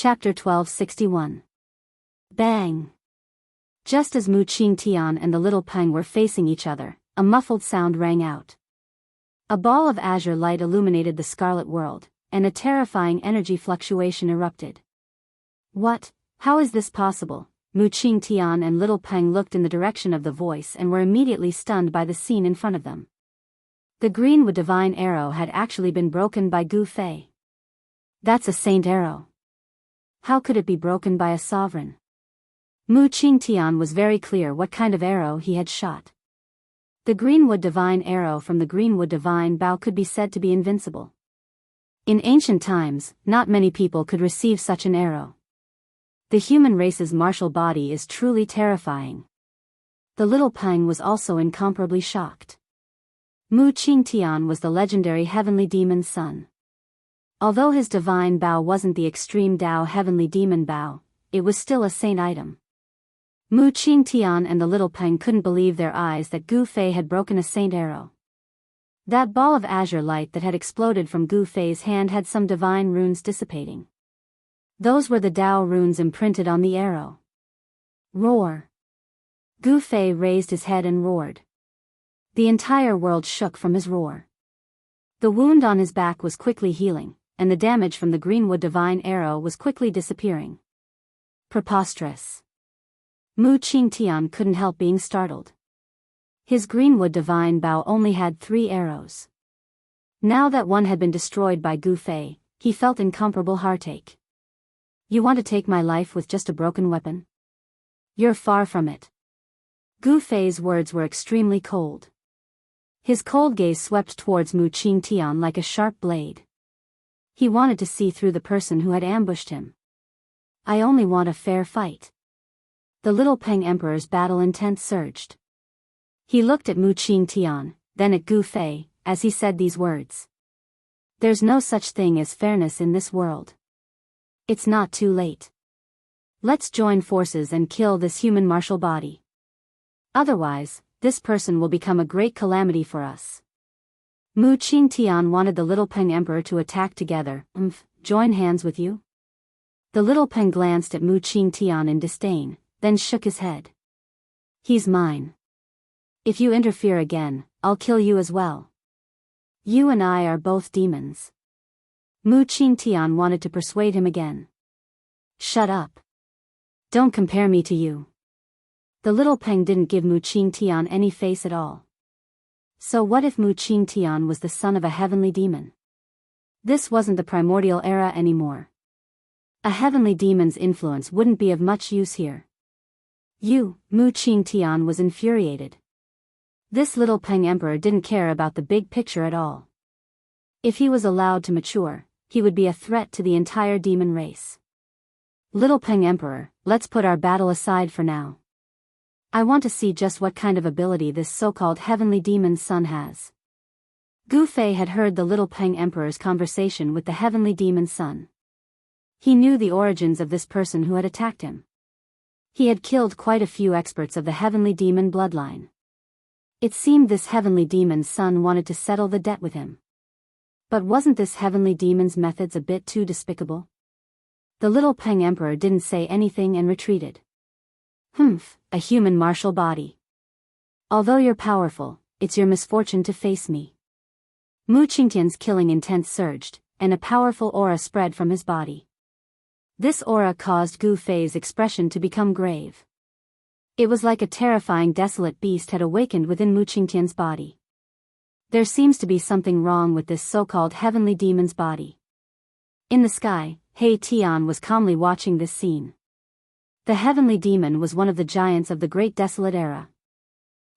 Chapter 1261. Bang! Just as Mu Qingtian and the little Peng were facing each other, a muffled sound rang out. A ball of azure light illuminated the scarlet world, and a terrifying energy fluctuation erupted. What? How is this possible? Mu Qingtian and little Peng looked in the direction of the voice and were immediately stunned by the scene in front of them. The greenwood divine arrow had actually been broken by Gu Fei. That's a saint arrow. How could it be broken by a sovereign? Mu Qingtian was very clear what kind of arrow he had shot. The greenwood divine arrow from the greenwood divine bow could be said to be invincible. In ancient times, not many people could receive such an arrow. The human race's martial body is truly terrifying. The little Peng was also incomparably shocked. Mu Qingtian was the legendary heavenly demon's son. Although his divine bow wasn't the extreme Dao heavenly demon bow, it was still a saint item. Mu Qingtian and the little Peng couldn't believe their eyes that Gu Fei had broken a saint arrow. That ball of azure light that had exploded from Gu Fei's hand had some divine runes dissipating. Those were the Dao runes imprinted on the arrow. Roar! Gu Fei raised his head and roared. The entire world shook from his roar. The wound on his back was quickly healing, and the damage from the greenwood divine arrow was quickly disappearing. Preposterous! Mu Qingtian couldn't help being startled. His greenwood divine bow only had 3 arrows. Now that one had been destroyed by Gu Fei, he felt incomparable heartache. You want to take my life with just a broken weapon? You're far from it. Gu Fei's words were extremely cold. His cold gaze swept towards Mu Qingtian like a sharp blade. He wanted to see through the person who had ambushed him. I only want a fair fight. The little Peng Emperor's battle intent surged. He looked at Mu Qingtian, then at Gu Fei, as he said these words. There's no such thing as fairness in this world. It's not too late. Let's join forces and kill this human martial body. Otherwise, this person will become a great calamity for us. Mu Qingtian wanted the little Peng Emperor to attack together. Join hands with you? The little Peng glanced at Mu Qingtian in disdain, then shook his head. He's mine. If you interfere again, I'll kill you as well. You and I are both demons. Mu Qingtian wanted to persuade him again. Shut up. Don't compare me to you. The little Peng didn't give Mu Qingtian any face at all. So what if Mu Qingtian was the son of a heavenly demon? This wasn't the primordial era anymore. A heavenly demon's influence wouldn't be of much use here. Mu Qingtian was infuriated. This little Peng Emperor didn't care about the big picture at all. If he was allowed to mature, he would be a threat to the entire demon race. Little Peng Emperor, let's put our battle aside for now. I want to see just what kind of ability this so-called heavenly demon's son has. Gu Fei had heard the little Peng Emperor's conversation with the heavenly demon's son. He knew the origins of this person who had attacked him. He had killed quite a few experts of the heavenly demon bloodline. It seemed this heavenly demon's son wanted to settle the debt with him. But wasn't this heavenly demon's methods a bit too despicable? The little Peng Emperor didn't say anything and retreated. A human martial body. Although you're powerful, it's your misfortune to face me. Mu Qingtian's killing intent surged, and a powerful aura spread from his body. This aura caused Gu Fei's expression to become grave. It was like a terrifying desolate beast had awakened within Mu Qingtian's body. There seems to be something wrong with this so-called heavenly demon's body. In the sky, He Tian was calmly watching this scene. The heavenly demon was one of the giants of the Great Desolate Era.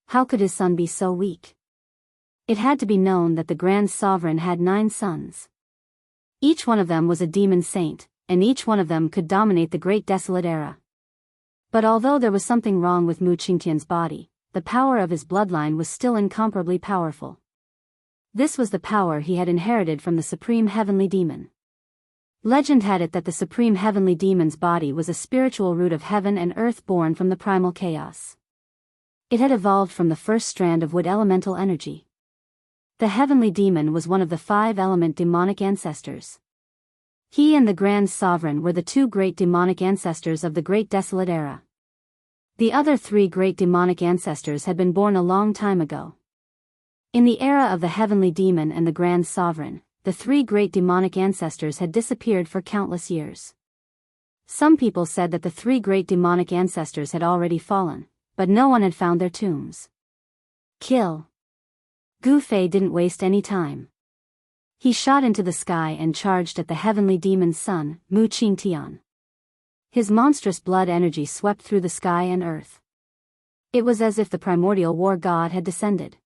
How could his son be so weak? It had to be known that the Grand Sovereign had 9 sons. Each one of them was a demon saint, and each one of them could dominate the Great Desolate Era. But although there was something wrong with Mu Qingtian's body, the power of his bloodline was still incomparably powerful. This was the power he had inherited from the Supreme Heavenly Demon. Legend had it that the Supreme Heavenly Demon's body was a spiritual root of heaven and earth born from the primal chaos. It had evolved from the first strand of wood elemental energy. The Heavenly Demon was one of the 5-element demonic ancestors. He and the Grand Sovereign were the two great demonic ancestors of the Great Desolate Era. The other three great demonic ancestors had been born a long time ago. In the era of the Heavenly Demon and the Grand Sovereign, the three great demonic ancestors had disappeared for countless years. Some people said that the three great demonic ancestors had already fallen, but no one had found their tombs. Kill. Gu Fei didn't waste any time. He shot into the sky and charged at the Heavenly Demon's son, Mu Qingtian. His monstrous blood energy swept through the sky and earth. It was as if the primordial war god had descended.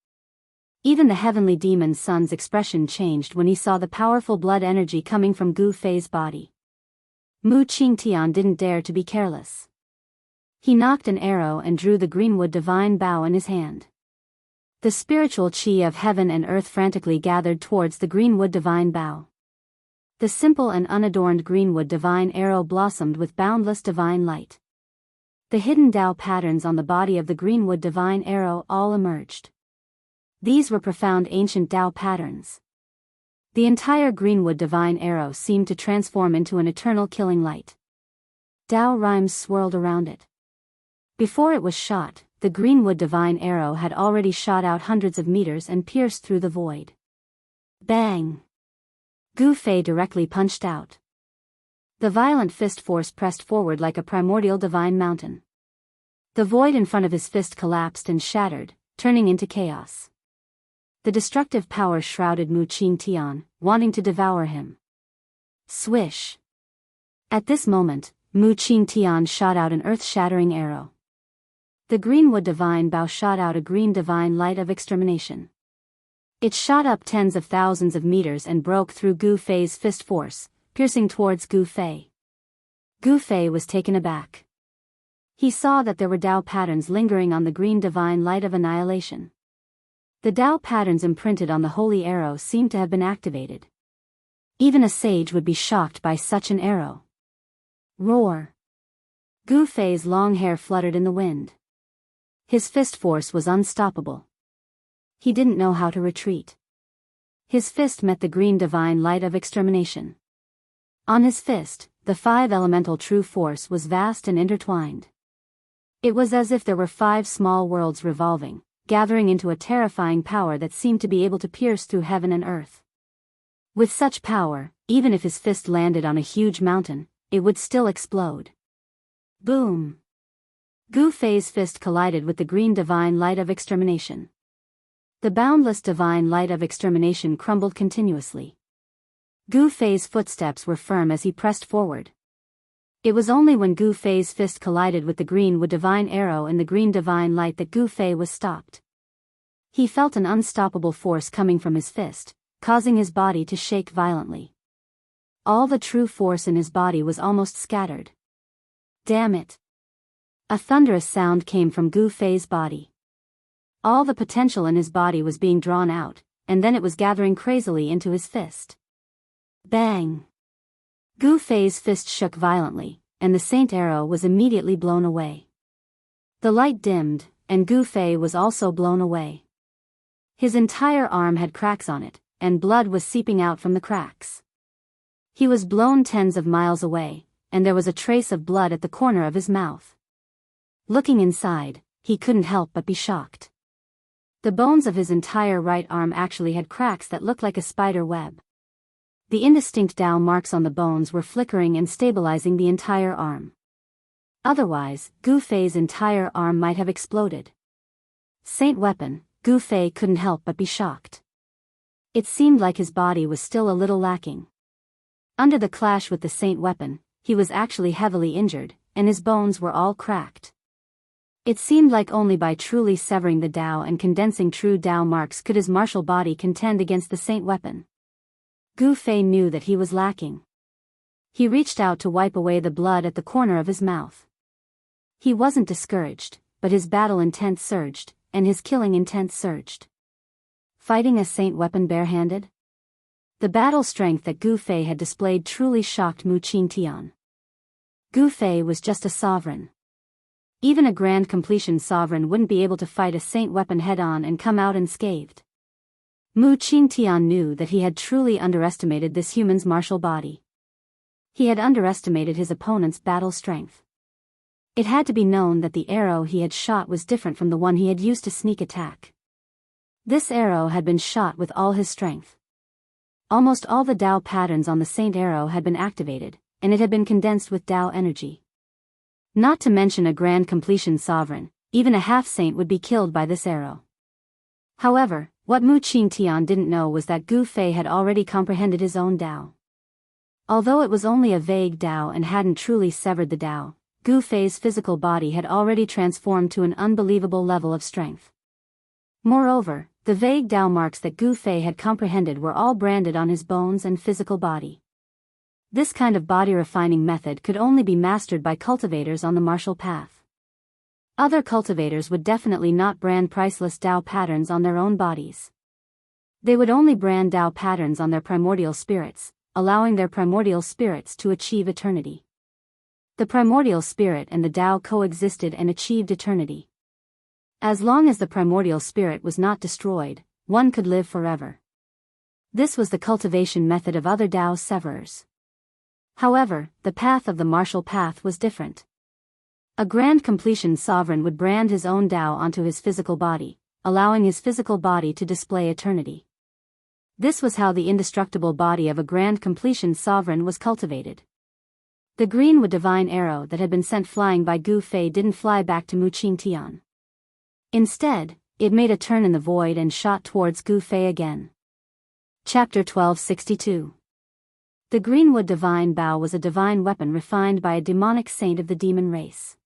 Even the Heavenly Demon's son's expression changed when he saw the powerful blood energy coming from Gu Fei's body. Mu Qingtian didn't dare to be careless. He knocked an arrow and drew the greenwood divine bow in his hand. The spiritual chi of heaven and earth frantically gathered towards the greenwood divine bow. The simple and unadorned greenwood divine arrow blossomed with boundless divine light. The hidden Tao patterns on the body of the greenwood divine arrow all emerged. These were profound ancient Tao patterns. The entire greenwood divine arrow seemed to transform into an eternal killing light. Tao rhymes swirled around it. Before it was shot, the greenwood divine arrow had already shot out hundreds of meters and pierced through the void. Bang! Gu Fei directly punched out. The violent fist force pressed forward like a primordial divine mountain. The void in front of his fist collapsed and shattered, turning into chaos. The destructive power shrouded Mu Qingtian, wanting to devour him. Swish! At this moment, Mu Qingtian shot out an earth-shattering arrow. The greenwood divine bow shot out a green divine light of extermination. It shot up tens of thousands of meters and broke through Gu Fei's fist force, piercing towards Gu Fei. Gu Fei was taken aback. He saw that there were Tao patterns lingering on the green divine light of annihilation. The Tao patterns imprinted on the holy arrow seemed to have been activated. Even a sage would be shocked by such an arrow. Roar! Gu Fei's long hair fluttered in the wind. His fist force was unstoppable. He didn't know how to retreat. His fist met the green divine light of extermination. On his fist, the five elemental true force was vast and intertwined. It was as if there were five small worlds revolving, gathering into a terrifying power that seemed to be able to pierce through heaven and earth. With such power, even if his fist landed on a huge mountain, it would still explode. Boom! Gu Fei's fist collided with the green divine light of extermination. The boundless divine light of extermination crumbled continuously. Gu Fei's footsteps were firm as he pressed forward. It was only when Gu Fei's fist collided with the greenwood divine arrow in the green divine light that Gu Fei was stopped. He felt an unstoppable force coming from his fist, causing his body to shake violently. All the true force in his body was almost scattered. Damn it! A thunderous sound came from Gu Fei's body. All the potential in his body was being drawn out, and then it was gathering crazily into his fist. Bang! Gu Fei's fist shook violently, and the Saint Arrow was immediately blown away. The light dimmed, and Gu Fei was also blown away. His entire arm had cracks on it, and blood was seeping out from the cracks. He was blown tens of miles away, and there was a trace of blood at the corner of his mouth. Looking inside, he couldn't help but be shocked. The bones of his entire right arm actually had cracks that looked like a spider web. The indistinct Tao marks on the bones were flickering and stabilizing the entire arm. Otherwise, Gu Fei's entire arm might have exploded. Saint weapon, Gu Fei couldn't help but be shocked. It seemed like his body was still a little lacking. Under the clash with the Saint weapon, he was actually heavily injured, and his bones were all cracked. It seemed like only by truly severing the Tao and condensing true Tao marks could his martial body contend against the Saint weapon. Gu Fei knew that he was lacking. He reached out to wipe away the blood at the corner of his mouth. He wasn't discouraged, but his battle intent surged, and his killing intent surged. Fighting a Saint weapon barehanded? The battle strength that Gu Fei had displayed truly shocked Mu Qingtian. Gu Fei was just a sovereign. Even a grand completion sovereign wouldn't be able to fight a Saint weapon head-on and come out unscathed. Mu Qingtian knew that he had truly underestimated this human's martial body. He had underestimated his opponent's battle strength. It had to be known that the arrow he had shot was different from the one he had used to sneak attack. This arrow had been shot with all his strength. Almost all the Tao patterns on the Saint arrow had been activated, and it had been condensed with Tao energy. Not to mention a grand completion sovereign, even a half-saint would be killed by this arrow. However, what Mu Qingtian didn't know was that Gu Fei had already comprehended his own Tao. Although it was only a vague Tao and hadn't truly severed the Tao, Gu Fei's physical body had already transformed to an unbelievable level of strength. Moreover, the vague Tao marks that Gu Fei had comprehended were all branded on his bones and physical body. This kind of body refining method could only be mastered by cultivators on the martial path. Other cultivators would definitely not brand priceless Tao patterns on their own bodies. They would only brand Tao patterns on their primordial spirits, allowing their primordial spirits to achieve eternity. The primordial spirit and the Tao coexisted and achieved eternity. As long as the primordial spirit was not destroyed, one could live forever. This was the cultivation method of other Tao severers. However, the path of the martial path was different. A grand completion sovereign would brand his own Tao onto his physical body, allowing his physical body to display eternity. This was how the indestructible body of a grand completion sovereign was cultivated. The greenwood divine arrow that had been sent flying by Gu Fei didn't fly back to Mu Qingtian. Instead, it made a turn in the void and shot towards Gu Fei again. Chapter 1262. The greenwood divine bow was a divine weapon refined by a demonic saint of the demon race.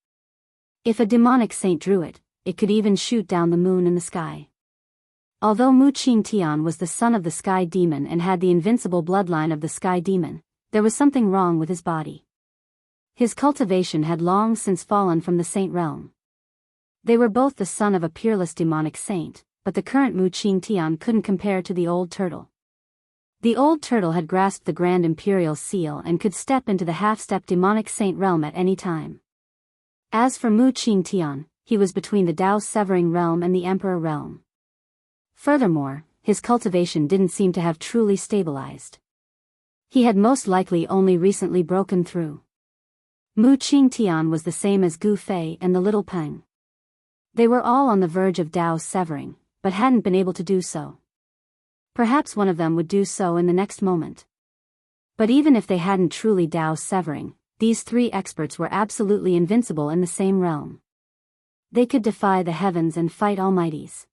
If a demonic saint drew it, it could even shoot down the moon in the sky. Although Mu Qingtian was the son of the sky demon and had the invincible bloodline of the sky demon, there was something wrong with his body. His cultivation had long since fallen from the saint realm. They were both the son of a peerless demonic saint, but the current Mu Qingtian couldn't compare to the old turtle. The old turtle had grasped the grand imperial seal and could step into the half-step demonic saint realm at any time. As for Mu Qingtian, he was between the Tao severing realm and the emperor realm. Furthermore, his cultivation didn't seem to have truly stabilized. He had most likely only recently broken through. Mu Qingtian was the same as Gu Fei and the little Peng. They were all on the verge of Tao severing, but hadn't been able to do so. Perhaps one of them would do so in the next moment. But even if they hadn't truly Tao severing, these three experts were absolutely invincible in the same realm. They could defy the heavens and fight almighties.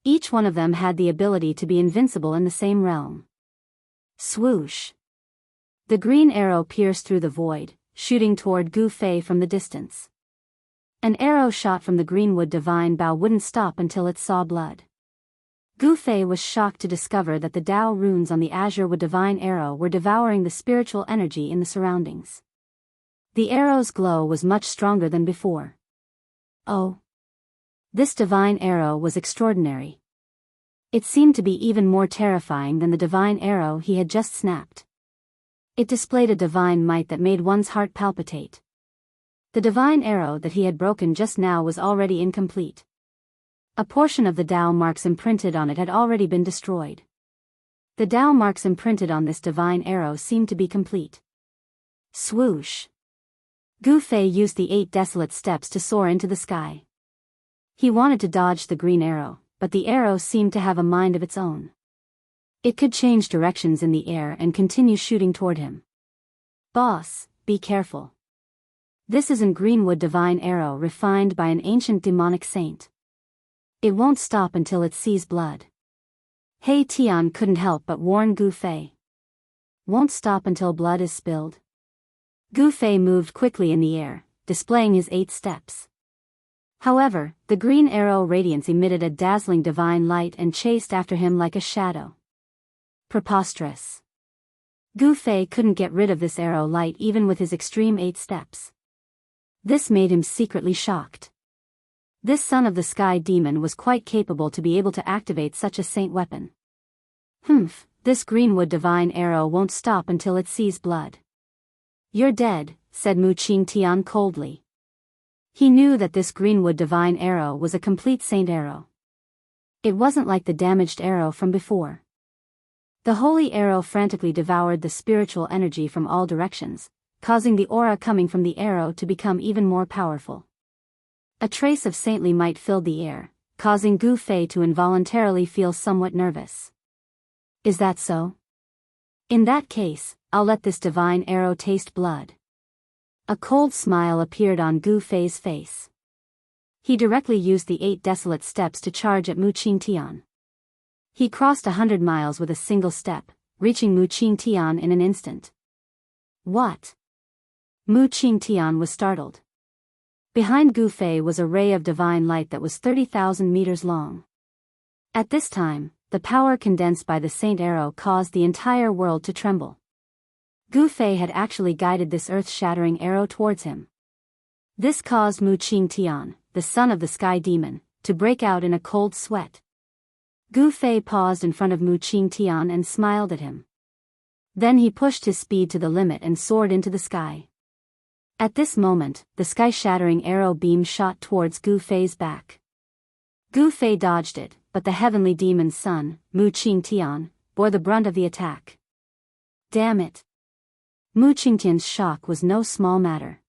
Each one of them had the ability to be invincible in the same realm. Swoosh! The green arrow pierced through the void, shooting toward Gu Fei from the distance. An arrow shot from the greenwood divine bow wouldn't stop until it saw blood. Gu Fei was shocked to discover that the Tao runes on the azure wood divine arrow were devouring the spiritual energy in the surroundings. The arrow's glow was much stronger than before. Oh! This divine arrow was extraordinary. It seemed to be even more terrifying than the divine arrow he had just snapped. It displayed a divine might that made one's heart palpitate. The divine arrow that he had broken just now was already incomplete. A portion of the Tao marks imprinted on it had already been destroyed. The Tao marks imprinted on this divine arrow seemed to be complete. Swoosh! Gu Fei used the 8 desolate steps to soar into the sky. He wanted to dodge the green arrow, but the arrow seemed to have a mind of its own. It could change directions in the air and continue shooting toward him. Boss, be careful. This isn't greenwood divine arrow refined by an ancient demonic saint. It won't stop until it sees blood. He Tian couldn't help but warn Gu Fei. Won't stop until blood is spilled. Gu Fei moved quickly in the air, displaying his 8 steps. However, the green arrow radiance emitted a dazzling divine light and chased after him like a shadow. Preposterous. Gu Fei couldn't get rid of this arrow light even with his extreme 8 steps. This made him secretly shocked. This son of the sky demon was quite capable to be able to activate such a saint weapon. This greenwood divine arrow won't stop until it sees blood. You're dead, said Mu Qingtian coldly. He knew that this greenwood divine arrow was a complete saint arrow. It wasn't like the damaged arrow from before. The holy arrow frantically devoured the spiritual energy from all directions, causing the aura coming from the arrow to become even more powerful. A trace of saintly might filled the air, causing Gu Fei to involuntarily feel somewhat nervous. Is that so? In that case, I'll let this divine arrow taste blood. A cold smile appeared on Gu Fei's face. He directly used the 8 desolate steps to charge at Mu Qingtian. He crossed 100 miles with a single step, reaching Mu Qingtian in an instant. What? Mu Qingtian was startled. Behind Gu Fei was a ray of divine light that was 30,000 meters long. At this time, the power condensed by the Saint Arrow caused the entire world to tremble. Gu Fei had actually guided this earth-shattering arrow towards him. This caused Mu Qingtian, the son of the sky demon, to break out in a cold sweat. Gu Fei paused in front of Mu Qingtian and smiled at him. Then he pushed his speed to the limit and soared into the sky. At this moment, the sky-shattering arrow beam shot towards Gu Fei's back. Gu Fei dodged it, but the heavenly demon's son, Mu Qingtian, bore the brunt of the attack. Damn it! Mu Qingtian's shock was no small matter.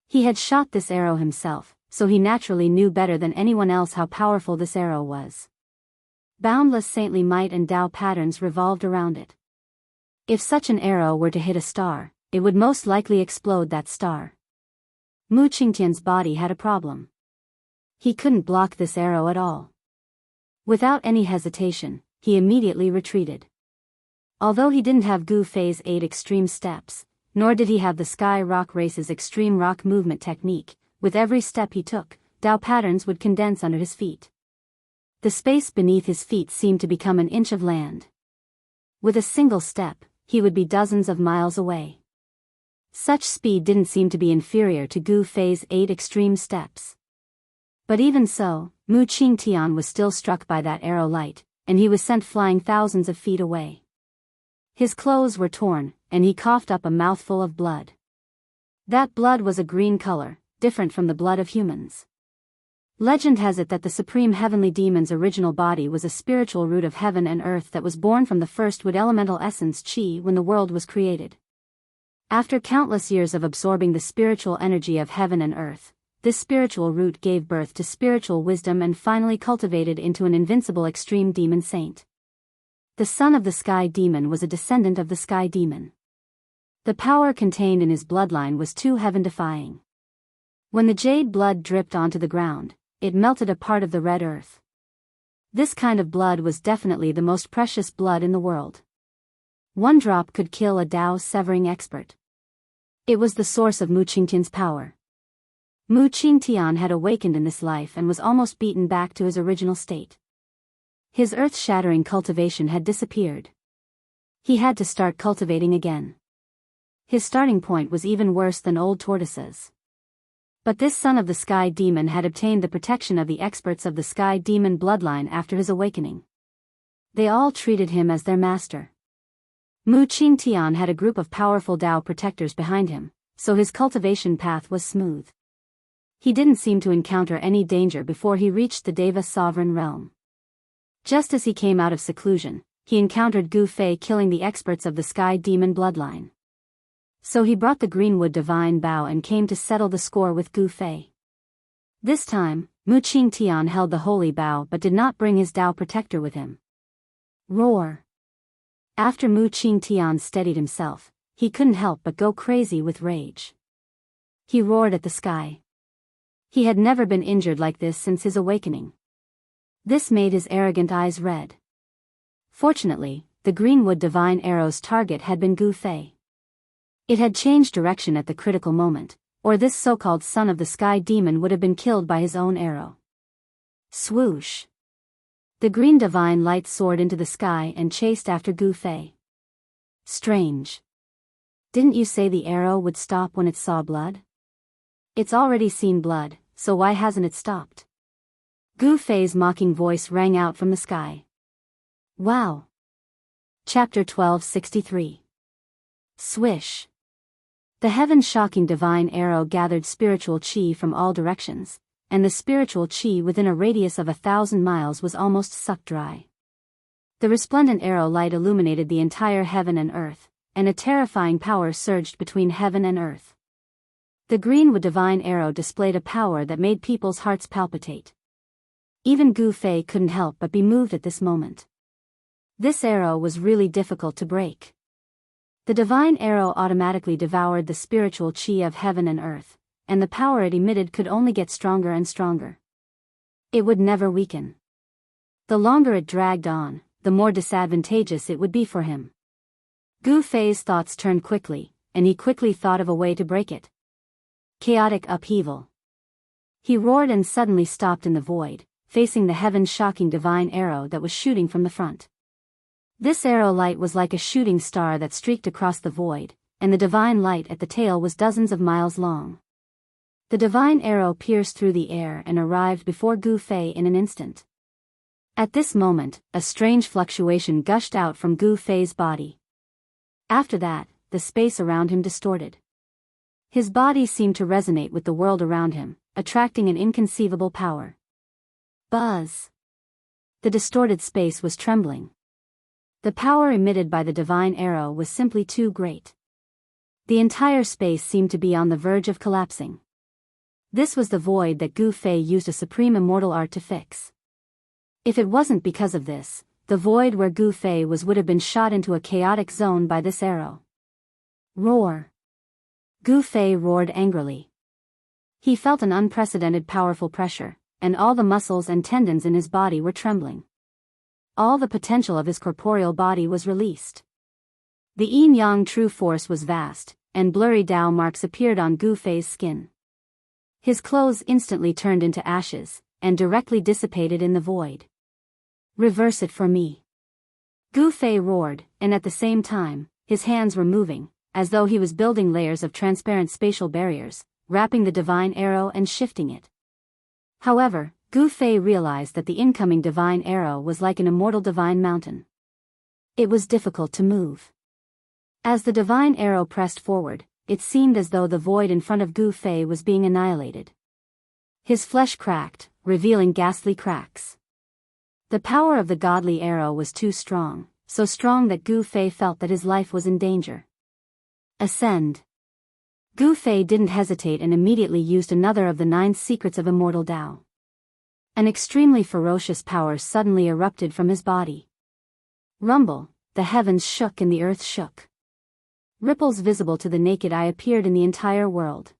He had shot this arrow himself, so he naturally knew better than anyone else how powerful this arrow was. Boundless saintly might and Tao patterns revolved around it. If such an arrow were to hit a star, it would most likely explode that star. Mu Qingtian's body had a problem. He couldn't block this arrow at all. Without any hesitation, he immediately retreated. Although he didn't have Gu Fei's 8 extreme steps, nor did he have the Sky Rock Race's extreme rock movement technique, with every step he took, Tao patterns would condense under his feet. The space beneath his feet seemed to become an inch of land. With a single step, he would be dozens of miles away. Such speed didn't seem to be inferior to Gu Fei's 8 extreme steps. But even so, Mu Qingtian was still struck by that arrow light, and he was sent flying thousands of feet away. His clothes were torn, and he coughed up a mouthful of blood. That blood was a green color, different from the blood of humans. Legend has it that the supreme heavenly demon's original body was a spiritual root of heaven and earth that was born from the first wood elemental essence Qi when the world was created. After countless years of absorbing the spiritual energy of heaven and earth, this spiritual root gave birth to spiritual wisdom and finally cultivated into an invincible extreme demon saint. The son of the sky demon was a descendant of the sky demon. The power contained in his bloodline was too heaven-defying. When the jade blood dripped onto the ground, it melted a part of the red earth. This kind of blood was definitely the most precious blood in the world. One drop could kill a Dao-severing expert. It was the source of Mu Qingtian's power. Mu Qingtian had awakened in this life and was almost beaten back to his original state. His earth-shattering cultivation had disappeared. He had to start cultivating again. His starting point was even worse than old tortoises. But this son of the sky demon had obtained the protection of the experts of the sky demon bloodline after his awakening. They all treated him as their master. Mu Qingtian had a group of powerful Dao protectors behind him, so his cultivation path was smooth. He didn't seem to encounter any danger before he reached the Deva sovereign realm. Just as he came out of seclusion, he encountered Gu Fei killing the experts of the sky demon bloodline. So he brought the Greenwood Divine Bow and came to settle the score with Gu Fei. This time, Mu Qingtian held the Holy Bow but did not bring his Dao protector with him. Roar! After Mu Qingtian steadied himself, he couldn't help but go crazy with rage. He roared at the sky. He had never been injured like this since his awakening. This made his arrogant eyes red. Fortunately, the Greenwood Divine Arrow's target had been Gu Fei. It had changed direction at the critical moment, or this so-called son of the sky demon would have been killed by his own arrow. Swoosh! The green divine light soared into the sky and chased after Gu Fei. Strange. Didn't you say the arrow would stop when it saw blood? It's already seen blood, so why hasn't it stopped? Gu Fei's mocking voice rang out from the sky. Wow! Chapter 1263. Swish! The heaven-shocking divine arrow gathered spiritual qi from all directions, and the spiritual qi within a radius of 1,000 miles was almost sucked dry. The resplendent arrow light illuminated the entire heaven and earth, and a terrifying power surged between heaven and earth. The greenwood divine arrow displayed a power that made people's hearts palpitate. Even Gu Fei couldn't help but be moved at this moment. This arrow was really difficult to break. The divine arrow automatically devoured the spiritual chi of heaven and earth, and the power it emitted could only get stronger and stronger. It would never weaken. The longer it dragged on, the more disadvantageous it would be for him. Gu Fei's thoughts turned quickly, and he quickly thought of a way to break it. Chaotic upheaval. He roared and suddenly stopped in the void, facing the heaven-shocking divine arrow that was shooting from the front. This arrow light was like a shooting star that streaked across the void, and the divine light at the tail was dozens of miles long. The divine arrow pierced through the air and arrived before Gu Fei in an instant. At this moment, a strange fluctuation gushed out from Gu Fei's body. After that, the space around him distorted. His body seemed to resonate with the world around him, attracting an inconceivable power. Buzz! The distorted space was trembling. The power emitted by the divine arrow was simply too great. The entire space seemed to be on the verge of collapsing. This was the void that Gu Fei used a supreme immortal art to fix. If it wasn't because of this, the void where Gu Fei was would have been shot into a chaotic zone by this arrow. Roar! Gu Fei roared angrily. He felt an unprecedented powerful pressure, and all the muscles and tendons in his body were trembling. All the potential of his corporeal body was released. The yin-yang true force was vast, and blurry Tao marks appeared on Gu Fei's skin. His clothes instantly turned into ashes, and directly dissipated in the void. Reverse it for me. Gu Fei roared, and at the same time, his hands were moving, as though he was building layers of transparent spatial barriers, wrapping the divine arrow and shifting it. However, Gu Fei realized that the incoming divine arrow was like an immortal divine mountain. It was difficult to move. As the divine arrow pressed forward, it seemed as though the void in front of Gu Fei was being annihilated. His flesh cracked, revealing ghastly cracks. The power of the godly arrow was too strong, so strong that Gu Fei felt that his life was in danger. Ascend. Gu Fei didn't hesitate and immediately used another of the 9 secrets of immortal Tao. An extremely ferocious power suddenly erupted from his body. Rumble, the heavens shook and the earth shook. Ripples visible to the naked eye appeared in the entire world.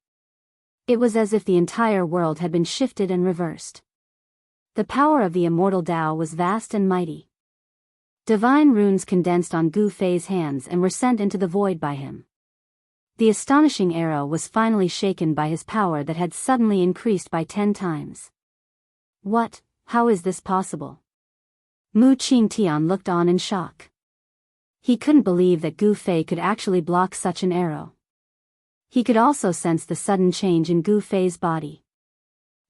It was as if the entire world had been shifted and reversed. The power of the immortal Tao was vast and mighty. Divine runes condensed on Gu Fei's hands and were sent into the void by him. The astonishing arrow was finally shaken by his power that had suddenly increased by 10 times. What? How is this possible? Mu Qingtian looked on in shock. He couldn't believe that Gu Fei could actually block such an arrow. He could also sense the sudden change in Gu Fei's body.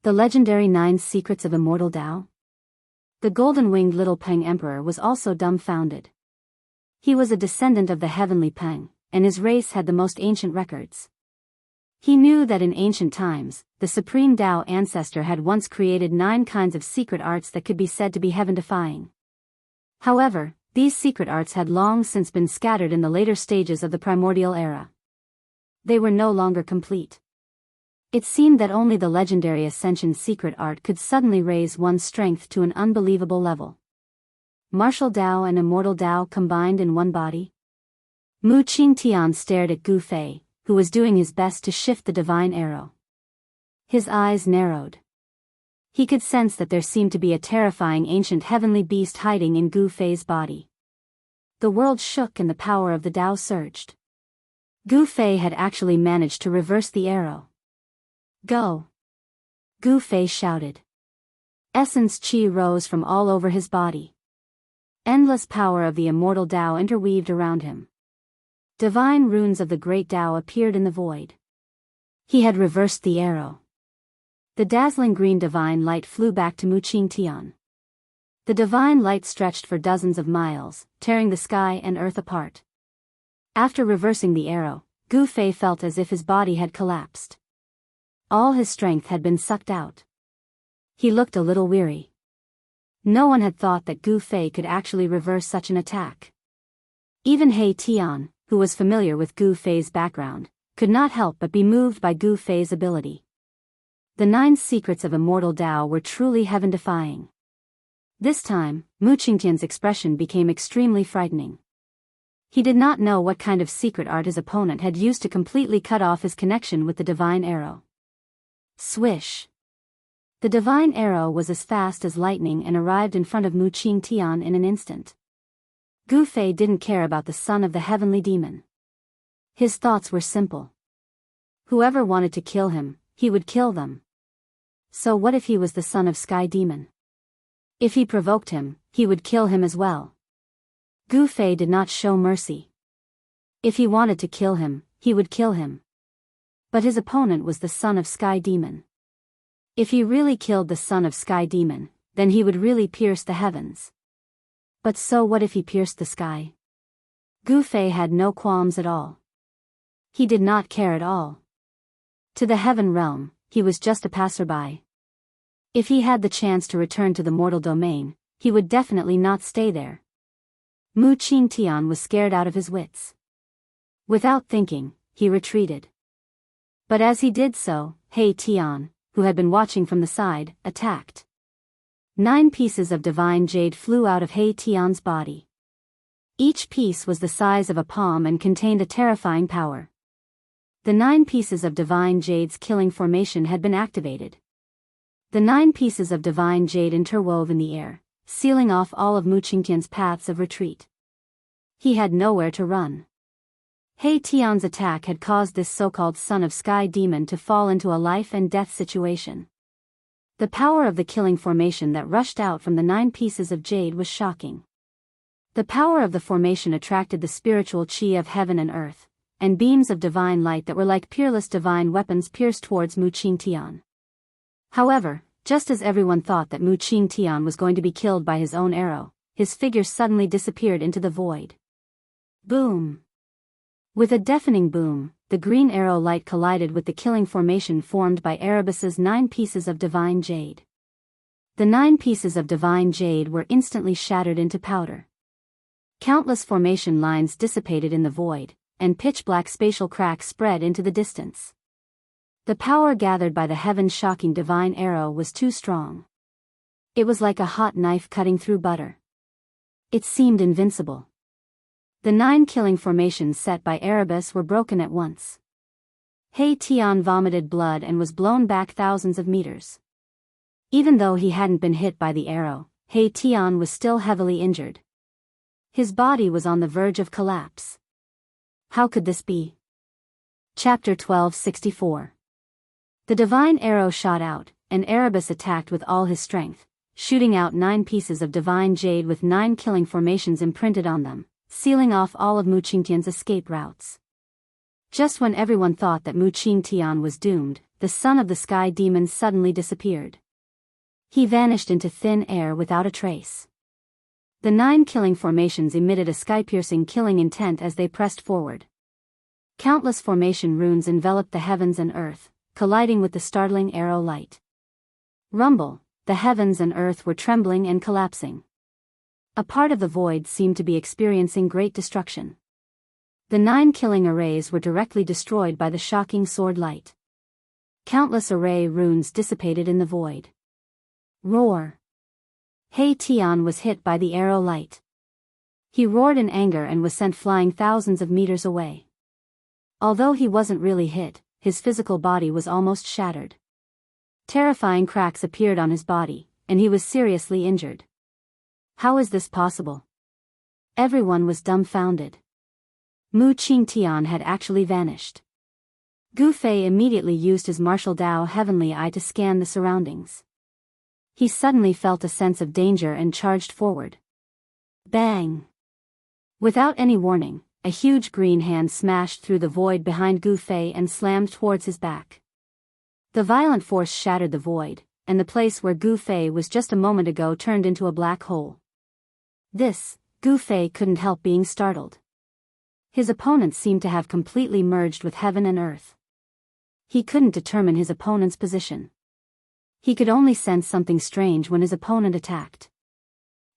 The legendary 9 secrets of immortal Tao? The golden-winged little Peng Emperor was also dumbfounded. He was a descendant of the heavenly Peng, and his race had the most ancient records. He knew that in ancient times, the supreme Tao ancestor had once created 9 kinds of secret arts that could be said to be heaven-defying. However, these secret arts had long since been scattered in the later stages of the primordial era. They were no longer complete. It seemed that only the legendary Ascension secret art could suddenly raise one's strength to an unbelievable level. Martial Tao and immortal Tao combined in one body? Mu Qingtian stared at Gu Fei, who was doing his best to shift the divine arrow. His eyes narrowed. He could sense that there seemed to be a terrifying ancient heavenly beast hiding in Gu Fei's body. The world shook and the power of the Tao surged. Gu Fei had actually managed to reverse the arrow. Go! Gu Fei shouted. Essence qi rose from all over his body. Endless power of the immortal Tao interweaved around him. Divine runes of the great Tao appeared in the void. He had reversed the arrow. The dazzling green divine light flew back to Mu Qingtian. The divine light stretched for dozens of miles, tearing the sky and earth apart. After reversing the arrow, Gu Fei felt as if his body had collapsed. All his strength had been sucked out. He looked a little weary. No one had thought that Gu Fei could actually reverse such an attack. Even He Tian, who was familiar with Gu Fei's background, could not help but be moved by Gu Fei's ability. The 9 secrets of immortal Tao were truly heaven-defying. This time, Mu Qingtian's expression became extremely frightening. He did not know what kind of secret art his opponent had used to completely cut off his connection with the divine arrow. Swish! The divine arrow was as fast as lightning and arrived in front of Mu Qingtian in an instant. Gu Fei didn't care about the son of the heavenly demon. His thoughts were simple. Whoever wanted to kill him, he would kill them. So what if he was the son of Sky Demon? If he provoked him, he would kill him as well. Gu Fei did not show mercy. If he wanted to kill him, he would kill him. But his opponent was the son of Sky Demon. If he really killed the son of Sky Demon, then he would really pierce the heavens. But so what if he pierced the sky? Gu Fei had no qualms at all. He did not care at all. To the heaven realm, he was just a passerby. If he had the chance to return to the mortal domain, he would definitely not stay there. Mu Qingtian was scared out of his wits. Without thinking, he retreated. But as he did so, He Tian, who had been watching from the side, attacked. 9 pieces of divine jade flew out of He Tian's body. Each piece was the size of a palm and contained a terrifying power. The 9 pieces of divine jade's killing formation had been activated. The 9 pieces of divine jade interwove in the air, sealing off all of Mu Qingtian's paths of retreat. He had nowhere to run. He Tian's attack had caused this so-called son of Sky Demon to fall into a life and death situation. The power of the killing formation that rushed out from the 9 pieces of jade was shocking. The power of the formation attracted the spiritual chi of heaven and earth, and beams of divine light that were like peerless divine weapons pierced towards Mu Qingtian. However, just as everyone thought that Mu Qingtian was going to be killed by his own arrow, his figure suddenly disappeared into the void. Boom! With a deafening boom, the green arrow light collided with the killing formation formed by Erebus's 9 pieces of divine jade. The 9 pieces of divine jade were instantly shattered into powder. Countless formation lines dissipated in the void, and pitch-black spatial cracks spread into the distance. The power gathered by the heaven-shocking divine arrow was too strong. It was like a hot knife cutting through butter. It seemed invincible. The 9 killing formations set by Erebus were broken at once. He Tian vomited blood and was blown back thousands of meters. Even though he hadn't been hit by the arrow, He Tian was still heavily injured. His body was on the verge of collapse. How could this be? Chapter 1264. The divine arrow shot out, and Erebus attacked with all his strength, shooting out 9 pieces of divine jade with 9 killing formations imprinted on them, sealing off all of Mu Qingtian's escape routes. Just when everyone thought that Mu Qingtian was doomed, the son of the Sky Demon suddenly disappeared. He vanished into thin air without a trace. The 9 killing formations emitted a sky-piercing killing intent as they pressed forward. Countless formation runes enveloped the heavens and earth, colliding with the startling arrow light. Rumble, the heavens and earth were trembling and collapsing. A part of the void seemed to be experiencing great destruction. The 9 killing arrays were directly destroyed by the shocking sword light. Countless array runes dissipated in the void. Roar! He Tian was hit by the arrow light. He roared in anger and was sent flying thousands of meters away. Although he wasn't really hit, his physical body was almost shattered. Terrifying cracks appeared on his body, and he was seriously injured. How is this possible? Everyone was dumbfounded. Mu Qingtian had actually vanished. Gu Fei immediately used his martial Dao Heavenly Eye to scan the surroundings. He suddenly felt a sense of danger and charged forward. Bang! Without any warning, a huge green hand smashed through the void behind Gu Fei and slammed towards his back. The violent force shattered the void, and the place where Gu Fei was just a moment ago turned into a black hole. Gu Fei couldn't help being startled. His opponent seemed to have completely merged with heaven and earth. He couldn't determine his opponent's position. He could only sense something strange when his opponent attacked.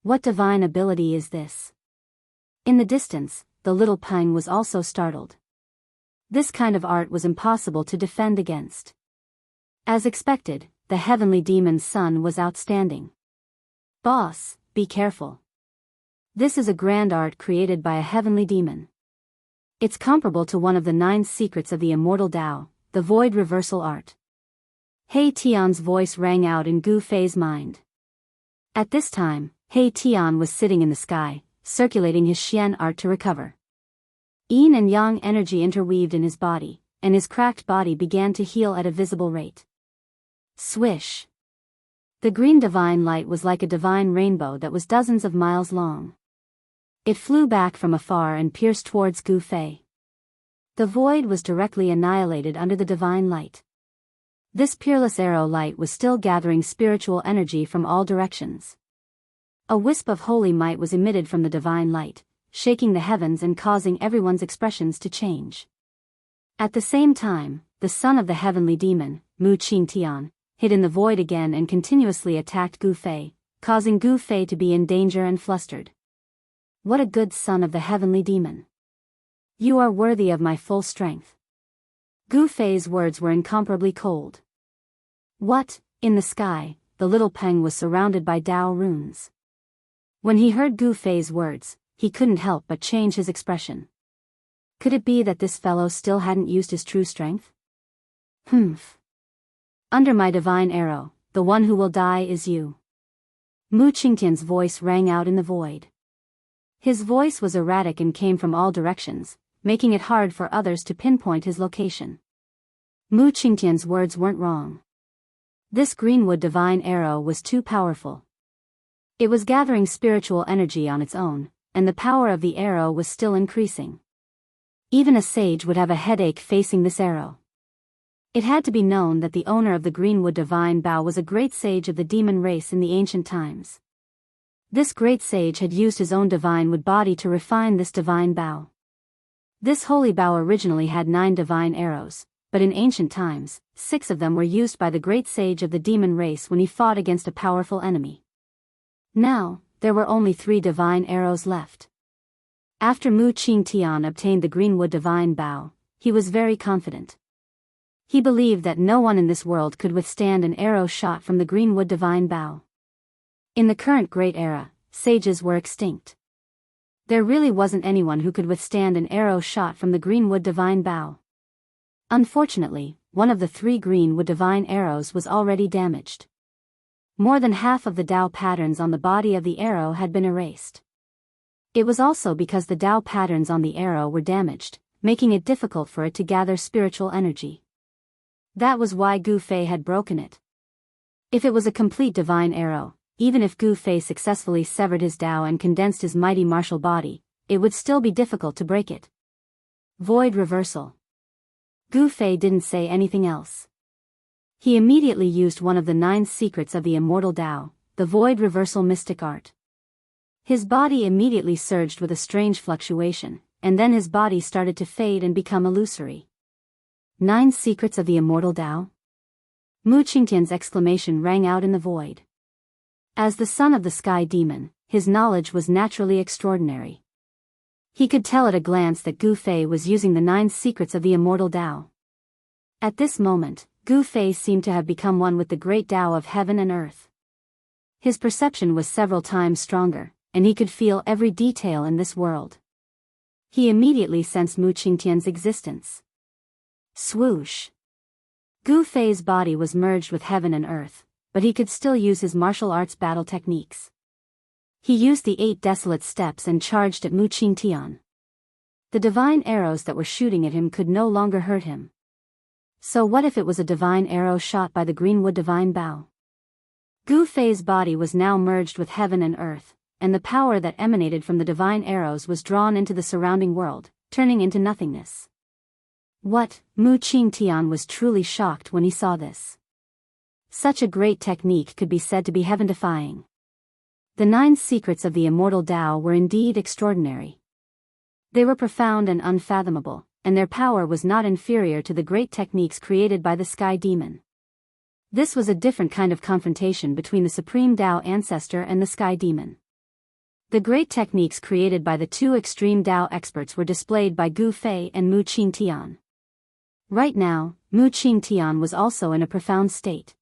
What divine ability is this? In the distance, the little Pang was also startled. This kind of art was impossible to defend against. As expected, the heavenly demon's son was outstanding. Boss, be careful. This is a grand art created by a heavenly demon. It's comparable to one of the 9 secrets of the immortal Tao, the void reversal art. He Tian's voice rang out in Gu Fei's mind. At this time, He Tian was sitting in the sky, circulating his Xian art to recover. Yin and Yang energy interweaved in his body, and his cracked body began to heal at a visible rate. Swish! The green divine light was like a divine rainbow that was dozens of miles long. It flew back from afar and pierced towards Gu Fei. The void was directly annihilated under the divine light. This peerless arrow light was still gathering spiritual energy from all directions. A wisp of holy might was emitted from the divine light, shaking the heavens and causing everyone's expressions to change. At the same time, the son of the heavenly demon, Mu Qingtian, hid in the void again and continuously attacked Gu Fei, causing Gu Fei to be in danger and flustered. What a good son of the heavenly demon! You are worthy of my full strength. Gu Fei's words were incomparably cold. What, in the sky, the little Peng was surrounded by Tao runes. When he heard Gu Fei's words, he couldn't help but change his expression. Could it be that this fellow still hadn't used his true strength? Humph. Under my divine arrow, the one who will die is you. Mu Qingtian's voice rang out in the void. His voice was erratic and came from all directions, making it hard for others to pinpoint his location. Mu Qingtian's words weren't wrong. This greenwood divine arrow was too powerful. It was gathering spiritual energy on its own, and the power of the arrow was still increasing. Even a sage would have a headache facing this arrow. It had to be known that the owner of the greenwood divine bow was a great sage of the demon race in the ancient times. This great sage had used his own divine wood body to refine this divine bow. This holy bow originally had 9 divine arrows, but in ancient times, 6 of them were used by the great sage of the demon race when he fought against a powerful enemy. Now, there were only 3 divine arrows left. After Mu Qingtian obtained the greenwood divine bow, he was very confident. He believed that no one in this world could withstand an arrow shot from the greenwood divine bow. In the current great era, sages were extinct. There really wasn't anyone who could withstand an arrow shot from the greenwood divine bow. Unfortunately, one of the 3 greenwood divine arrows was already damaged. More than half of the Tao patterns on the body of the arrow had been erased. It was also because the Tao patterns on the arrow were damaged, making it difficult for it to gather spiritual energy. That was why Gu Fei had broken it. If it was a complete divine arrow, even if Gu Fei successfully severed his Tao and condensed his mighty martial body, it would still be difficult to break it. Void reversal. Gu Fei didn't say anything else. He immediately used one of the 9 secrets of the immortal Tao, the void reversal mystic art. His body immediately surged with a strange fluctuation, and then his body started to fade and become illusory. 9 secrets of the immortal Tao? Mu Qingtian's exclamation rang out in the void. As the son of the sky demon, his knowledge was naturally extraordinary. He could tell at a glance that Gu Fei was using the 9 secrets of the immortal Tao. At this moment, Gu Fei seemed to have become one with the great Tao of heaven and earth. His perception was several times stronger, and he could feel every detail in this world. He immediately sensed Mu Qingtian's existence. Swoosh! Gu Fei's body was merged with heaven and earth, but he could still use his martial arts battle techniques. He used the 8 desolate steps and charged at Mu Qingtian. The divine arrows that were shooting at him could no longer hurt him. So what if it was a divine arrow shot by the greenwood divine bow? Gu Fei's body was now merged with heaven and earth, and the power that emanated from the divine arrows was drawn into the surrounding world, turning into nothingness. What? Mu Qingtian was truly shocked when he saw this. Such a great technique could be said to be heaven-defying. The 9 secrets of the immortal Tao were indeed extraordinary. They were profound and unfathomable, and their power was not inferior to the great techniques created by the Sky Demon. This was a different kind of confrontation between the Supreme Tao Ancestor and the Sky Demon. The great techniques created by the two extreme Dao experts were displayed by Gu Fei and Mu Qingtian. Right now, Mu Qingtian was also in a profound state.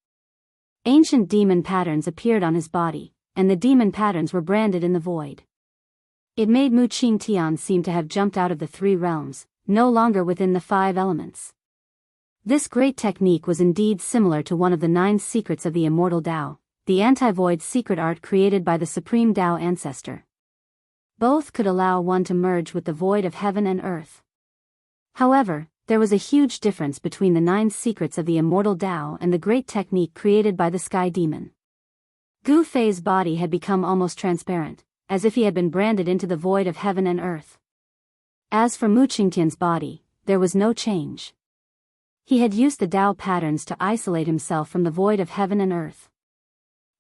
Ancient demon patterns appeared on his body, and the demon patterns were branded in the void. It made Mu Qingtian seem to have jumped out of the three realms, no longer within the five elements. This great technique was indeed similar to one of the 9 secrets of the immortal Dao, the anti-void secret art created by the supreme Dao ancestor. Both could allow one to merge with the void of heaven and earth. However, there was a huge difference between the 9 secrets of the immortal Dao and the great technique created by the sky demon. Gu Fei's body had become almost transparent, as if he had been branded into the void of heaven and earth. As for Mu Qingtian's body, there was no change. He had used the Dao patterns to isolate himself from the void of heaven and earth.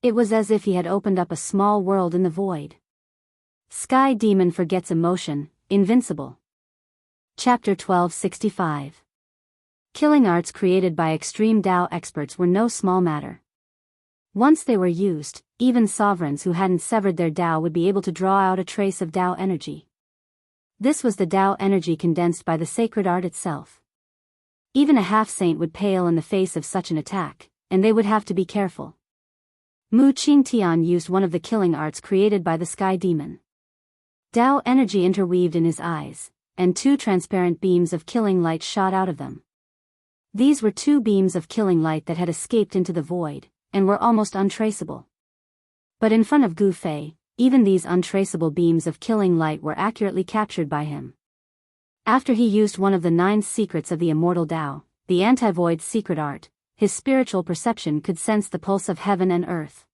It was as if he had opened up a small world in the void. Sky Demon forgets emotion, invincible. Chapter 1265. Killing arts created by extreme Dao experts were no small matter. Once they were used, even sovereigns who hadn't severed their Dao would be able to draw out a trace of Dao energy. This was the Dao energy condensed by the sacred art itself. Even a half-saint would pale in the face of such an attack, and they would have to be careful. Mu Qingtian used one of the killing arts created by the sky demon. Dao energy interweaved in his eyes, and 2 transparent beams of killing light shot out of them. These were 2 beams of killing light that had escaped into the void, and were almost untraceable. But in front of Gu Fei, even these untraceable beams of killing light were accurately captured by him. After he used one of the 9 secrets of the immortal Dao, the anti-void secret art, his spiritual perception could sense the pulse of heaven and earth.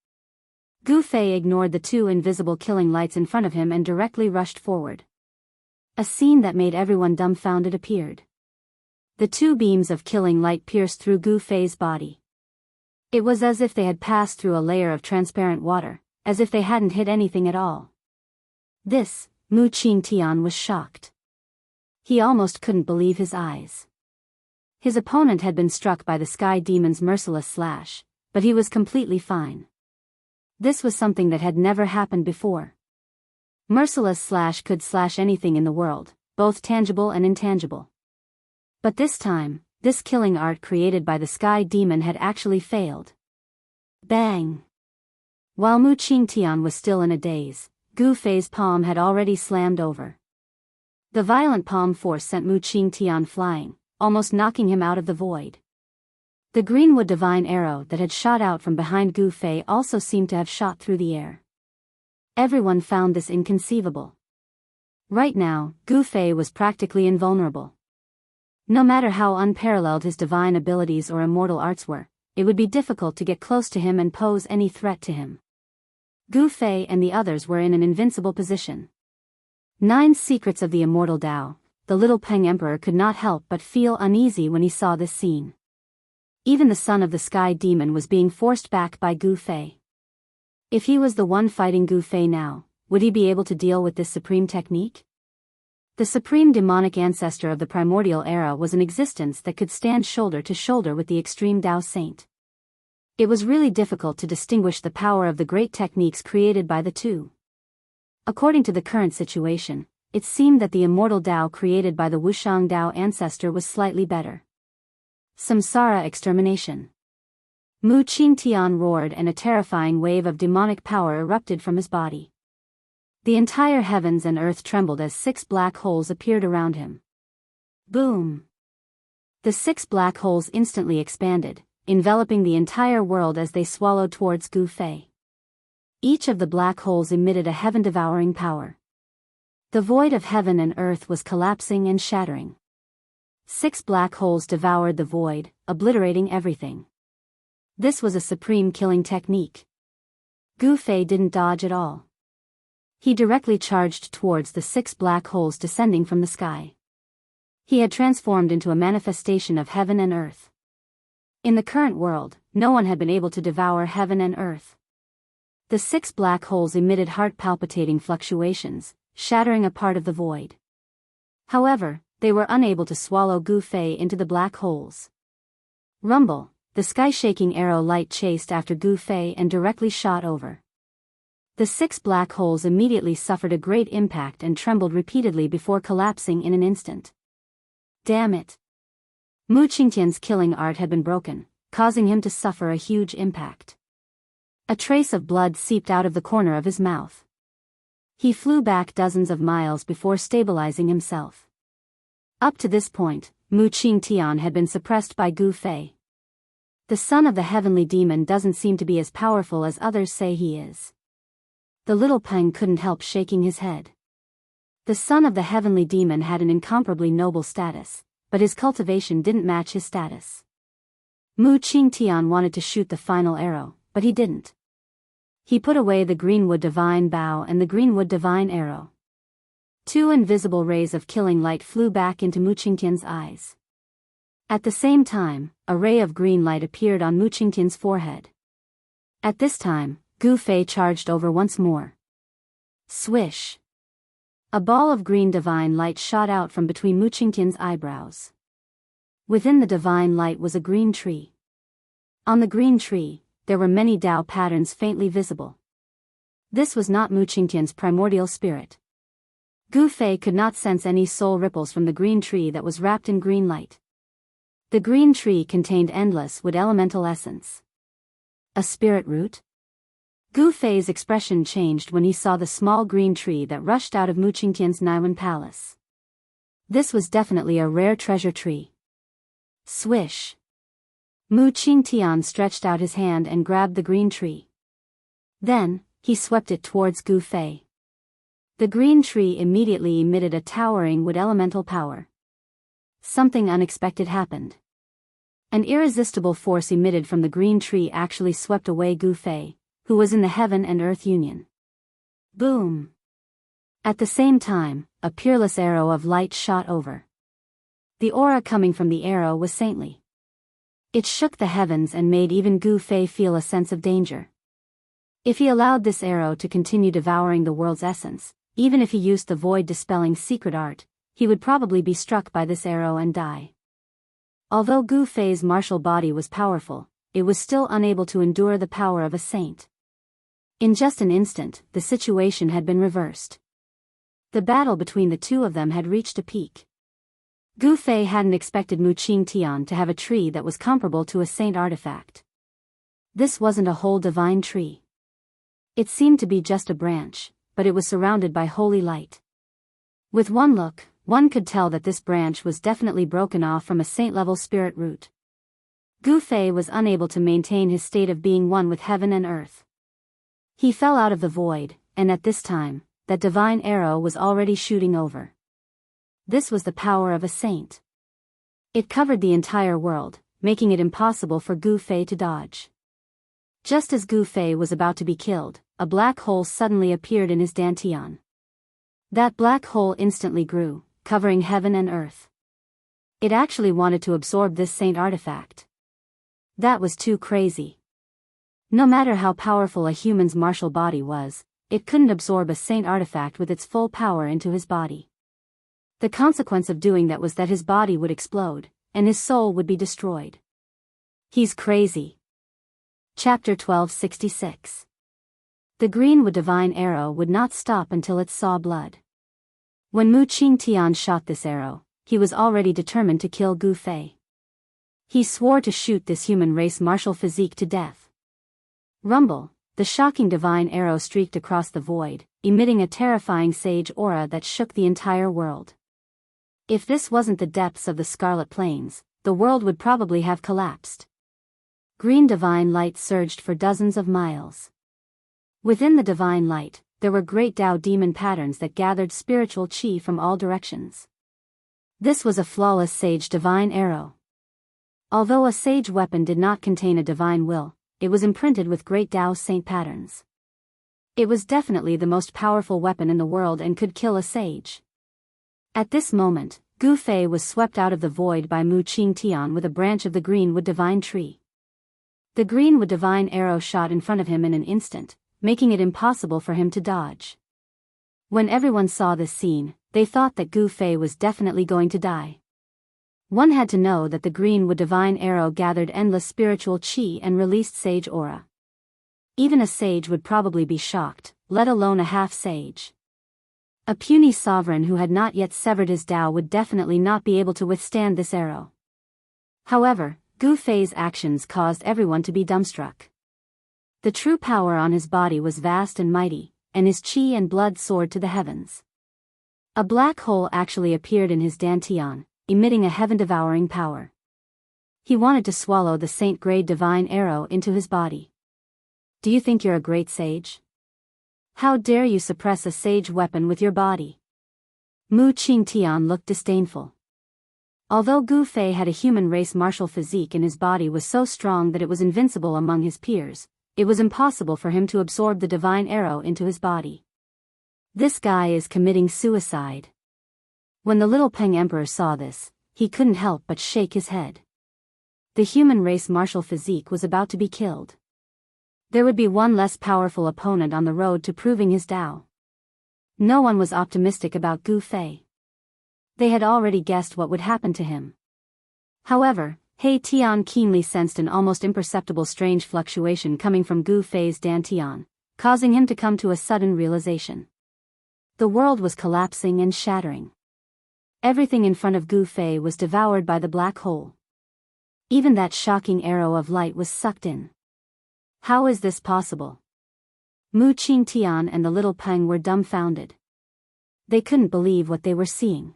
Gu Fei ignored the 2 invisible killing lights in front of him and directly rushed forward. A scene that made everyone dumbfounded appeared. The 2 beams of killing light pierced through Gu Fei's body. It was as if they had passed through a layer of transparent water, as if they hadn't hit anything at all. This, Mu Qingtian was shocked. He almost couldn't believe his eyes. His opponent had been struck by the sky demon's merciless slash, but he was completely fine. This was something that had never happened before. Merciless slash could slash anything in the world, both tangible and intangible. But this time, this killing art created by the sky demon had actually failed. Bang! While Mu Qingtian was still in a daze, Gu Fei's palm had already slammed over. The violent palm force sent Mu Qingtian flying, almost knocking him out of the void. The greenwood divine arrow that had shot out from behind Gu Fei also seemed to have shot through the air. Everyone found this inconceivable. Right now, Gu Fei was practically invulnerable. No matter how unparalleled his divine abilities or immortal arts were, it would be difficult to get close to him and pose any threat to him. Gu Fei and the others were in an invincible position. 9 secrets of the immortal Dao. The little Peng Emperor could not help but feel uneasy when he saw this scene. Even the son of the sky demon was being forced back by Gu Fei. If he was the one fighting Gu Fei now, would he be able to deal with this supreme technique? The supreme demonic ancestor of the primordial era was an existence that could stand shoulder to shoulder with the extreme Dao saint. It was really difficult to distinguish the power of the great techniques created by the two. According to the current situation, it seemed that the immortal Dao created by the Wushang Dao ancestor was slightly better. Samsara extermination. Mu Qingtian roared and a terrifying wave of demonic power erupted from his body. The entire heavens and earth trembled as 6 black holes appeared around him. Boom! The 6 black holes instantly expanded, enveloping the entire world as they swallowed towards Gu Fei. Each of the black holes emitted a heaven-devouring power. The void of heaven and earth was collapsing and shattering. 6 black holes devoured the void, obliterating everything. This was a supreme killing technique. Gu Fei didn't dodge at all. He directly charged towards the 6 black holes descending from the sky. He had transformed into a manifestation of heaven and earth. In the current world, no one had been able to devour heaven and earth. The 6 black holes emitted heart-palpitating fluctuations, shattering a part of the void. However, they were unable to swallow Gu Fei into the black holes. Rumble, the sky-shaking arrow light chased after Gu Fei and directly shot over. The 6 black holes immediately suffered a great impact and trembled repeatedly before collapsing in an instant. Damn it! Mu Qingtian's killing art had been broken, causing him to suffer a huge impact. A trace of blood seeped out of the corner of his mouth. He flew back dozens of miles before stabilizing himself. Up to this point, Mu Qingtian had been suppressed by Gu Fei. The son of the heavenly demon doesn't seem to be as powerful as others say he is. The little Peng couldn't help shaking his head. The son of the heavenly demon had an incomparably noble status, but his cultivation didn't match his status. Mu Qingtian wanted to shoot the final arrow, but he didn't. He put away the greenwood divine bow and the greenwood divine arrow. 2 invisible rays of killing light flew back into Mu Qingtian's eyes. At the same time, a ray of green light appeared on Mu Qingtian's forehead. At this time, Gu Fei charged over once more. Swish! A ball of green divine light shot out from between Mu Qingtian's eyebrows. Within the divine light was a green tree. On the green tree, there were many Dao patterns faintly visible. This was not Mu Qingtian's primordial spirit. Gu Fei could not sense any soul ripples from the green tree that was wrapped in green light. The green tree contained endless wood elemental essence. A spirit root? Gu Fei's expression changed when he saw the small green tree that rushed out of Mu Qingtian's Naiwan palace. This was definitely a rare treasure tree. Swish! Mu Qingtian stretched out his hand and grabbed the green tree. Then, he swept it towards Gu Fei. The green tree immediately emitted a towering wood elemental power. Something unexpected happened. An irresistible force emitted from the green tree actually swept away Gu Fei, who was in the heaven and earth union. Boom! At the same time, a peerless arrow of light shot over. The aura coming from the arrow was saintly. It shook the heavens and made even Gu Fei feel a sense of danger. If he allowed this arrow to continue devouring the world's essence, even if he used the void-dispelling secret art, he would probably be struck by this arrow and die. Although Gu Fei's martial body was powerful, it was still unable to endure the power of a saint. In just an instant, the situation had been reversed. The battle between the two of them had reached a peak. Gu Fei hadn't expected Mu Qingtian to have a tree that was comparable to a saint artifact. This wasn't a whole divine tree. It seemed to be just a branch, but it was surrounded by holy light. With one look, one could tell that this branch was definitely broken off from a saint-level spirit root. Gu Fei was unable to maintain his state of being one with heaven and earth. He fell out of the void, and at this time, that divine arrow was already shooting over. This was the power of a saint. It covered the entire world, making it impossible for Gu Fei to dodge. Just as Gu Fei was about to be killed, a black hole suddenly appeared in his dantian. That black hole instantly grew, covering heaven and earth. It actually wanted to absorb this saint artifact. That was too crazy. No matter how powerful a human's martial body was, it couldn't absorb a saint artifact with its full power into his body. The consequence of doing that was that his body would explode, and his soul would be destroyed. He's crazy. Chapter 1266. The greenwood divine arrow would not stop until it saw blood. When Mu Qingtian shot this arrow, he was already determined to kill Gu Fei. He swore to shoot this human race martial physique to death. Rumble, the shocking divine arrow streaked across the void, emitting a terrifying sage aura that shook the entire world. If this wasn't the depths of the Scarlet Plains, the world would probably have collapsed. Green divine light surged for dozens of miles. Within the divine light, there were great Dao demon patterns that gathered spiritual qi from all directions. This was a flawless sage divine arrow. Although a sage weapon did not contain a divine will, it was imprinted with great Dao saint patterns. It was definitely the most powerful weapon in the world and could kill a sage. At this moment, Gu Fei was swept out of the void by Mu Qingtian with a branch of the greenwood divine tree. The greenwood divine arrow shot in front of him in an instant, making it impossible for him to dodge. When everyone saw this scene, they thought that Gu Fei was definitely going to die. One had to know that the greenwood divine arrow gathered endless spiritual qi and released sage aura. Even a sage would probably be shocked, let alone a half-sage. A puny sovereign who had not yet severed his Tao would definitely not be able to withstand this arrow. However, Gu Fei's actions caused everyone to be dumbstruck. The true power on his body was vast and mighty, and his qi and blood soared to the heavens. A black hole actually appeared in his dantian, emitting a heaven-devouring power. He wanted to swallow the saint-grade divine arrow into his body. Do you think you're a great sage? How dare you suppress a sage weapon with your body? Mu Qingtian looked disdainful. Although Gu Fei had a human race martial physique and his body was so strong that it was invincible among his peers, it was impossible for him to absorb the divine arrow into his body. This guy is committing suicide. When the little Peng Emperor saw this, he couldn't help but shake his head. The human race martial physique was about to be killed. There would be one less powerful opponent on the road to proving his Tao. No one was optimistic about Gu Fei. They had already guessed what would happen to him. However, He Tian keenly sensed an almost imperceptible strange fluctuation coming from Gu Fei's dantian, causing him to come to a sudden realization. The world was collapsing and shattering. Everything in front of Gu Fei was devoured by the black hole. Even that shocking arrow of light was sucked in. How is this possible? Mu Qingtian and the little Peng were dumbfounded. They couldn't believe what they were seeing.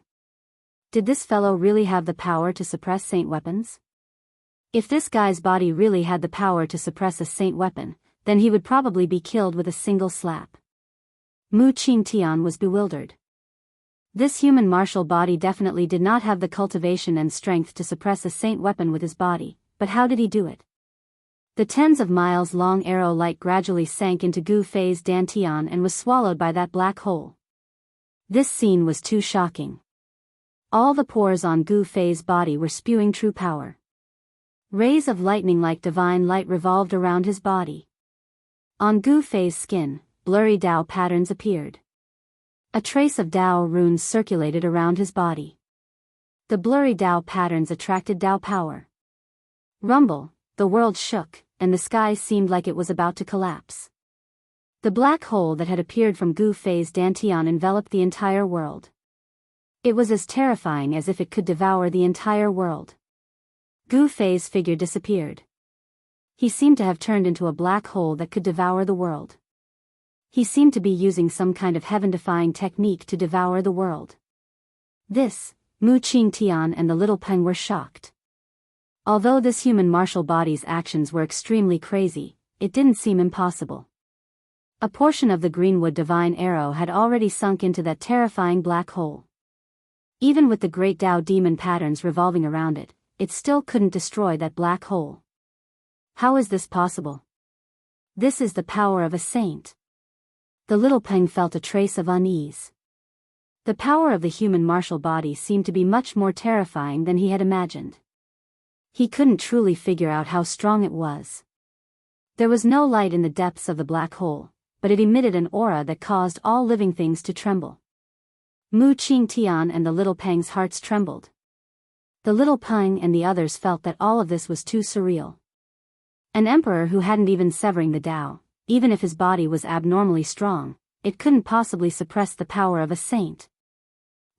Did this fellow really have the power to suppress saint weapons? If this guy's body really had the power to suppress a saint weapon, then he would probably be killed with a single slap. Mu Qingtian was bewildered. This human martial body definitely did not have the cultivation and strength to suppress a saint weapon with his body, but how did he do it? The tens of miles long arrow light gradually sank into Gu Fei's dantian and was swallowed by that black hole. This scene was too shocking. All the pores on Gu Fei's body were spewing true power. Rays of lightning like divine light revolved around his body. On Gu Fei's skin, blurry Tao patterns appeared. A trace of Tao runes circulated around his body. The blurry Tao patterns attracted Tao power. Rumble, the world shook, and the sky seemed like it was about to collapse. The black hole that had appeared from Gu Fei's dantian enveloped the entire world. It was as terrifying as if it could devour the entire world. Gu Fei's figure disappeared. He seemed to have turned into a black hole that could devour the world. He seemed to be using some kind of heaven-defying technique to devour the world. This, Mu Qingtian and the little Peng were shocked. Although this human martial body's actions were extremely crazy, it didn't seem impossible. A portion of the greenwood divine arrow had already sunk into that terrifying black hole. Even with the great Tao demon patterns revolving around it, it still couldn't destroy that black hole. How is this possible? This is the power of a saint. The little Peng felt a trace of unease. The power of the human martial body seemed to be much more terrifying than he had imagined. He couldn't truly figure out how strong it was. There was no light in the depths of the black hole, but it emitted an aura that caused all living things to tremble. Mu Qingtian and the little Peng's hearts trembled. The little Peng and the others felt that all of this was too surreal. An emperor who hadn't even severing the Tao, even if his body was abnormally strong, it couldn't possibly suppress the power of a saint.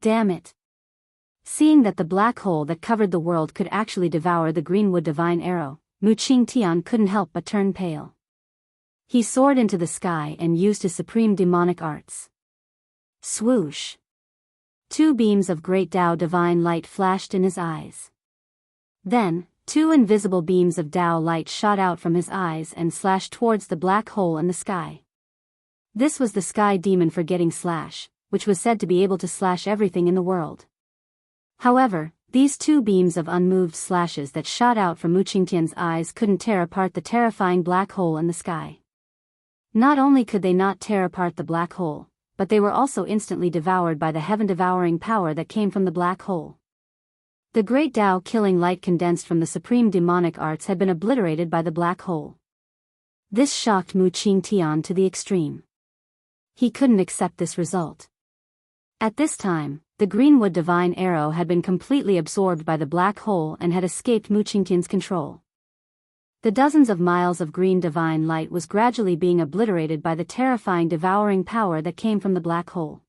Damn it. Seeing that the black hole that covered the world could actually devour the greenwood divine arrow, Mu Qingtian couldn't help but turn pale. He soared into the sky and used his supreme demonic arts. Swoosh! 2 beams of great Tao divine light flashed in his eyes. Then, 2 invisible beams of Tao light shot out from his eyes and slashed towards the black hole in the sky. This was the sky demon forgetting slash, which was said to be able to slash everything in the world. However, these 2 beams of unmoved slashes that shot out from Mu Qingtian's eyes couldn't tear apart the terrifying black hole in the sky. Not only could they not tear apart the black hole, but they were also instantly devoured by the heaven-devouring power that came from the black hole. The great Tao-killing light condensed from the supreme demonic arts had been obliterated by the black hole. This shocked Mu Qingtian to the extreme. He couldn't accept this result. At this time, the greenwood divine arrow had been completely absorbed by the black hole and had escaped Mu Qingtian's control. The dozens of miles of green divine light was gradually being obliterated by the terrifying devouring power that came from the black hole.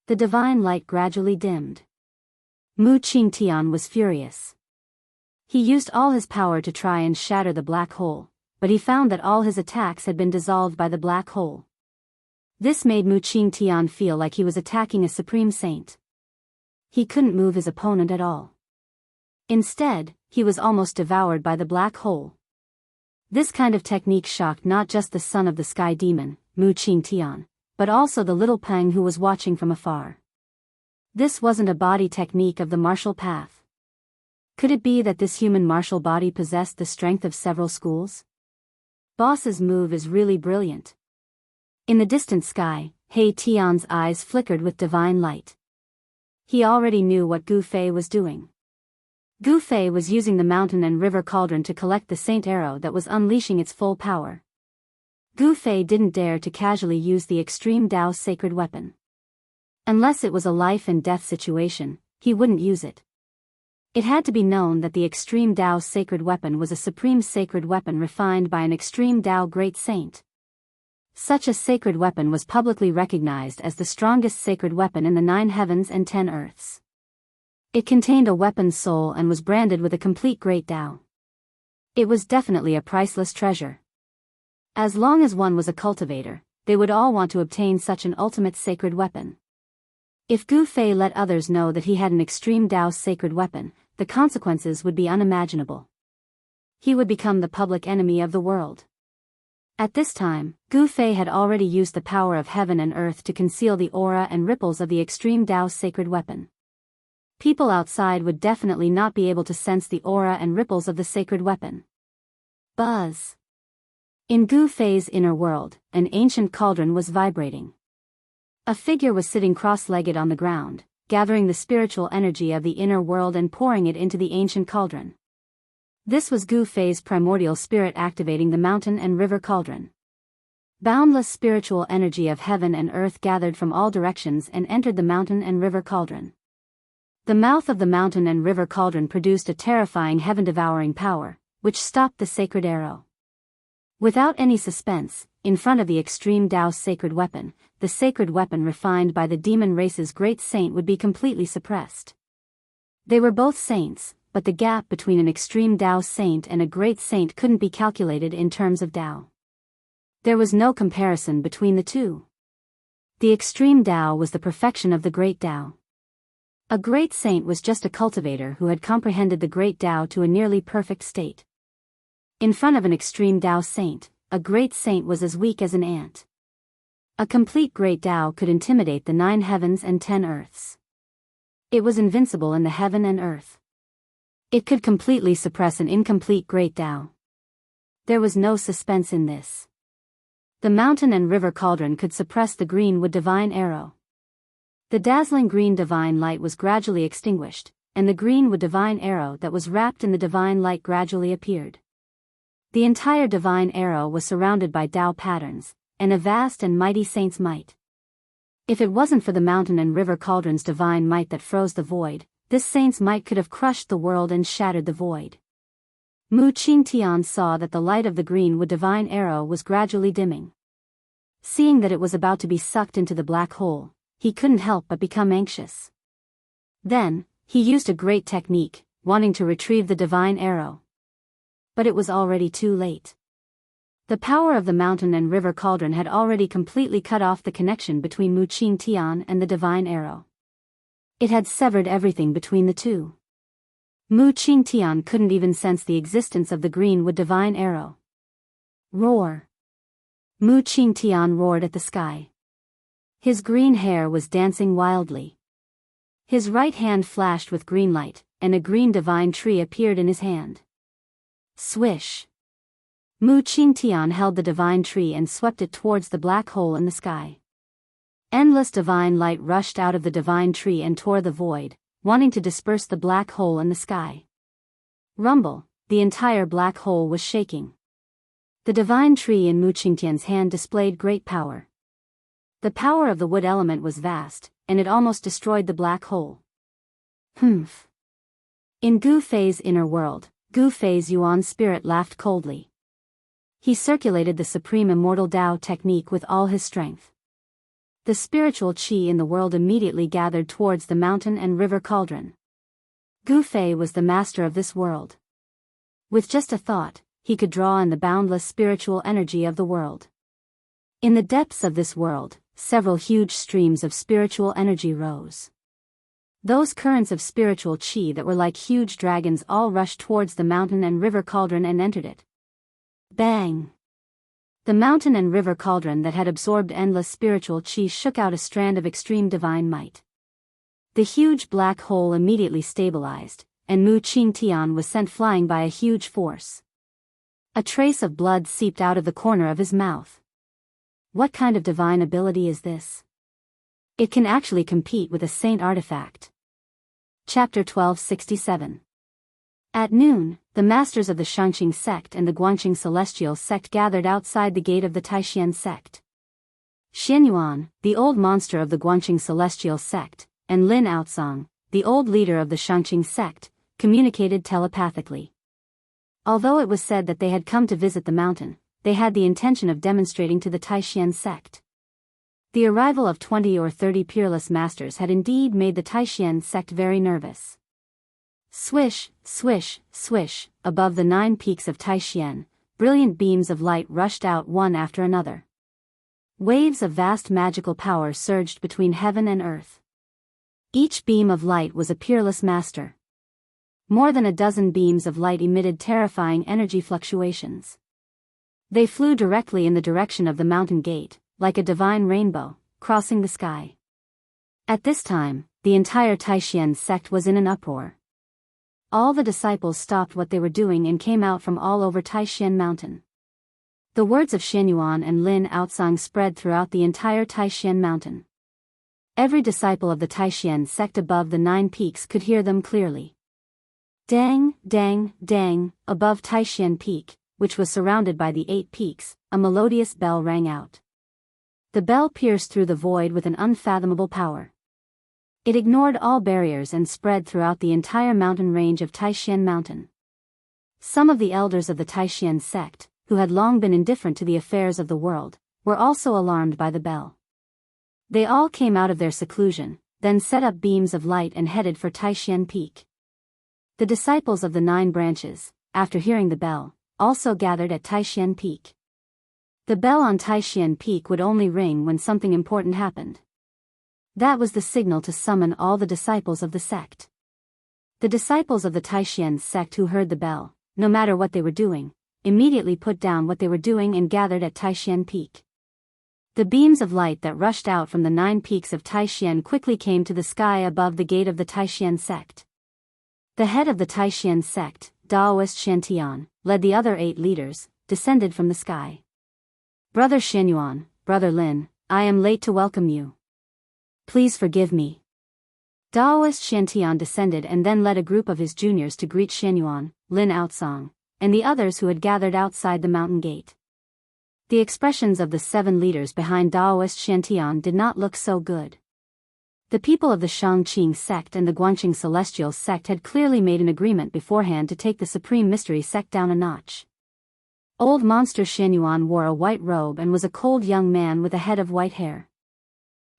The divine light gradually dimmed. Mu Qingtian was furious. He used all his power to try and shatter the black hole, but he found that all his attacks had been dissolved by the black hole. This made Mu Qingtian feel like he was attacking a supreme saint. He couldn't move his opponent at all. Instead, he was almost devoured by the black hole. This kind of technique shocked not just the son of the sky demon, Mu Qingtian, but also the little Peng who was watching from afar. This wasn't a body technique of the martial path. Could it be that this human martial body possessed the strength of several schools? Boss's move is really brilliant. In the distant sky, He Tian's eyes flickered with divine light. He already knew what Gu Fei was doing. Gu Fei was using the mountain and river cauldron to collect the saint arrow that was unleashing its full power. Gu Fei didn't dare to casually use the extreme Dao sacred weapon. Unless it was a life and death situation, he wouldn't use it. It had to be known that the extreme Dao sacred weapon was a supreme sacred weapon refined by an extreme Dao great saint. Such a sacred weapon was publicly recognized as the strongest sacred weapon in the 9 heavens and 10 earths. It contained a weapon's soul and was branded with a complete great Dao. It was definitely a priceless treasure. As long as one was a cultivator, they would all want to obtain such an ultimate sacred weapon. If Gu Fei let others know that he had an extreme Dao sacred weapon, the consequences would be unimaginable. He would become the public enemy of the world. At this time, Gu Fei had already used the power of heaven and earth to conceal the aura and ripples of the extreme Dao sacred weapon. People outside would definitely not be able to sense the aura and ripples of the sacred weapon. Buzz. In Gu Fei's inner world, an ancient cauldron was vibrating. A figure was sitting cross-legged on the ground, gathering the spiritual energy of the inner world and pouring it into the ancient cauldron. This was Gu Fei's primordial spirit activating the mountain and river cauldron. Boundless spiritual energy of heaven and earth gathered from all directions and entered the mountain and river cauldron. The mouth of the mountain and river cauldron produced a terrifying heaven-devouring power, which stopped the sacred arrow. Without any suspense, in front of the extreme Dao sacred weapon, the sacred weapon refined by the demon race's great saint would be completely suppressed. They were both saints, but the gap between an extreme Dao saint and a great saint couldn't be calculated in terms of Dao. There was no comparison between the two. The extreme Dao was the perfection of the great Dao. A great saint was just a cultivator who had comprehended the great Dao to a nearly perfect state. In front of an extreme Dao saint, a great saint was as weak as an ant. A complete great Dao could intimidate the 9 heavens and 10 earths. It was invincible in the heaven and earth. It could completely suppress an incomplete great Dao. There was no suspense in this. The mountain and river cauldron could suppress the green wood divine arrow. The dazzling green divine light was gradually extinguished, and the green wood divine arrow that was wrapped in the divine light gradually appeared. The entire divine arrow was surrounded by Dao patterns, and a vast and mighty saint's might. If it wasn't for the mountain and river cauldron's divine might that froze the void, this saint's might could have crushed the world and shattered the void. Mu Qingtian saw that the light of the green wood divine arrow was gradually dimming. Seeing that it was about to be sucked into the black hole, he couldn't help but become anxious. Then, he used a great technique, wanting to retrieve the divine arrow. But it was already too late. The power of the mountain and river cauldron had already completely cut off the connection between Mu Qingtian and the divine arrow. It had severed everything between the two. Mu Qingtian couldn't even sense the existence of the green wood divine arrow. Roar! Mu Qingtian roared at the sky. His green hair was dancing wildly. His right hand flashed with green light, and a green divine tree appeared in his hand. Swish! Mu Qingtian held the divine tree and swept it towards the black hole in the sky. Endless divine light rushed out of the divine tree and tore the void, wanting to disperse the black hole in the sky. Rumble, the entire black hole was shaking. The divine tree in Mu Qingtian's hand displayed great power. The power of the wood element was vast, and it almost destroyed the black hole. Humph! In Gu Fei's inner world, Gu Fei's Yuan spirit laughed coldly. He circulated the supreme immortal Tao technique with all his strength. The spiritual qi in the world immediately gathered towards the mountain and river cauldron. Gu Fei was the master of this world. With just a thought, he could draw in the boundless spiritual energy of the world. In the depths of this world, several huge streams of spiritual energy rose. Those currents of spiritual qi that were like huge dragons all rushed towards the mountain and river cauldron and entered it. Bang! The mountain and river cauldron that had absorbed endless spiritual qi shook out a strand of extreme divine might. The huge black hole immediately stabilized, and Mu Qingtian was sent flying by a huge force. A trace of blood seeped out of the corner of his mouth. What kind of divine ability is this? It can actually compete with a saint artifact. Chapter 1267. At noon, the masters of the Shangqing sect and the Guangqing celestial sect gathered outside the gate of the Taishan sect. Xianyuan, the old monster of the Guangqing celestial sect, and Lin Outsong, the old leader of the Shangqing sect, communicated telepathically. Although it was said that they had come to visit the mountain, they had the intention of demonstrating to the Taishan sect. The arrival of 20 or 30 peerless masters had indeed made the Taishan sect very nervous. Swish, swish, swish, above the 9 peaks of Taishan, brilliant beams of light rushed out one after another. Waves of vast magical power surged between heaven and earth. Each beam of light was a peerless master. More than a dozen beams of light emitted terrifying energy fluctuations. They flew directly in the direction of the mountain gate, like a divine rainbow, crossing the sky. At this time, the entire Taishan sect was in an uproar. All the disciples stopped what they were doing and came out from all over Taishan mountain. The words of Xianyuan and Lin Outsong spread throughout the entire Taishan mountain. Every disciple of the Taishan sect above the 9 peaks could hear them clearly. Dang, dang, dang, above Taishan peak, which was surrounded by the 8 peaks, a melodious bell rang out. The bell pierced through the void with an unfathomable power. It ignored all barriers and spread throughout the entire mountain range of Taishan Mountain. Some of the elders of the Taishan sect, who had long been indifferent to the affairs of the world, were also alarmed by the bell. They all came out of their seclusion, then set up beams of light and headed for Taishan Peak. The disciples of the 9 branches, after hearing the bell, also gathered at Taishan Peak. The bell on Taishan Peak would only ring when something important happened. That was the signal to summon all the disciples of the sect. The disciples of the Taishan sect who heard the bell, no matter what they were doing, immediately put down what they were doing and gathered at Taishan Peak. The beams of light that rushed out from the 9 peaks of Taishan quickly came to the sky above the gate of the Taishan sect. The head of the Taishan sect, Daoist Shantian, led the other 8 leaders, descended from the sky. Brother Xianyuan, Brother Lin, I am late to welcome you. Please forgive me. Daoist Shantian descended and then led a group of his juniors to greet Xianyuan, Lin Outsong, and the others who had gathered outside the mountain gate. The expressions of the 7 leaders behind Daoist Shantian did not look so good. The people of the Shangqing sect and the Guangqing celestial sect had clearly made an agreement beforehand to take the supreme mystery sect down a notch. Old monster Xianyuan wore a white robe and was a cold young man with a head of white hair.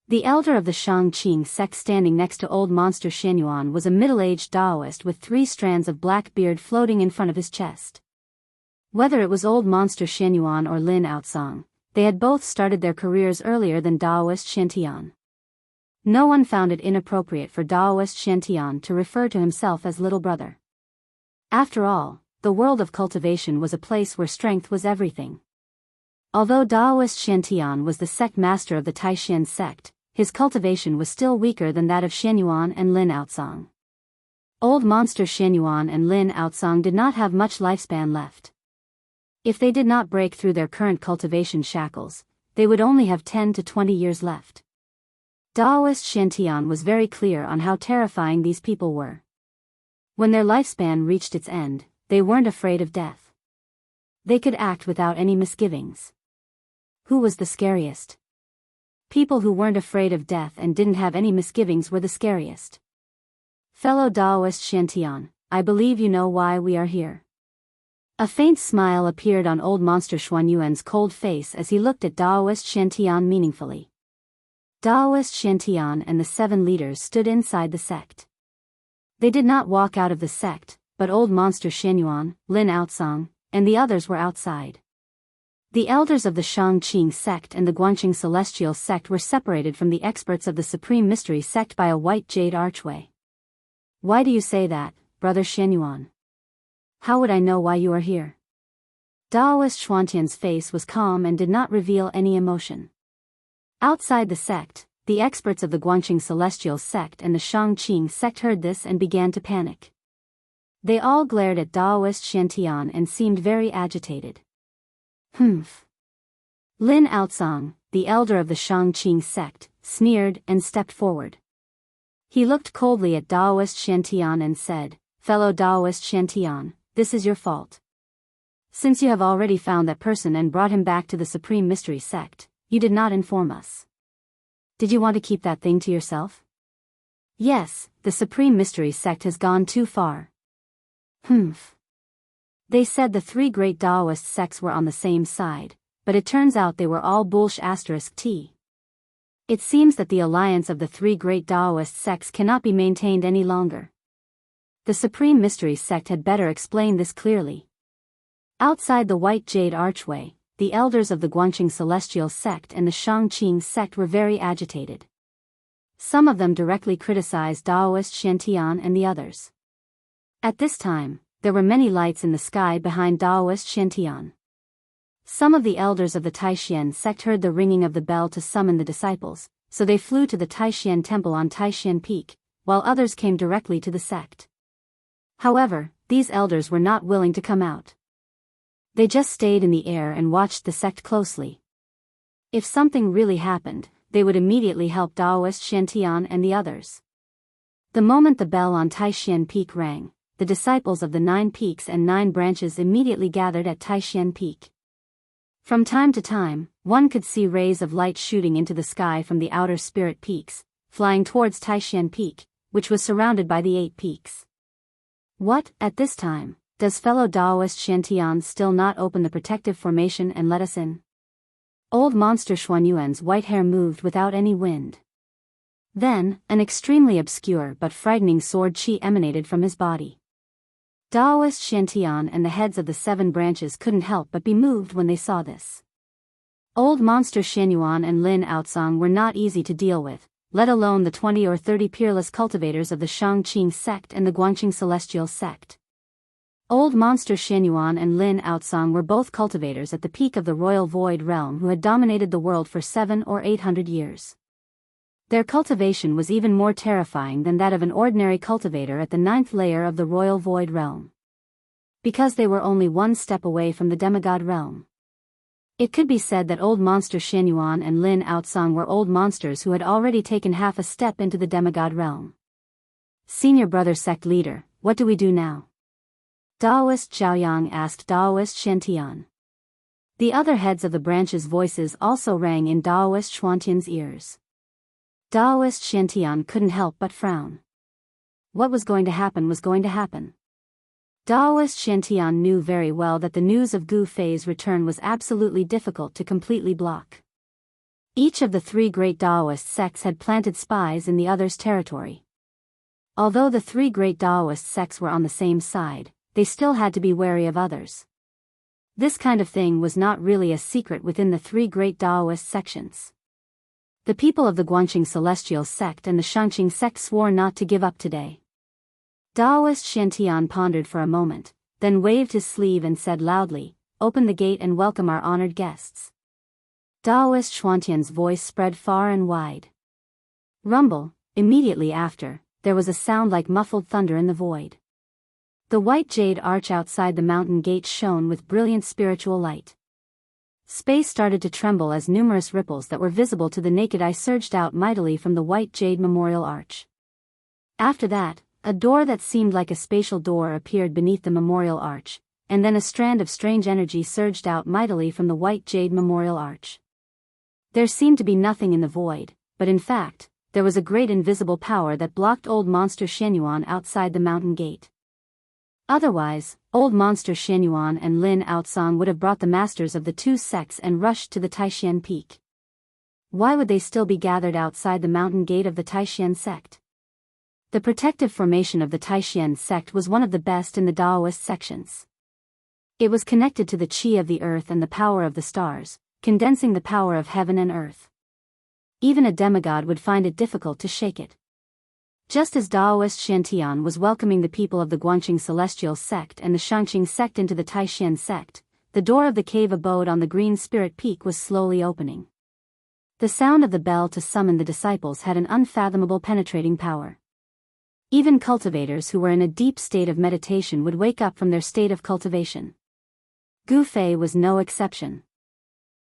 The elder of the Shangqing sect standing next to old monster Xianyuan was a middle-aged Daoist with 3 strands of black beard floating in front of his chest. Whether it was old monster Xianyuan or Lin Outsong, they had both started their careers earlier than Daoist Shantian. No one found it inappropriate for Daoist Shantian to refer to himself as little brother. After all, the world of cultivation was a place where strength was everything. Although Daoist Shantian was the sect master of the Taishan sect, his cultivation was still weaker than that of Xianyuan and Lin Outsong. Old monster Xianyuan and Lin Outsong did not have much lifespan left. If they did not break through their current cultivation shackles, they would only have 10 to 20 years left. Daoist Shantian was very clear on how terrifying these people were. When their lifespan reached its end, they weren't afraid of death. They could act without any misgivings. Who was the scariest? People who weren't afraid of death and didn't have any misgivings were the scariest. Fellow Daoist Shantian, I believe you know why we are here. A faint smile appeared on old monster Xuanyuan's cold face as he looked at Daoist Shantian meaningfully. Daoist Shantian and the 7 leaders stood inside the sect. They did not walk out of the sect, but old monster Xianyuan, Lin Outsong, and the others were outside. The elders of the Shangqing sect and the Guanqing celestial sect were separated from the experts of the Supreme Mystery sect by a white jade archway. Why do you say that, brother Xianyuan? How would I know why you are here? Daoist Xuantian's face was calm and did not reveal any emotion. Outside the sect, the experts of the Guanqing celestial sect and the Shangqing sect heard this and began to panic. They all glared at Daoist Shantian and seemed very agitated. Humph. Lin Outsong, the elder of the Shangqing sect, sneered and stepped forward. He looked coldly at Daoist Shantian and said, "Fellow Daoist Shantian, this is your fault. Since you have already found that person and brought him back to the Supreme Mystery sect, you did not inform us. Did you want to keep that thing to yourself?" "Yes, the Supreme Mystery sect has gone too far." Humph. They said the 3 great Daoist sects were on the same side, but it turns out they were all bullsh*t. It seems that the alliance of the 3 great Daoist sects cannot be maintained any longer. The Supreme Mystery sect had better explain this clearly. Outside the white jade archway, the elders of the Guanqing celestial sect and the Shangqing sect were very agitated. Some of them directly criticized Daoist Shantian and the others. At this time, there were many lights in the sky behind Daoist Shantian. Some of the elders of the Taishan sect heard the ringing of the bell to summon the disciples, so they flew to the Taishan temple on Taishan Peak, while others came directly to the sect. However, these elders were not willing to come out. They just stayed in the air and watched the sect closely. If something really happened, they would immediately help Daoist Shantian and the others. The moment the bell on Taishan Peak rang, the disciples of the 9 peaks and 9 branches immediately gathered at Taishan Peak. From time to time, one could see rays of light shooting into the sky from the outer spirit peaks, flying towards Taishan Peak, which was surrounded by the 8 peaks. What, at this time, does fellow Daoist Shantian still not open the protective formation and let us in? Old monster Xuanyuan's white hair moved without any wind. Then, an extremely obscure but frightening sword chi emanated from his body. Daoist Shantian and the heads of the 7 branches couldn't help but be moved when they saw this. Old monster Xianyuan and Lin Outsong were not easy to deal with, let alone the 20 or 30 peerless cultivators of the Shangqing sect and the Guanqing celestial sect. Old monster Xianyuan and Lin Outsong were both cultivators at the peak of the royal void realm who had dominated the world for 700 or 800 years. Their cultivation was even more terrifying than that of an ordinary cultivator at the 9th layer of the royal void realm. Because they were only one step away from the demigod realm. It could be said that old monster Xianyuan and Lin Outsong were old monsters who had already taken half a step into the demigod realm. Senior brother sect leader, what do we do now? Daoist Zhaoyang asked Daoist Shantian. The other heads of the branches' voices also rang in Daoist Xuantian's ears. Daoist Shantian couldn't help but frown. What was going to happen was going to happen. Daoist Shantian knew very well that the news of Gu Fei's return was absolutely difficult to completely block. Each of the 3 great Daoist sects had planted spies in the other's territory. Although the 3 great Daoist sects were on the same side, they still had to be wary of others. This kind of thing was not really a secret within the 3 great Daoist sections. The people of the Guanqing celestial sect and the Shangqing sect swore not to give up today. Daoist Shantian pondered for a moment, then waved his sleeve and said loudly, "Open the gate and welcome our honored guests." Daoist Xuantian's voice spread far and wide. Rumble, immediately after, there was a sound like muffled thunder in the void. The white jade arch outside the mountain gate shone with brilliant spiritual light. Space started to tremble as numerous ripples that were visible to the naked eye surged out mightily from the white jade memorial arch. After that, a door that seemed like a spatial door appeared beneath the memorial arch, and then a strand of strange energy surged out mightily from the white jade memorial arch. There seemed to be nothing in the void, but in fact, there was a great invisible power that blocked old monster Xianyuan outside the mountain gate. Otherwise, old monster Xianyuan and Lin Outsong would have brought the masters of the two sects and rushed to the Taishan peak. Why would they still be gathered outside the mountain gate of the Taishan sect? The protective formation of the Taishan sect was one of the best in the Daoist sections. It was connected to the qi of the earth and the power of the stars, condensing the power of heaven and earth. Even a demigod would find it difficult to shake it. Just as Daoist Shantian was welcoming the people of the Guangqing Celestial sect and the Shangqing sect into the Taishan sect, the door of the cave abode on the Green Spirit Peak was slowly opening. The sound of the bell to summon the disciples had an unfathomable penetrating power. Even cultivators who were in a deep state of meditation would wake up from their state of cultivation. Gu Fei was no exception.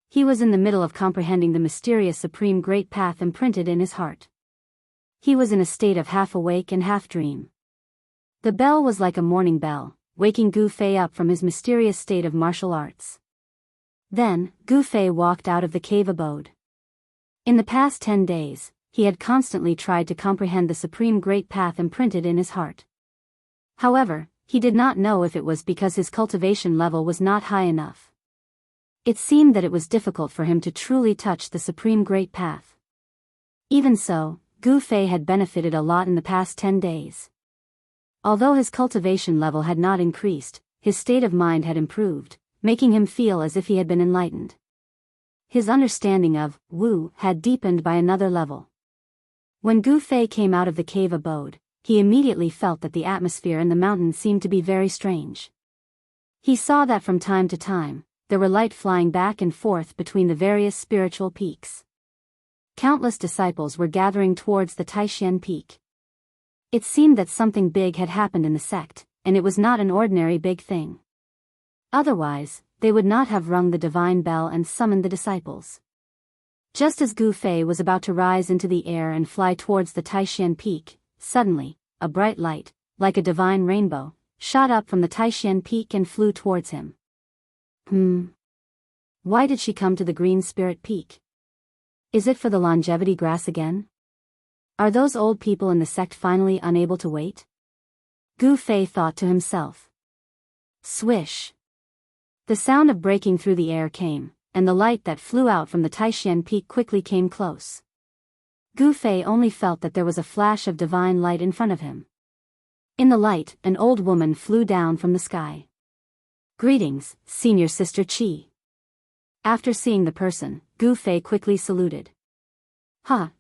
He was in the middle of comprehending the mysterious supreme great path imprinted in his heart. He was in a state of half-awake and half-dream. The bell was like a morning bell, waking Gu Fei up from his mysterious state of martial arts. Then, Gu Fei walked out of the cave abode. In the past 10 days, he had constantly tried to comprehend the supreme great path imprinted in his heart. However, he did not know if it was because his cultivation level was not high enough. It seemed that it was difficult for him to truly touch the supreme great path. Even so, Gu Fei had benefited a lot in the past 10 days. Although his cultivation level had not increased, his state of mind had improved, making him feel as if he had been enlightened. His understanding of Wu had deepened by another level. When Gu Fei came out of the cave abode, he immediately felt that the atmosphere in the mountain seemed to be very strange. He saw that from time to time, there were light flying back and forth between the various spiritual peaks. Countless disciples were gathering towards the Taishan peak. It seemed that something big had happened in the sect, and it was not an ordinary big thing. Otherwise, they would not have rung the divine bell and summoned the disciples. Just as Gu Fei was about to rise into the air and fly towards the Taishan peak, suddenly, a bright light, like a divine rainbow, shot up from the Taishan peak and flew towards him. Why did she come to the Green Spirit Peak? Is it for the longevity grass again? Are those old people in the sect finally unable to wait? Gu Fei thought to himself. Swish! The sound of breaking through the air came, and the light that flew out from the Taishan peak quickly came close. Gu Fei only felt that there was a flash of divine light in front of him. In the light, an old woman flew down from the sky. Greetings, Senior Sister Qi. After seeing the person, Gu Fei quickly saluted.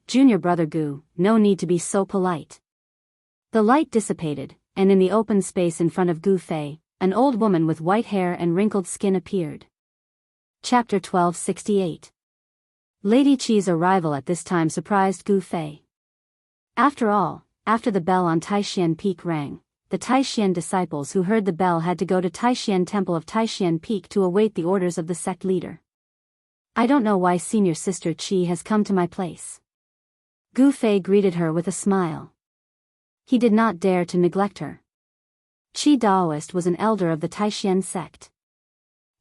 Junior brother Gu, no need to be so polite. The light dissipated, and in the open space in front of Gu Fei, an old woman with white hair and wrinkled skin appeared. Chapter 1268. Lady Qi's arrival at this time surprised Gu Fei. After all, after the bell on Taishan Peak rang, the Taishan disciples who heard the bell had to go to Taishan Temple of Taishan Peak to await the orders of the sect leader. I don't know why Senior Sister Qi has come to my place. Gu Fei greeted her with a smile. He did not dare to neglect her. Qi Daoist was an elder of the Taishan sect.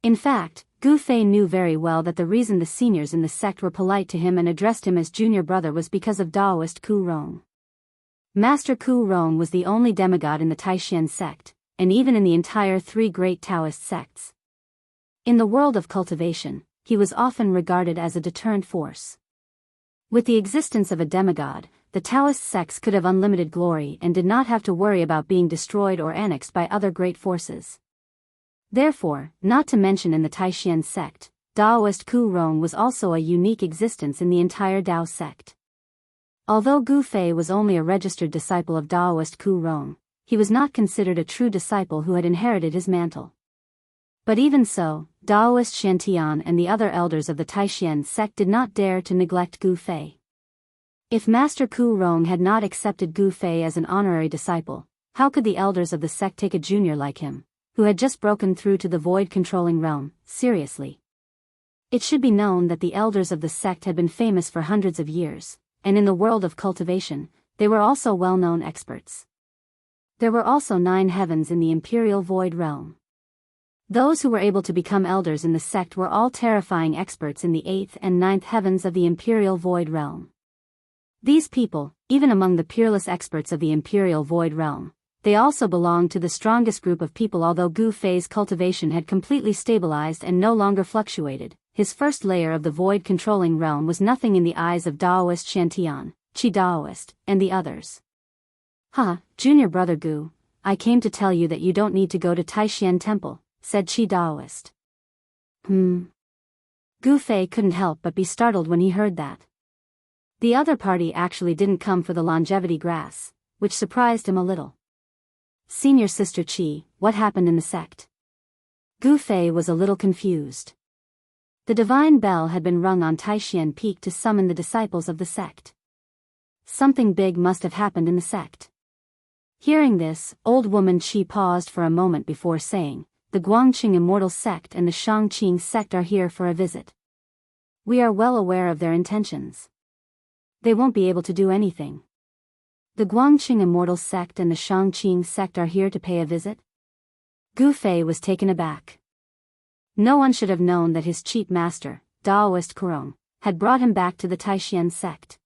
In fact, Gu Fei knew very well that the reason the seniors in the sect were polite to him and addressed him as junior brother was because of Daoist Ku Rong. Master Ku Rong was the only demigod in the Taishan sect, and even in the entire three great Taoist sects. In the world of cultivation, he was often regarded as a deterrent force. With the existence of a demigod, the Taoist sects could have unlimited glory and did not have to worry about being destroyed or annexed by other great forces. Therefore, not to mention in the Taishan sect, Daoist Ku Rong was also a unique existence in the entire Dao sect. Although Gu Fei was only a registered disciple of Daoist Ku Rong, he was not considered a true disciple who had inherited his mantle. But even so, Daoist Shantian and the other elders of the Taishan sect did not dare to neglect Gu Fei. If Master Ku Rong had not accepted Gu Fei as an honorary disciple, how could the elders of the sect take a junior like him, who had just broken through to the void-controlling realm, seriously? It should be known that the elders of the sect had been famous for hundreds of years, and in the world of cultivation, they were also well-known experts. There were also 9 heavens in the imperial void realm. Those who were able to become elders in the sect were all terrifying experts in the 8th and 9th heavens of the imperial void realm. These people, even among the peerless experts of the imperial void realm, they also belonged to the strongest group of people. Although Gu Fei's cultivation had completely stabilized and no longer fluctuated, his first layer of the void controlling realm was nothing in the eyes of Daoist Shantian, Qi Daoist, and the others. Junior brother Gu, I came to tell you that you don't need to go to Taishan Temple, said Qi Daoist. Gu Fei couldn't help but be startled when he heard that. The other party actually didn't come for the longevity grass, which surprised him a little. Senior Sister Qi, what happened in the sect? Gu Fei was a little confused. The divine bell had been rung on Taishan Peak to summon the disciples of the sect. Something big must have happened in the sect. Hearing this, old woman Qi paused for a moment before saying, the Guangqing Immortal Sect and the Shangqing Sect are here for a visit. We are well aware of their intentions. They won't be able to do anything. The Guangqing Immortal Sect and the Shangqing Sect are here to pay a visit? Gu Fei was taken aback. No one should have known that his cheap master, Daoist Kurong, had brought him back to the Taishan Sect.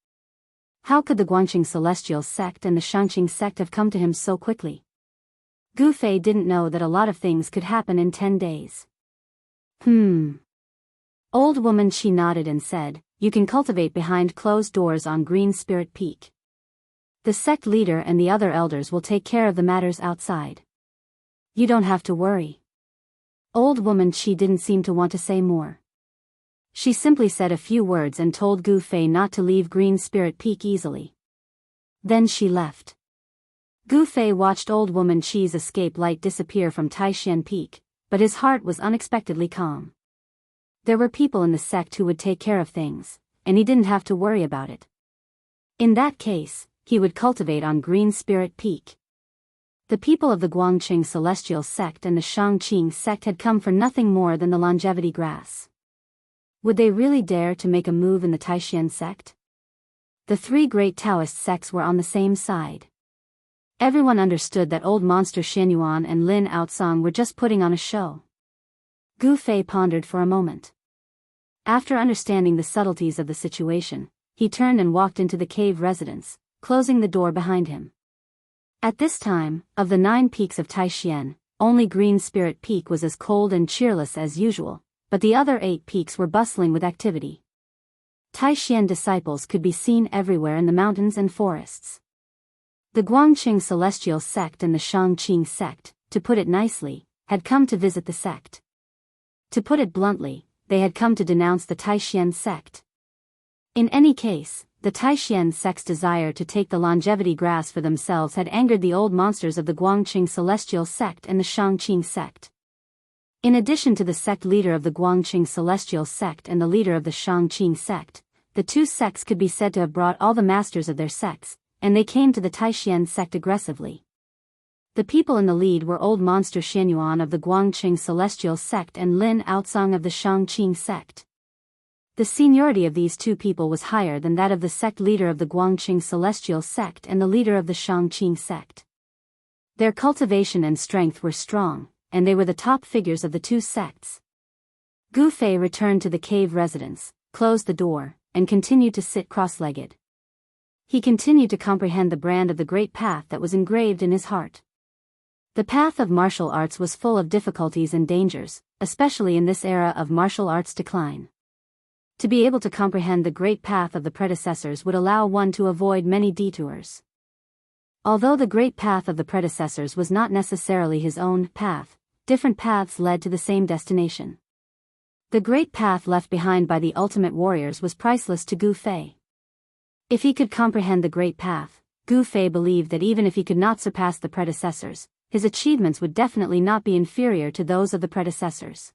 How could the Guangqing Celestial Sect and the Shangqing Sect have come to him so quickly? Gu Fei didn't know that a lot of things could happen in 10 days. Old woman Qi nodded and said, you can cultivate behind closed doors on Green Spirit Peak. The sect leader and the other elders will take care of the matters outside. You don't have to worry. Old woman Qi didn't seem to want to say more. She simply said a few words and told Gu Fei not to leave Green Spirit Peak easily. Then she left. Gu Fei watched old woman Qi's escape light disappear from Taishan Peak, but his heart was unexpectedly calm. There were people in the sect who would take care of things, and he didn't have to worry about it. In that case, he would cultivate on Green Spirit Peak. The people of the Guangqing Celestial Sect and the Shangqing Sect had come for nothing more than the longevity grass. Would they really dare to make a move in the Taishan Sect? The three great Taoist sects were on the same side. Everyone understood that old monster Xianyuan and Lin Outsong were just putting on a show. Gu Fei pondered for a moment. After understanding the subtleties of the situation, he turned and walked into the cave residence, closing the door behind him. At this time, of the 9 peaks of Taishan, only Green Spirit Peak was as cold and cheerless as usual, but the other 8 peaks were bustling with activity. Taishan disciples could be seen everywhere in the mountains and forests. The Guangqing Celestial Sect and the Shangqing Sect, to put it nicely, had come to visit the sect. To put it bluntly, they had come to denounce the Taishan Sect. In any case, the Taishan Sect's desire to take the longevity grass for themselves had angered the old monsters of the Guangqing Celestial Sect and the Shangqing Sect. In addition to the sect leader of the Guangqing Celestial Sect and the leader of the Shangqing Sect, the 2 sects could be said to have brought all the masters of their sects, and they came to the Taishan Sect aggressively. The people in the lead were old monster Xianyuan of the Guangqing Celestial Sect and Lin Outsong of the Shangqing Sect. The seniority of these 2 people was higher than that of the sect leader of the Guangqing Celestial Sect and the leader of the Shangqing Sect. Their cultivation and strength were strong, and they were the top figures of the 2 sects. Gu Fei returned to the cave residence, closed the door, and continued to sit cross-legged. He continued to comprehend the brand of the great path that was engraved in his heart. The path of martial arts was full of difficulties and dangers, especially in this era of martial arts decline. To be able to comprehend the great path of the predecessors would allow one to avoid many detours. Although the great path of the predecessors was not necessarily his own path, different paths led to the same destination. The great path left behind by the ultimate warriors was priceless to Gu Fei. If he could comprehend the great path, Gu Fei believed that even if he could not surpass the predecessors, his achievements would definitely not be inferior to those of the predecessors.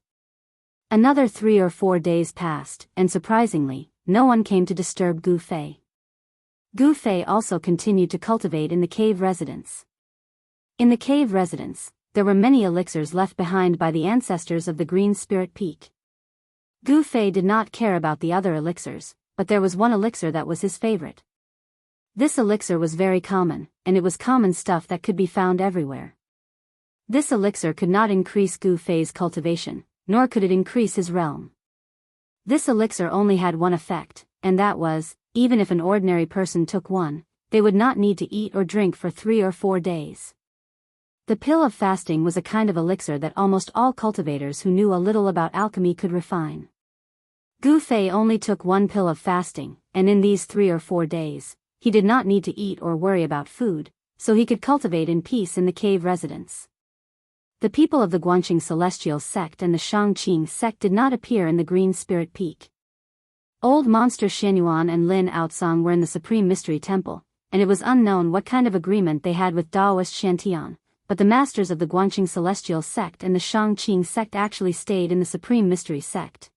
Another 3 or 4 days passed, and surprisingly, no one came to disturb Gu Fei. Gu Fei also continued to cultivate in the cave residence. In the cave residence, there were many elixirs left behind by the ancestors of the Green Spirit Peak. Gu Fei did not care about the other elixirs, but there was one elixir that was his favorite. This elixir was very common, and it was common stuff that could be found everywhere. This elixir could not increase Gu Fei's cultivation, nor could it increase his realm. This elixir only had one effect, and that was, even if an ordinary person took one, they would not need to eat or drink for 3 or 4 days. The pill of fasting was a kind of elixir that almost all cultivators who knew a little about alchemy could refine. Gu Fei only took one pill of fasting, and in these 3 or 4 days, he did not need to eat or worry about food, so he could cultivate in peace in the cave residence. The people of the Guanqing Celestial sect and the Shangqing sect did not appear in the Green Spirit Peak. Old Monster Xianyuan and Lin Outsong were in the Supreme Mystery Temple, and it was unknown what kind of agreement they had with Taoist Shantian, but the masters of the Guanqing Celestial sect and the Shangqing sect actually stayed in the Supreme Mystery sect.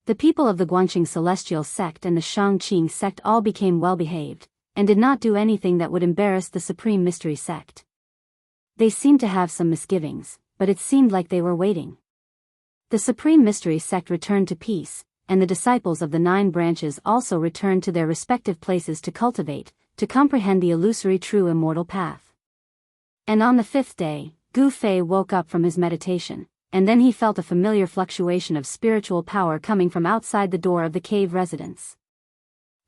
The people of the Guanqing Celestial sect and the Shangqing sect all became well-behaved, and did not do anything that would embarrass the Supreme Mystery sect. They seemed to have some misgivings, but it seemed like they were waiting. The Supreme Mystery sect returned to peace, and the disciples of the 9 branches also returned to their respective places to cultivate, to comprehend the illusory true immortal path. And on the 5th day, Gu Fei woke up from his meditation, and then he felt a familiar fluctuation of spiritual power coming from outside the door of the cave residence.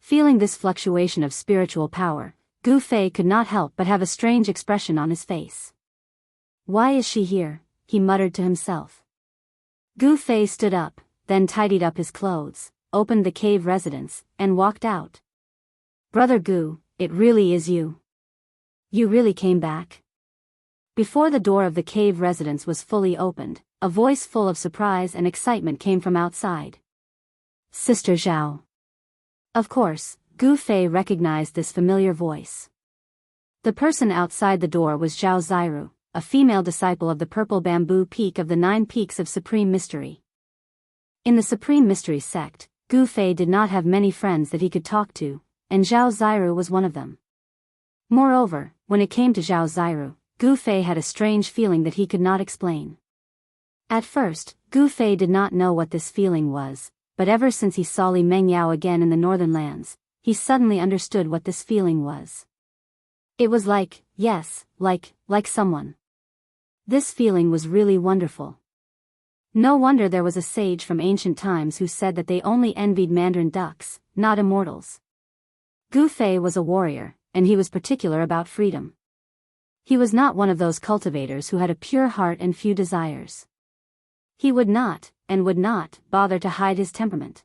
Feeling this fluctuation of spiritual power, Gu Fei could not help but have a strange expression on his face. "Why is she here?" he muttered to himself. Gu Fei stood up, then tidied up his clothes, opened the cave residence, and walked out. "Brother Gu, it really is you. You really came back?" Before the door of the cave residence was fully opened, a voice full of surprise and excitement came from outside. "Sister Zhao." Of course, Gu Fei recognized this familiar voice. The person outside the door was Zhao Zairu, a female disciple of the Purple Bamboo Peak of the 9 Peaks of Supreme Mystery. In the Supreme Mystery sect, Gu Fei did not have many friends that he could talk to, and Zhao Zairu was one of them. Moreover, when it came to Zhao Zairu, Gu Fei had a strange feeling that he could not explain. At first, Gu Fei did not know what this feeling was, but ever since he saw Li Mengyao again in the northern lands, he suddenly understood what this feeling was. It was like, yes, like someone. This feeling was really wonderful. No wonder there was a sage from ancient times who said that they only envied mandarin ducks, not immortals. Gu Fei was a warrior, and he was particular about freedom. He was not one of those cultivators who had a pure heart and few desires. He would not, and would not, bother to hide his temperament.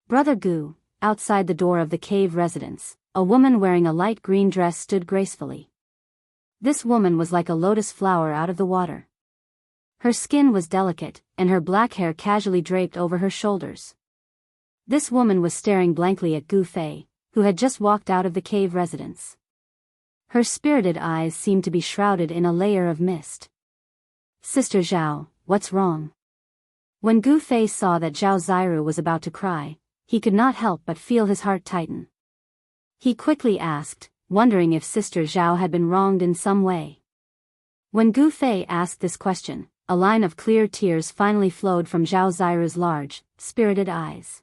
"Brother Gu," outside the door of the cave residence, a woman wearing a light green dress stood gracefully. This woman was like a lotus flower out of the water. Her skin was delicate, and her black hair casually draped over her shoulders. This woman was staring blankly at Gu Fei, who had just walked out of the cave residence. Her spirited eyes seemed to be shrouded in a layer of mist. "Sister Zhao, what's wrong?" When Gu Fei saw that Zhao Zairu was about to cry, he could not help but feel his heart tighten. He quickly asked, wondering if Sister Zhao had been wronged in some way. When Gu Fei asked this question, a line of clear tears finally flowed from Zhao Zairu's large, spirited eyes.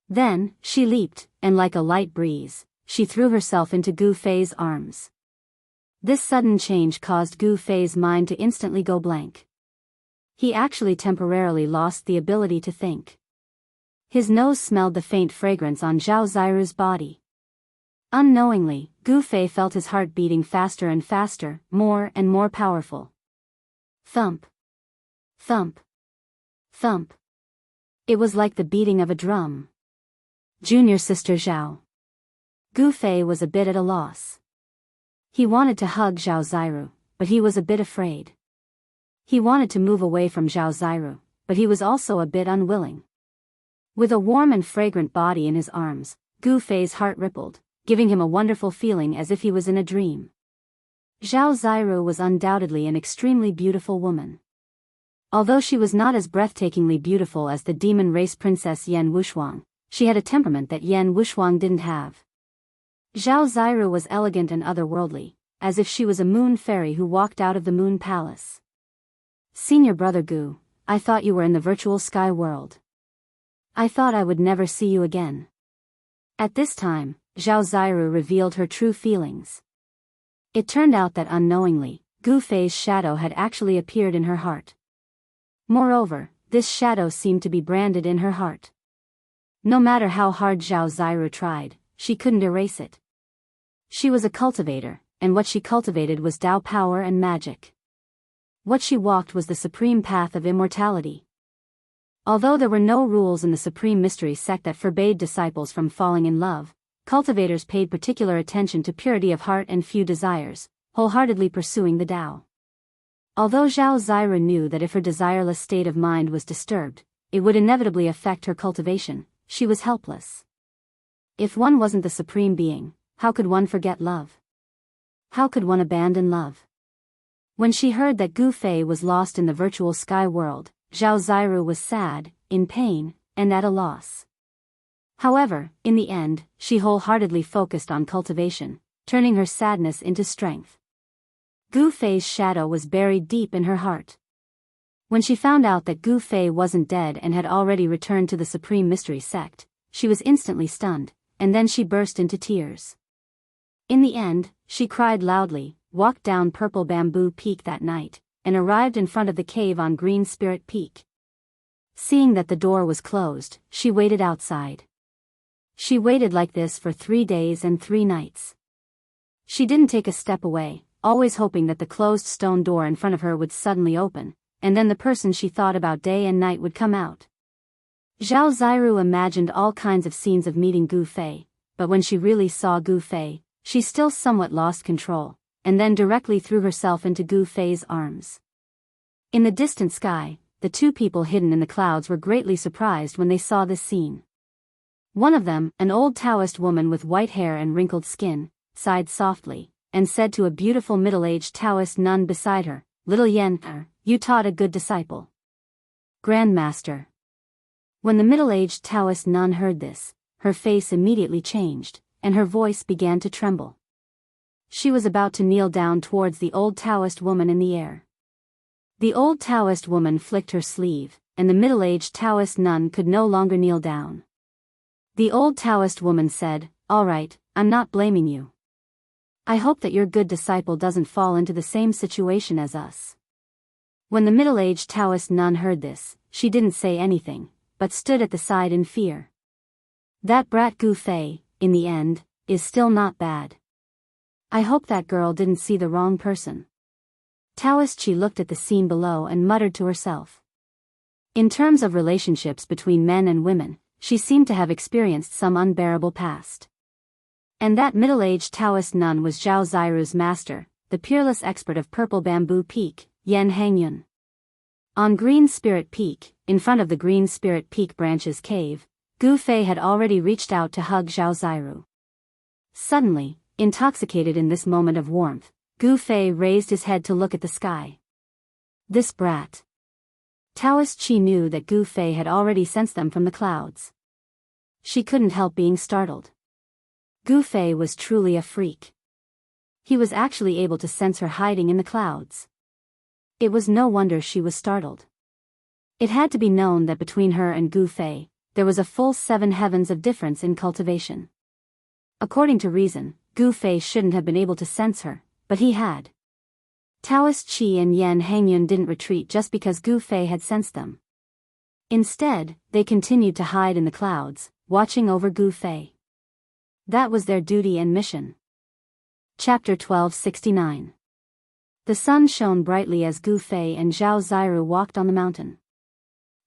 Then, she leaped, and like a light breeze, she threw herself into Gu Fei's arms. This sudden change caused Gu Fei's mind to instantly go blank. He actually temporarily lost the ability to think. His nose smelled the faint fragrance on Zhao Zairu's body. Unknowingly, Gu Fei felt his heart beating faster and faster, more and more powerful. Thump. Thump. Thump. It was like the beating of a drum. Junior Sister Zhao. Gu Fei was a bit at a loss. He wanted to hug Zhao Zairu, but he was a bit afraid. He wanted to move away from Zhao Zairu, but he was also a bit unwilling. With a warm and fragrant body in his arms, Gu Fei's heart rippled, giving him a wonderful feeling as if he was in a dream. Zhao Zairu was undoubtedly an extremely beautiful woman. Although she was not as breathtakingly beautiful as the demon race princess Yan Wushuang, she had a temperament that Yan Wushuang didn't have. Zhao Zairu was elegant and otherworldly, as if she was a moon fairy who walked out of the moon palace. "Senior Brother Gu, I thought you were in the virtual sky world. I thought I would never see you again." At this time, Zhao Zairu revealed her true feelings. It turned out that unknowingly, Gu Fei's shadow had actually appeared in her heart. Moreover, this shadow seemed to be branded in her heart. No matter how hard Zhao Zairu tried, she couldn't erase it. She was a cultivator, and what she cultivated was Tao power and magic. What she walked was the supreme path of immortality. Although there were no rules in the Supreme Mystery sect that forbade disciples from falling in love, cultivators paid particular attention to purity of heart and few desires, wholeheartedly pursuing the Tao. Although Zhao Ziru knew that if her desireless state of mind was disturbed, it would inevitably affect her cultivation, she was helpless. If one wasn't the Supreme Being, how could one forget love? How could one abandon love? When she heard that Gu Fei was lost in the virtual sky world, Zhao Ziru was sad, in pain, and at a loss. However, in the end, she wholeheartedly focused on cultivation, turning her sadness into strength. Gu Fei's shadow was buried deep in her heart. When she found out that Gu Fei wasn't dead and had already returned to the Supreme Mystery sect, she was instantly stunned, and then she burst into tears. In the end, she cried loudly, walked down Purple Bamboo Peak that night, and arrived in front of the cave on Green Spirit Peak. Seeing that the door was closed, she waited outside. She waited like this for 3 days and 3 nights. She didn't take a step away, always hoping that the closed stone door in front of her would suddenly open, and then the person she thought about day and night would come out. Zhao Ziru imagined all kinds of scenes of meeting Gu Fei, but when she really saw Gu Fei, she still somewhat lost control, and then directly threw herself into Gu Fei's arms. In the distant sky, the 2 people hidden in the clouds were greatly surprised when they saw this scene. One of them, an old Taoist woman with white hair and wrinkled skin, sighed softly, and said to a beautiful middle-aged Taoist nun beside her, "Little Yen, you taught a good disciple." Grandmaster. When the middle-aged Taoist nun heard this, her face immediately changed, and her voice began to tremble. She was about to kneel down towards the old Taoist woman in the air. The old Taoist woman flicked her sleeve, and the middle-aged Taoist nun could no longer kneel down. The old Taoist woman said, "All right, I'm not blaming you. I hope that your good disciple doesn't fall into the same situation as us." When the middle-aged Taoist nun heard this, she didn't say anything, but stood at the side in fear. That brat Gu Fei, in the end, is still not bad. I hope that girl didn't see the wrong person. Taoist Chi looked at the scene below and muttered to herself. In terms of relationships between men and women, she seemed to have experienced some unbearable past. And that middle-aged Taoist nun was Zhao Ziru's master, the peerless expert of Purple Bamboo Peak, Yan Hangyun. On Green Spirit Peak, in front of the Green Spirit Peak branches cave, Gu Fei had already reached out to hug Zhao Ziru. Suddenly, intoxicated in this moment of warmth, Gu Fei raised his head to look at the sky. This brat. Taoist Chi knew that Gu Fei had already sensed them from the clouds. She couldn't help being startled. Gu Fei was truly a freak. He was actually able to sense her hiding in the clouds. It was no wonder she was startled. It had to be known that between her and Gu Fei, there was a full 7 heavens of difference in cultivation. According to reason, Gu Fei shouldn't have been able to sense her, but he had. Taoist Chi and Yan Hangyun didn't retreat just because Gu Fei had sensed them. Instead, they continued to hide in the clouds, watching over Gu Fei. That was their duty and mission. Chapter 1269. The sun shone brightly as Gu Fei and Zhao Ziru walked on the mountain.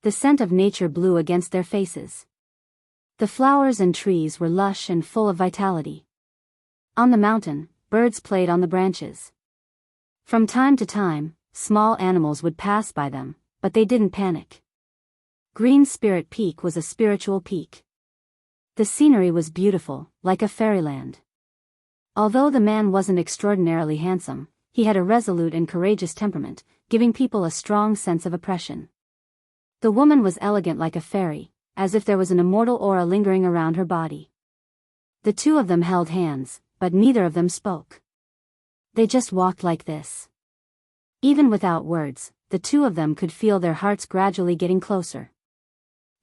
The scent of nature blew against their faces. The flowers and trees were lush and full of vitality. On the mountain, birds played on the branches. From time to time, small animals would pass by them, but they didn't panic. Green Spirit Peak was a spiritual peak. The scenery was beautiful, like a fairyland. Although the man wasn't extraordinarily handsome, he had a resolute and courageous temperament, giving people a strong sense of oppression. The woman was elegant like a fairy, as if there was an immortal aura lingering around her body. The 2 of them held hands, but neither of them spoke. They just walked like this. Even without words, the 2 of them could feel their hearts gradually getting closer.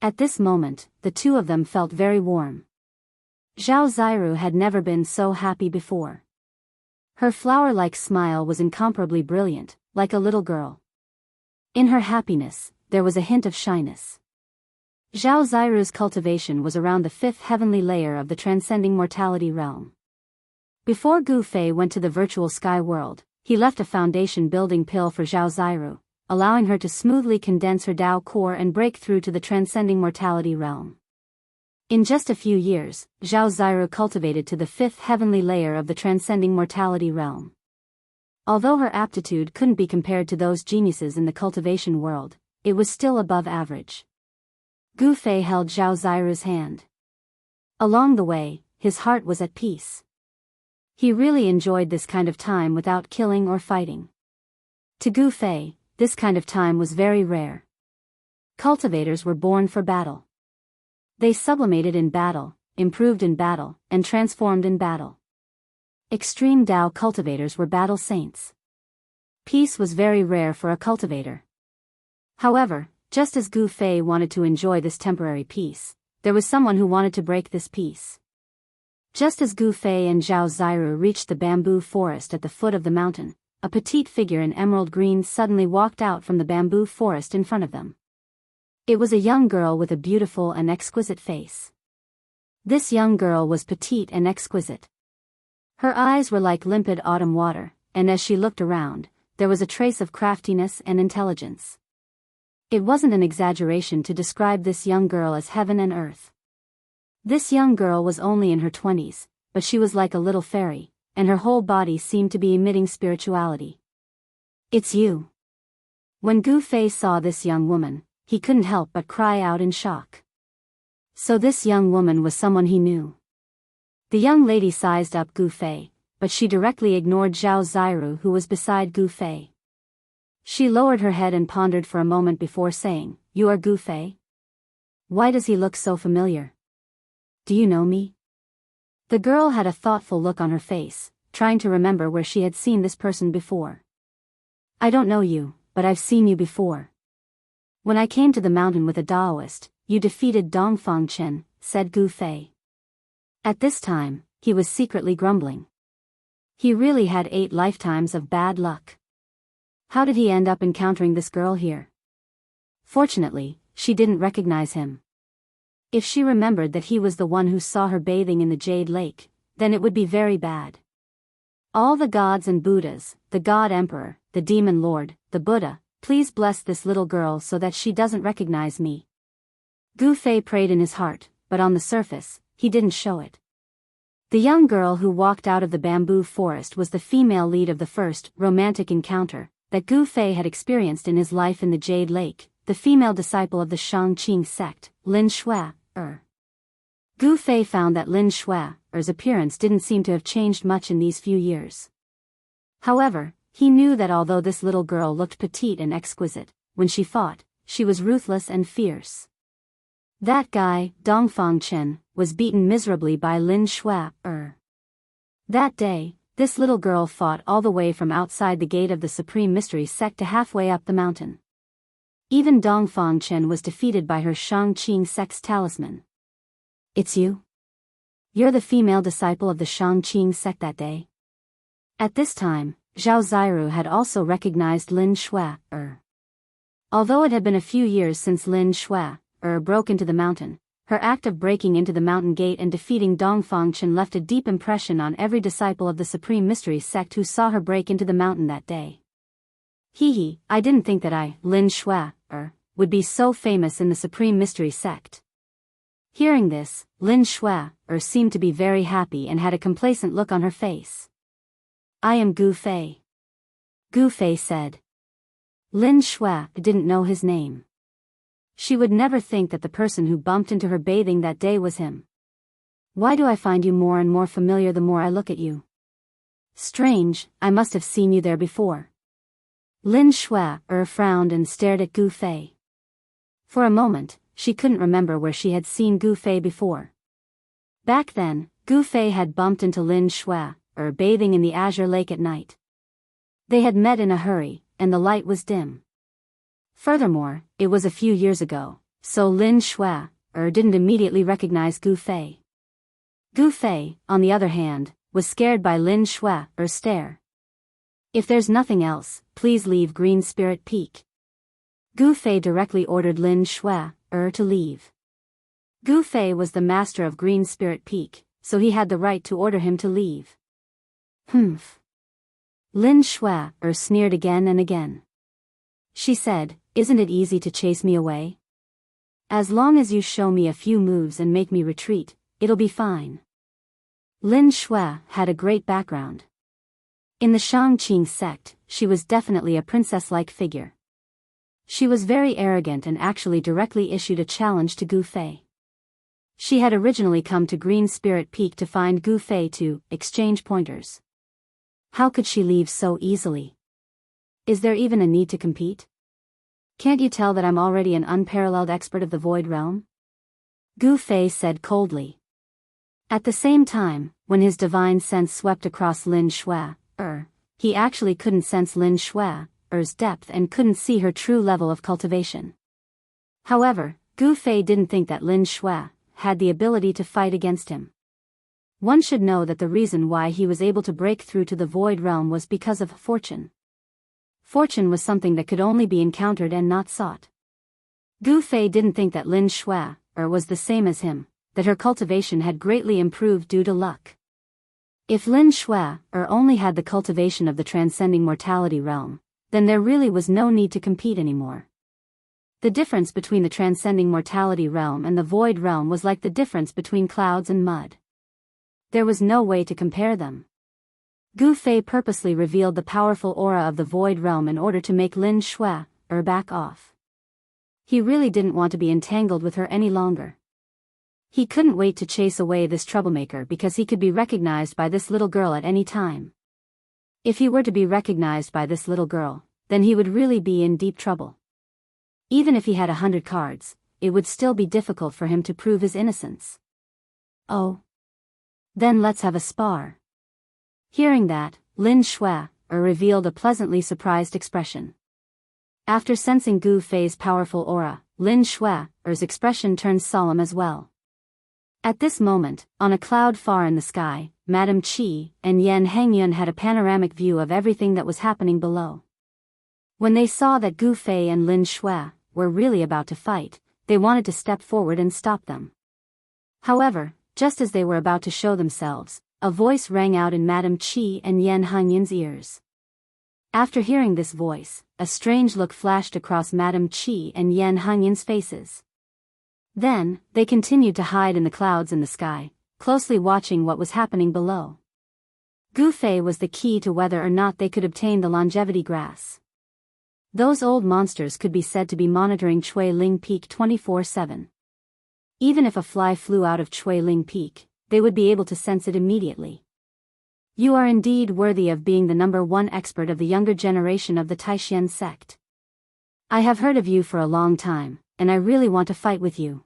At this moment, the 2 of them felt very warm. Zhao Ziru had never been so happy before. Her flower-like smile was incomparably brilliant, like a little girl. In her happiness, there was a hint of shyness. Zhao Ziru's cultivation was around the 5th heavenly layer of the transcending mortality realm. Before Gu Fei went to the virtual sky world, he left a foundation building pill for Zhao Ziru, allowing her to smoothly condense her Tao core and break through to the transcending mortality realm. In just a few years, Zhao Ziru cultivated to the 5th heavenly layer of the transcending mortality realm. Although her aptitude couldn't be compared to those geniuses in the cultivation world, it was still above average. Gu Fei held Zhao Ziru's hand. Along the way, his heart was at peace. He really enjoyed this kind of time without killing or fighting. To Gu Fei, this kind of time was very rare. Cultivators were born for battle. They sublimated in battle, improved in battle, and transformed in battle. Extreme Tao cultivators were battle saints. Peace was very rare for a cultivator. However, just as Gu Fei wanted to enjoy this temporary peace, there was someone who wanted to break this peace. Just as Gu Fei and Zhao Ziru reached the bamboo forest at the foot of the mountain, a petite figure in emerald green suddenly walked out from the bamboo forest in front of them. It was a young girl with a beautiful and exquisite face. This young girl was petite and exquisite. Her eyes were like limpid autumn water, and as she looked around, there was a trace of craftiness and intelligence. It wasn't an exaggeration to describe this young girl as heaven and earth. This young girl was only in her 20s, but she was like a little fairy, and her whole body seemed to be emitting spirituality. "It's you." When Gu Fei saw this young woman, he couldn't help but cry out in shock. So this young woman was someone he knew. The young lady sized up Gu Fei, but she directly ignored Zhao Ziru, who was beside Gu Fei. She lowered her head and pondered for a moment before saying, "You are Gu Fei? Why does he look so familiar? Do you know me?" The girl had a thoughtful look on her face, trying to remember where she had seen this person before. "I don't know you, but I've seen you before. When I came to the mountain with a Daoist, you defeated Dongfang Chen," said Gu Fei. At this time, he was secretly grumbling. He really had 8 lifetimes of bad luck. How did he end up encountering this girl here? Fortunately, she didn't recognize him. If she remembered that he was the one who saw her bathing in the Jade Lake, then it would be very bad. All the gods and Buddhas, the God Emperor, the Demon Lord, the Buddha, please bless this little girl so that she doesn't recognize me. Gu Fei prayed in his heart, but on the surface, he didn't show it. The young girl who walked out of the bamboo forest was the female lead of the first romantic encounter that Gu Fei had experienced in his life in the Jade Lake, the female disciple of the Shangqing sect, Lin Shui-er. Gu Fei found that Lin Shui-er's appearance didn't seem to have changed much in these few years. However, he knew that although this little girl looked petite and exquisite, when she fought, she was ruthless and fierce. That guy, Dongfang Chen, was beaten miserably by Lin Shui-er. That day, this little girl fought all the way from outside the gate of the Supreme Mystery Sect to halfway up the mountain. Even Dongfang Chen was defeated by her Shangqing sect's talisman. "It's you? You're the female disciple of the Shangqing sect that day?" At this time, Zhao Ziru had also recognized Lin Shui-er. Although it had been a few years since Lin Shui-er broke into the mountain, her act of breaking into the mountain gate and defeating Dongfang Chen left a deep impression on every disciple of the Supreme Mystery Sect who saw her break into the mountain that day. I didn't think that Lin Shui-er, would be so famous in the Supreme Mystery Sect." Hearing this, Lin Shui-er seemed to be very happy and had a complacent look on her face. "I am Gu Fei," Gu Fei said. Lin Shui didn't know his name. She would never think that the person who bumped into her bathing that day was him. "Why do I find you more and more familiar the more I look at you? Strange, I must have seen you there before." Lin Shui-er frowned and stared at Gu Fei. For a moment, she couldn't remember where she had seen Gu Fei before. Back then, Gu Fei had bumped into Lin Shui-er bathing in the Azure Lake at night. They had met in a hurry, and the light was dim. Furthermore, it was a few years ago, so Lin Shui-er didn't immediately recognize Gu Fei. Gu Fei, on the other hand, was scared by Lin Shui-er's stare. "If there's nothing else, please leave Green Spirit Peak." Gu Fei directly ordered Lin Shui-er to leave. Gu Fei was the master of Green Spirit Peak, so he had the right to order him to leave. Humph. Lin Shui sneered again and again. She said, "Isn't it easy to chase me away? As long as you show me a few moves and make me retreat, it'll be fine." Lin Shui had a great background. In the Shangqing sect, she was definitely a princess-like figure. She was very arrogant and actually directly issued a challenge to Gu Fei. She had originally come to Green Spirit Peak to find Gu Fei to exchange pointers. How could she leave so easily? Is there even a need to compete? Can't you tell that I'm already an unparalleled expert of the Void Realm? Gu Fei said coldly. At the same time, when his divine sense swept across Lin Shui, he actually couldn't sense Lin Shui's depth and couldn't see her true level of cultivation. However, Gu Fei didn't think that Lin Shui had the ability to fight against him. One should know that the reason why he was able to break through to the Void Realm was because of fortune. Fortune was something that could only be encountered and not sought. Gu Fei didn't think that Lin Shui was the same as him, that her cultivation had greatly improved due to luck. If Lin Shui only had the cultivation of the transcending mortality realm, then there really was no need to compete anymore. The difference between the transcending mortality realm and the void realm was like the difference between clouds and mud. There was no way to compare them. Gu Fei purposely revealed the powerful aura of the void realm in order to make Lin Shui back off. He really didn't want to be entangled with her any longer. He couldn't wait to chase away this troublemaker because he could be recognized by this little girl at any time. If he were to be recognized by this little girl, then he would really be in deep trouble. Even if he had 100 cards, it would still be difficult for him to prove his innocence. "Oh. Then let's have a spar." Hearing that, Lin Shui revealed a pleasantly surprised expression. After sensing Gu Fei's powerful aura, Lin Shui's expression turned solemn as well. At this moment, on a cloud far in the sky, Madame Qi and Yan Hengyun had a panoramic view of everything that was happening below. When they saw that Gu Fei and Lin Shui were really about to fight, they wanted to step forward and stop them. However, just as they were about to show themselves, a voice rang out in Madame Qi and Yan Hengyun's ears. After hearing this voice, a strange look flashed across Madame Qi and Yan Hengyun's faces. Then, they continued to hide in the clouds in the sky, closely watching what was happening below. Gu Fei was the key to whether or not they could obtain the longevity grass. Those old monsters could be said to be monitoring Chui Ling Peak 24/7. Even if a fly flew out of Chui Ling Peak, they would be able to sense it immediately. "You are indeed worthy of being the #1 expert of the younger generation of the Taishan sect. I have heard of you for a long time, and I really want to fight with you."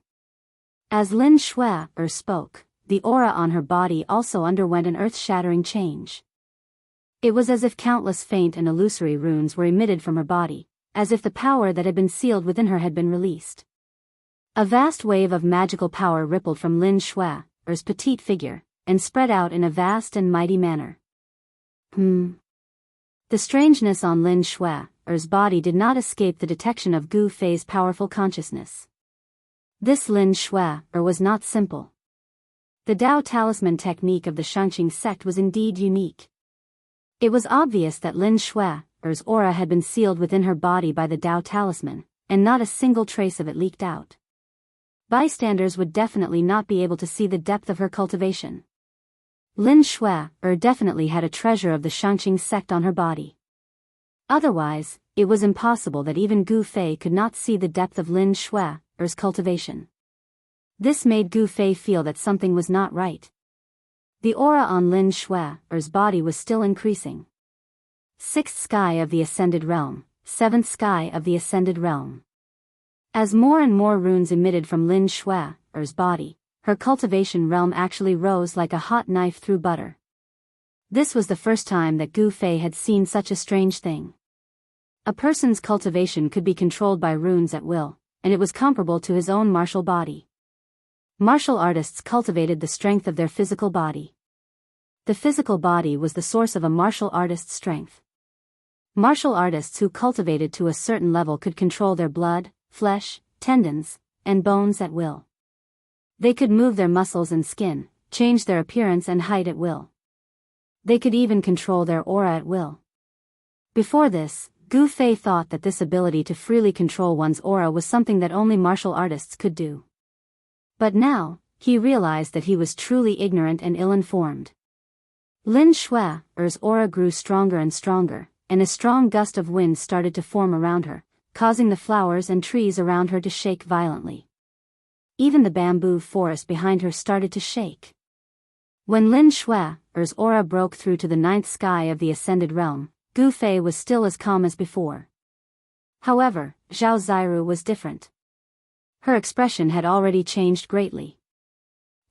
As Lin Shui spoke, the aura on her body also underwent an earth-shattering change. It was as if countless faint and illusory runes were emitted from her body, as if the power that had been sealed within her had been released. A vast wave of magical power rippled from Lin Shui's petite figure, and spread out in a vast and mighty manner. The strangeness on Lin Shui's body did not escape the detection of Gu Fei's powerful consciousness. This Lin Shui was not simple. The Dao Talisman technique of the Shangqing sect was indeed unique. It was obvious that Lin Shui's aura had been sealed within her body by the Dao Talisman, and not a single trace of it leaked out. Bystanders would definitely not be able to see the depth of her cultivation. Lin Shui definitely had a treasure of the Shangqing sect on her body. Otherwise, it was impossible that even Gu Fei could not see the depth of Lin Shui's cultivation. This made Gu Fei feel that something was not right. The aura on Lin Shui's body was still increasing. 6th sky of the Ascended Realm, 7th sky of the Ascended Realm. As more and more runes emitted from Lin Shui's body, her cultivation realm actually rose like a hot knife through butter. This was the first time that Gu Fei had seen such a strange thing. A person's cultivation could be controlled by runes at will, and it was comparable to his own martial body. Martial artists cultivated the strength of their physical body. The physical body was the source of a martial artist's strength. Martial artists who cultivated to a certain level could control their blood, flesh, tendons, and bones at will. They could move their muscles and skin, change their appearance and height at will. They could even control their aura at will. Before this, Gu Fei thought that this ability to freely control one's aura was something that only martial artists could do. But now, he realized that he was truly ignorant and ill-informed. Lin Shui's aura grew stronger and stronger, and a strong gust of wind started to form around her, causing the flowers and trees around her to shake violently. Even the bamboo forest behind her started to shake. When Lin Shui's aura broke through to the ninth sky of the ascended realm, Gu Fei was still as calm as before. However, Zhao Ziru was different. Her expression had already changed greatly.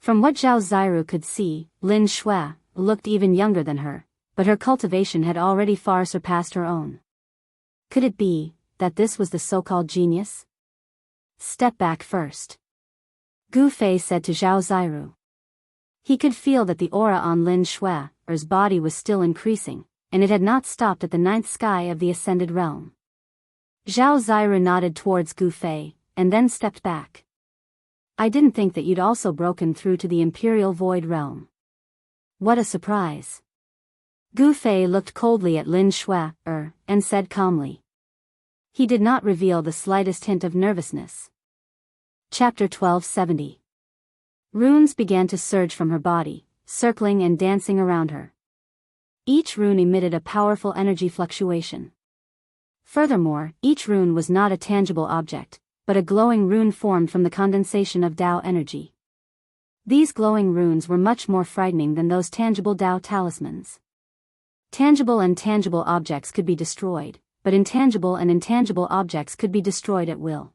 From what Zhao Ziru could see, Lin Shui looked even younger than her, but her cultivation had already far surpassed her own. Could it be that this was the so-called genius? Step back first, Gu Fei said to Zhao Ziru. He could feel that the aura on Lin Shui's body was still increasing, and it had not stopped at the ninth sky of the ascended realm. Zhao Ziru nodded towards Gu Fei, and then stepped back. I didn't think that you'd also broken through to the Imperial Void Realm. What a surprise. Gu Fei looked coldly at Lin Shui, and said calmly. He did not reveal the slightest hint of nervousness. Chapter 1270. Runes began to surge from her body, circling and dancing around her. Each rune emitted a powerful energy fluctuation. Furthermore, each rune was not a tangible object, but a glowing rune formed from the condensation of Tao energy. These glowing runes were much more frightening than those tangible Tao talismans. Tangible and tangible objects could be destroyed, but intangible and intangible objects could be destroyed at will.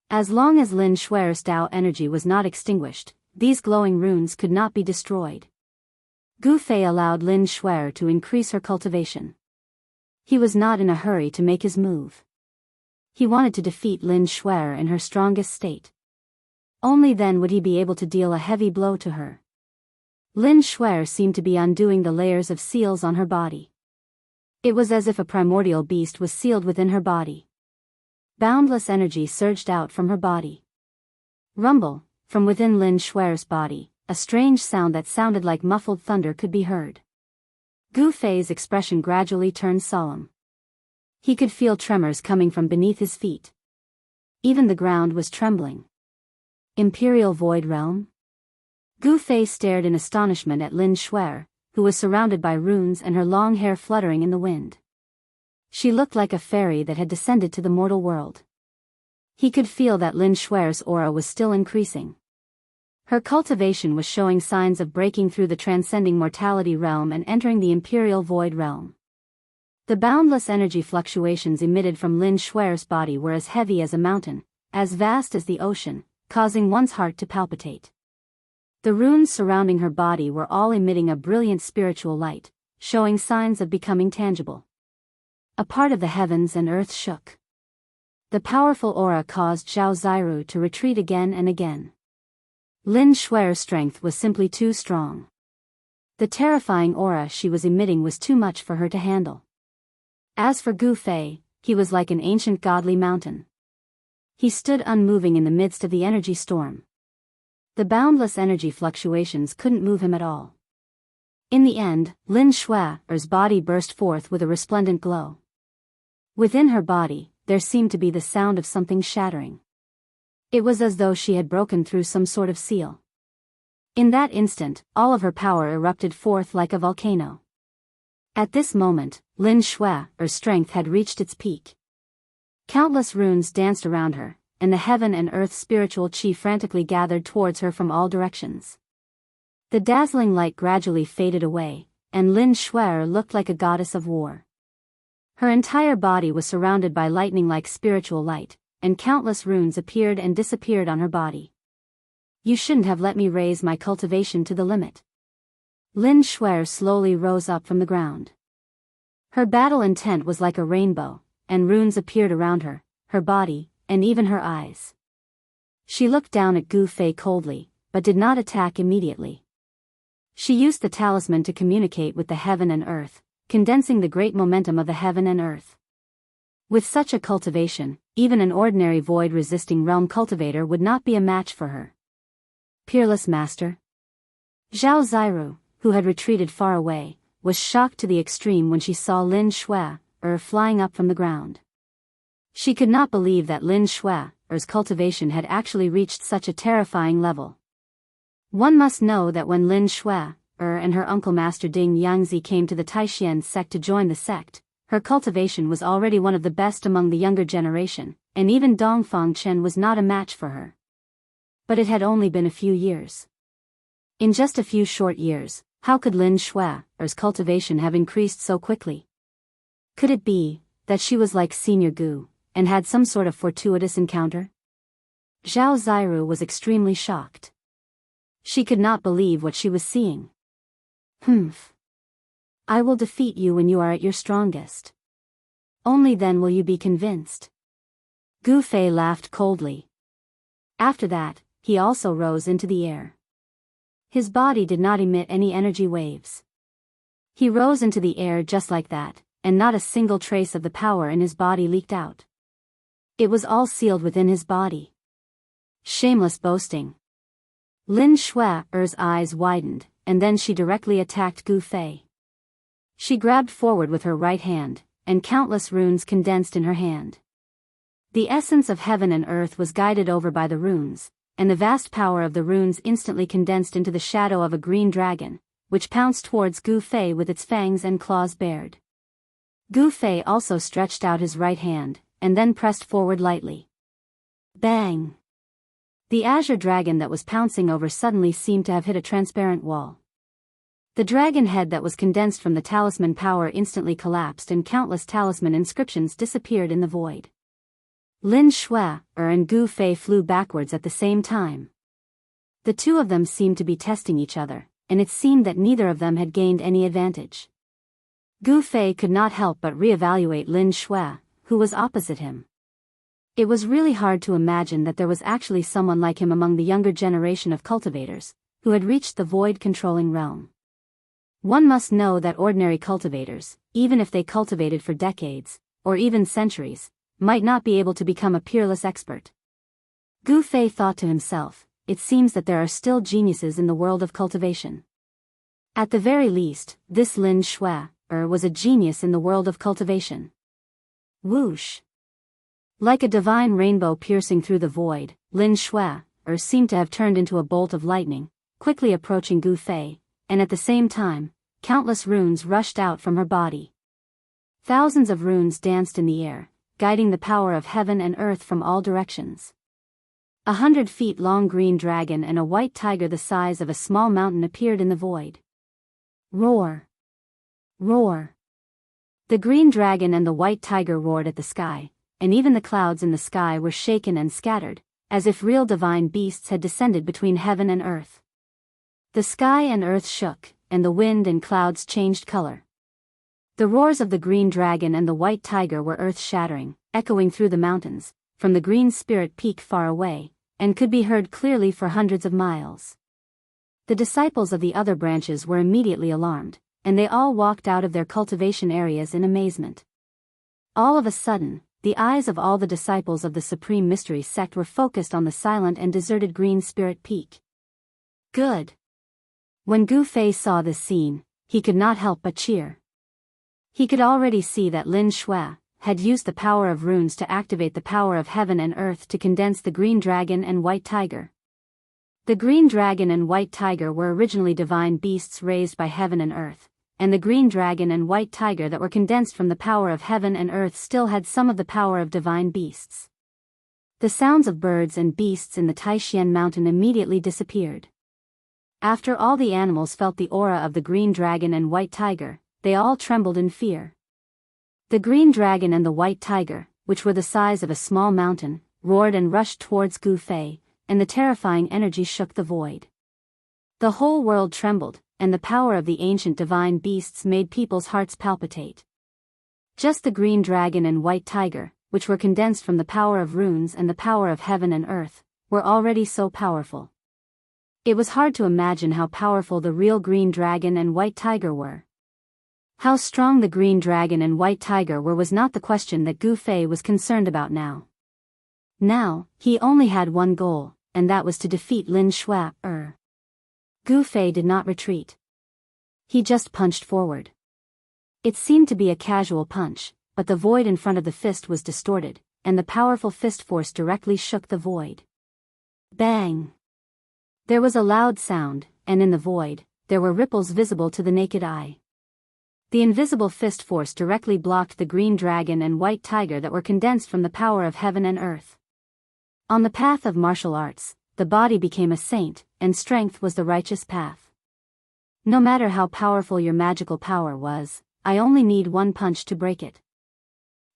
As long as Lin Shui's Tao energy was not extinguished, these glowing runes could not be destroyed. Gu Fei allowed Lin Shui to increase her cultivation. He was not in a hurry to make his move. He wanted to defeat Lin Shui in her strongest state. Only then would he be able to deal a heavy blow to her. Lin Shui seemed to be undoing the layers of seals on her body. It was as if a primordial beast was sealed within her body. Boundless energy surged out from her body. Rumble, from within Lin Shui's body, a strange sound that sounded like muffled thunder could be heard. Gu Fei's expression gradually turned solemn. He could feel tremors coming from beneath his feet. Even the ground was trembling. Imperial Void Realm? Gu Fei stared in astonishment at Lin Shui, who was surrounded by runes and her long hair fluttering in the wind. She looked like a fairy that had descended to the mortal world. He could feel that Lin Shui's aura was still increasing. Her cultivation was showing signs of breaking through the transcending mortality realm and entering the Imperial Void Realm. The boundless energy fluctuations emitted from Lin Shui's body were as heavy as a mountain, as vast as the ocean, causing one's heart to palpitate. The runes surrounding her body were all emitting a brilliant spiritual light, showing signs of becoming tangible. A part of the heavens and earth shook. The powerful aura caused Zhao Ziru to retreat again and again. Lin Shui's strength was simply too strong. The terrifying aura she was emitting was too much for her to handle. As for Gu Fei, he was like an ancient godly mountain. He stood unmoving in the midst of the energy storm. The boundless energy fluctuations couldn't move him at all. In the end, Lin Shui's body burst forth with a resplendent glow. Within her body, there seemed to be the sound of something shattering. It was as though she had broken through some sort of seal. In that instant, all of her power erupted forth like a volcano. At this moment, Lin Shui's strength had reached its peak. Countless runes danced around her, and the heaven and earth spiritual chi frantically gathered towards her from all directions. The dazzling light gradually faded away, and Lin Shui looked like a goddess of war. Her entire body was surrounded by lightning-like spiritual light, and countless runes appeared and disappeared on her body. You shouldn't have let me raise my cultivation to the limit. Lin Shui slowly rose up from the ground. Her battle intent was like a rainbow, and runes appeared around her, her body, and even her eyes. She looked down at Gu Fei coldly, but did not attack immediately. She used the talisman to communicate with the heaven and earth, condensing the great momentum of the heaven and earth. With such a cultivation, even an ordinary void-resisting realm cultivator would not be a match for her. Peerless Master. Zhao Ziru, who had retreated far away, was shocked to the extreme when she saw Lin Shui flying up from the ground. She could not believe that Lin Shui's cultivation had actually reached such a terrifying level. One must know that when Lin Shui and her uncle Master Ding Yangzi came to the Taishan sect to join the sect, her cultivation was already one of the best among the younger generation, and even Dongfang Chen was not a match for her. But it had only been a few years. In just a few short years, how could Lin Shui's cultivation have increased so quickly? Could it be that she was like Senior Gu and had some sort of fortuitous encounter? Zhao Ziru was extremely shocked. She could not believe what she was seeing. Humph. I will defeat you when you are at your strongest. Only then will you be convinced. Gu Fei laughed coldly. After that, he also rose into the air. His body did not emit any energy waves. He rose into the air just like that, and not a single trace of the power in his body leaked out. It was all sealed within his body. Shameless boasting. Lin Shui's eyes widened, and then she directly attacked Gu Fei. She grabbed forward with her right hand, and countless runes condensed in her hand. The essence of heaven and earth was guided over by the runes, and the vast power of the runes instantly condensed into the shadow of a green dragon, which pounced towards Gu Fei with its fangs and claws bared. Gu Fei also stretched out his right hand, and then pressed forward lightly. Bang! The azure dragon that was pouncing over suddenly seemed to have hit a transparent wall. The dragon head that was condensed from the talisman power instantly collapsed and countless talisman inscriptions disappeared in the void. Lin Shui and Gu Fei flew backwards at the same time. The two of them seemed to be testing each other, and it seemed that neither of them had gained any advantage. Gu Fei could not help but reevaluate Lin Shui, who was opposite him. It was really hard to imagine that there was actually someone like him among the younger generation of cultivators, who had reached the void-controlling realm. One must know that ordinary cultivators, even if they cultivated for decades, or even centuries, might not be able to become a peerless expert. Gu Fei thought to himself, it seems that there are still geniuses in the world of cultivation. At the very least, this Lin Shui was a genius in the world of cultivation. Whoosh! Like a divine rainbow piercing through the void, Lin Shui seemed to have turned into a bolt of lightning, quickly approaching Gu Fei, and at the same time, countless runes rushed out from her body. Thousands of runes danced in the air, guiding the power of heaven and earth from all directions. 100 feet long green dragon and a white tiger the size of a small mountain appeared in the void. Roar! Roar! The green dragon and the white tiger roared at the sky, and even the clouds in the sky were shaken and scattered, as if real divine beasts had descended between heaven and earth. The sky and earth shook, and the wind and clouds changed color. The roars of the green dragon and the white tiger were earth-shattering, echoing through the mountains, from the green spirit peak far away, and could be heard clearly for hundreds of miles. The disciples of the other branches were immediately alarmed, and they all walked out of their cultivation areas in amazement. All of a sudden, the eyes of all the disciples of the Supreme Mystery sect were focused on the silent and deserted green spirit peak. Good! When Gu Fei saw this scene, he could not help but cheer. He could already see that Lin Shui had used the power of runes to activate the power of heaven and earth to condense the green dragon and white tiger. The green dragon and white tiger were originally divine beasts raised by heaven and earth, and the green dragon and white tiger that were condensed from the power of heaven and earth still had some of the power of divine beasts. The sounds of birds and beasts in the Taishan mountain immediately disappeared. After all the animals felt the aura of the green dragon and white tiger, they all trembled in fear. The green dragon and the white tiger, which were the size of a small mountain, roared and rushed towards Gu Fei, and the terrifying energy shook the void. The whole world trembled, and the power of the ancient divine beasts made people's hearts palpitate. Just the green dragon and white tiger, which were condensed from the power of runes and the power of heaven and earth, were already so powerful. It was hard to imagine how powerful the real green dragon and white tiger were. How strong the green dragon and white tiger were was not the question that Gu Fei was concerned about now. Now, he only had one goal, and that was to defeat Lin Shui. Gu Fei did not retreat. He just punched forward. It seemed to be a casual punch, but the void in front of the fist was distorted, and the powerful fist force directly shook the void. Bang! There was a loud sound, and in the void, there were ripples visible to the naked eye. The invisible fist force directly blocked the green dragon and white tiger that were condensed from the power of heaven and earth. On the path of martial arts, the body became a saint, and strength was the righteous path. No matter how powerful your magical power was, I only need one punch to break it.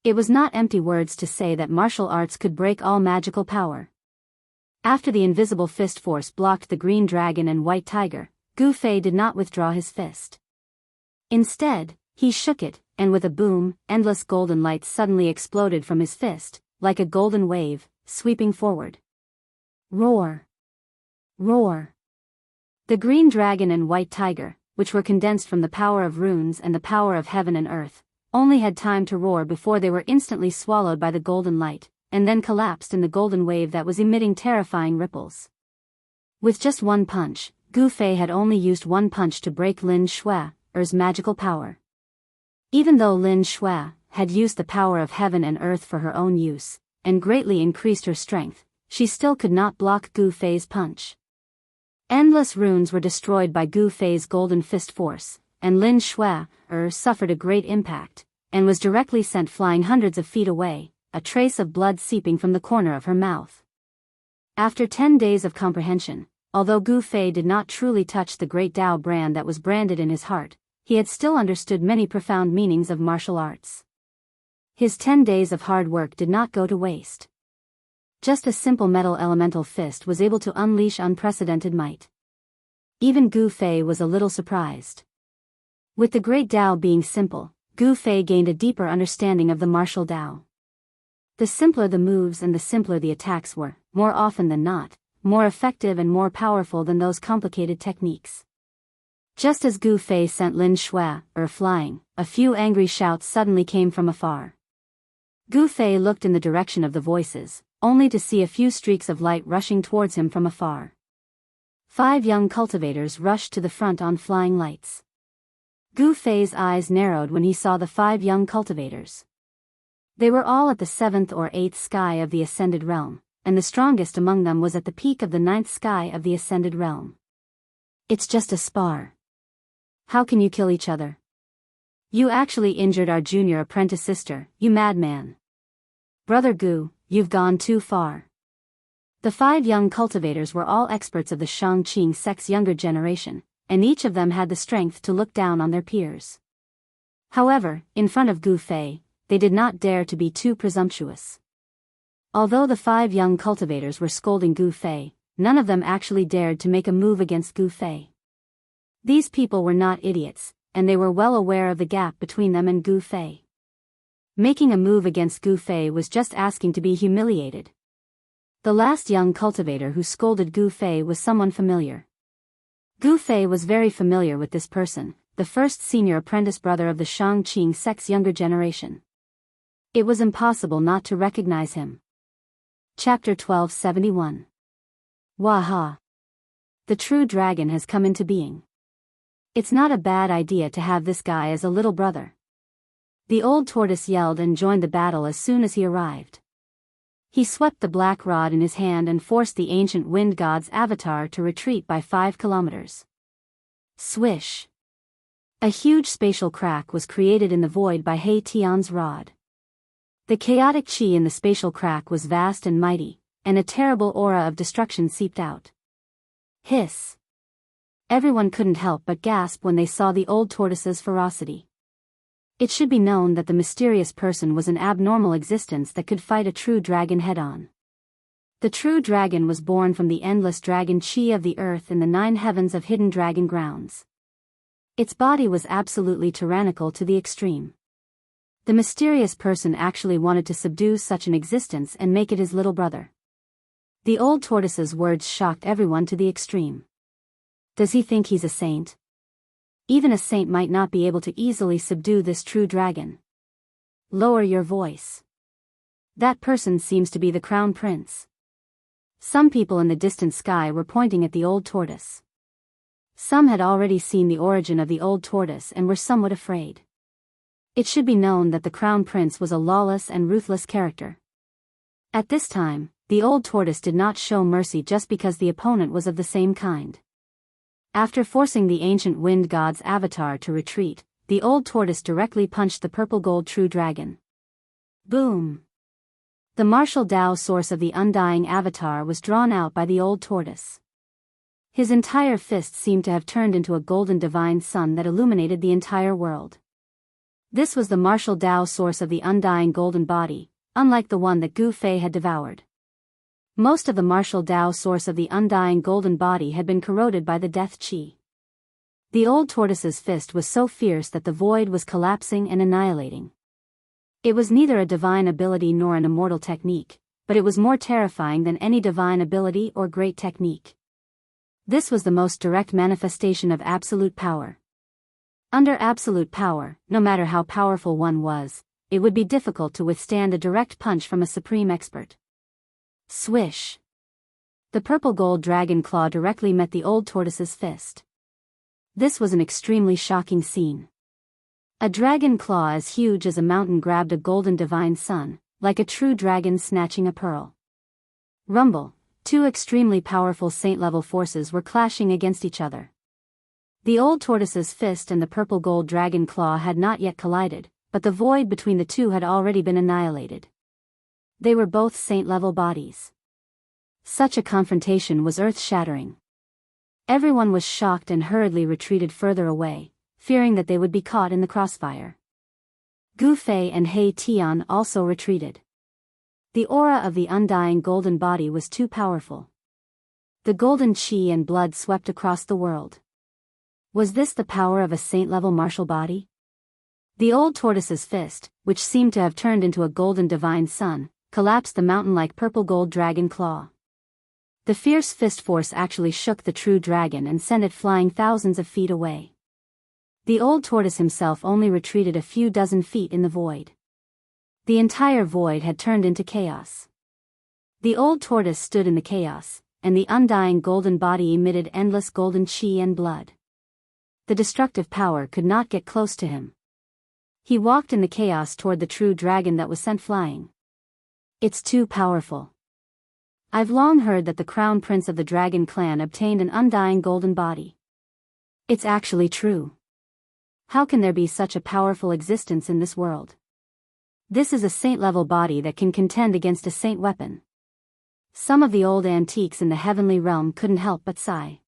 It was not empty words to say that martial arts could break all magical power. After the invisible fist force blocked the green dragon and white tiger, Gu Fei did not withdraw his fist. Instead, he shook it, and with a boom, endless golden light suddenly exploded from his fist, like a golden wave, sweeping forward. Roar! Roar! The green dragon and white tiger, which were condensed from the power of runes and the power of heaven and earth, only had time to roar before they were instantly swallowed by the golden light, and then collapsed in the golden wave that was emitting terrifying ripples. With just one punch, Gu Fei had only used one punch to break Lin Shui's magical power. Even though Lin Shui had used the power of heaven and earth for her own use, and greatly increased her strength, she still could not block Gu Fei's punch. Endless runes were destroyed by Gu Fei's golden fist force, and Lin Shui suffered a great impact, and was directly sent flying hundreds of feet away, a trace of blood seeping from the corner of her mouth. After 10 days of comprehension, although Gu Fei did not truly touch the great Tao brand that was branded in his heart, he had still understood many profound meanings of martial arts. His 10 days of hard work did not go to waste. Just a simple metal elemental fist was able to unleash unprecedented might. Even Gu Fei was a little surprised. With the great Tao being simple, Gu Fei gained a deeper understanding of the martial Tao. The simpler the moves and the simpler the attacks were, more often than not, more effective and more powerful than those complicated techniques. Just as Gu Fei sent Lin Shui flying, a few angry shouts suddenly came from afar. Gu Fei looked in the direction of the voices, only to see a few streaks of light rushing towards him from afar. 5 young cultivators rushed to the front on flying lights. Gu Fei's eyes narrowed when he saw the 5 young cultivators. They were all at the 7th or 8th sky of the Ascended Realm, and the strongest among them was at the peak of the 9th sky of the Ascended Realm. It's just a spar. How can you kill each other? You actually injured our junior apprentice sister, you madman. Brother Gu, you've gone too far. The 5 young cultivators were all experts of the Shangqing sect's younger generation, and each of them had the strength to look down on their peers. However, in front of Gu Fei, they did not dare to be too presumptuous. Although the 5 young cultivators were scolding Gu Fei, none of them actually dared to make a move against Gu Fei. These people were not idiots, and they were well aware of the gap between them and Gu Fei. Making a move against Gu Fei was just asking to be humiliated. The last young cultivator who scolded Gu Fei was someone familiar. Gu Fei was very familiar with this person, the first senior apprentice brother of the Shangqing sect's younger generation. It was impossible not to recognize him. Chapter 1271. Waha! The true dragon has come into being. It's not a bad idea to have this guy as a little brother. The old tortoise yelled and joined the battle as soon as he arrived. He swept the black rod in his hand and forced the ancient wind god's avatar to retreat by 5 kilometers. Swish! A huge spatial crack was created in the void by He Tian's rod. The chaotic chi in the spatial crack was vast and mighty, and a terrible aura of destruction seeped out. Hiss! Everyone couldn't help but gasp when they saw the old tortoise's ferocity. It should be known that the mysterious person was an abnormal existence that could fight a true dragon head-on. The true dragon was born from the endless dragon chi of the earth in the 9 heavens of hidden dragon grounds. Its body was absolutely tyrannical to the extreme. The mysterious person actually wanted to subdue such an existence and make it his little brother. The old tortoise's words shocked everyone to the extreme. Does he think he's a saint? Even a saint might not be able to easily subdue this true dragon. Lower your voice. That person seems to be the crown prince. Some people in the distant sky were pointing at the old tortoise. Some had already seen the origin of the old tortoise and were somewhat afraid. It should be known that the Crown Prince was a lawless and ruthless character. At this time, the old tortoise did not show mercy just because the opponent was of the same kind. After forcing the ancient wind god's avatar to retreat, the old tortoise directly punched the purple gold true dragon. Boom! The martial Tao source of the undying avatar was drawn out by the old tortoise. His entire fist seemed to have turned into a golden divine sun that illuminated the entire world. This was the martial Tao source of the undying golden body, unlike the one that Gu Fei had devoured. Most of the martial Tao source of the undying golden body had been corroded by the death qi. The old tortoise's fist was so fierce that the void was collapsing and annihilating. It was neither a divine ability nor an immortal technique, but it was more terrifying than any divine ability or great technique. This was the most direct manifestation of absolute power. Under absolute power, no matter how powerful one was, it would be difficult to withstand a direct punch from a supreme expert. Swish! The purple gold dragon claw directly met the old tortoise's fist. This was an extremely shocking scene. A dragon claw as huge as a mountain grabbed a golden divine sun, like a true dragon snatching a pearl. Rumble! Two extremely powerful saint-level forces were clashing against each other. The old tortoise's fist and the purple gold dragon claw had not yet collided, but the void between the two had already been annihilated. They were both saint-level bodies. Such a confrontation was earth-shattering. Everyone was shocked and hurriedly retreated further away, fearing that they would be caught in the crossfire. Gu Fei and He Tian also retreated. The aura of the undying golden body was too powerful. The golden qi and blood swept across the world. Was this the power of a saint-level martial body? The old tortoise's fist, which seemed to have turned into a golden divine sun, collapsed the mountain-like purple gold dragon claw. The fierce fist force actually shook the true dragon and sent it flying thousands of feet away. The old tortoise himself only retreated a few dozen feet in the void. The entire void had turned into chaos. The old tortoise stood in the chaos, and the undying golden body emitted endless golden qi and blood. The destructive power could not get close to him. He walked in the chaos toward the true dragon that was sent flying. It's too powerful. I've long heard that the crown prince of the dragon clan obtained an undying golden body. It's actually true. How can there be such a powerful existence in this world? This is a saint-level body that can contend against a saint weapon. Some of the old antiques in the heavenly realm couldn't help but sigh.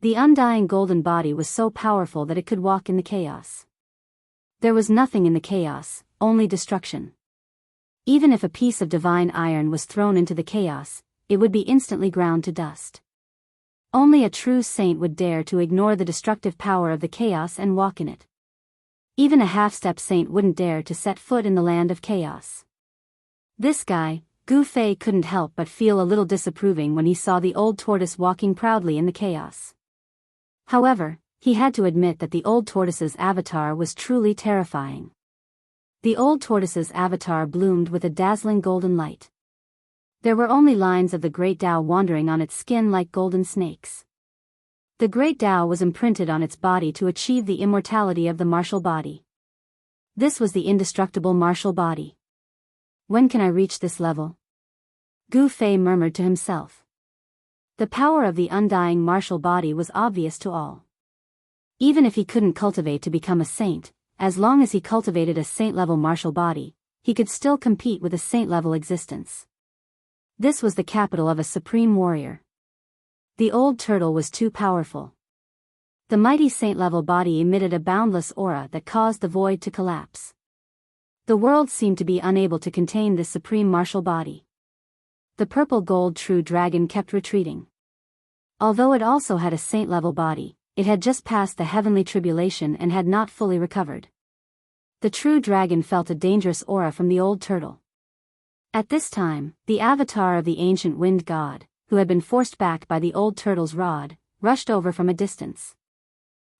The undying golden body was so powerful that it could walk in the chaos. There was nothing in the chaos, only destruction. Even if a piece of divine iron was thrown into the chaos, it would be instantly ground to dust. Only a true saint would dare to ignore the destructive power of the chaos and walk in it. Even a half-step saint wouldn't dare to set foot in the land of chaos. This guy, Gu Fei, couldn't help but feel a little disapproving when he saw the old tortoise walking proudly in the chaos. However, he had to admit that the old tortoise's avatar was truly terrifying. The old tortoise's avatar bloomed with a dazzling golden light. There were only lines of the great Tao wandering on its skin like golden snakes. The great Tao was imprinted on its body to achieve the immortality of the martial body. This was the indestructible martial body. When can I reach this level? Gu Fei murmured to himself. The power of the undying martial body was obvious to all. Even if he couldn't cultivate to become a saint, as long as he cultivated a saint-level martial body, he could still compete with a saint-level existence. This was the capital of a supreme warrior. The old turtle was too powerful. The mighty saint-level body emitted a boundless aura that caused the void to collapse. The world seemed to be unable to contain this supreme martial body. The purple gold true dragon kept retreating. Although it also had a saint-level body, it had just passed the heavenly tribulation and had not fully recovered. The true dragon felt a dangerous aura from the old turtle. At this time, the avatar of the ancient wind god, who had been forced back by the old turtle's rod, rushed over from a distance.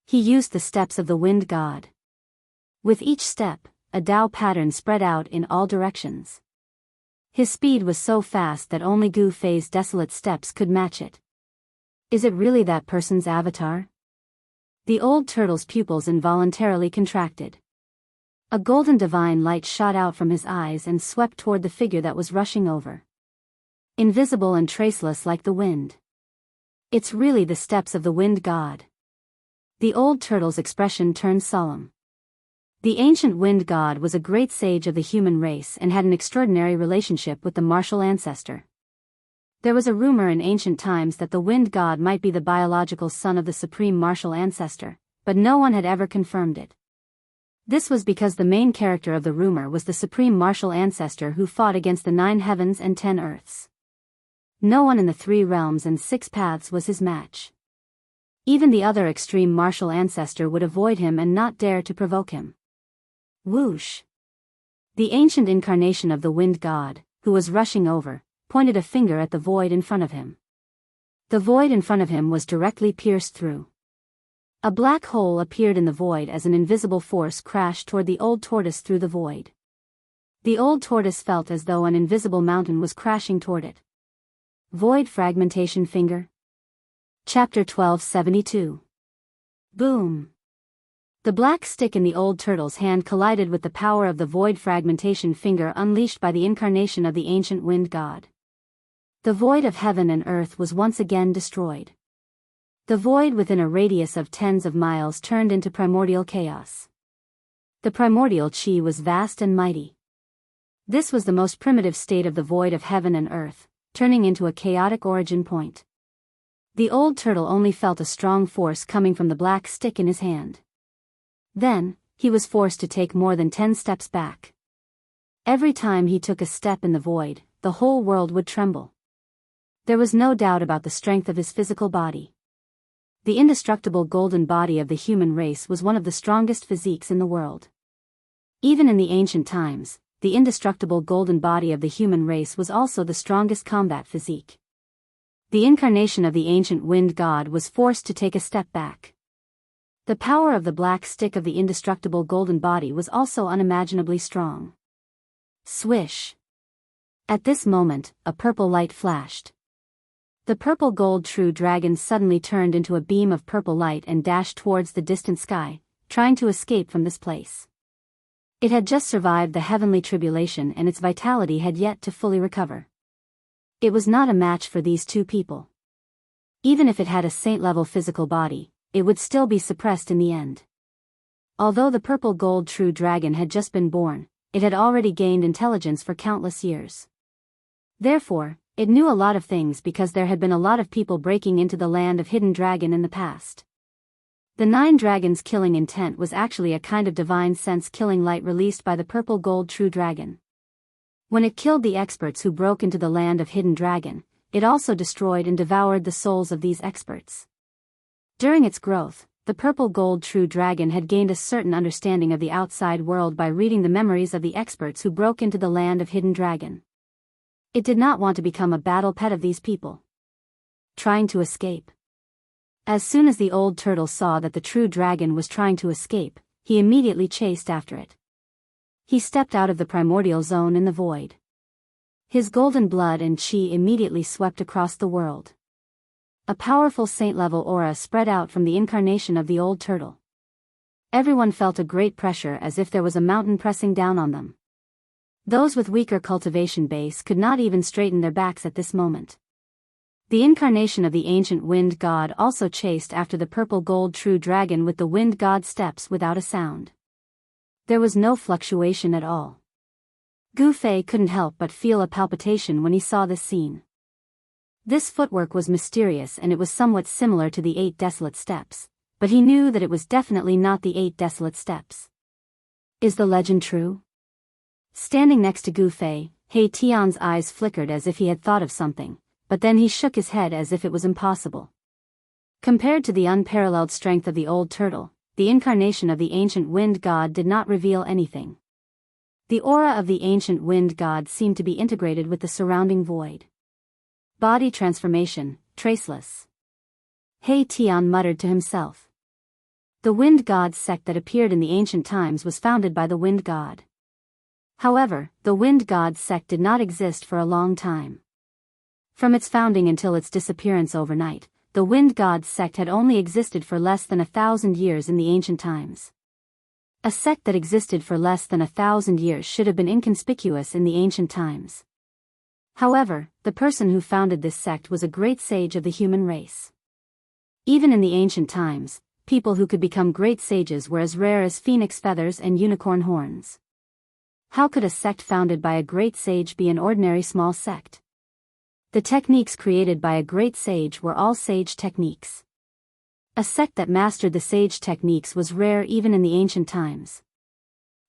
He used the steps of the wind god. With each step, a Tao pattern spread out in all directions. His speed was so fast that only Gu Fei's desolate steps could match it. Is it really that person's avatar? The old turtle's pupils involuntarily contracted. A golden divine light shot out from his eyes and swept toward the figure that was rushing over. Invisible and traceless like the wind. It's really the steps of the wind god. The old turtle's expression turned solemn. The ancient wind god was a great sage of the human race and had an extraordinary relationship with the martial ancestor. There was a rumor in ancient times that the wind god might be the biological son of the supreme martial ancestor, but no one had ever confirmed it. This was because the main character of the rumor was the supreme martial ancestor who fought against the 9 heavens and 10 earths. No one in the 3 realms and 6 paths was his match. Even the other extreme martial ancestor would avoid him and not dare to provoke him. Whoosh! The ancient incarnation of the wind god, who was rushing over, pointed a finger at the void in front of him. The void in front of him was directly pierced through. A black hole appeared in the void as an invisible force crashed toward the old tortoise through the void. The old tortoise felt as though an invisible mountain was crashing toward it. Void fragmentation finger. Chapter 1272. Boom! The black stick in the old turtle's hand collided with the power of the void fragmentation finger unleashed by the incarnation of the ancient wind god. The void of heaven and earth was once again destroyed. The void within a radius of tens of miles turned into primordial chaos. The primordial chi was vast and mighty. This was the most primitive state of the void of heaven and earth, turning into a chaotic origin point. The old turtle only felt a strong force coming from the black stick in his hand. Then, he was forced to take more than 10 steps back. Every time he took a step in the void, the whole world would tremble. There was no doubt about the strength of his physical body. The indestructible golden body of the human race was one of the strongest physiques in the world. Even in the ancient times, the indestructible golden body of the human race was also the strongest combat physique. The incarnation of the ancient wind god was forced to take a step back. The power of the black stick of the indestructible golden body was also unimaginably strong. Swish! At this moment, a purple light flashed. The purple gold true dragon suddenly turned into a beam of purple light and dashed towards the distant sky, trying to escape from this place. It had just survived the heavenly tribulation and its vitality had yet to fully recover. It was not a match for these 2 people. Even if it had a saint-level physical body, it would still be suppressed in the end. Although the purple gold true dragon had just been born, it had already gained intelligence for countless years. Therefore, it knew a lot of things because there had been a lot of people breaking into the land of Hidden Dragon in the past. The 9 dragons' killing intent was actually a kind of divine sense killing light released by the purple gold true dragon. When it killed the experts who broke into the land of Hidden Dragon, it also destroyed and devoured the souls of these experts. During its growth, the purple gold true dragon had gained a certain understanding of the outside world by reading the memories of the experts who broke into the land of Hidden Dragon. It did not want to become a battle pet of these people. Trying to escape. As soon as the old turtle saw that the true dragon was trying to escape, he immediately chased after it. He stepped out of the primordial zone in the void. His golden blood and chi immediately swept across the world. A powerful saint-level aura spread out from the incarnation of the old turtle. Everyone felt a great pressure as if there was a mountain pressing down on them. Those with weaker cultivation base could not even straighten their backs at this moment. The incarnation of the ancient wind god also chased after the purple gold true dragon with the wind god steps without a sound. There was no fluctuation at all. Gu Fei couldn't help but feel a palpitation when he saw this scene. This footwork was mysterious and it was somewhat similar to the 8 desolate steps, but he knew that it was definitely not the 8 desolate steps. Is the legend true? Standing next to Gu Fei, He Tian's eyes flickered as if he had thought of something, but then he shook his head as if it was impossible. Compared to the unparalleled strength of the old turtle, the incarnation of the ancient wind god did not reveal anything. The aura of the ancient wind god seemed to be integrated with the surrounding void. Body transformation, traceless. He Tian muttered to himself. The wind god sect that appeared in the ancient times was founded by the wind god. However, the wind god sect did not exist for a long time. From its founding until its disappearance overnight, the wind god sect had only existed for less than 1,000 years in the ancient times. A sect that existed for less than 1,000 years should have been inconspicuous in the ancient times. However, the person who founded this sect was a great sage of the human race. Even in the ancient times, people who could become great sages were as rare as phoenix feathers and unicorn horns. How could a sect founded by a great sage be an ordinary small sect? The techniques created by a great sage were all sage techniques. A sect that mastered the sage techniques was rare even in the ancient times.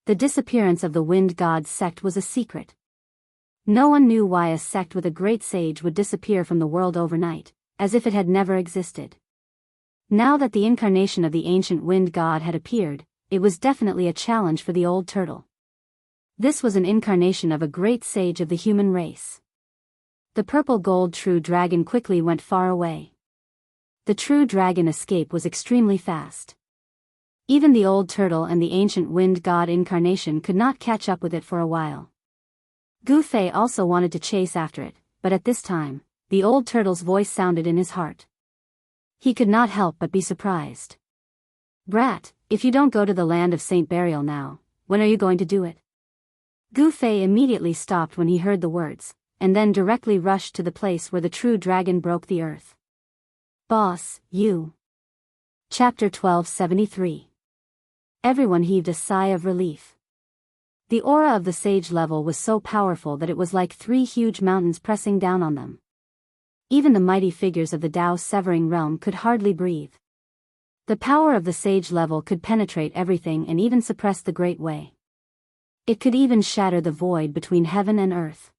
The disappearance of the wind god's sect was a secret. No one knew why a sect with a great sage would disappear from the world overnight, as if it had never existed. Now that the incarnation of the ancient wind god had appeared, it was definitely a challenge for the old turtle. This was an incarnation of a great sage of the human race. The purple gold true dragon quickly went far away. The true dragon escape was extremely fast. Even the old turtle and the ancient wind god incarnation could not catch up with it for a while. Goofei also wanted to chase after it, but at this time, the old turtle's voice sounded in his heart. He could not help but be surprised. "Brat, if you don't go to the land of Saint Burial now, when are you going to do it?" Goofei immediately stopped when he heard the words, and then directly rushed to the place where the true dragon broke the earth. "Boss, you." Chapter 1273. Everyone heaved a sigh of relief. The aura of the sage level was so powerful that it was like 3 huge mountains pressing down on them. Even the mighty figures of the Tao-severing realm could hardly breathe. The power of the sage level could penetrate everything and even suppress the Great Way. It could even shatter the void between heaven and earth.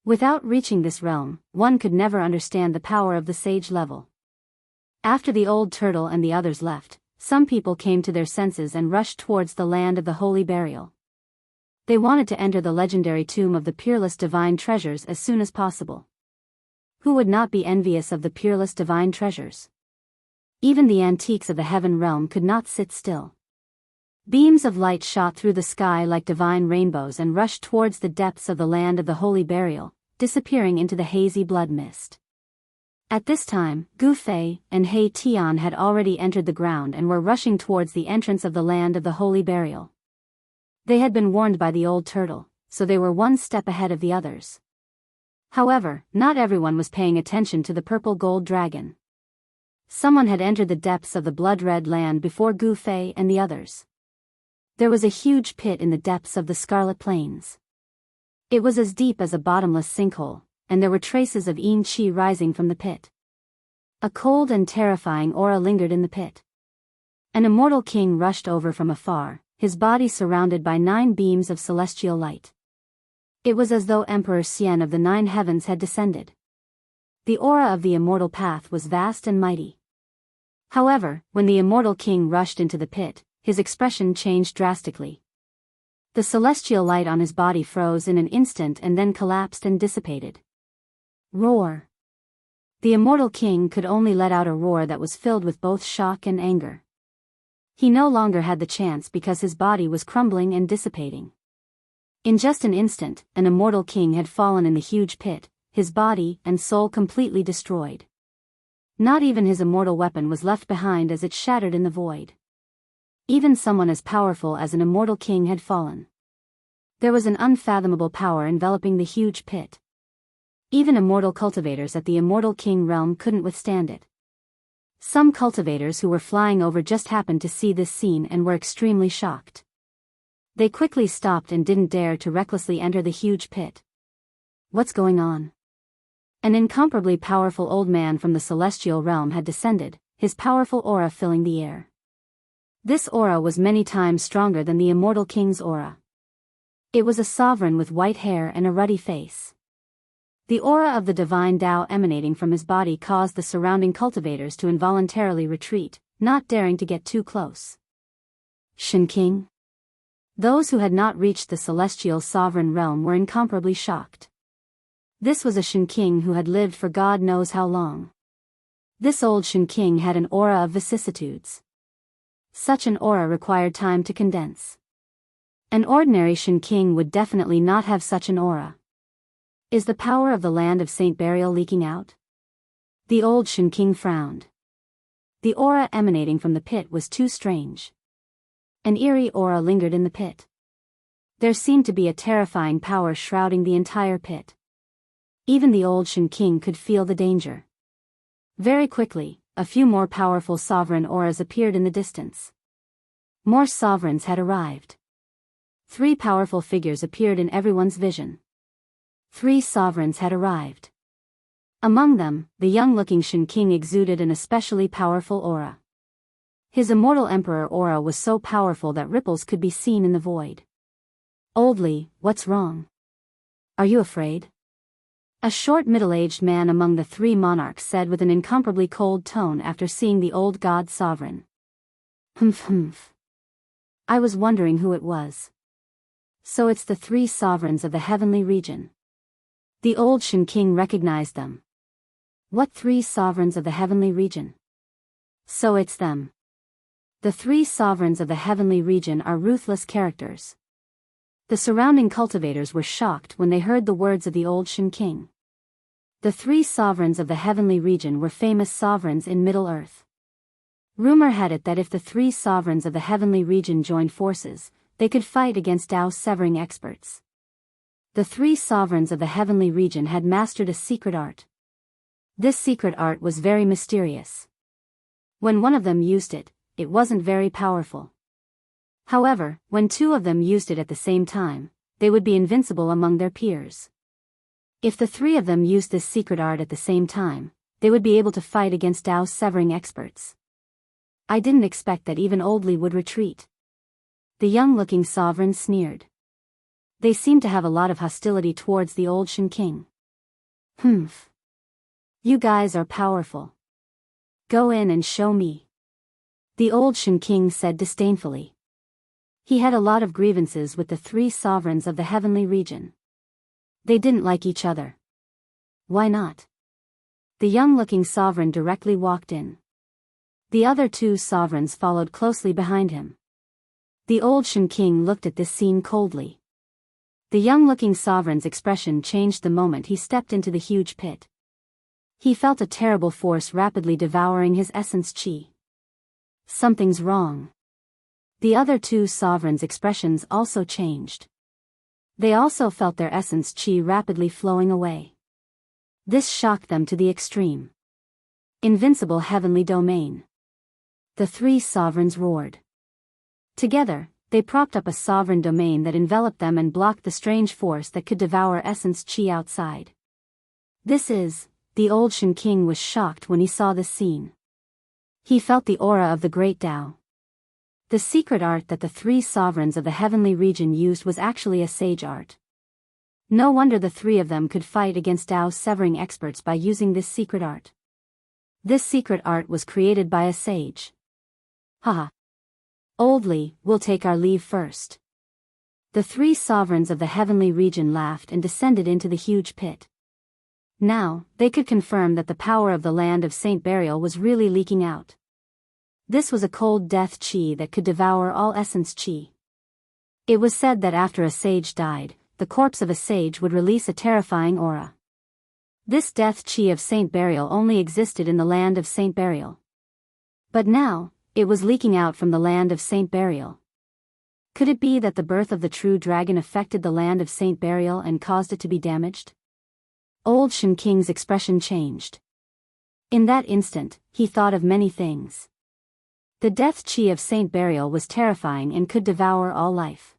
Without reaching this realm, one could never understand the power of the sage level. After the old turtle and the others left, some people came to their senses and rushed towards the land of the holy burial. They wanted to enter the legendary tomb of the peerless divine treasures as soon as possible. Who would not be envious of the peerless divine treasures? Even the antiques of the heaven realm could not sit still. Beams of light shot through the sky like divine rainbows and rushed towards the depths of the land of the holy burial, disappearing into the hazy blood mist. At this time, Goofei and Hei Tian had already entered the ground and were rushing towards the entrance of the land of the holy burial. They had been warned by the old turtle, so they were one step ahead of the others. However, not everyone was paying attention to the purple gold dragon. Someone had entered the depths of the blood-red land before Goofei and the others. There was a huge pit in the depths of the Scarlet Plains. It was as deep as a bottomless sinkhole, and there were traces of yin qi rising from the pit. A cold and terrifying aura lingered in the pit. An immortal king rushed over from afar, his body surrounded by 9 beams of celestial light. It was as though Emperor Xian of the 9 heavens had descended. The aura of the immortal path was vast and mighty. However, when the immortal king rushed into the pit, his expression changed drastically. The celestial light on his body froze in an instant and then collapsed and dissipated. Roar. The immortal king could only let out a roar that was filled with both shock and anger. He no longer had the chance because his body was crumbling and dissipating. In just an instant, an immortal king had fallen in the huge pit, his body and soul completely destroyed. Not even his immortal weapon was left behind as it shattered in the void. Even someone as powerful as an immortal king had fallen. There was an unfathomable power enveloping the huge pit. Even immortal cultivators at the immortal king realm couldn't withstand it. Some cultivators who were flying over just happened to see this scene and were extremely shocked. They quickly stopped and didn't dare to recklessly enter the huge pit. What's going on? An incomparably powerful old man from the celestial realm had descended, his powerful aura filling the air. This aura was many times stronger than the immortal king's aura. It was a sovereign with white hair and a ruddy face. The aura of the divine Tao emanating from his body caused the surrounding cultivators to involuntarily retreat, not daring to get too close. Shen King? Those who had not reached the celestial sovereign realm were incomparably shocked. This was a Shen King who had lived for God knows how long. This old Shen King had an aura of vicissitudes. Such an aura required time to condense. An ordinary Shen King would definitely not have such an aura. Is the power of the land of Saint Burial leaking out? The old Shen King frowned. The aura emanating from the pit was too strange. An eerie aura lingered in the pit. There seemed to be a terrifying power shrouding the entire pit. Even the old Shen King could feel the danger. Very quickly, a few more powerful sovereign auras appeared in the distance. More sovereigns had arrived. 3 powerful figures appeared in everyone's vision. 3 sovereigns had arrived. Among them, the young-looking Shen King exuded an especially powerful aura. His immortal emperor aura was so powerful that ripples could be seen in the void. "Oldly, what's wrong? Are you afraid?" A short middle-aged man among the 3 monarchs said with an incomparably cold tone after seeing the old god sovereign. Humph. I was wondering who it was. So it's the 3 sovereigns of the heavenly region. The old Shen King recognized them. What 3 sovereigns of the heavenly region? So it's them. The 3 sovereigns of the heavenly region are ruthless characters. The surrounding cultivators were shocked when they heard the words of the old Shen King. The 3 sovereigns of the heavenly region were famous sovereigns in Middle-earth. Rumor had it that if the 3 sovereigns of the heavenly region joined forces, they could fight against Dao severing experts. The 3 sovereigns of the heavenly region had mastered a secret art. This secret art was very mysterious. When one of them used it, it wasn't very powerful. However, when 2 of them used it at the same time, they would be invincible among their peers. If the 3 of them used this secret art at the same time, they would be able to fight against Dao severing experts. I didn't expect that even Oldly would retreat. The young-looking sovereign sneered. They seemed to have a lot of hostility towards the old Shen King. Humph. You guys are powerful. Go in and show me. The old Shen King said disdainfully. He had a lot of grievances with the 3 sovereigns of the heavenly region. They didn't like each other. Why not? The young-looking sovereign directly walked in. The other 2 sovereigns followed closely behind him. The old Shen King looked at this scene coldly. The young-looking sovereign's expression changed the moment he stepped into the huge pit. He felt a terrible force rapidly devouring his essence chi. Something's wrong. The other 2 sovereigns' expressions also changed. They also felt their essence chi rapidly flowing away. This shocked them to the extreme. Invincible heavenly domain. The 3 sovereigns roared. Together, they propped up a sovereign domain that enveloped them and blocked the strange force that could devour essence chi outside. The old Shen King was shocked when he saw this scene. He felt the aura of the great Dao. The secret art that the 3 sovereigns of the heavenly region used was actually a sage art. No wonder the 3 of them could fight against Dao severing experts by using this secret art. This secret art was created by a sage. Haha. Oldly, we'll take our leave first. The 3 sovereigns of the heavenly region laughed and descended into the huge pit. Now, they could confirm that the power of the land of Saint Burial was really leaking out. This was a cold death chi that could devour all essence chi. It was said that after a sage died, the corpse of a sage would release a terrifying aura. This death chi of Saint Burial only existed in the land of Saint Burial. But now, it was leaking out from the land of Saint Burial. Could it be that the birth of the true dragon affected the land of Saint Burial and caused it to be damaged? Old Shen King's expression changed. In that instant, he thought of many things. The death chi of Saint Burial was terrifying and could devour all life.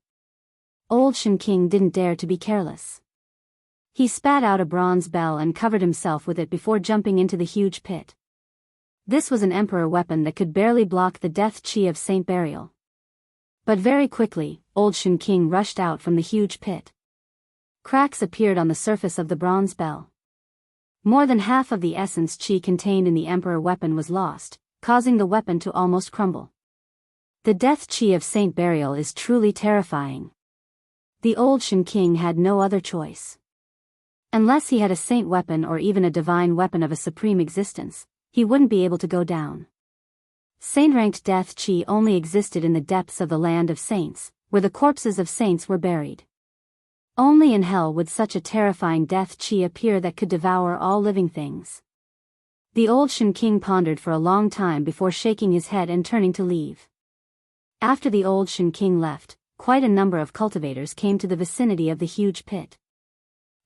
Old Shen King didn't dare to be careless. He spat out a bronze bell and covered himself with it before jumping into the huge pit. This was an emperor weapon that could barely block the death chi of Saint Burial. But very quickly, old Shen King rushed out from the huge pit. Cracks appeared on the surface of the bronze bell. More than half of the essence chi contained in the emperor weapon was lost, causing the weapon to almost crumble. The death chi of Saint Burial is truly terrifying. The old Shen King had no other choice. Unless he had a saint weapon or even a divine weapon of a supreme existence, he wouldn't be able to go down. Saint-ranked death chi only existed in the depths of the land of saints, where the corpses of saints were buried. Only in hell would such a terrifying death chi appear that could devour all living things. The old Shen King pondered for a long time before shaking his head and turning to leave. After the old Shen king left, quite a number of cultivators came to the vicinity of the huge pit.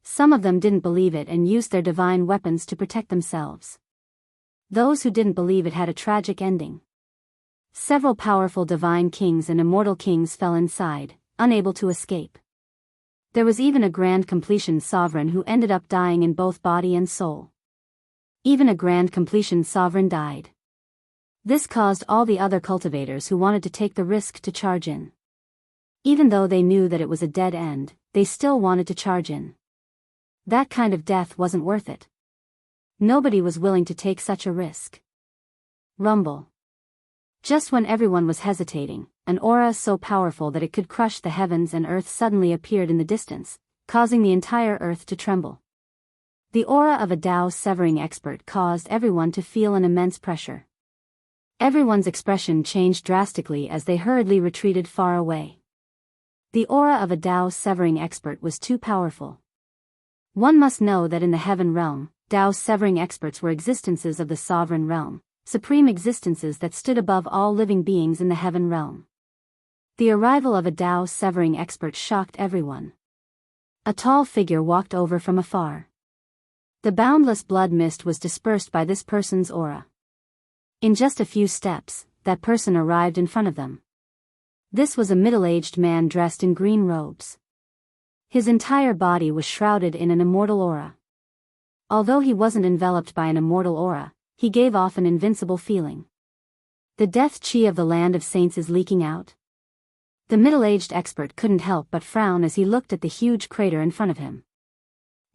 Some of them didn't believe it and used their divine weapons to protect themselves. Those who didn't believe it had a tragic ending. Several powerful divine kings and immortal kings fell inside, unable to escape. There was even a grand completion sovereign who ended up dying in both body and soul. Even a grand completion sovereign died. This caused all the other cultivators who wanted to take the risk to charge in. Even though they knew that it was a dead end, they still wanted to charge in. That kind of death wasn't worth it. Nobody was willing to take such a risk. Rumble. Just when everyone was hesitating, an aura so powerful that it could crush the heavens and earth suddenly appeared in the distance, causing the entire earth to tremble. The aura of a Tao severing expert caused everyone to feel an immense pressure. Everyone's expression changed drastically as they hurriedly retreated far away. The aura of a Tao severing expert was too powerful. One must know that in the heaven realm, Tao severing experts were existences of the sovereign realm, supreme existences that stood above all living beings in the heaven realm. The arrival of a Tao severing expert shocked everyone. A tall figure walked over from afar. The boundless blood mist was dispersed by this person's aura. In just a few steps, that person arrived in front of them. This was a middle-aged man dressed in green robes. His entire body was shrouded in an immortal aura. Although he wasn't enveloped by an immortal aura, he gave off an invincible feeling. The death chi of the land of saints is leaking out. The middle-aged expert couldn't help but frown as he looked at the huge crater in front of him.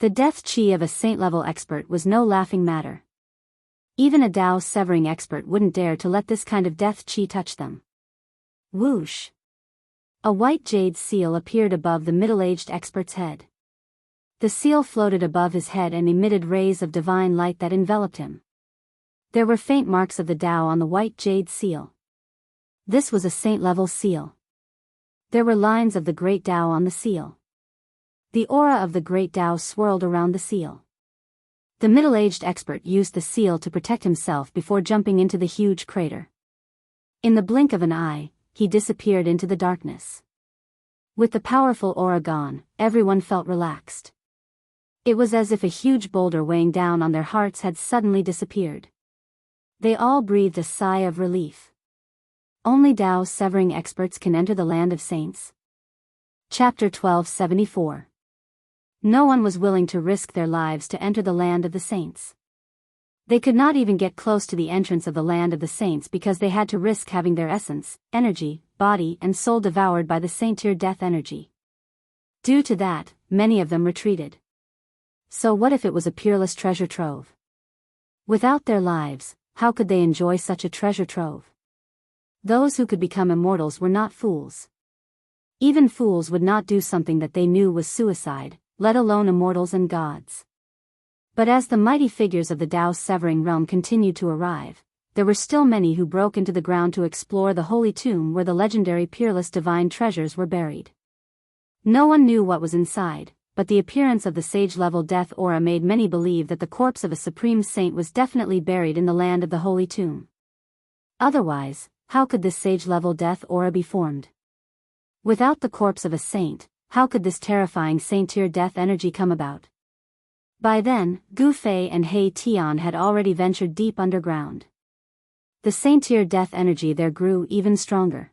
The death chi of a saint-level expert was no laughing matter. Even a Tao severing expert wouldn't dare to let this kind of death chi touch them. Whoosh! A white jade seal appeared above the middle-aged expert's head. The seal floated above his head and emitted rays of divine light that enveloped him. There were faint marks of the Tao on the white jade seal. This was a saint-level seal. There were lines of the great Tao on the seal. The aura of the great Tao swirled around the seal. The middle-aged expert used the seal to protect himself before jumping into the huge crater. In the blink of an eye, he disappeared into the darkness. With the powerful aura gone, everyone felt relaxed. It was as if a huge boulder weighing down on their hearts had suddenly disappeared. They all breathed a sigh of relief. Only Tao severing experts can enter the land of saints. Chapter 1274. No one was willing to risk their lives to enter the land of the saints. They could not even get close to the entrance of the land of the saints because they had to risk having their essence, energy, body and soul devoured by the saint-tier death energy. Due to that, many of them retreated. So what if it was a peerless treasure trove? Without their lives, how could they enjoy such a treasure trove? Those who could become immortals were not fools. Even fools would not do something that they knew was suicide, let alone immortals and gods. But as the mighty figures of the Tao severing realm continued to arrive, there were still many who broke into the ground to explore the holy tomb where the legendary peerless divine treasures were buried. No one knew what was inside, but the appearance of the sage-level death aura made many believe that the corpse of a supreme saint was definitely buried in the land of the holy tomb. Otherwise, how could this sage-level death aura be formed? Without the corpse of a saint, how could this terrifying saint-tier death energy come about? By then, Gu Fei and He Tian had already ventured deep underground. The saint-tier death energy there grew even stronger.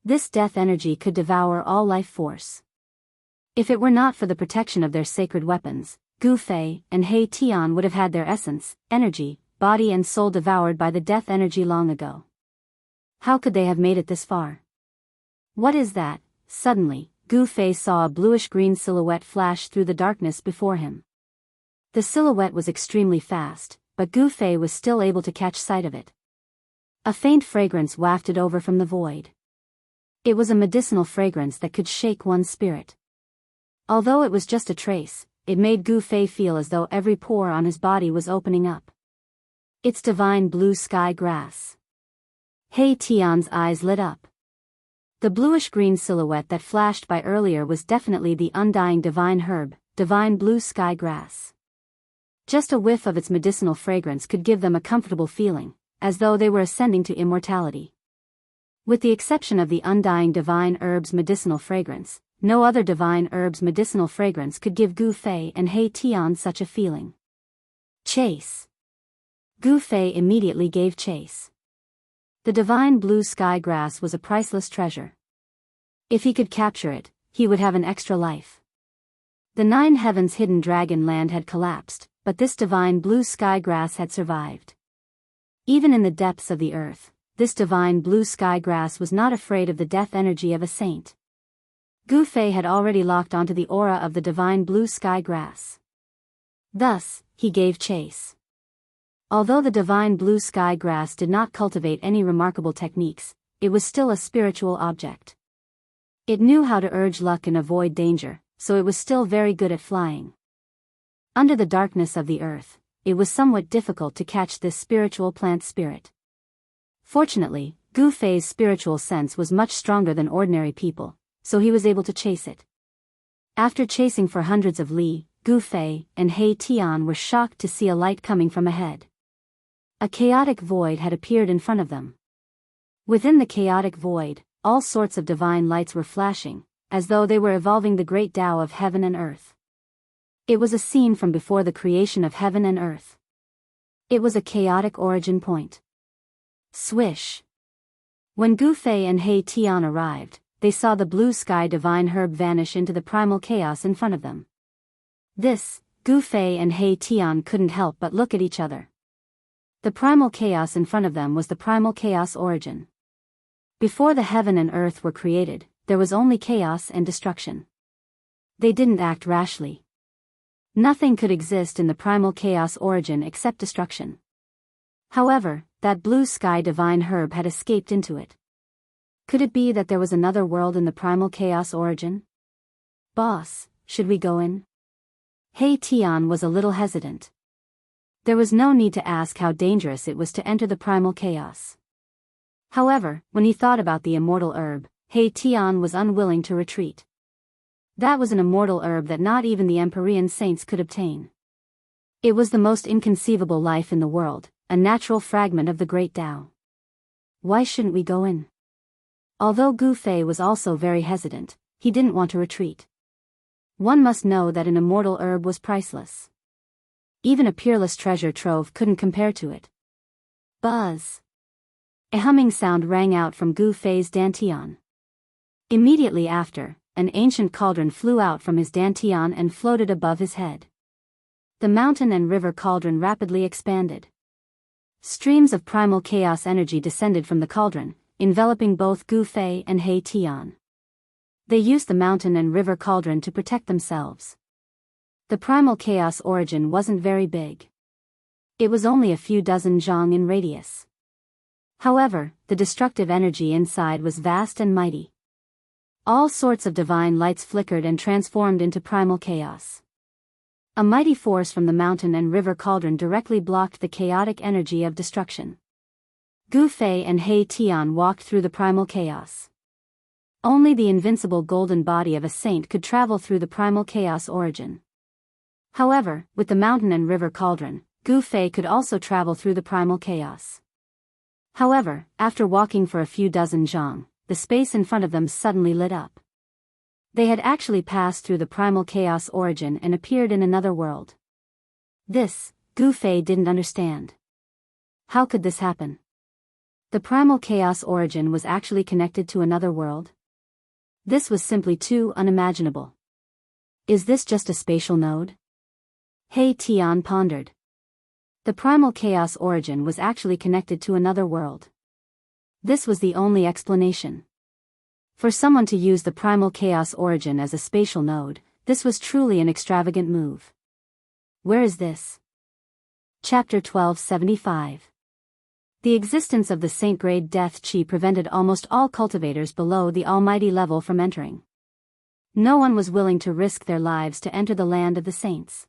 This death energy could devour all life force. If it were not for the protection of their sacred weapons, Gu Fei and He Tian would have had their essence, energy, body and soul devoured by the death energy long ago. How could they have made it this far? What is that? Suddenly, Gu Fei saw a bluish-green silhouette flash through the darkness before him. The silhouette was extremely fast, but Gu Fei was still able to catch sight of it. A faint fragrance wafted over from the void. It was a medicinal fragrance that could shake one's spirit. Although it was just a trace, it made Gu Fei feel as though every pore on his body was opening up. It's divine blue sky grass. He Tian's eyes lit up. The bluish-green silhouette that flashed by earlier was definitely the undying divine herb, divine blue sky grass. Just a whiff of its medicinal fragrance could give them a comfortable feeling, as though they were ascending to immortality. With the exception of the undying divine herb's medicinal fragrance, no other divine herb's medicinal fragrance could give Gu Fei and He Tian such a feeling. Chase. Gu Fei immediately gave chase. The divine blue sky grass was a priceless treasure. If he could capture it, he would have an extra life. The 9 heavens hidden dragon land had collapsed, but this divine blue sky grass had survived. Even in the depths of the earth, this divine blue sky grass was not afraid of the death energy of a saint. Gu Fei had already locked onto the aura of the divine blue sky grass. Thus, he gave chase. Although the divine blue sky grass did not cultivate any remarkable techniques, it was still a spiritual object. It knew how to urge luck and avoid danger, so it was still very good at flying. Under the darkness of the earth, it was somewhat difficult to catch this spiritual plant spirit. Fortunately, Gu Fei's spiritual sense was much stronger than ordinary people, so he was able to chase it. After chasing for hundreds of li, Gu Fei and He Tian were shocked to see a light coming from ahead. A chaotic void had appeared in front of them. Within the chaotic void, all sorts of divine lights were flashing, as though they were evolving the great Tao of heaven and earth. It was a scene from before the creation of heaven and earth. It was a chaotic origin point. Swish. When Gu Fei and He Tian arrived, they saw the blue sky divine herb vanish into the primal chaos in front of them. This, Gu Fei and He Tian couldn't help but look at each other. The primal chaos in front of them was the primal chaos origin. Before the heaven and earth were created, there was only chaos and destruction. They didn't act rashly. Nothing could exist in the primal chaos origin except destruction. However, that blue sky divine herb had escaped into it. Could it be that there was another world in the primal chaos origin? Boss, should we go in? He Tian was a little hesitant. There was no need to ask how dangerous it was to enter the primal chaos. However, when he thought about the immortal herb, He Tian was unwilling to retreat. That was an immortal herb that not even the Empyrean saints could obtain. It was the most inconceivable life in the world, a natural fragment of the great Tao. Why shouldn't we go in? Although Gu Fei was also very hesitant, he didn't want to retreat. One must know that an immortal herb was priceless. Even a peerless treasure trove couldn't compare to it. Buzz. A humming sound rang out from Gu Fei's dantian. Immediately after, an ancient cauldron flew out from his dantian and floated above his head. The mountain and river cauldron rapidly expanded. Streams of primal chaos energy descended from the cauldron, enveloping both Gu Fei and He Tian. They used the mountain and river cauldron to protect themselves. The primal chaos origin wasn't very big. It was only a few dozen zhang in radius. However, the destructive energy inside was vast and mighty. All sorts of divine lights flickered and transformed into primal chaos. A mighty force from the mountain and river cauldron directly blocked the chaotic energy of destruction. Gu Fei and He Tian walked through the primal chaos. Only the invincible golden body of a saint could travel through the primal chaos origin. However, with the mountain and river cauldron, Gu Fei could also travel through the primal chaos. However, after walking for a few dozen zhang, the space in front of them suddenly lit up. They had actually passed through the primal chaos origin and appeared in another world. This, Gu Fei didn't understand. How could this happen? The primal chaos origin was actually connected to another world? This was simply too unimaginable. Is this just a spatial node? He Tian pondered. The primal chaos origin was actually connected to another world. This was the only explanation. For someone to use the primal chaos origin as a spatial node, this was truly an extravagant move. Where is this? Chapter 1275. The existence of the saint-grade death chi prevented almost all cultivators below the almighty level from entering. No one was willing to risk their lives to enter the land of the saints.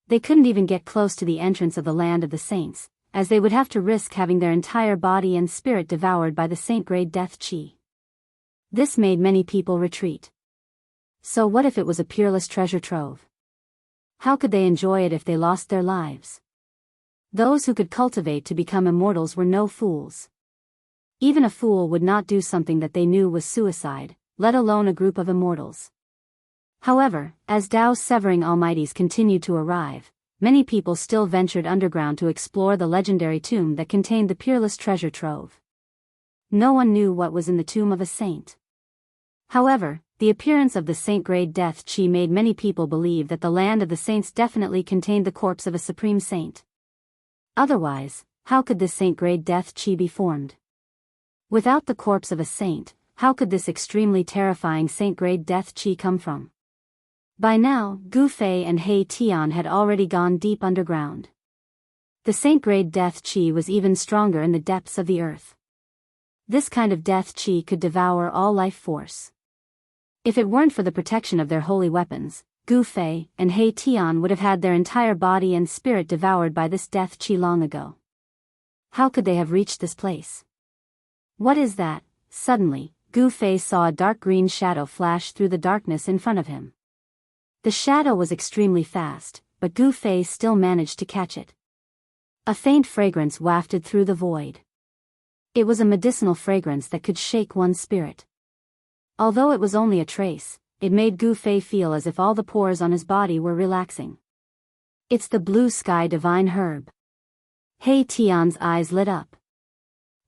They couldn't even get close to the entrance of the land of the saints, as they would have to risk having their entire body and spirit devoured by the saint-grade death chi. This made many people retreat. So what if it was a peerless treasure trove? How could they enjoy it if they lost their lives? Those who could cultivate to become immortals were no fools. Even a fool would not do something that they knew was suicide, let alone a group of immortals. However, as Tao's severing almighties continued to arrive, many people still ventured underground to explore the legendary tomb that contained the peerless treasure trove. No one knew what was in the tomb of a saint. However, the appearance of the saint-grade death chi made many people believe that the land of the saints definitely contained the corpse of a supreme saint. Otherwise, how could this saint-grade death chi be formed? Without the corpse of a saint, how could this extremely terrifying saint-grade death chi come from? By now, Gu Fei and He Tian had already gone deep underground. The saint-grade death chi was even stronger in the depths of the earth. This kind of death chi could devour all life force. If it weren't for the protection of their holy weapons, Gu Fei and He Tian would have had their entire body and spirit devoured by this death chi long ago. How could they have reached this place? What is that? Suddenly, Gu Fei saw a dark green shadow flash through the darkness in front of him. The shadow was extremely fast, but Gu Fei still managed to catch it. A faint fragrance wafted through the void. It was a medicinal fragrance that could shake one's spirit. Although it was only a trace, it made Gu Fei feel as if all the pores on his body were relaxing. It's the blue sky divine herb. He Tian's eyes lit up.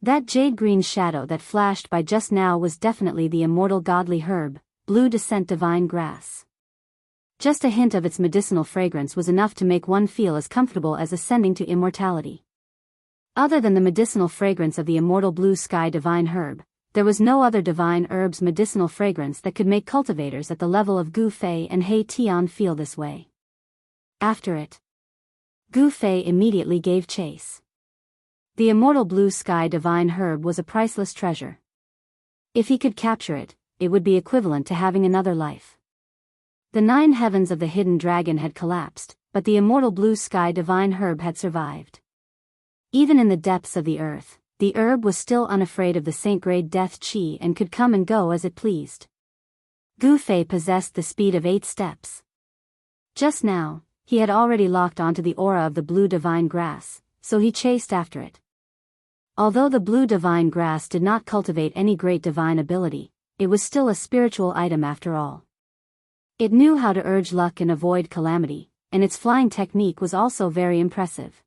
That jade-green shadow that flashed by just now was definitely the immortal godly herb, blue descent divine grass. Just a hint of its medicinal fragrance was enough to make one feel as comfortable as ascending to immortality. Other than the medicinal fragrance of the immortal blue sky divine herb, there was no other divine herb's medicinal fragrance that could make cultivators at the level of Gu Fei and He Tian feel this way. After it, Gu Fei immediately gave chase. The immortal blue sky divine herb was a priceless treasure. If he could capture it, it would be equivalent to having another life. The 9 heavens of the hidden dragon had collapsed, but the immortal blue sky divine herb had survived. Even in the depths of the earth, the herb was still unafraid of the saint-grade death chi and could come and go as it pleased. Gu Fei possessed the speed of 8 steps. Just now, he had already locked onto the aura of the blue divine grass, so he chased after it. Although the blue divine grass did not cultivate any great divine ability, it was still a spiritual item after all. It knew how to urge luck and avoid calamity, and its flying technique was also very impressive.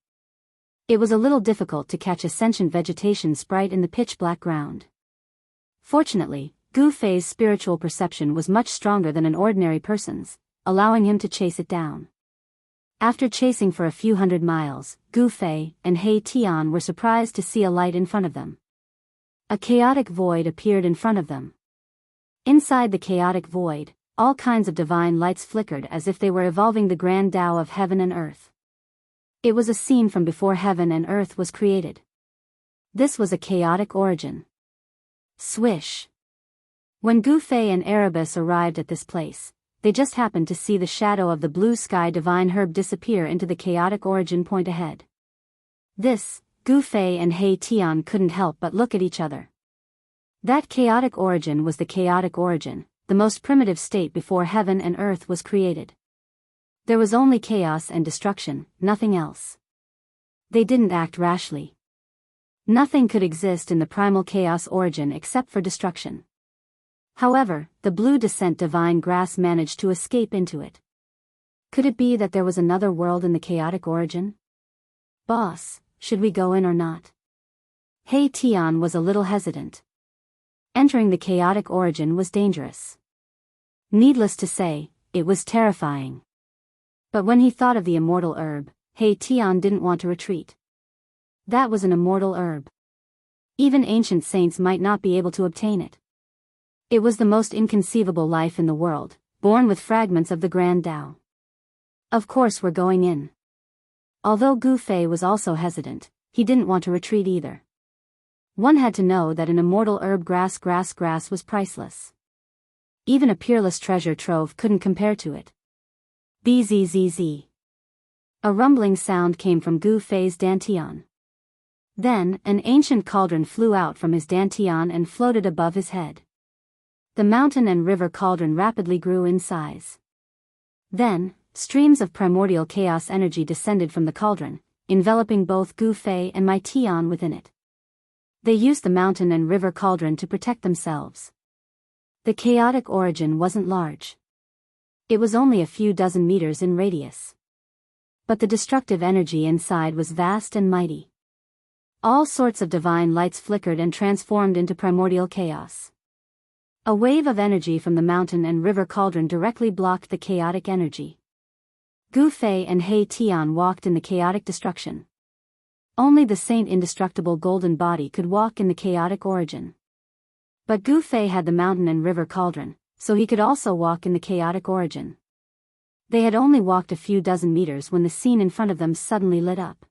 It was a little difficult to catch a sentient vegetation sprite in the pitch-black ground. Fortunately, Gu Fei's spiritual perception was much stronger than an ordinary person's, allowing him to chase it down. After chasing for a few hundred miles, Gu Fei and He Tian were surprised to see a light in front of them. A chaotic void appeared in front of them. Inside the chaotic void, all kinds of divine lights flickered as if they were evolving the grand Tao of heaven and earth. It was a scene from before heaven and earth was created. This was a chaotic origin. Swish! When Gu Fei and Erebus arrived at this place, they just happened to see the shadow of the blue sky divine herb disappear into the chaotic origin point ahead. This, Gu Fei and He Tian couldn't help but look at each other. That chaotic origin was the chaotic origin, the most primitive state before heaven and earth was created. There was only chaos and destruction, nothing else. They didn't act rashly. Nothing could exist in the primal chaos origin except for destruction. However, the blue descent divine grass managed to escape into it. Could it be that there was another world in the chaotic origin? Boss, should we go in or not? He Tian was a little hesitant. Entering the chaotic origin was dangerous. Needless to say, it was terrifying. But when he thought of the immortal herb, He Tian didn't want to retreat. That was an immortal herb. Even ancient saints might not be able to obtain it. It was the most inconceivable life in the world, born with fragments of the Grand Tao. Of course we're going in. Although Gu Fei was also hesitant, he didn't want to retreat either. One had to know that an immortal herb grass was priceless. Even a peerless treasure trove couldn't compare to it. Bzzz. A rumbling sound came from Gu Fei's dantian. Then, an ancient cauldron flew out from his dantian and floated above his head. The mountain and river cauldron rapidly grew in size. Then, streams of primordial chaos energy descended from the cauldron, enveloping both Gu Fei and Mai Tian within it. They used the mountain and river cauldron to protect themselves. The chaotic origin wasn't large. It was only a few dozen meters in radius. But the destructive energy inside was vast and mighty. All sorts of divine lights flickered and transformed into primordial chaos. A wave of energy from the mountain and river cauldron directly blocked the chaotic energy. Gu Fei and He Tian walked in the chaotic destruction. Only the saint indestructible golden body could walk in the chaotic origin. But Gu Fei had the mountain and river cauldron, so he could also walk in the chaotic origin. They had only walked a few dozen meters when the scene in front of them suddenly lit up.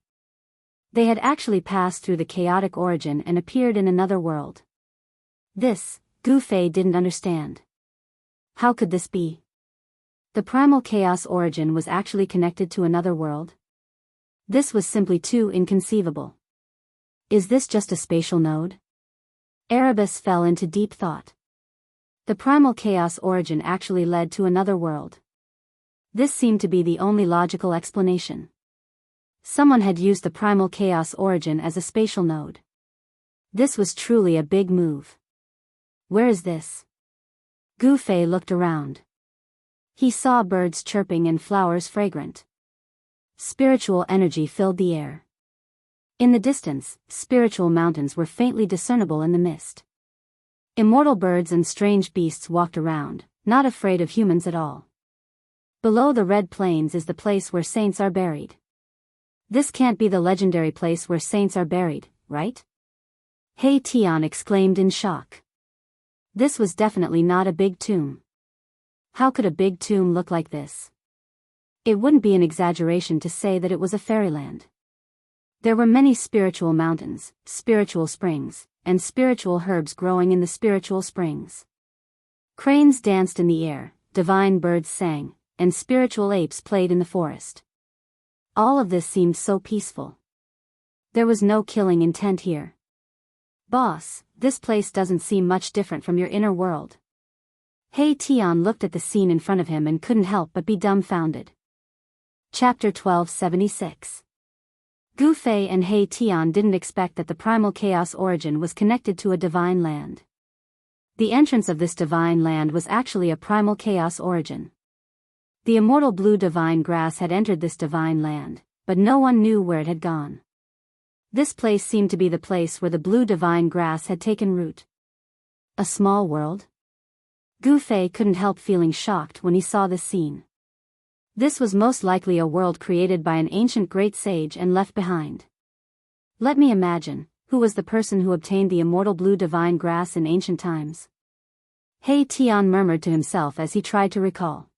They had actually passed through the chaotic origin and appeared in another world. This, Gu Fei didn't understand. How could this be? The primal chaos origin was actually connected to another world? This was simply too inconceivable. Is this just a spatial node? Erebus fell into deep thought. The primal chaos origin actually led to another world. This seemed to be the only logical explanation. Someone had used the primal chaos origin as a spatial node. This was truly a big move. Where is this? Gu Fei looked around. He saw birds chirping and flowers fragrant. Spiritual energy filled the air. In the distance, spiritual mountains were faintly discernible in the mist. Immortal birds and strange beasts walked around, not afraid of humans at all. Below the red plains is the place where saints are buried. This can't be the legendary place where saints are buried, right? He Tian exclaimed in shock. This was definitely not a big tomb. How could a big tomb look like this? It wouldn't be an exaggeration to say that it was a fairyland. There were many spiritual mountains, spiritual springs, and spiritual herbs growing in the spiritual springs. Cranes danced in the air, divine birds sang, and spiritual apes played in the forest. All of this seemed so peaceful. There was no killing intent here. Boss, this place doesn't seem much different from your inner world. He Tian looked at the scene in front of him and couldn't help but be dumbfounded. Chapter 1276. Gu Fei and He Tian didn't expect that the primal chaos origin was connected to a divine land. The entrance of this divine land was actually a primal chaos origin. The immortal blue divine grass had entered this divine land, but no one knew where it had gone. This place seemed to be the place where the blue divine grass had taken root. A small world? Gu Fei couldn't help feeling shocked when he saw this scene. This was most likely a world created by an ancient great sage and left behind. Let me imagine, who was the person who obtained the immortal blue divine grass in ancient times? He Tian murmured to himself as he tried to recall.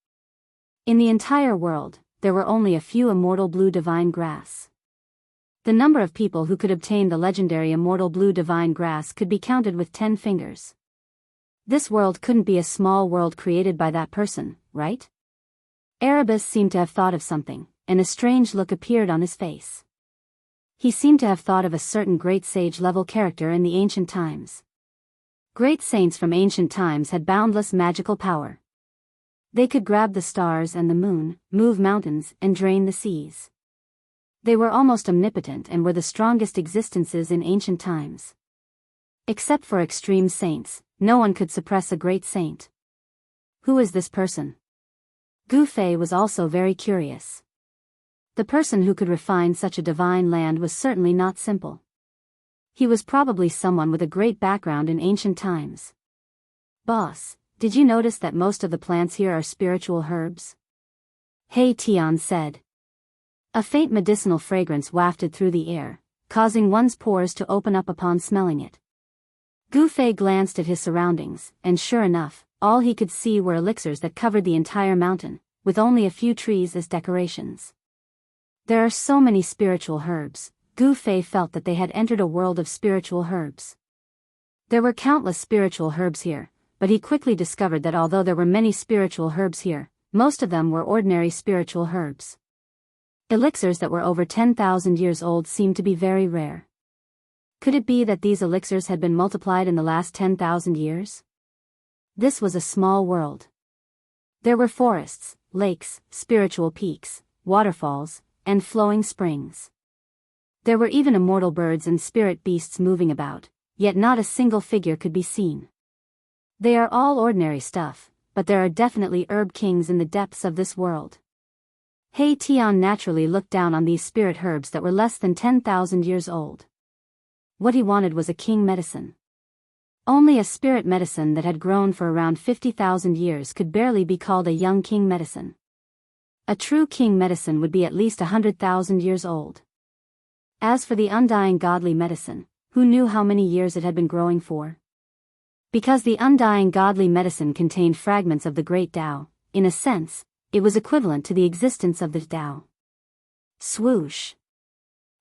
In the entire world, there were only a few immortal blue divine grass. The number of people who could obtain the legendary immortal blue divine grass could be counted with 10 fingers. This world couldn't be a small world created by that person, right? Erebus seemed to have thought of something, and a strange look appeared on his face. He seemed to have thought of a certain great sage-level character in the ancient times. Great saints from ancient times had boundless magical power. They could grab the stars and the moon, move mountains, and drain the seas. They were almost omnipotent and were the strongest existences in ancient times. Except for extreme saints, no one could suppress a great saint. Who is this person? Gu Fei was also very curious. The person who could refine such a divine land was certainly not simple. He was probably someone with a great background in ancient times. Boss, did you notice that most of the plants here are spiritual herbs? He Tian said. A faint medicinal fragrance wafted through the air, causing one's pores to open up upon smelling it. Gu Fei glanced at his surroundings, and sure enough, all he could see were elixirs that covered the entire mountain, with only a few trees as decorations. There are so many spiritual herbs. Gu Fei felt that they had entered a world of spiritual herbs. There were countless spiritual herbs here, but he quickly discovered that although there were many spiritual herbs here, most of them were ordinary spiritual herbs. Elixirs that were over 10,000 years old seemed to be very rare. Could it be that these elixirs had been multiplied in the last 10,000 years? This was a small world. There were forests, lakes, spiritual peaks, waterfalls, and flowing springs. There were even immortal birds and spirit beasts moving about, yet not a single figure could be seen. They are all ordinary stuff, but there are definitely herb kings in the depths of this world. He Tian naturally looked down on these spirit herbs that were less than 10,000 years old. What he wanted was a king medicine. Only a spirit medicine that had grown for around 50,000 years could barely be called a young king medicine. A true king medicine would be at least 100,000 years old. As for the undying godly medicine, who knew how many years it had been growing for? Because the undying godly medicine contained fragments of the great Tao, in a sense, it was equivalent to the existence of the Tao. Swoosh!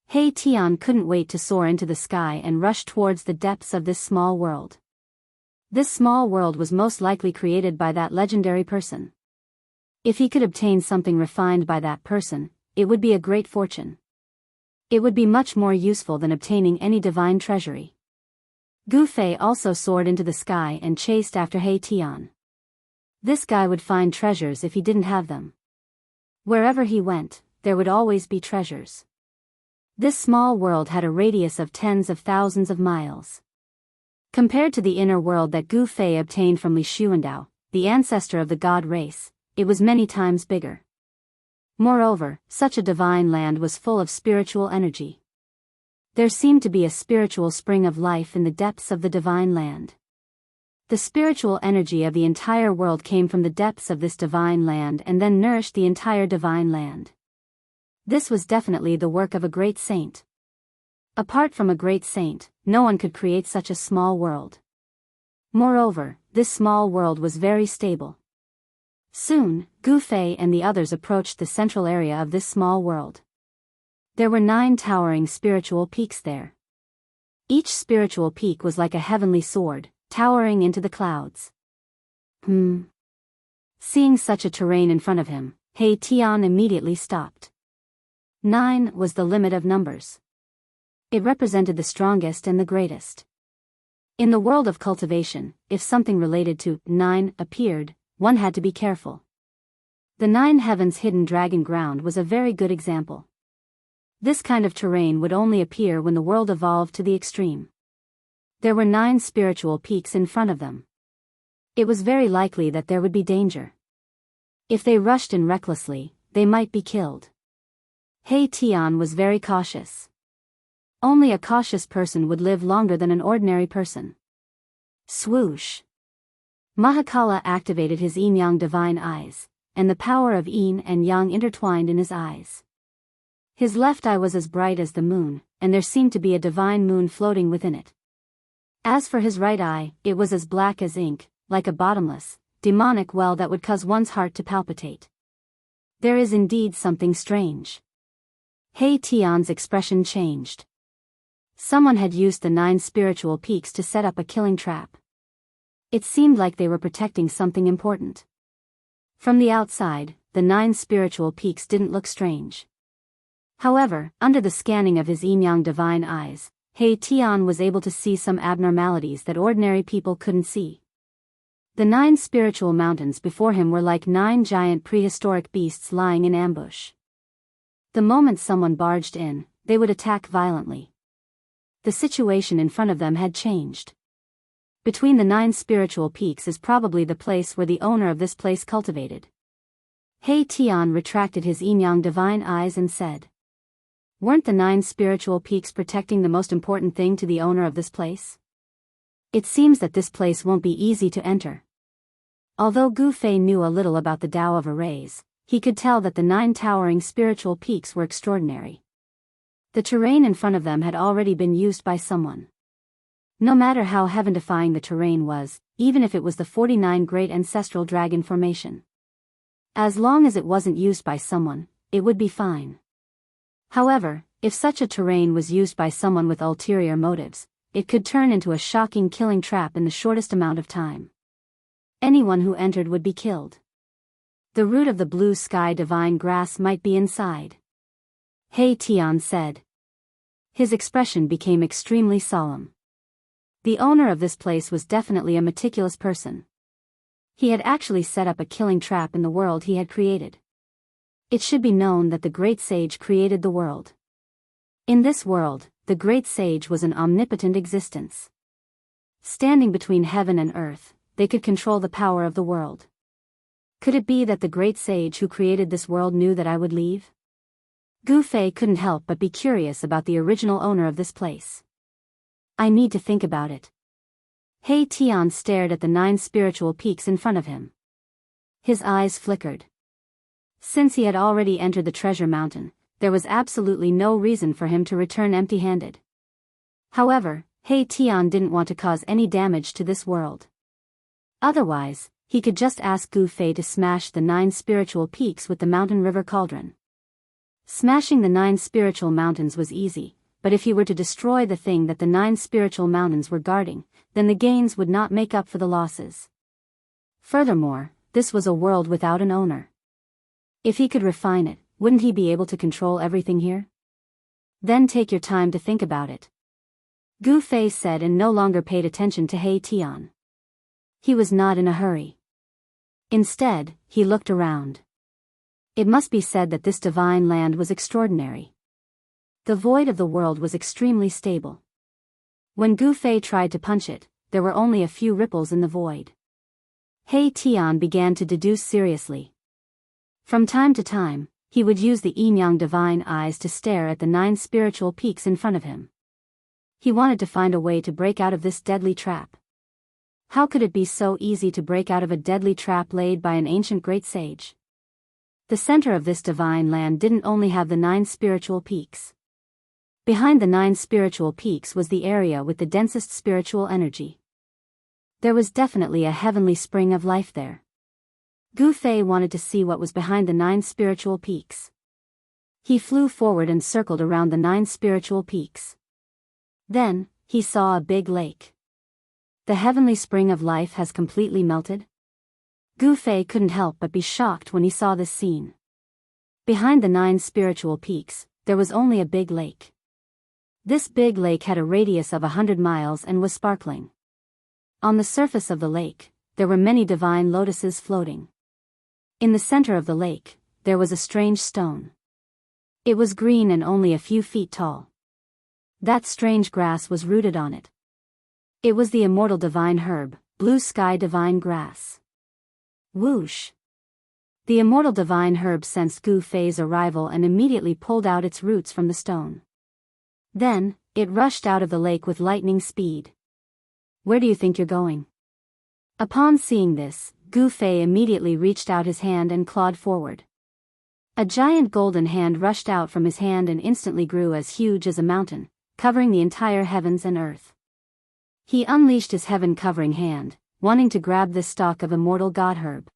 He Tian couldn't wait to soar into the sky and rush towards the depths of this small world. This small world was most likely created by that legendary person. If he could obtain something refined by that person, it would be a great fortune. It would be much more useful than obtaining any divine treasury. Gu Fei also soared into the sky and chased after He Tian. This guy would find treasures if he didn't have them. Wherever he went, there would always be treasures. This small world had a radius of tens of thousands of miles. Compared to the inner world that Gu Fei obtained from Li Xuandao, the ancestor of the god race, it was many times bigger. Moreover, such a divine land was full of spiritual energy. There seemed to be a spiritual spring of life in the depths of the divine land. The spiritual energy of the entire world came from the depths of this divine land and then nourished the entire divine land. This was definitely the work of a great saint. Apart from a great saint, no one could create such a small world. Moreover, this small world was very stable. Soon, Gu Fei and the others approached the central area of this small world. There were 9 towering spiritual peaks there. Each spiritual peak was like a heavenly sword, towering into the clouds. Seeing such a terrain in front of him, He Tian immediately stopped. 9 was the limit of numbers. It represented the strongest and the greatest. In the world of cultivation, if something related to 9 appeared, one had to be careful. The 9 heavens hidden dragon ground was a very good example. This kind of terrain would only appear when the world evolved to the extreme. There were 9 spiritual peaks in front of them. It was very likely that there would be danger. If they rushed in recklessly, they might be killed. He Tian was very cautious. Only a cautious person would live longer than an ordinary person. Swoosh! Mahakala activated his yin-yang divine eyes, and the power of yin and yang intertwined in his eyes. His left eye was as bright as the moon, and there seemed to be a divine moon floating within it. As for his right eye, it was as black as ink, like a bottomless, demonic well that would cause one's heart to palpitate. There is indeed something strange. He Tian's expression changed. Someone had used the 9 spiritual peaks to set up a killing trap. It seemed like they were protecting something important. From the outside, the 9 spiritual peaks didn't look strange. However, under the scanning of his yin-yang divine eyes, He Tian was able to see some abnormalities that ordinary people couldn't see. The 9 spiritual mountains before him were like 9 giant prehistoric beasts lying in ambush. The moment someone barged in, they would attack violently. The situation in front of them had changed. Between the 9 spiritual peaks is probably the place where the owner of this place cultivated. He Tian retracted his yin-yang divine eyes and said, "Weren't the 9 spiritual peaks protecting the most important thing to the owner of this place? It seems that this place won't be easy to enter." Although Gu Fei knew a little about the Tao of arrays, he could tell that the 9 towering spiritual peaks were extraordinary. The terrain in front of them had already been used by someone. No matter how heaven-defying the terrain was, even if it was the 49 Great Ancestral Dragon Formation. As long as it wasn't used by someone, it would be fine. However, if such a terrain was used by someone with ulterior motives, it could turn into a shocking killing trap in the shortest amount of time. Anyone who entered would be killed. The root of the blue sky divine grass might be inside. He Tian said. His expression became extremely solemn. The owner of this place was definitely a meticulous person. He had actually set up a killing trap in the world he had created. It should be known that the great sage created the world. In this world, the great sage was an omnipotent existence. Standing between heaven and earth, they could control the power of the world. Could it be that the great sage who created this world knew that I would leave? Gu Fei couldn't help but be curious about the original owner of this place. I need to think about it. He Tian stared at the 9 spiritual peaks in front of him. His eyes flickered. Since he had already entered the treasure mountain, there was absolutely no reason for him to return empty-handed. However, He Tian didn't want to cause any damage to this world. Otherwise, he could just ask Gu Fei to smash the 9 spiritual peaks with the mountain river cauldron. Smashing the 9 spiritual mountains was easy, but if he were to destroy the thing that the 9 spiritual mountains were guarding, then the gains would not make up for the losses. Furthermore, this was a world without an owner. If he could refine it, wouldn't he be able to control everything here? Then take your time to think about it. Gu Fei said and no longer paid attention to He Tian. He was not in a hurry. Instead, he looked around. It must be said that this divine land was extraordinary. The void of the world was extremely stable. When Gu Fei tried to punch it, there were only a few ripples in the void. He Tian began to deduce seriously. From time to time, he would use the yin-yang divine eyes to stare at the 9 spiritual peaks in front of him. He wanted to find a way to break out of this deadly trap. How could it be so easy to break out of a deadly trap laid by an ancient great sage? The center of this divine land didn't only have the 9 spiritual peaks. Behind the 9 spiritual peaks was the area with the densest spiritual energy. There was definitely a heavenly spring of life there. Gu Fei wanted to see what was behind the 9 spiritual peaks. He flew forward and circled around the 9 spiritual peaks. Then, he saw a big lake. The heavenly spring of life has completely melted? Gu Fei couldn't help but be shocked when he saw this scene. Behind the 9 spiritual peaks, there was only a big lake. This big lake had a radius of 100 miles and was sparkling. On the surface of the lake, there were many divine lotuses floating. In the center of the lake, there was a strange stone. It was green and only a few feet tall. That strange grass was rooted on it. It was the immortal divine herb, blue sky divine grass. Whoosh! The immortal divine herb sensed Gu Fei's arrival and immediately pulled out its roots from the stone. Then, it rushed out of the lake with lightning speed. Where do you think you're going? Upon seeing this, Gu Fei immediately reached out his hand and clawed forward. A giant golden hand rushed out from his hand and instantly grew as huge as a mountain, covering the entire heavens and earth. He unleashed his heaven-covering hand, wanting to grab this stalk of immortal god herb.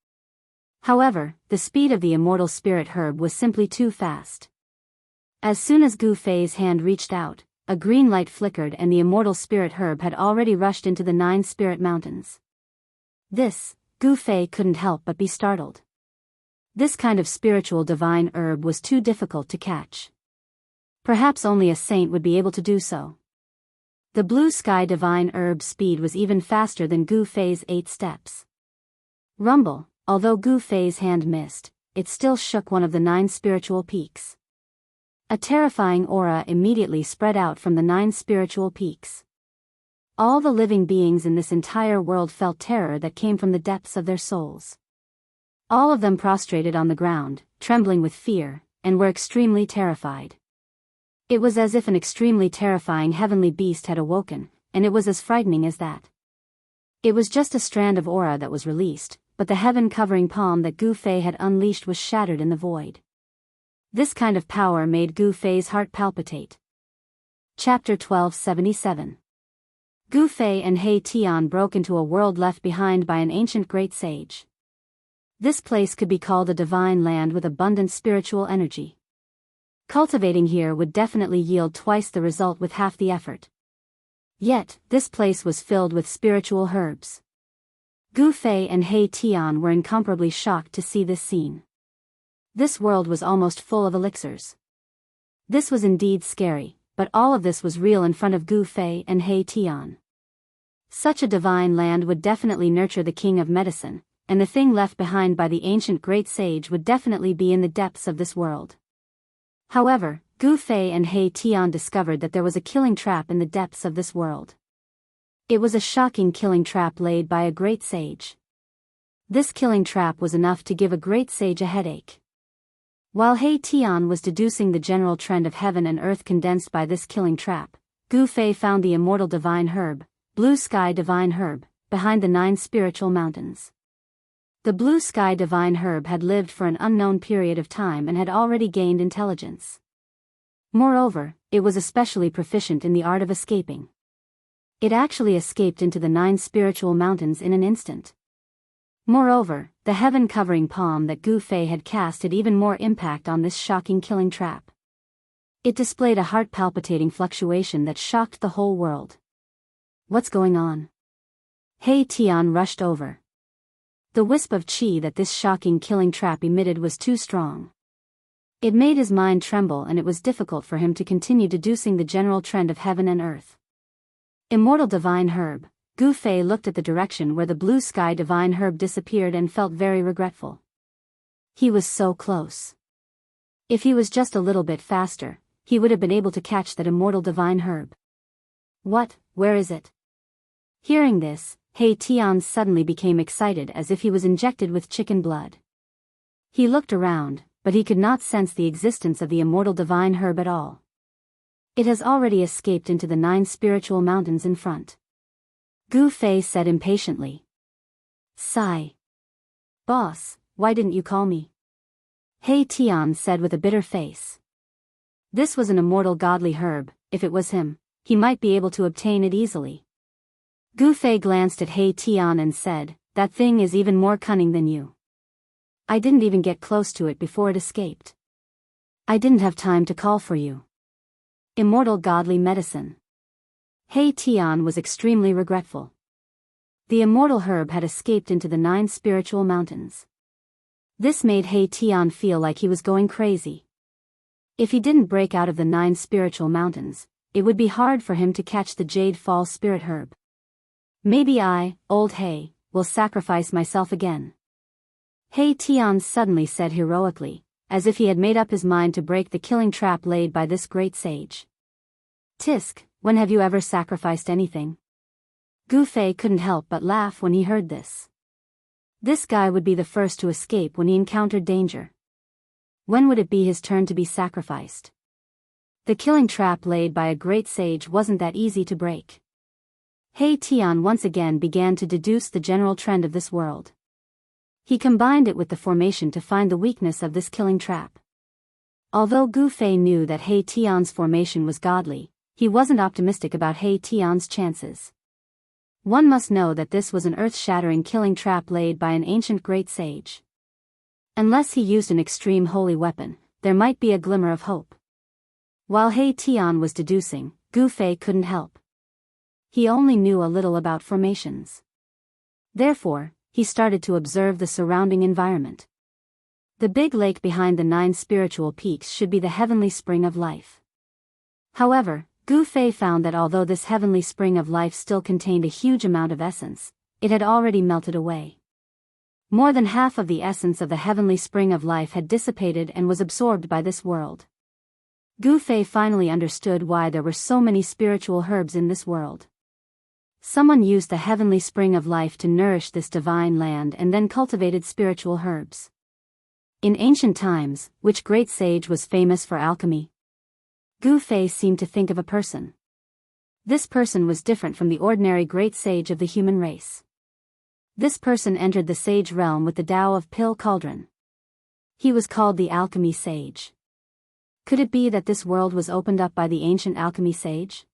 However, the speed of the immortal spirit herb was simply too fast. As soon as Gu Fei's hand reached out, a green light flickered and the immortal spirit herb had already rushed into the 9 spirit mountains. This, Gu Fei couldn't help but be startled. This kind of spiritual divine herb was too difficult to catch. Perhaps only a saint would be able to do so. The blue sky divine herb's speed was even faster than Gu Fei's 8 steps. Rumble, although Gu Fei's hand missed, it still shook one of the 9 spiritual peaks. A terrifying aura immediately spread out from the 9 spiritual peaks. All the living beings in this entire world felt terror that came from the depths of their souls. All of them prostrated on the ground, trembling with fear, and were extremely terrified. It was as if an extremely terrifying heavenly beast had awoken, and it was as frightening as that. It was just a strand of aura that was released, but the heaven-covering palm that Gu Fei had unleashed was shattered in the void. This kind of power made Gu Fei's heart palpitate. Chapter 1277. Gu Fei and He Tian broke into a world left behind by an ancient great sage. This place could be called a divine land with abundant spiritual energy. Cultivating here would definitely yield twice the result with half the effort. Yet, this place was filled with spiritual herbs. Gu Fei and He Tian were incomparably shocked to see this scene. This world was almost full of elixirs. This was indeed scary, but all of this was real in front of Gu Fei and He Tian. Such a divine land would definitely nurture the king of medicine, and the thing left behind by the ancient great sage would definitely be in the depths of this world. However, Gu Fei and He Tian discovered that there was a killing trap in the depths of this world. It was a shocking killing trap laid by a great sage. This killing trap was enough to give a great sage a headache. While He Tian was deducing the general trend of heaven and earth condensed by this killing trap, Gu Fei found the immortal divine herb, blue sky divine herb, behind the 9 spiritual mountains. The blue sky divine herb had lived for an unknown period of time and had already gained intelligence. Moreover, it was especially proficient in the art of escaping. It actually escaped into the 9 spiritual mountains in an instant. Moreover, the heaven-covering palm that Gu Fei had cast had even more impact on this shocking killing trap. It displayed a heart-palpitating fluctuation that shocked the whole world. What's going on? He Tian rushed over. The wisp of qi that this shocking killing trap emitted was too strong. It made his mind tremble and it was difficult for him to continue deducing the general trend of heaven and earth. Immortal divine herb, Gu Fei looked at the direction where the blue sky divine herb disappeared and felt very regretful. He was so close. If he was just a little bit faster, he would have been able to catch that immortal divine herb. What, where is it? Hearing this, He Tian suddenly became excited as if he was injected with chicken blood. He looked around, but he could not sense the existence of the immortal divine herb at all. It has already escaped into the 9 spiritual mountains in front. Gu Fei said impatiently. Sigh. Boss, why didn't you call me? He Tian said with a bitter face. This was an immortal godly herb. If it was him, he might be able to obtain it easily. Gu Fei glanced at He Tian and said, that thing is even more cunning than you. I didn't even get close to it before it escaped. I didn't have time to call for you. Immortal godly medicine. He Tian was extremely regretful. The immortal herb had escaped into the 9 spiritual mountains. This made He Tian feel like he was going crazy. If he didn't break out of the 9 spiritual mountains, it would be hard for him to catch the Jade Fall spirit herb. Maybe I, old He, will sacrifice myself again. He Tian suddenly said heroically, as if he had made up his mind to break the killing trap laid by this great sage. Tisk, when have you ever sacrificed anything? Gu Fei couldn't help but laugh when he heard this. This guy would be the first to escape when he encountered danger. When would it be his turn to be sacrificed? The killing trap laid by a great sage wasn't that easy to break. He Tian once again began to deduce the general trend of this world. He combined it with the formation to find the weakness of this killing trap. Although Gu Fei knew that He Tian's formation was godly, he wasn't optimistic about He Tian's chances. One must know that this was an earth-shattering killing trap laid by an ancient great sage. Unless he used an extreme holy weapon, there might be a glimmer of hope. While He Tian was deducing, Gu Fei couldn't help. He only knew a little about formations. Therefore, he started to observe the surrounding environment. The big lake behind the 9 spiritual peaks should be the heavenly spring of life. However, Gu Fei found that although this heavenly spring of life still contained a huge amount of essence, it had already melted away. More than half of the essence of the heavenly spring of life had dissipated and was absorbed by this world. Gu Fei finally understood why there were so many spiritual herbs in this world. Someone used the heavenly spring of life to nourish this divine land and then cultivated spiritual herbs. In ancient times, which great sage was famous for alchemy? Gu Fei seemed to think of a person. This person was different from the ordinary great sage of the human race. This person entered the sage realm with the Tao of Pill Cauldron. He was called the alchemy sage. Could it be that this world was opened up by the ancient alchemy sage?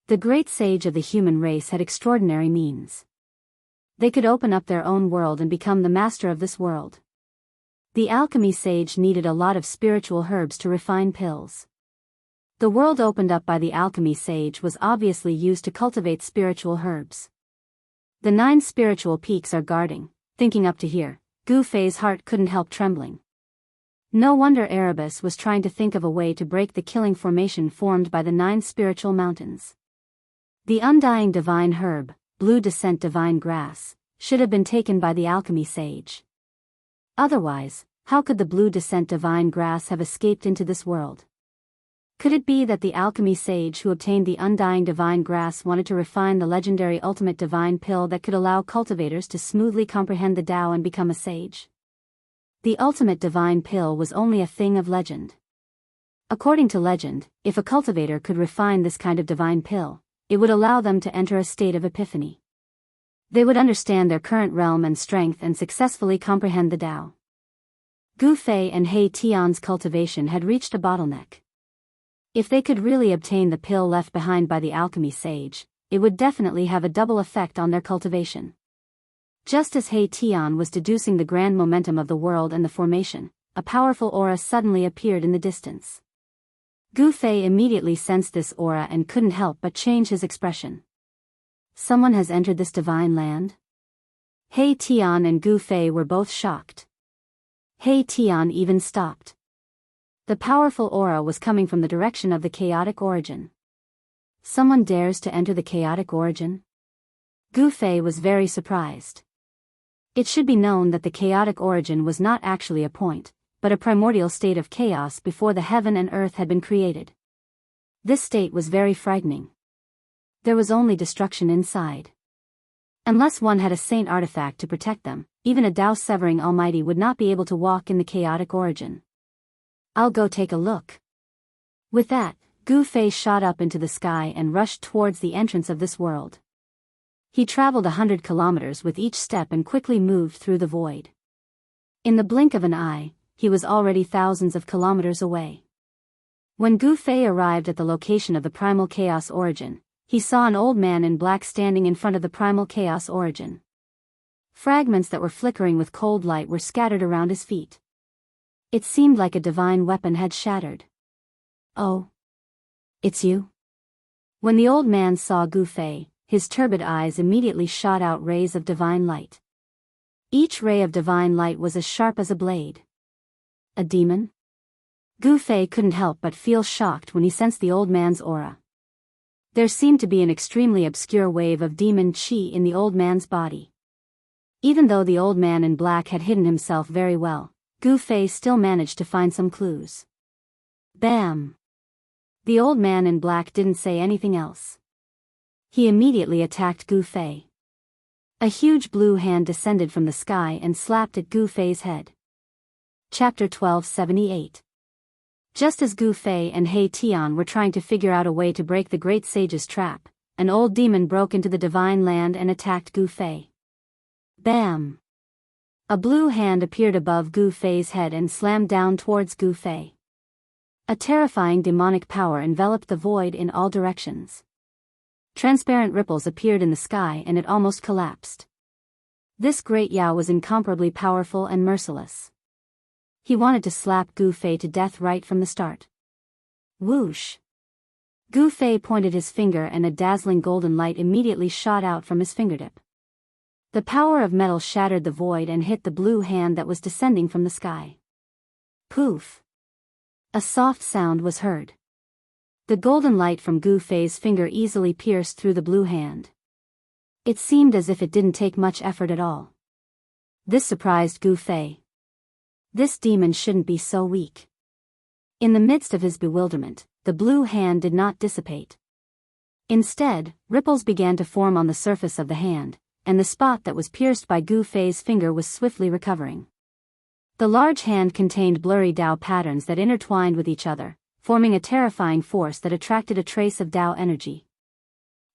The great sage of the human race had extraordinary means. They could open up their own world and become the master of this world. The alchemy sage needed a lot of spiritual herbs to refine pills. The world opened up by the alchemy sage was obviously used to cultivate spiritual herbs. The 9 spiritual peaks are guarding, thinking up to here, Gu Fei's heart couldn't help trembling. No wonder Erebus was trying to think of a way to break the killing formation formed by the 9 spiritual mountains. The undying divine herb, blue descent divine grass, should have been taken by the alchemy sage. Otherwise, how could the blue descent divine grass have escaped into this world? Could it be that the alchemy sage who obtained the undying divine grass wanted to refine the legendary ultimate divine pill that could allow cultivators to smoothly comprehend the Tao and become a sage? The ultimate divine pill was only a thing of legend. According to legend, if a cultivator could refine this kind of divine pill, it would allow them to enter a state of epiphany. They would understand their current realm and strength and successfully comprehend the Tao. Gu Fei and He Tian's cultivation had reached a bottleneck. If they could really obtain the pill left behind by the alchemy sage, it would definitely have a double effect on their cultivation. Just as He Tian was deducing the grand momentum of the world and the formation, a powerful aura suddenly appeared in the distance. Gu Fei immediately sensed this aura and couldn't help but change his expression. Someone has entered this divine land? He Tian and Gu Fei were both shocked. He Tian even stopped. The powerful aura was coming from the direction of the chaotic origin. Someone dares to enter the chaotic origin? Gu Fei was very surprised. It should be known that the chaotic origin was not actually a point, but a primordial state of chaos before the heaven and earth had been created. This state was very frightening. There was only destruction inside. Unless one had a saint artifact to protect them, even a Tao-severing almighty would not be able to walk in the chaotic origin. I'll go take a look. With that, Gu Fei shot up into the sky and rushed towards the entrance of this world. He traveled 100 kilometers with each step and quickly moved through the void. In the blink of an eye, he was already thousands of kilometers away. When Gu Fei arrived at the location of the primal chaos origin, he saw an old man in black standing in front of the primal chaos origin. Fragments that were flickering with cold light were scattered around his feet. It seemed like a divine weapon had shattered. Oh. It's you? When the old man saw Gu Fei, his turbid eyes immediately shot out rays of divine light. Each ray of divine light was as sharp as a blade. A demon? Gu Fei couldn't help but feel shocked when he sensed the old man's aura. There seemed to be an extremely obscure wave of demon qi in the old man's body. Even though the old man in black had hidden himself very well, Gu Fei still managed to find some clues. Bam! The old man in black didn't say anything else. He immediately attacked Gu Fei. A huge blue hand descended from the sky and slapped at Gu Fei's head. Chapter 1278. Just as Gu Fei and He Tian were trying to figure out a way to break the great sage's trap, an old demon broke into the divine land and attacked Gu Fei. Bam! A blue hand appeared above Gu Fei's head and slammed down towards Gu Fei. A terrifying demonic power enveloped the void in all directions. Transparent ripples appeared in the sky and it almost collapsed. This great Yao was incomparably powerful and merciless. He wanted to slap Gu Fei to death right from the start. Whoosh! Gu Fei pointed his finger and a dazzling golden light immediately shot out from his fingertip. The power of metal shattered the void and hit the blue hand that was descending from the sky. Poof! A soft sound was heard. The golden light from Gu Fei's finger easily pierced through the blue hand. It seemed as if it didn't take much effort at all. This surprised Gu Fei. This demon shouldn't be so weak. In the midst of his bewilderment, the blue hand did not dissipate. Instead, ripples began to form on the surface of the hand, and the spot that was pierced by Gu Fei's finger was swiftly recovering. The large hand contained blurry Tao patterns that intertwined with each other, forming a terrifying force that attracted a trace of Tao energy.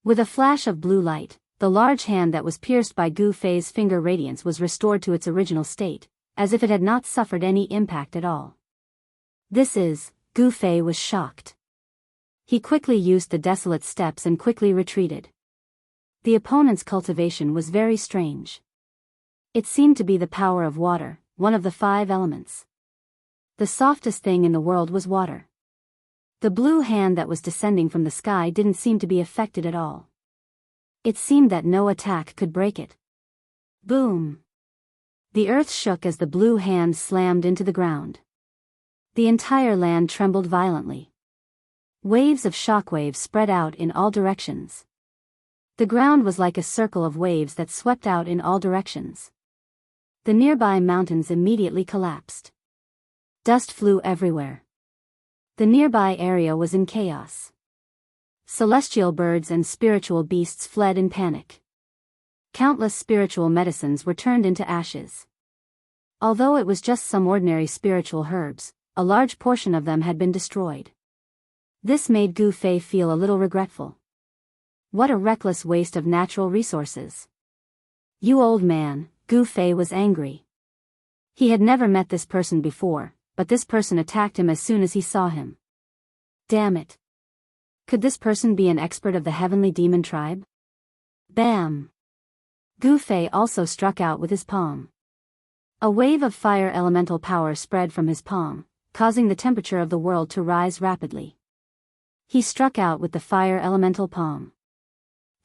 With a flash of blue light, the large hand that was pierced by Gu Fei's finger radiance was restored to its original state, as if it had not suffered any impact at all. Gu Fei was shocked. He quickly used the desolate steps and quickly retreated. The opponent's cultivation was very strange. It seemed to be the power of water, one of the 5 elements. The softest thing in the world was water. The blue hand that was descending from the sky didn't seem to be affected at all. It seemed that no attack could break it. Boom! The earth shook as the blue hand slammed into the ground. The entire land trembled violently. Waves of shockwaves spread out in all directions. The ground was like a circle of waves that swept out in all directions. The nearby mountains immediately collapsed. Dust flew everywhere. The nearby area was in chaos. Celestial birds and spiritual beasts fled in panic. Countless spiritual medicines were turned into ashes. Although it was just some ordinary spiritual herbs, a large portion of them had been destroyed. This made Gu Fei feel a little regretful. What a reckless waste of natural resources. You old man, Gu Fei was angry. He had never met this person before, but this person attacked him as soon as he saw him. Damn it. Could this person be an expert of the heavenly demon tribe? Bam! Gu Fei also struck out with his palm. A wave of fire elemental power spread from his palm, causing the temperature of the world to rise rapidly. He struck out with the fire elemental palm.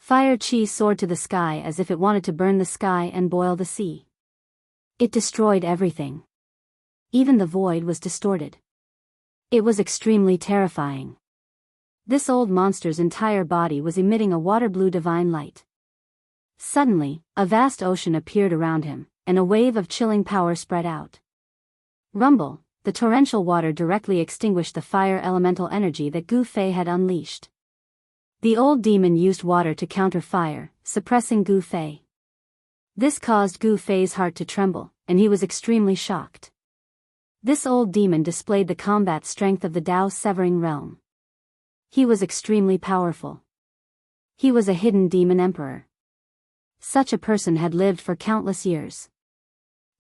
Fire chi soared to the sky as if it wanted to burn the sky and boil the sea. It destroyed everything. Even the void was distorted. It was extremely terrifying. This old monster's entire body was emitting a water-blue divine light. Suddenly, a vast ocean appeared around him, and a wave of chilling power spread out. Rumble, the torrential water directly extinguished the fire elemental energy that Gu Fei had unleashed. The old demon used water to counter fire, suppressing Gu Fei. This caused Gu Fei's heart to tremble, and he was extremely shocked. This old demon displayed the combat strength of the Tao Severing Realm. He was extremely powerful. He was a hidden demon emperor. Such a person had lived for countless years.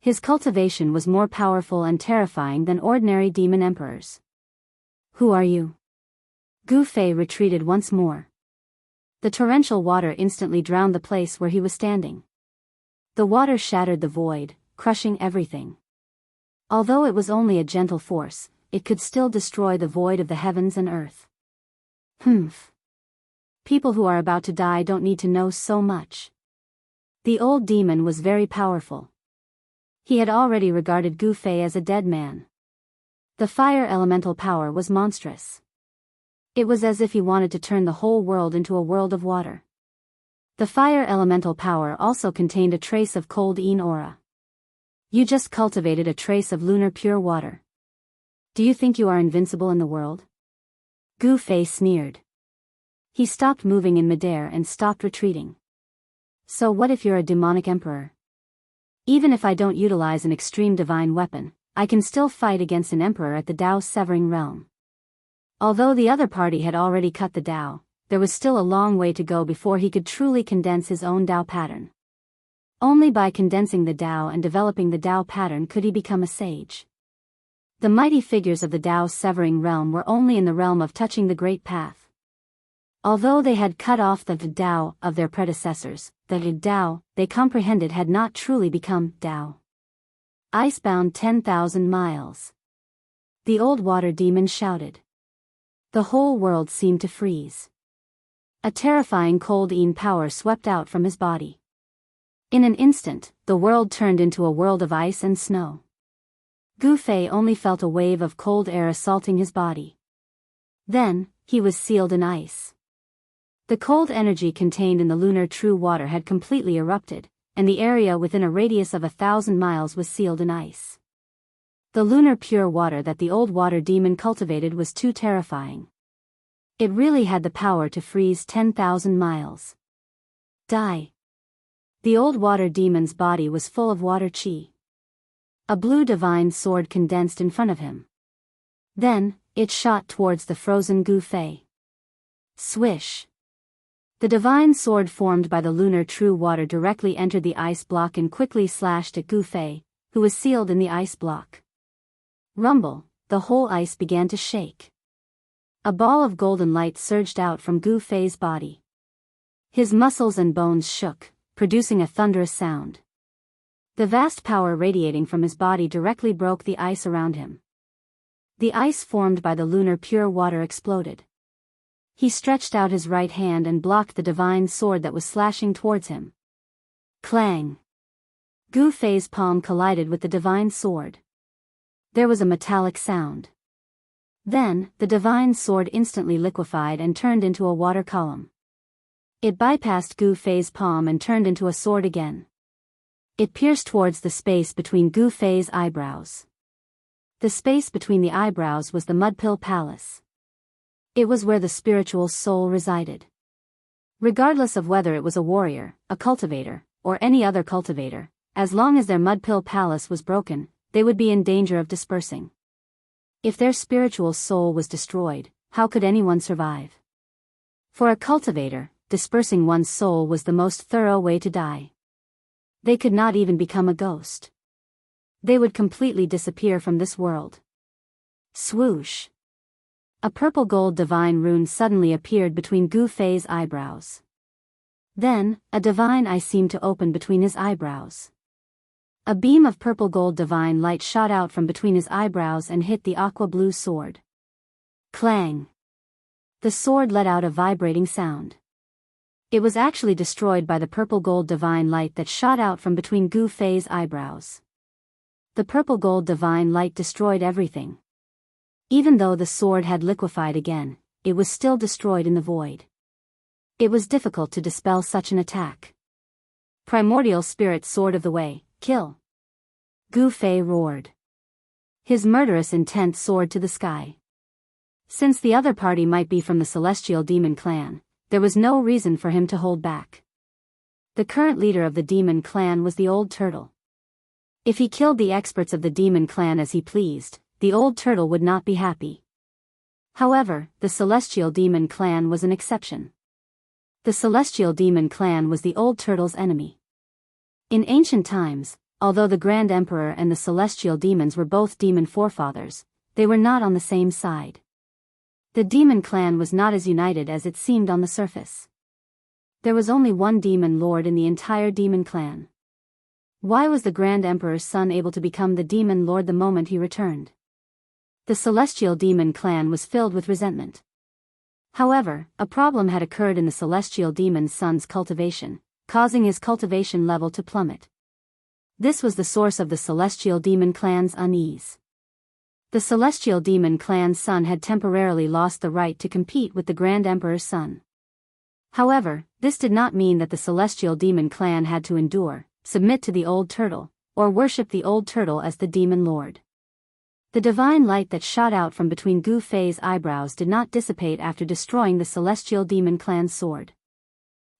His cultivation was more powerful and terrifying than ordinary demon emperors. Who are you? Gu Fei retreated once more. The torrential water instantly drowned the place where he was standing. The water shattered the void, crushing everything. Although it was only a gentle force, it could still destroy the void of the heavens and earth. People who are about to die don't need to know so much. The old demon was very powerful. He had already regarded Gu Fei as a dead man. The fire elemental power was monstrous. It was as if he wanted to turn the whole world into a world of water. The fire elemental power also contained a trace of cold Een aura. You just cultivated a trace of lunar pure water. Do you think you are invincible in the world? Gu Fei sneered. He stopped moving in midair and stopped retreating. So what if you're a demonic emperor? Even if I don't utilize an extreme divine weapon, I can still fight against an emperor at the Tao Severing Realm. Although the other party had already cut the Tao, there was still a long way to go before he could truly condense his own Tao pattern. Only by condensing the Tao and developing the Tao pattern could he become a sage. The mighty figures of the Tao Severing Realm were only in the realm of touching the Great Path. Although they had cut off the Tao of their predecessors, the Tao they comprehended had not truly become Tao. Icebound 10,000 miles. The old water demon shouted. The whole world seemed to freeze. A terrifying cold Een power swept out from his body. In an instant, the world turned into a world of ice and snow. Gu Fei only felt a wave of cold air assaulting his body. Then, he was sealed in ice. The cold energy contained in the lunar true water had completely erupted, and the area within a radius of 1,000 miles was sealed in ice. The lunar pure water that the old water demon cultivated was too terrifying. It really had the power to freeze 10,000 miles. Die. The old water demon's body was full of water chi. A blue divine sword condensed in front of him. Then, it shot towards the frozen Gu Fei. Swish. The divine sword formed by the lunar true water directly entered the ice block and quickly slashed at Gu Fei, who was sealed in the ice block. Rumble, the whole ice began to shake. A ball of golden light surged out from Gu Fei's body. His muscles and bones shook, producing a thunderous sound. The vast power radiating from his body directly broke the ice around him. The ice formed by the lunar pure water exploded. He stretched out his right hand and blocked the divine sword that was slashing towards him. Clang! Gu Fei's palm collided with the divine sword. There was a metallic sound. Then, the divine sword instantly liquefied and turned into a water column. It bypassed Gu Fei's palm and turned into a sword again. It pierced towards the space between Gu Fei's eyebrows. The space between the eyebrows was the Mudpill Palace. It was where the spiritual soul resided. Regardless of whether it was a warrior, a cultivator, or any other cultivator, as long as their Mudpill Palace was broken, they would be in danger of dispersing. If their spiritual soul was destroyed, how could anyone survive? For a cultivator, dispersing one's soul was the most thorough way to die. They could not even become a ghost. They would completely disappear from this world. Swoosh! A purple-gold divine rune suddenly appeared between Gu Fei's eyebrows. Then, a divine eye seemed to open between his eyebrows. A beam of purple-gold divine light shot out from between his eyebrows and hit the aqua-blue sword. Clang! The sword let out a vibrating sound. It was actually destroyed by the purple-gold divine light that shot out from between Gu Fei's eyebrows. The purple-gold divine light destroyed everything. Even though the sword had liquefied again, it was still destroyed in the void. It was difficult to dispel such an attack. Primordial Spirit Sword of the Way, kill! Gu Fei roared. His murderous intent soared to the sky. Since the other party might be from the Celestial Demon Clan, there was no reason for him to hold back. The current leader of the Demon Clan was the Old Turtle. If he killed the experts of the Demon Clan as he pleased, the Old Turtle would not be happy. However, the Celestial Demon Clan was an exception. The Celestial Demon Clan was the Old Turtle's enemy. In ancient times, although the Grand Emperor and the Celestial Demons were both demon forefathers, they were not on the same side. The Demon Clan was not as united as it seemed on the surface. There was only one Demon Lord in the entire Demon Clan. Why was the Grand Emperor's son able to become the Demon Lord the moment he returned? The Celestial Demon Clan was filled with resentment. However, a problem had occurred in the Celestial Demon's son's cultivation, causing his cultivation level to plummet. This was the source of the Celestial Demon Clan's unease. The Celestial Demon Clan's son had temporarily lost the right to compete with the Grand Emperor's son. However, this did not mean that the Celestial Demon Clan had to endure, submit to the Old Turtle, or worship the Old Turtle as the Demon Lord. The divine light that shot out from between Gu Fei's eyebrows did not dissipate after destroying the Celestial Demon Clan's sword.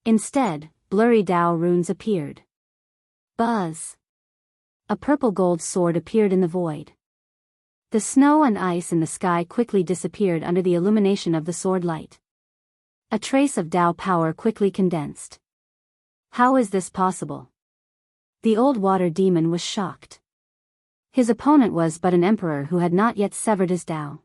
Instead, blurry Dao runes appeared. Buzz! A purple-gold sword appeared in the void. The snow and ice in the sky quickly disappeared under the illumination of the sword light. A trace of Dao power quickly condensed. How is this possible? The old water demon was shocked. His opponent was but an emperor who had not yet severed his Dao.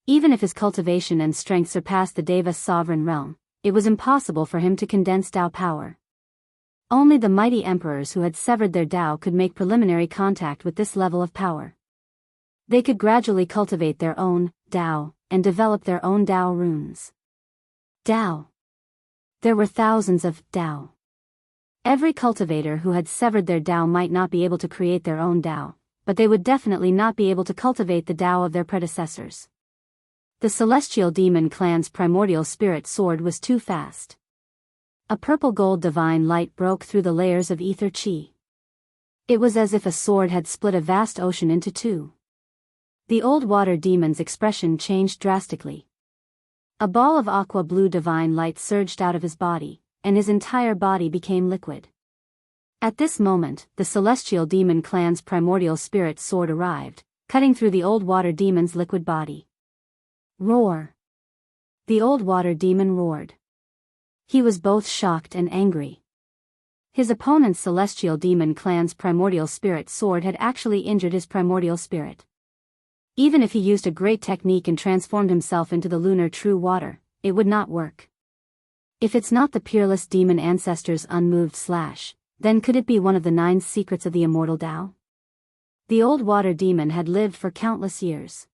Even if his cultivation and strength surpassed the Deva's sovereign realm, it was impossible for him to condense Dao power. Only the mighty emperors who had severed their Dao could make preliminary contact with this level of power. They could gradually cultivate their own Dao and develop their own Dao runes. Dao. There were thousands of Dao. Every cultivator who had severed their Dao might not be able to create their own Dao, but they would definitely not be able to cultivate the Dao of their predecessors. The Celestial Demon Clan's primordial spirit sword was too fast. A purple-gold divine light broke through the layers of ether chi. It was as if a sword had split a vast ocean into two. The old water demon's expression changed drastically. A ball of aqua-blue divine light surged out of his body, and his entire body became liquid. At this moment, the Celestial Demon Clan's primordial spirit sword arrived, cutting through the old water demon's liquid body. Roar! The old water demon roared. He was both shocked and angry. His opponent's Celestial Demon Clan's primordial spirit sword had actually injured his primordial spirit. Even if he used a great technique and transformed himself into the lunar true water, it would not work. If it's not the peerless demon ancestor's unmoved slash, then could it be one of the 9 secrets of the immortal Tao? The old water demon had lived for countless years.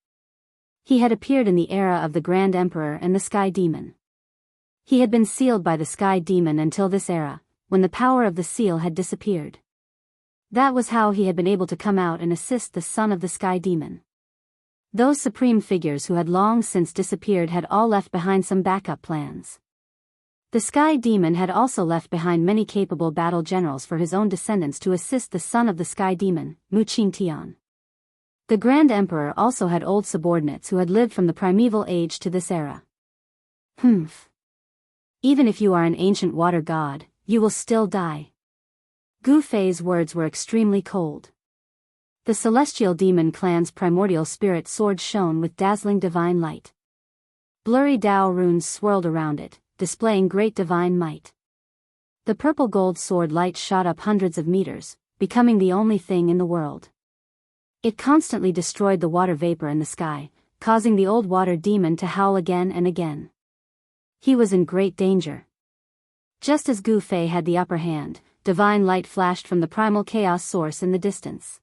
He had appeared in the era of the Grand Emperor and the Sky Demon. He had been sealed by the Sky Demon until this era, when the power of the seal had disappeared. That was how he had been able to come out and assist the son of the Sky Demon. Those supreme figures who had long since disappeared had all left behind some backup plans. The Sky Demon had also left behind many capable battle generals for his own descendants to assist the son of the Sky Demon, Enchanting. The Grand Emperor also had old subordinates who had lived from the primeval age to this era. Humph. Even if you are an ancient water god, you will still die. Gu Fei's words were extremely cold. The celestial demon clan's primordial spirit sword shone with dazzling divine light. Blurry Tao runes swirled around it, displaying great divine might. The purple gold sword light shot up hundreds of meters, becoming the only thing in the world. It constantly destroyed the water vapor in the sky, causing the old water demon to howl again and again. He was in great danger. Just as Gu Fei had the upper hand, divine light flashed from the primal chaos source in the distance.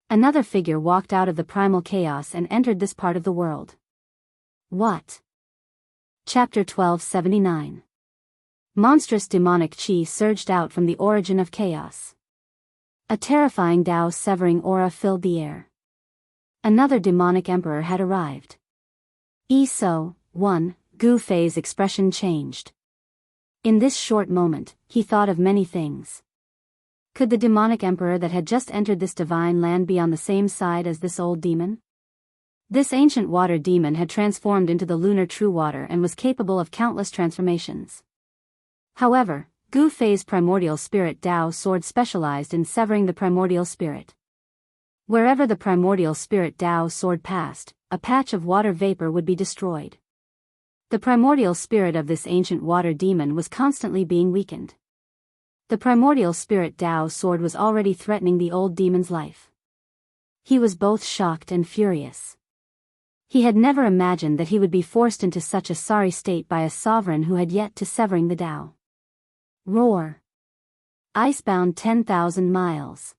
Another figure walked out of the primal chaos and entered this part of the world. What? Chapter 1279. Monstrous demonic chi surged out from the origin of chaos. A terrifying Tao-severing aura filled the air. Another demonic emperor had arrived. So, Gu Fei's expression changed. In this short moment, he thought of many things. Could the demonic emperor that had just entered this divine land be on the same side as this old demon? This ancient water demon had transformed into the lunar true water and was capable of countless transformations. However, Gu Fei's primordial spirit Tao sword specialized in severing the primordial spirit. Wherever the primordial spirit Tao sword passed, a patch of water vapor would be destroyed. The primordial spirit of this ancient water demon was constantly being weakened. The primordial spirit Tao sword was already threatening the old demon's life. He was both shocked and furious. He had never imagined that he would be forced into such a sorry state by a sovereign who had yet to severing the Tao. Roar. Icebound 10,000 miles.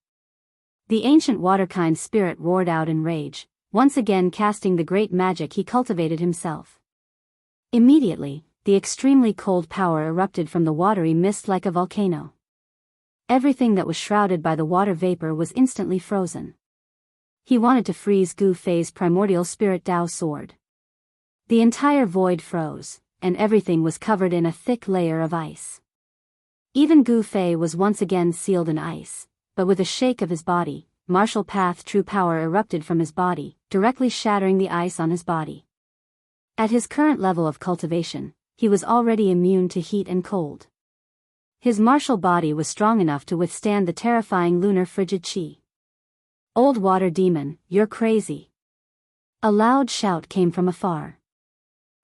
The ancient waterkind spirit roared out in rage, once again casting the great magic he cultivated himself. Immediately, the extremely cold power erupted from the watery mist like a volcano. Everything that was shrouded by the water vapor was instantly frozen. He wanted to freeze Gu Fei's primordial spirit Tao sword. The entire void froze, and everything was covered in a thick layer of ice. Even Gu Fei was once again sealed in ice, but with a shake of his body, martial path true power erupted from his body, directly shattering the ice on his body. At his current level of cultivation, he was already immune to heat and cold. His martial body was strong enough to withstand the terrifying lunar frigid chi. Old water demon, you're crazy. A loud shout came from afar.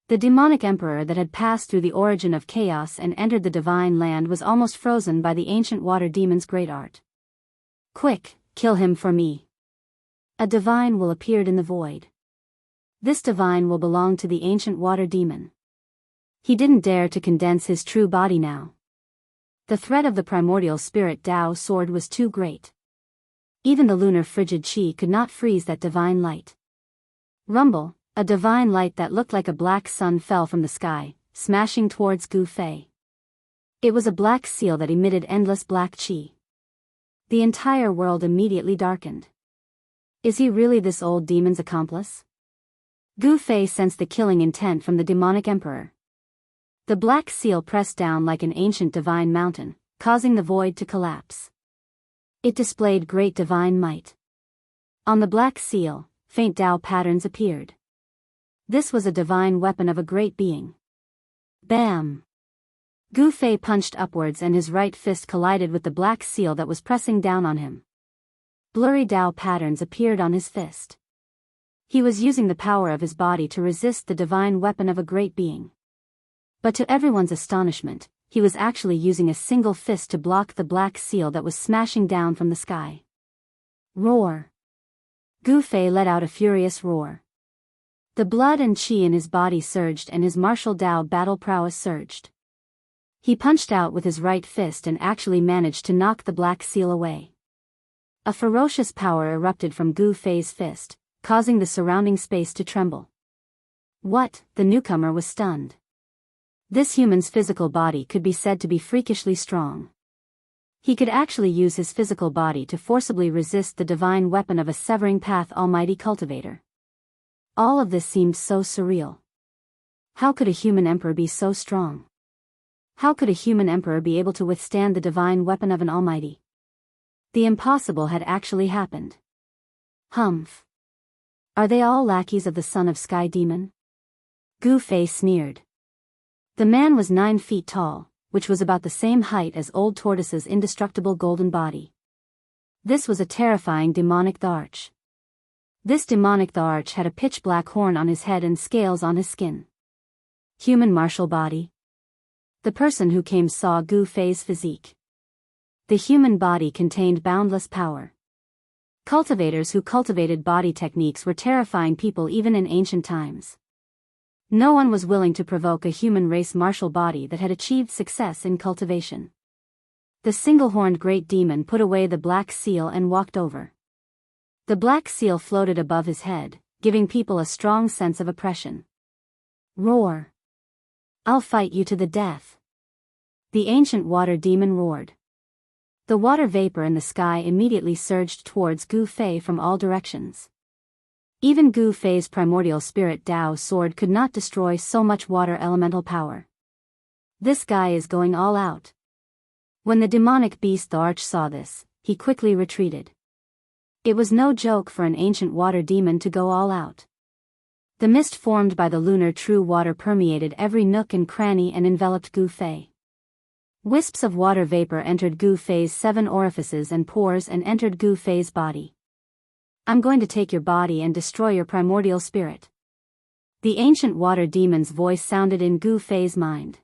The demonic emperor that had passed through the origin of chaos and entered the divine land was almost frozen by the ancient water demon's great art. Quick, kill him for me. A divine will appeared in the void. This divine will belong to the ancient water demon. He didn't dare to condense his true body now. The threat of the primordial spirit Tao sword was too great. Even the lunar frigid chi could not freeze that divine light. Rumble, a divine light that looked like a black sun fell from the sky, smashing towards Gu Fei. It was a black seal that emitted endless black chi. The entire world immediately darkened. Is he really this old demon's accomplice? Gu Fei sensed the killing intent from the demonic emperor. The black seal pressed down like an ancient divine mountain, causing the void to collapse. It displayed great divine might. On the black seal, faint Tao patterns appeared. This was a divine weapon of a great being. Bam! Gu Fei punched upwards and his right fist collided with the black seal that was pressing down on him. Blurry Tao patterns appeared on his fist. He was using the power of his body to resist the divine weapon of a great being. But to everyone's astonishment, he was actually using a single fist to block the black seal that was smashing down from the sky. Roar! Gu Fei let out a furious roar. The blood and chi in his body surged and his martial Tao battle prowess surged. He punched out with his right fist and actually managed to knock the black seal away. A ferocious power erupted from Gu Fei's fist, causing the surrounding space to tremble. What? The newcomer was stunned. This human's physical body could be said to be freakishly strong. He could actually use his physical body to forcibly resist the divine weapon of a severing path almighty cultivator. All of this seemed so surreal. How could a human emperor be so strong? How could a human emperor be able to withstand the divine weapon of an almighty? The impossible had actually happened. Humph. Are they all lackeys of the son of Sky Demon? Gu Fei sneered. The man was 9 feet tall, which was about the same height as Old Tortoise's indestructible golden body. This was a terrifying demonic Tharch. This demonic Tharch had a pitch-black horn on his head and scales on his skin. Human martial body. The person who came saw Gu Fei's physique. The human body contained boundless power. Cultivators who cultivated body techniques were terrifying people even in ancient times. No one was willing to provoke a human race martial body that had achieved success in cultivation. The single-horned great demon put away the black seal and walked over. The black seal floated above his head, giving people a strong sense of oppression. Roar! I'll fight you to the death. The ancient water demon roared. The water vapor in the sky immediately surged towards Gu Fei from all directions. Even Gu Fei's primordial spirit Dao sword could not destroy so much water elemental power. This guy is going all out. When the demonic beast Tharch saw this, he quickly retreated. It was no joke for an ancient water demon to go all out. The mist formed by the lunar true water permeated every nook and cranny and enveloped Gu Fei. Wisps of water vapor entered Gu Fei's 7 orifices and pores and entered Gu Fei's body. I'm going to take your body and destroy your primordial spirit. The ancient water demon's voice sounded in Gu Fei's mind.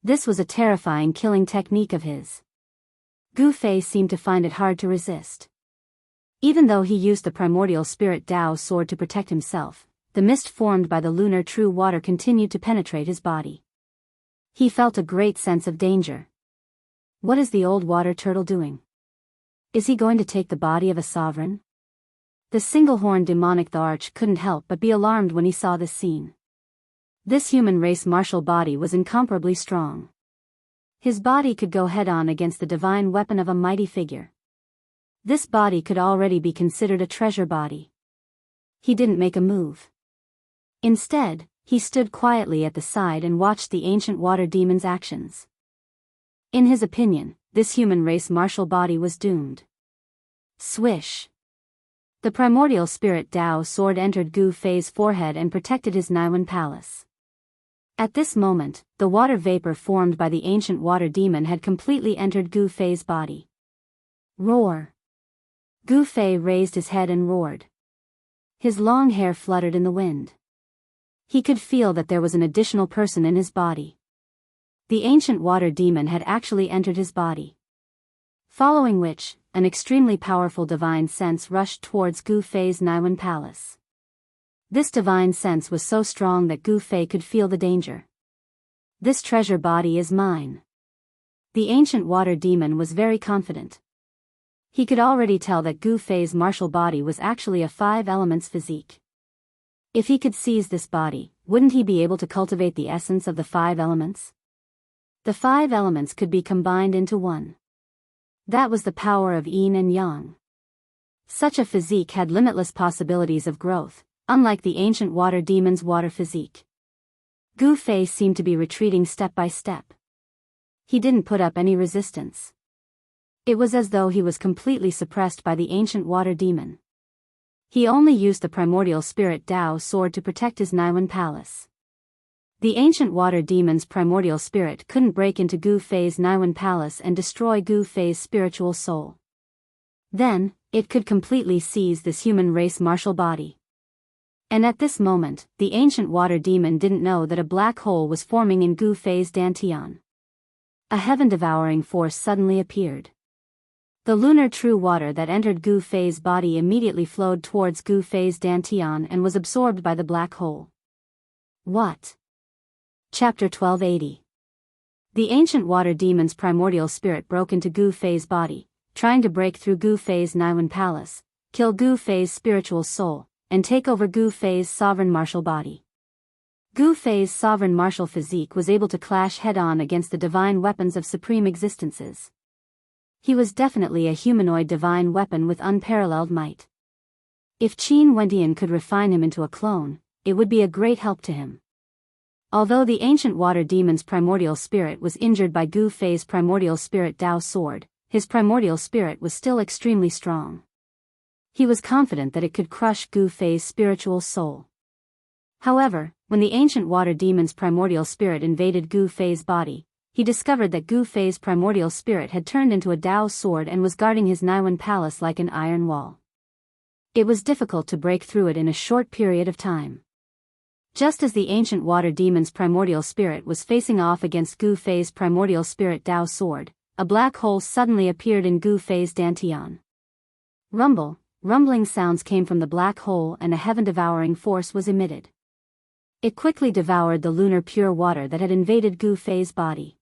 This was a terrifying killing technique of his. Gu Fei seemed to find it hard to resist. Even though he used the primordial spirit Dao sword to protect himself, the mist formed by the lunar true water continued to penetrate his body. He felt a great sense of danger. What is the old water turtle doing? Is he going to take the body of a sovereign? The single-horned demonic Tharch couldn't help but be alarmed when he saw this scene. This human race martial body was incomparably strong. His body could go head-on against the divine weapon of a mighty figure. This body could already be considered a treasure body. He didn't make a move. Instead, he stood quietly at the side and watched the ancient water demon's actions. In his opinion, this human race martial body was doomed. Swish! The primordial spirit Dao sword entered Gu Fei's forehead and protected his Naiwan palace. At this moment, the water vapor formed by the ancient water demon had completely entered Gu Fei's body. Roar! Gu Fei raised his head and roared. His long hair fluttered in the wind. He could feel that there was an additional person in his body. The ancient water demon had actually entered his body. Following which, an extremely powerful divine sense rushed towards Gu Fei's Naiwan palace. This divine sense was so strong that Gu Fei could feel the danger. This treasure body is mine. The ancient water demon was very confident. He could already tell that Gu Fei's martial body was actually a 5 elements physique. If he could seize this body, wouldn't he be able to cultivate the essence of the 5 elements? The 5 elements could be combined into one. That was the power of yin and yang. Such a physique had limitless possibilities of growth, unlike the ancient water demon's water physique. Gu Fei seemed to be retreating step by step. He didn't put up any resistance. It was as though he was completely suppressed by the ancient water demon. He only used the primordial spirit Dao sword to protect his Naiwan palace. The ancient water demon's primordial spirit couldn't break into Gu Fei's Naiwan palace and destroy Gu Fei's spiritual soul. Then, it could completely seize this human race martial body. And at this moment, the ancient water demon didn't know that a black hole was forming in Gu Fei's dantian. A heaven-devouring force suddenly appeared. The lunar true water that entered Gu Fei's body immediately flowed towards Gu Fei's dantian and was absorbed by the black hole. What? Chapter 1280. The ancient water demon's primordial spirit broke into Gu Fei's body, trying to break through Gu Fei's Naiwan palace, kill Gu Fei's spiritual soul, and take over Gu Fei's sovereign martial body. Gu Fei's sovereign martial physique was able to clash head-on against the divine weapons of supreme existences. He was definitely a humanoid divine weapon with unparalleled might. If Qin Wendian could refine him into a clone, it would be a great help to him. Although the ancient water demon's primordial spirit was injured by Gu Fei's primordial spirit Dao sword, his primordial spirit was still extremely strong. He was confident that it could crush Gu Fei's spiritual soul. However, when the ancient water demon's primordial spirit invaded Gu Fei's body, he discovered that Gu Fei's primordial spirit had turned into a Dao sword and was guarding his Naiwan palace like an iron wall. It was difficult to break through it in a short period of time. Just as the ancient water demon's primordial spirit was facing off against Gu Fei's primordial spirit Dao sword, a black hole suddenly appeared in Gu Fei's dantian. Rumbling sounds came from the black hole and a heaven-devouring force was emitted. It quickly devoured the lunar pure water that had invaded Gu Fei's body.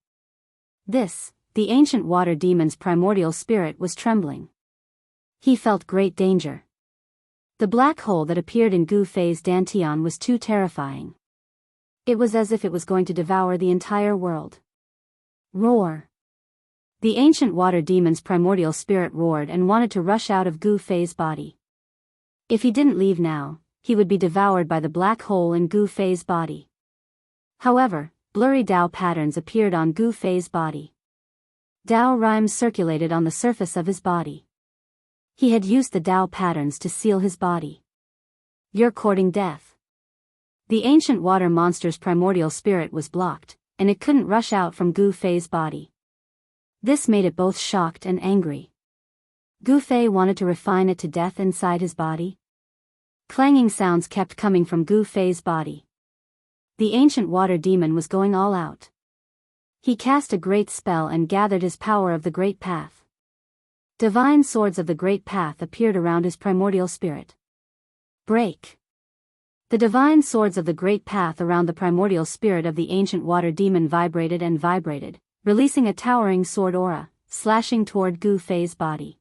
The ancient water demon's primordial spirit was trembling. He felt great danger. The black hole that appeared in Gu Fei's dantian was too terrifying. It was as if it was going to devour the entire world. Roar! The ancient water demon's primordial spirit roared and wanted to rush out of Gu Fei's body. If he didn't leave now, he would be devoured by the black hole in Gu Fei's body. However, blurry Dao patterns appeared on Gu Fei's body. Dao rhymes circulated on the surface of his body. He had used the Dao patterns to seal his body. You're courting death. The ancient water monster's primordial spirit was blocked, and it couldn't rush out from Gu Fei's body. This made it both shocked and angry. Gu Fei wanted to refine it to death inside his body. Clanging sounds kept coming from Gu Fei's body. The ancient water demon was going all out. He cast a great spell and gathered his power of the Great Path. Divine swords of the Great Path appeared around his primordial spirit. Break! The divine swords of the Great Path around the primordial spirit of the ancient water demon vibrated and vibrated, releasing a towering sword aura, slashing toward Gu Fei's body.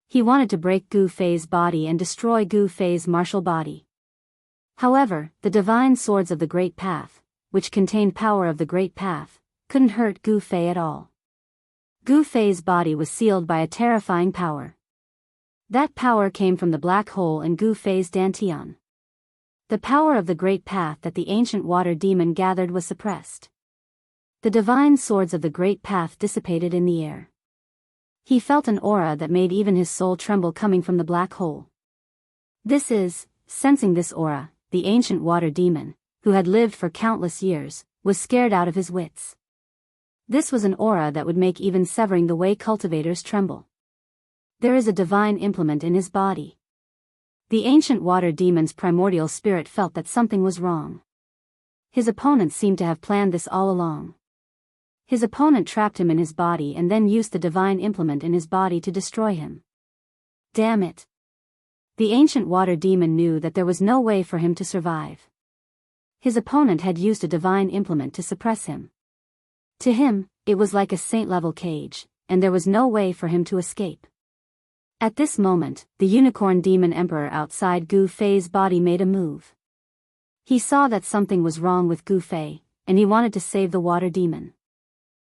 He wanted to break Gu Fei's body and destroy Gu Fei's martial body. However, the divine swords of the Great Path, which contained power of the Great Path, couldn't hurt Gu Fei at all. Gu Fei's body was sealed by a terrifying power. That power came from the black hole in Gu Fei's dantian. The power of the Great Path that the ancient water demon gathered was suppressed. The divine swords of the Great Path dissipated in the air. He felt an aura that made even his soul tremble coming from the black hole. Sensing this aura, the ancient water demon, who had lived for countless years, was scared out of his wits. This was an aura that would make even severing the way cultivators tremble. There is a divine implement in his body. The ancient water demon's primordial spirit felt that something was wrong. His opponent seemed to have planned this all along. His opponent trapped him in his body and then used the divine implement in his body to destroy him. Damn it! The ancient water demon knew that there was no way for him to survive. His opponent had used a divine implement to suppress him. To him, it was like a saint-level cage, and there was no way for him to escape. At this moment, the unicorn demon emperor outside Gu Fei's body made a move. He saw that something was wrong with Gu Fei, and he wanted to save the water demon.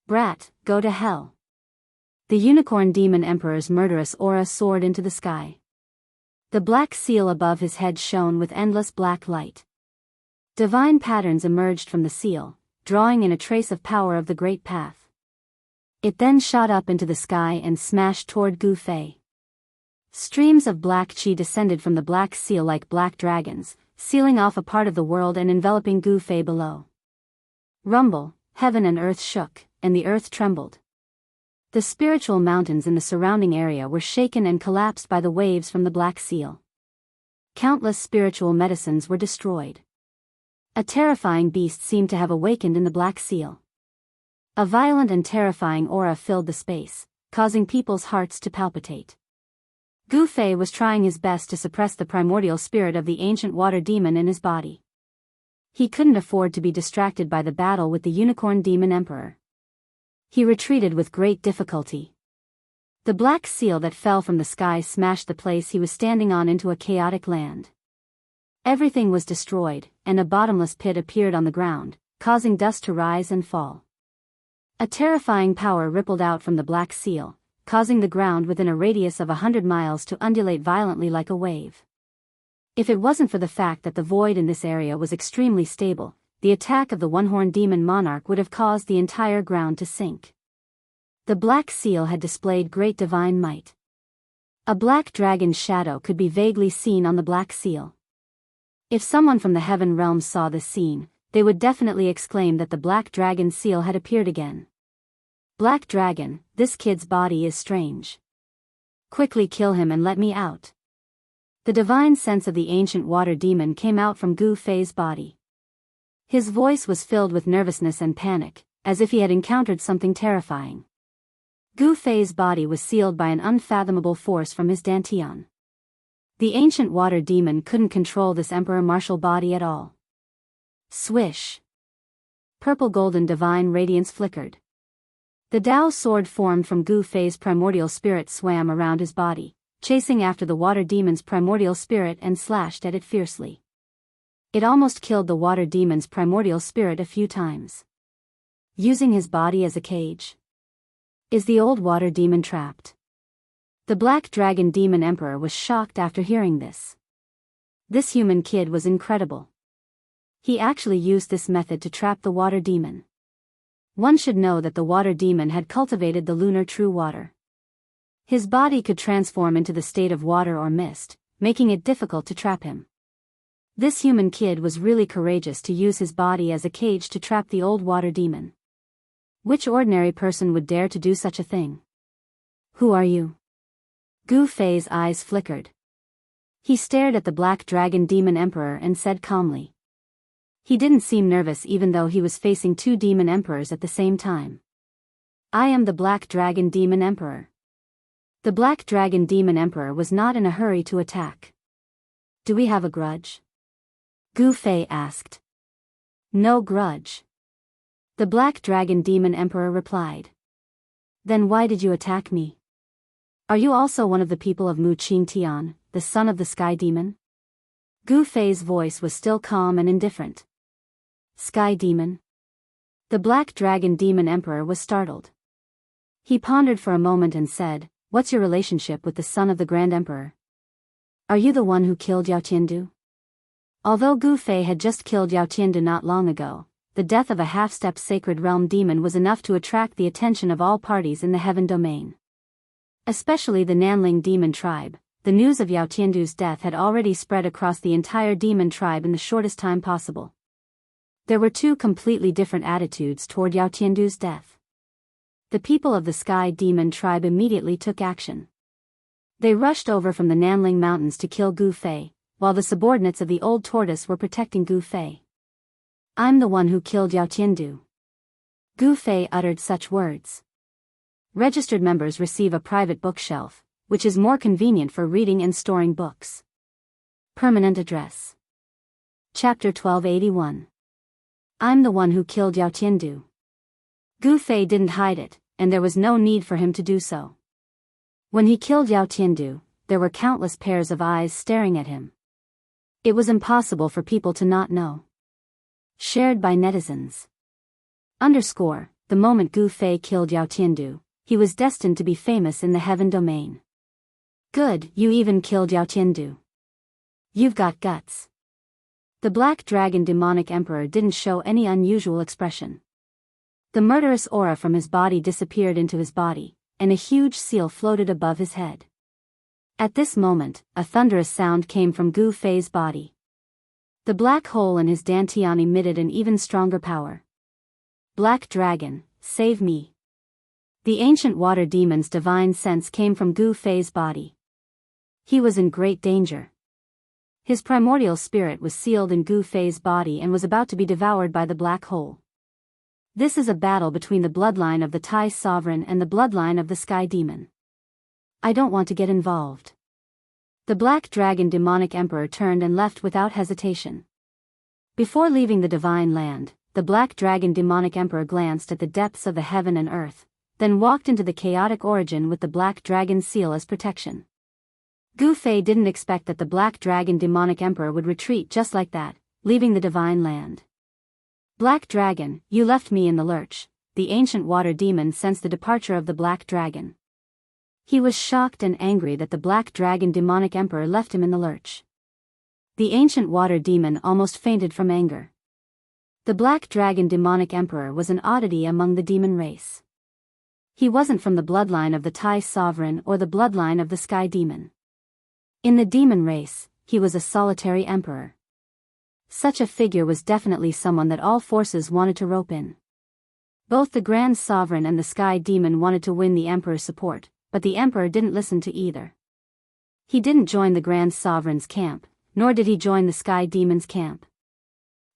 Brat, go to hell. The unicorn demon emperor's murderous aura soared into the sky. The black seal above his head shone with endless black light. Divine patterns emerged from the seal, drawing in a trace of power of the Great Path. It then shot up into the sky and smashed toward Gu Fei. Streams of black chi descended from the black seal like black dragons, sealing off a part of the world and enveloping Gu Fei below. Rumble, heaven and earth shook, and the earth trembled. The spiritual mountains in the surrounding area were shaken and collapsed by the waves from the black seal. Countless spiritual medicines were destroyed. A terrifying beast seemed to have awakened in the black seal. A violent and terrifying aura filled the space, causing people's hearts to palpitate. Gu Fei was trying his best to suppress the primordial spirit of the ancient water demon in his body. He couldn't afford to be distracted by the battle with the unicorn demon emperor. He retreated with great difficulty. The black seal that fell from the sky smashed the place he was standing on into a chaotic land. Everything was destroyed, and a bottomless pit appeared on the ground, causing dust to rise and fall. A terrifying power rippled out from the black seal, causing the ground within a radius of 100 miles to undulate violently like a wave. If it wasn't for the fact that the void in this area was extremely stable, the attack of the one-horned demon monarch would have caused the entire ground to sink. The black seal had displayed great divine might. A black dragon's shadow could be vaguely seen on the black seal. If someone from the heaven realm saw this scene, they would definitely exclaim that the black dragon seal had appeared again. Black dragon, this kid's body is strange. Quickly kill him and let me out. The divine sense of the ancient water demon came out from Gu Fei's body. His voice was filled with nervousness and panic, as if he had encountered something terrifying. Gu Fei's body was sealed by an unfathomable force from his dantian. The ancient water demon couldn't control this emperor martial body at all. Swish! Purple golden divine radiance flickered. The Tao sword formed from Gu Fei's primordial spirit swam around his body, chasing after the water demon's primordial spirit and slashed at it fiercely. It almost killed the water demon's primordial spirit a few times. Using his body as a cage. Is the old water demon trapped? The black dragon demon emperor was shocked after hearing this. This human kid was incredible. He actually used this method to trap the water demon. One should know that the water demon had cultivated the lunar true water. His body could transform into the state of water or mist, making it difficult to trap him. This human kid was really courageous to use his body as a cage to trap the old water demon. Which ordinary person would dare to do such a thing? Who are you? Gu Fei's eyes flickered. He stared at the black dragon demon emperor and said calmly. He didn't seem nervous even though he was facing two demon emperors at the same time. I am the black dragon demon emperor. The black dragon demon emperor was not in a hurry to attack. Do we have a grudge? Gu Fei asked. No grudge. The black dragon demon emperor replied. Then why did you attack me? Are you also one of the people of Mu Qing Tian, the son of the sky demon? Gu Fei's voice was still calm and indifferent. Sky demon? The black dragon demon emperor was startled. He pondered for a moment and said, what's your relationship with the son of the grand emperor? Are you the one who killed Yao Tiandu? Although Gu Fei had just killed Yao Tiandu not long ago, the death of a half-step sacred realm demon was enough to attract the attention of all parties in the heaven domain. Especially the Nanling demon tribe. The news of Yao Tiandu's death had already spread across the entire demon tribe in the shortest time possible. There were two completely different attitudes toward Yao Tiandu's death. The people of the Sky Demon tribe immediately took action. They rushed over from the Nanling Mountains to kill Gu Fei, while the subordinates of the Old Tortoise were protecting Gu Fei. I'm the one who killed Yao Tiandu. Gu Fei uttered such words. Registered members receive a private bookshelf, which is more convenient for reading and storing books. Permanent address. Chapter 1281. I'm the one who killed Yao Tiandu. Gu Fei didn't hide it, and there was no need for him to do so. When he killed Yao Tiandu, there were countless pairs of eyes staring at him. It was impossible for people to not know. Shared by netizens. The moment Gu Fei killed Yao Tiandu, he was destined to be famous in the heaven domain. Good, you even killed Yao Tiandu. You've got guts. The black dragon demonic emperor didn't show any unusual expression. The murderous aura from his body disappeared into his body, and a huge seal floated above his head. At this moment, a thunderous sound came from Gu Fei's body. The black hole in his dantian emitted an even stronger power. Black dragon, save me. The ancient water demon's divine sense came from Gu Fei's body. He was in great danger. His primordial spirit was sealed in Gu Fei's body and was about to be devoured by the black hole. This is a battle between the bloodline of the Tai sovereign and the bloodline of the sky demon. I don't want to get involved. The black dragon demonic emperor turned and left without hesitation. Before leaving the divine land, the black dragon demonic emperor glanced at the depths of the heaven and earth, then walked into the chaotic origin with the black dragon seal as protection. Gu Fei didn't expect that the black dragon demonic emperor would retreat just like that, leaving the divine land. Black dragon, you left me in the lurch. The ancient water demon sensed the departure of the black dragon. He was shocked and angry that the black dragon demonic emperor left him in the lurch. The ancient water demon almost fainted from anger. The black dragon demonic emperor was an oddity among the demon race. He wasn't from the bloodline of the Tai sovereign or the bloodline of the sky demon. In the demon race, he was a solitary emperor. Such a figure was definitely someone that all forces wanted to rope in. Both the Grand Sovereign and the Sky Demon wanted to win the Emperor's support, but the Emperor didn't listen to either. He didn't join the Grand Sovereign's camp, nor did he join the Sky Demon's camp.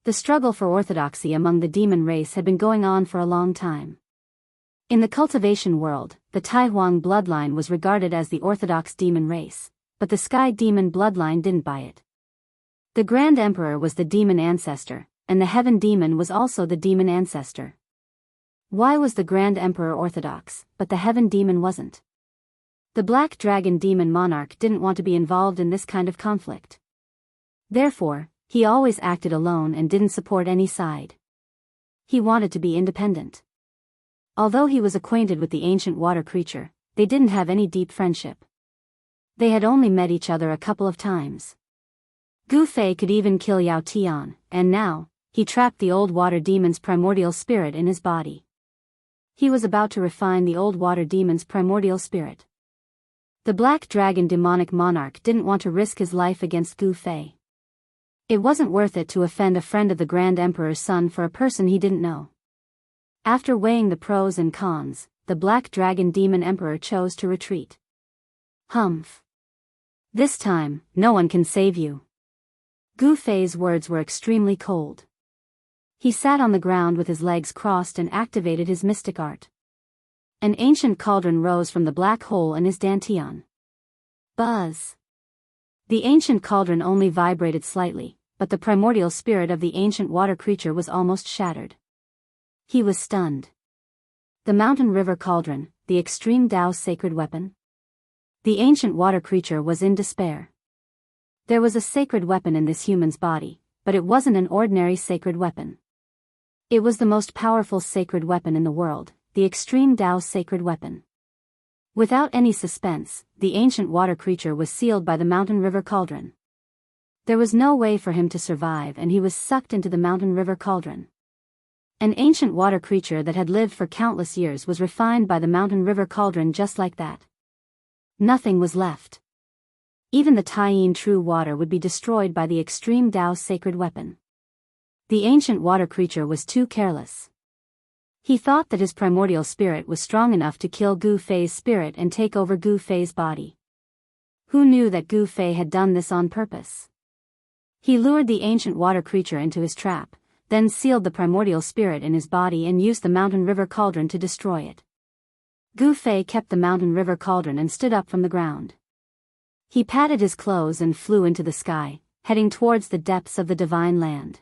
The struggle for orthodoxy among the demon race had been going on for a long time. In the cultivation world, the Tai Huang bloodline was regarded as the orthodox demon race, but the Sky Demon bloodline didn't buy it. The Grand Emperor was the demon ancestor, and the Heaven Demon was also the demon ancestor. Why was the Grand Emperor orthodox, but the Heaven Demon wasn't? The Black Dragon Demon Monarch didn't want to be involved in this kind of conflict. Therefore, he always acted alone and didn't support any side. He wanted to be independent. Although he was acquainted with the ancient water creature, they didn't have any deep friendship. They had only met each other a couple of times. Gu Fei could even kill Yao Tian, and now, he trapped the old water demon's primordial spirit in his body. He was about to refine the old water demon's primordial spirit. The Black Dragon Demonic Monarch didn't want to risk his life against Gu Fei. It wasn't worth it to offend a friend of the Grand Emperor's son for a person he didn't know. After weighing the pros and cons, the Black Dragon Demon Emperor chose to retreat. Humph. This time, no one can save you. Gu Fei's words were extremely cold. He sat on the ground with his legs crossed and activated his mystic art. An ancient cauldron rose from the black hole in his dantian. Buzz. The ancient cauldron only vibrated slightly, but the primordial spirit of the ancient water creature was almost shattered. He was stunned. The mountain river cauldron, the extreme Tao sacred weapon? The ancient water creature was in despair. There was a sacred weapon in this human's body, but it wasn't an ordinary sacred weapon. It was the most powerful sacred weapon in the world, the extreme Tao sacred weapon. Without any suspense, the ancient water creature was sealed by the mountain river cauldron. There was no way for him to survive, and he was sucked into the mountain river cauldron. An ancient water creature that had lived for countless years was refined by the mountain river cauldron just like that. Nothing was left. Even the Taiyin true water would be destroyed by the extreme Tao sacred weapon. The ancient water creature was too careless. He thought that his primordial spirit was strong enough to kill Gu Fei's spirit and take over Gu Fei's body. Who knew that Gu Fei had done this on purpose? He lured the ancient water creature into his trap, then sealed the primordial spirit in his body and used the mountain river cauldron to destroy it. Gu Fei kept the mountain river cauldron and stood up from the ground. He patted his clothes and flew into the sky, heading towards the depths of the divine land.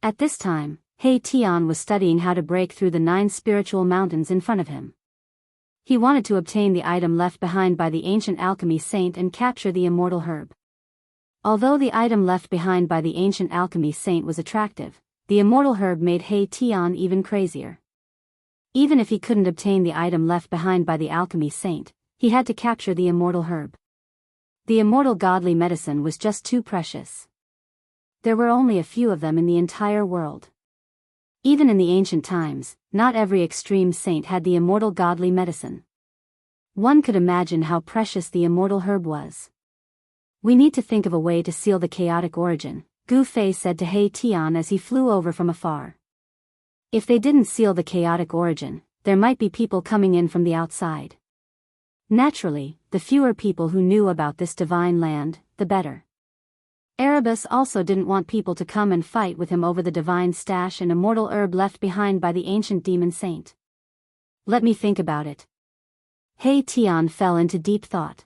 At this time, He Tian was studying how to break through the 9 spiritual mountains in front of him. He wanted to obtain the item left behind by the ancient alchemy saint and capture the immortal herb. Although the item left behind by the ancient alchemy saint was attractive, the immortal herb made He Tian even crazier. Even if he couldn't obtain the item left behind by the alchemy saint, he had to capture the immortal herb. The immortal godly medicine was just too precious. There were only a few of them in the entire world. Even in the ancient times, not every extreme saint had the immortal godly medicine. One could imagine how precious the immortal herb was. We need to think of a way to seal the chaotic origin, Gu Fei said to He Tian as he flew over from afar. If they didn't seal the chaotic origin, there might be people coming in from the outside. Naturally, the fewer people who knew about this divine land, the better. Erebus also didn't want people to come and fight with him over the divine stash and immortal herb left behind by the ancient demon saint. Let me think about it. He Tian fell into deep thought.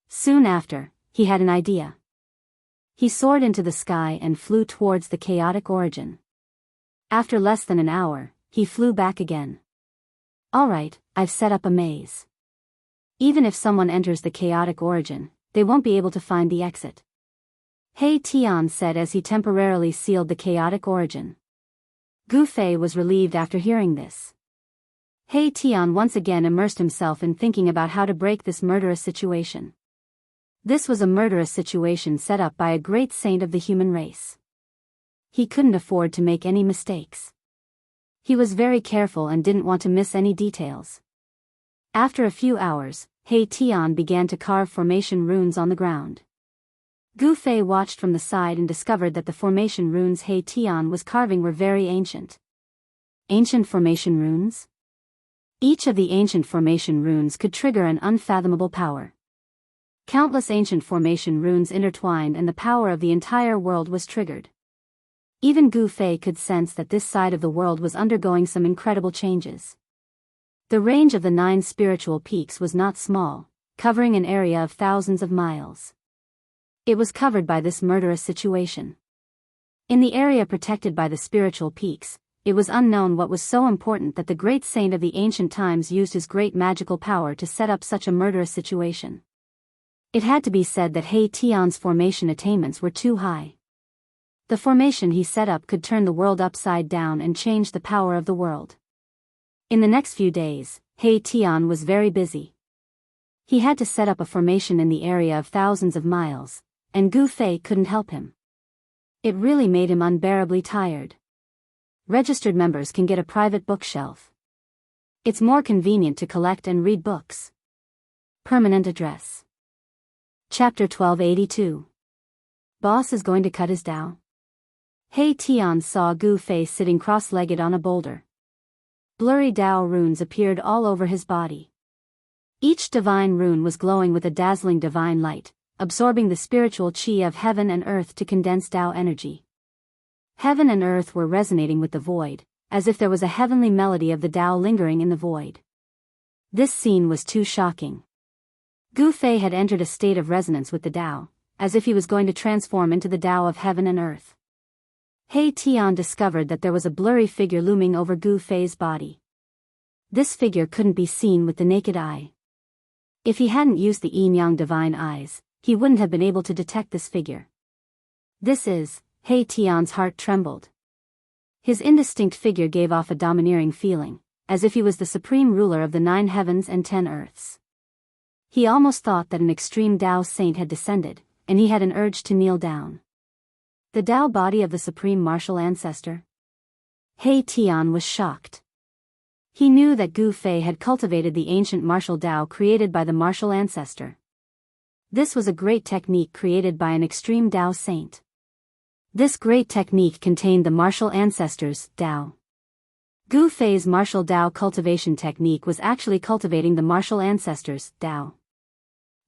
Soon after, he had an idea. He soared into the sky and flew towards the chaotic origin. After less than an hour, he flew back again. All right, I've set up a maze. Even if someone enters the chaotic origin, they won't be able to find the exit. He Tian said as he temporarily sealed the chaotic origin. Gu Fei was relieved after hearing this. He Tian once again immersed himself in thinking about how to break this murderous situation. This was a murderous situation set up by a great saint of the human race. He couldn't afford to make any mistakes. He was very careful and didn't want to miss any details. After a few hours, He Tian began to carve formation runes on the ground. Gu Fei watched from the side and discovered that the formation runes He Tian was carving were very ancient. Ancient formation runes? Each of the ancient formation runes could trigger an unfathomable power. Countless ancient formation runes intertwined and the power of the entire world was triggered. Even Gu Fei could sense that this side of the world was undergoing some incredible changes. The range of the 9 spiritual peaks was not small, covering an area of thousands of miles. It was covered by this murderous situation. In the area protected by the spiritual peaks, it was unknown what was so important that the great saint of the ancient times used his great magical power to set up such a murderous situation. It had to be said that He Tian's formation attainments were too high. The formation he set up could turn the world upside down and change the power of the world. In the next few days, He Tian was very busy. He had to set up a formation in the area of thousands of miles, and Gu Fei couldn't help him. It really made him unbearably tired. Registered members can get a private bookshelf. It's more convenient to collect and read books. Permanent address. Chapter 1282. Boss is going to cut his Tao. He Tian saw Gu Fei sitting cross-legged on a boulder. Blurry Tao runes appeared all over his body. Each divine rune was glowing with a dazzling divine light, absorbing the spiritual chi of heaven and earth to condense Tao energy. Heaven and earth were resonating with the void, as if there was a heavenly melody of the Tao lingering in the void. This scene was too shocking. Gu Fei had entered a state of resonance with the Tao, as if he was going to transform into the Tao of heaven and earth. He Tian discovered that there was a blurry figure looming over Gu Fei's body. This figure couldn't be seen with the naked eye. If he hadn't used the yin-yang divine eyes, he wouldn't have been able to detect this figure. He Tian's heart trembled. His indistinct figure gave off a domineering feeling, as if he was the supreme ruler of the 9 heavens and 10 earths. He almost thought that an extreme Tao saint had descended, and he had an urge to kneel down. The Tao body of the supreme martial ancestor? He Tian was shocked. He knew that Gu Fei had cultivated the ancient martial Tao created by the martial ancestor. This was a great technique created by an extreme Tao saint. This great technique contained the martial ancestor's Tao. Gu Fei's martial Tao cultivation technique was actually cultivating the martial ancestor's Tao.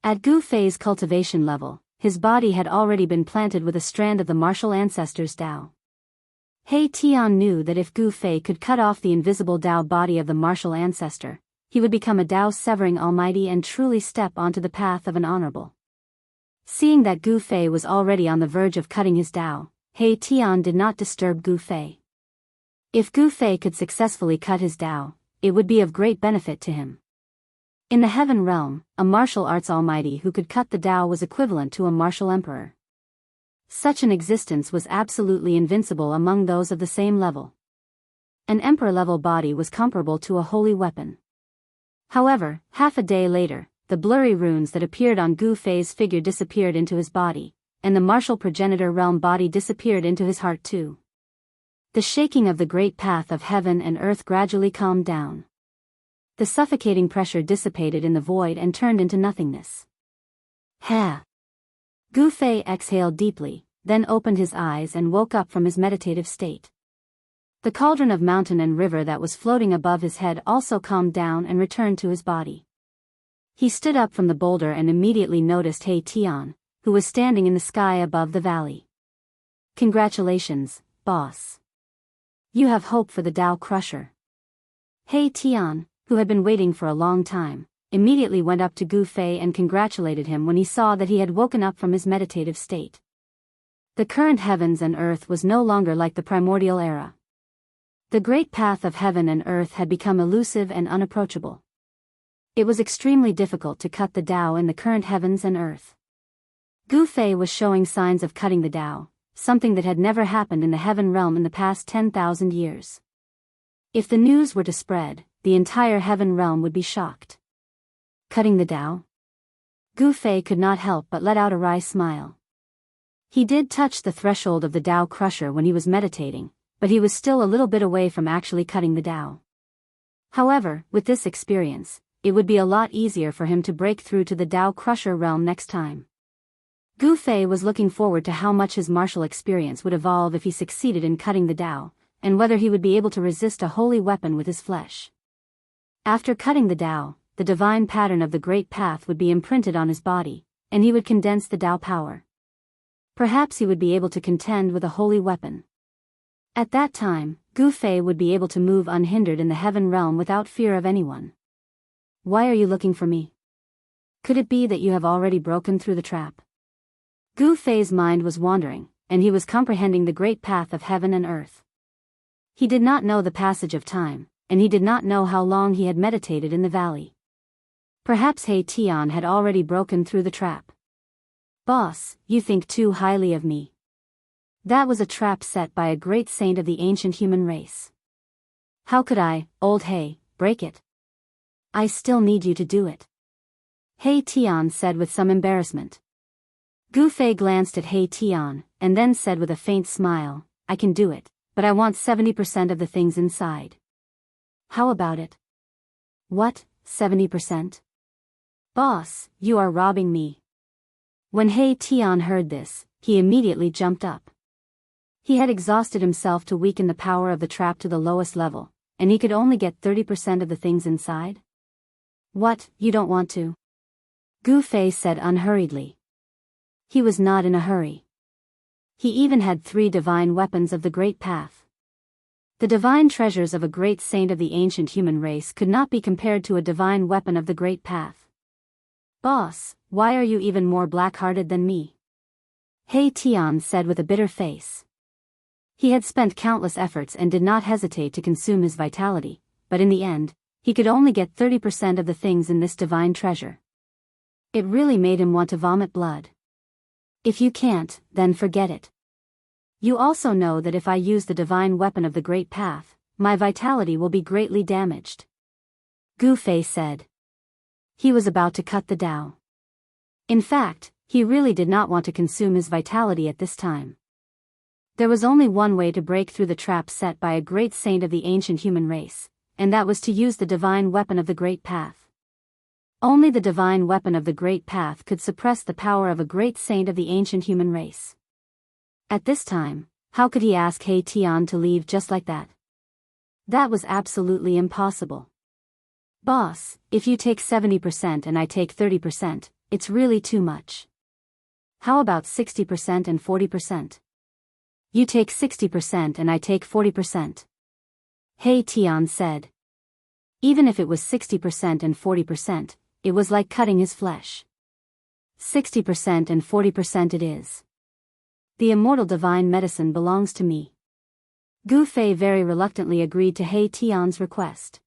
At Gu Fei's cultivation level, his body had already been planted with a strand of the martial ancestor's Tao. He Tian knew that if Gu Fei could cut off the invisible Tao body of the martial ancestor, he would become a Tao-severing almighty and truly step onto the path of an honorable. Seeing that Gu Fei was already on the verge of cutting his Tao, He Tian did not disturb Gu Fei. If Gu Fei could successfully cut his Tao, it would be of great benefit to him. In the heaven realm, a martial arts almighty who could cut the Tao was equivalent to a martial emperor. Such an existence was absolutely invincible among those of the same level. An emperor-level body was comparable to a holy weapon. However, half a day later, the blurry runes that appeared on Gu Fei's figure disappeared into his body, and the martial progenitor realm body disappeared into his heart too. The shaking of the great path of heaven and earth gradually calmed down. The suffocating pressure dissipated in the void and turned into nothingness. Ha! Gu Fei exhaled deeply, then opened his eyes and woke up from his meditative state. The cauldron of mountain and river that was floating above his head also calmed down and returned to his body. He stood up from the boulder and immediately noticed He Tian, who was standing in the sky above the valley. Congratulations, boss. You have hope for the Tao Crusher. He Tian, who had been waiting for a long time, immediately went up to Gu Fei and congratulated him when he saw that he had woken up from his meditative state. The current heavens and earth was no longer like the primordial era. The great path of heaven and earth had become elusive and unapproachable. It was extremely difficult to cut the Tao in the current heavens and earth. Gu Fei was showing signs of cutting the Tao, something that had never happened in the heaven realm in the past 10,000 years. If the news were to spread, the entire heaven realm would be shocked. Cutting the Tao? Gu Fei could not help but let out a wry smile. He did touch the threshold of the Tao Crusher when he was meditating, but he was still a little bit away from actually cutting the Tao. However, with this experience, it would be a lot easier for him to break through to the Dao Crusher realm next time. Gu Fei was looking forward to how much his martial experience would evolve if he succeeded in cutting the Dao, and whether he would be able to resist a holy weapon with his flesh. After cutting the Dao, the divine pattern of the Great Path would be imprinted on his body, and he would condense the Dao power. Perhaps he would be able to contend with a holy weapon. At that time, Gu Fei would be able to move unhindered in the heaven realm without fear of anyone. Why are you looking for me? Could it be that you have already broken through the trap? Gu Fei's mind was wandering, and he was comprehending the great path of heaven and earth. He did not know the passage of time, and he did not know how long he had meditated in the valley. Perhaps He Tian had already broken through the trap. Boss, you think too highly of me. That was a trap set by a great saint of the ancient human race. How could I, old He, break it? I still need you to do it. He Tian said with some embarrassment. Gu Fei glanced at He Tian, and then said with a faint smile, I can do it, but I want 70% of the things inside. How about it? What, 70%? Boss, you are robbing me. When He Tian heard this, he immediately jumped up. He had exhausted himself to weaken the power of the trap to the lowest level, and he could only get 30% of the things inside? What, you don't want to? Gu Fei said unhurriedly. He was not in a hurry. He even had 3 divine weapons of the Great Path. The divine treasures of a great saint of the ancient human race could not be compared to a divine weapon of the Great Path. Boss, why are you even more black-hearted than me? He Tian said with a bitter face. He had spent countless efforts and did not hesitate to consume his vitality, but in the end, he could only get 30% of the things in this divine treasure. It really made him want to vomit blood. If you can't, then forget it. You also know that if I use the divine weapon of the Great Path, my vitality will be greatly damaged. Gu Fei said. He was about to cut the Dao. In fact, he really did not want to consume his vitality at this time. There was only one way to break through the trap set by a great saint of the ancient human race, and that was to use the divine weapon of the Great Path. Only the divine weapon of the Great Path could suppress the power of a great saint of the ancient human race. At this time, how could he ask He Tian to leave just like that? That was absolutely impossible. Boss, if you take 70% and I take 30%, it's really too much. How about 60% and 40%? You take 60% and I take 40%. He Tian said. Even if it was 60% and 40%, it was like cutting his flesh. 60% and 40% it is. The immortal divine medicine belongs to me. Gu Fei very reluctantly agreed to He Tian's request.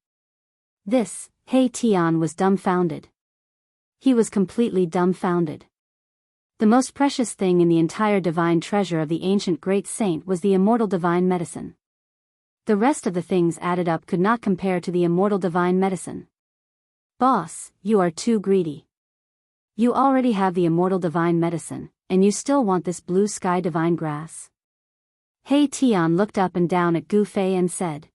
This, He Tian was dumbfounded. He was completely dumbfounded. The most precious thing in the entire divine treasure of the ancient great saint was the immortal divine medicine. The rest of the things added up could not compare to the immortal divine medicine. Boss, you are too greedy. You already have the immortal divine medicine, and you still want this blue sky divine grass? He Tian looked up and down at Gu Fei and said.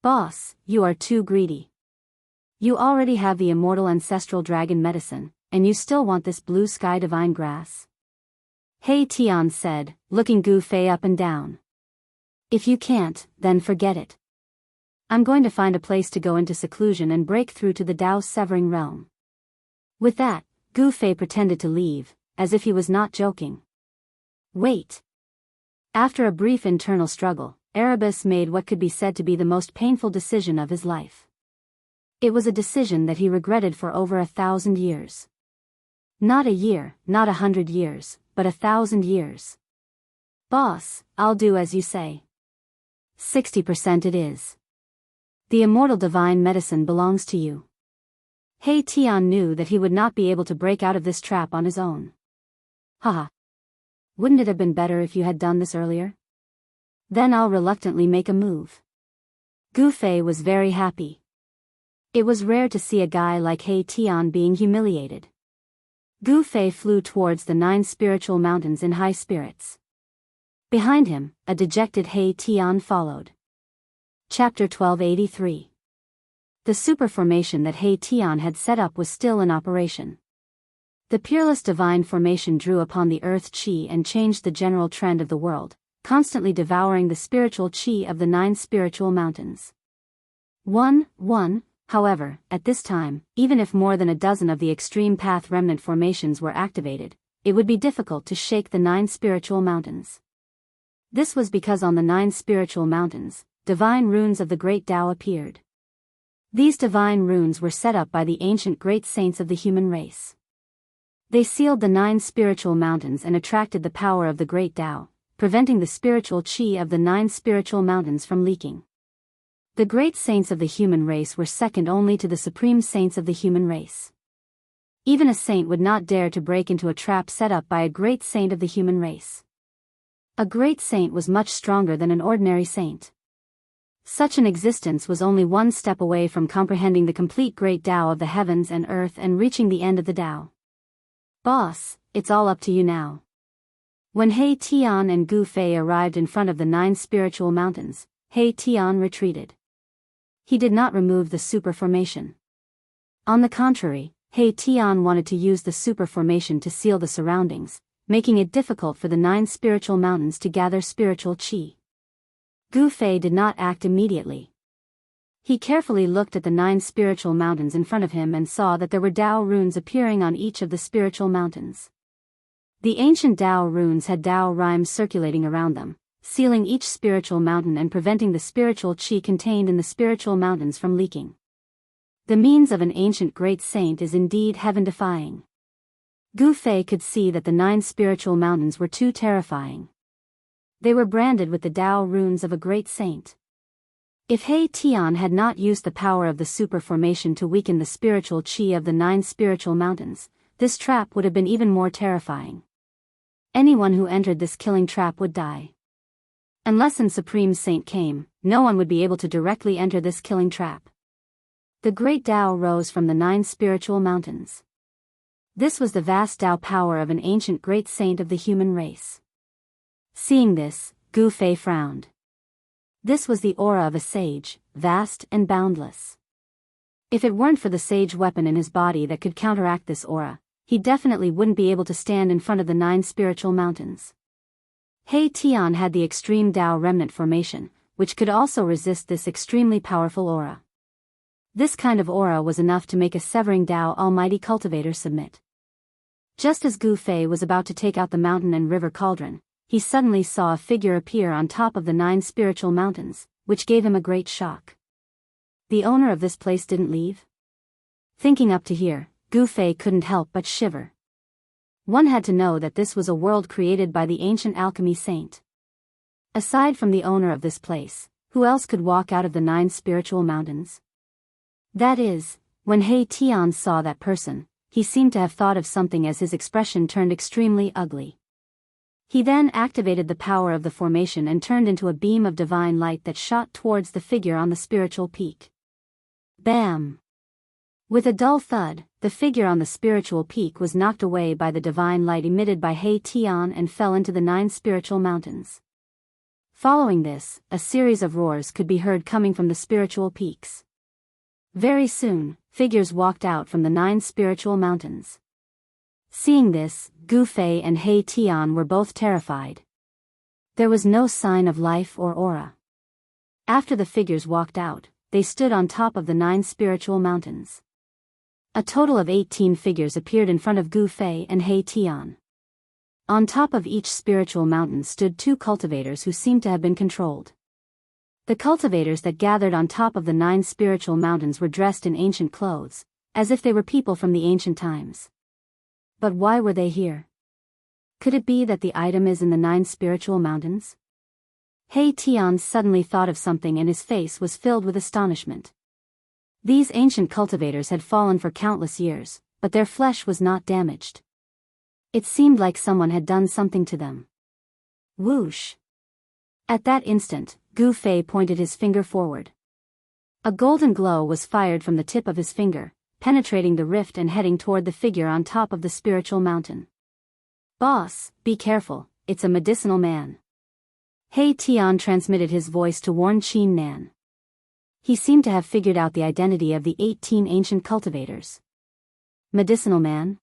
Boss, you are too greedy. You already have the immortal ancestral dragon medicine, and you still want this blue sky divine grass? He Tian said, looking Gu Fei up and down. If you can't, then forget it. I'm going to find a place to go into seclusion and break through to the Dao's severing realm. With that, Gu Fei pretended to leave, as if he was not joking. Wait. After a brief internal struggle, Erebus made what could be said to be the most painful decision of his life. It was a decision that he regretted for over 1,000 years. Not a year, not 100 years, but 1,000 years. Boss, I'll do as you say. 60% it is. The immortal divine medicine belongs to you. He Tian knew that he would not be able to break out of this trap on his own. Haha. Wouldn't it have been better if you had done this earlier? Then I'll reluctantly make a move. Gu Fei was very happy. It was rare to see a guy like He Tian being humiliated. Gu Fei flew towards the 9 spiritual mountains in high spirits. Behind him, a dejected He Tian followed. Chapter 1283. The super formation that He Tian had set up was still in operation. The peerless divine formation drew upon the earth qi and changed the general trend of the world, constantly devouring the spiritual qi of the 9 spiritual mountains. 1. However, at this time, even if more than a dozen of the extreme path remnant formations were activated, it would be difficult to shake the 9 spiritual mountains. This was because on the 9 spiritual mountains, divine runes of the great Tao appeared. These divine runes were set up by the ancient great saints of the human race. They sealed the 9 spiritual mountains and attracted the power of the great Tao, preventing the spiritual qi of the 9 spiritual mountains from leaking. The great saints of the human race were second only to the supreme saints of the human race. Even a saint would not dare to break into a trap set up by a great saint of the human race. A great saint was much stronger than an ordinary saint. Such an existence was only one step away from comprehending the complete great Tao of the heavens and earth and reaching the end of the Tao. Boss, it's all up to you now. When He Tian and Gu Fei arrived in front of the 9 spiritual mountains, He Tian retreated. He did not remove the super formation. On the contrary, He Tian wanted to use the super formation to seal the surroundings, making it difficult for the 9 spiritual mountains to gather spiritual qi. Gu Fei did not act immediately. He carefully looked at the 9 spiritual mountains in front of him and saw that there were Tao runes appearing on each of the spiritual mountains. The ancient Tao runes had Tao rhymes circulating around them, sealing each spiritual mountain and preventing the spiritual qi contained in the spiritual mountains from leaking. The means of an ancient great saint is indeed heaven-defying. Gu Fei could see that the 9 spiritual mountains were too terrifying. They were branded with the Tao runes of a great saint. If He Tian had not used the power of the super formation to weaken the spiritual qi of the 9 spiritual mountains, this trap would have been even more terrifying. Anyone who entered this killing trap would die. Unless an Supreme Saint came, no one would be able to directly enter this killing trap. The great Tao rose from the 9 spiritual mountains. This was the vast Tao power of an ancient great saint of the human race. Seeing this, Gu Fei frowned. This was the aura of a sage, vast and boundless. If it weren't for the sage weapon in his body that could counteract this aura, he definitely wouldn't be able to stand in front of the 9 spiritual mountains. He Tian had the extreme Tao remnant formation, which could also resist this extremely powerful aura. This kind of aura was enough to make a severing Tao almighty cultivator submit. Just as Gu Fei was about to take out the mountain and river cauldron, he suddenly saw a figure appear on top of the 9 spiritual mountains, which gave him a great shock. The owner of this place didn't leave? Thinking up to here, Gu Fei couldn't help but shiver. One had to know that this was a world created by the ancient alchemy saint. Aside from the owner of this place, who else could walk out of the 9 spiritual mountains? That is, when He Tian saw that person, he seemed to have thought of something as his expression turned extremely ugly. He then activated the power of the formation and turned into a beam of divine light that shot towards the figure on the spiritual peak. Bam! With a dull thud, the figure on the spiritual peak was knocked away by the divine light emitted by He Tian and fell into the 9 spiritual mountains. Following this, a series of roars could be heard coming from the spiritual peaks. Very soon, figures walked out from the 9 spiritual mountains. Seeing this, Gu Fei and He Tian were both terrified. There was no sign of life or aura. After the figures walked out, they stood on top of the 9 spiritual mountains. A total of 18 figures appeared in front of Gu Fei and He Tian. On top of each spiritual mountain stood 2 cultivators who seemed to have been controlled. The cultivators that gathered on top of the 9 spiritual mountains were dressed in ancient clothes, as if they were people from the ancient times. But why were they here? Could it be that the item is in the 9 spiritual mountains? He Tian suddenly thought of something and his face was filled with astonishment. These ancient cultivators had fallen for countless years, but their flesh was not damaged. It seemed like someone had done something to them. Whoosh! At that instant, Gu Fei pointed his finger forward. A golden glow was fired from the tip of his finger, penetrating the rift and heading toward the figure on top of the spiritual mountain. Boss, be careful, it's a medicinal man. He Tian transmitted his voice to warn Qin Nan. He seemed to have figured out the identity of the 18 ancient cultivators. Medicinal man?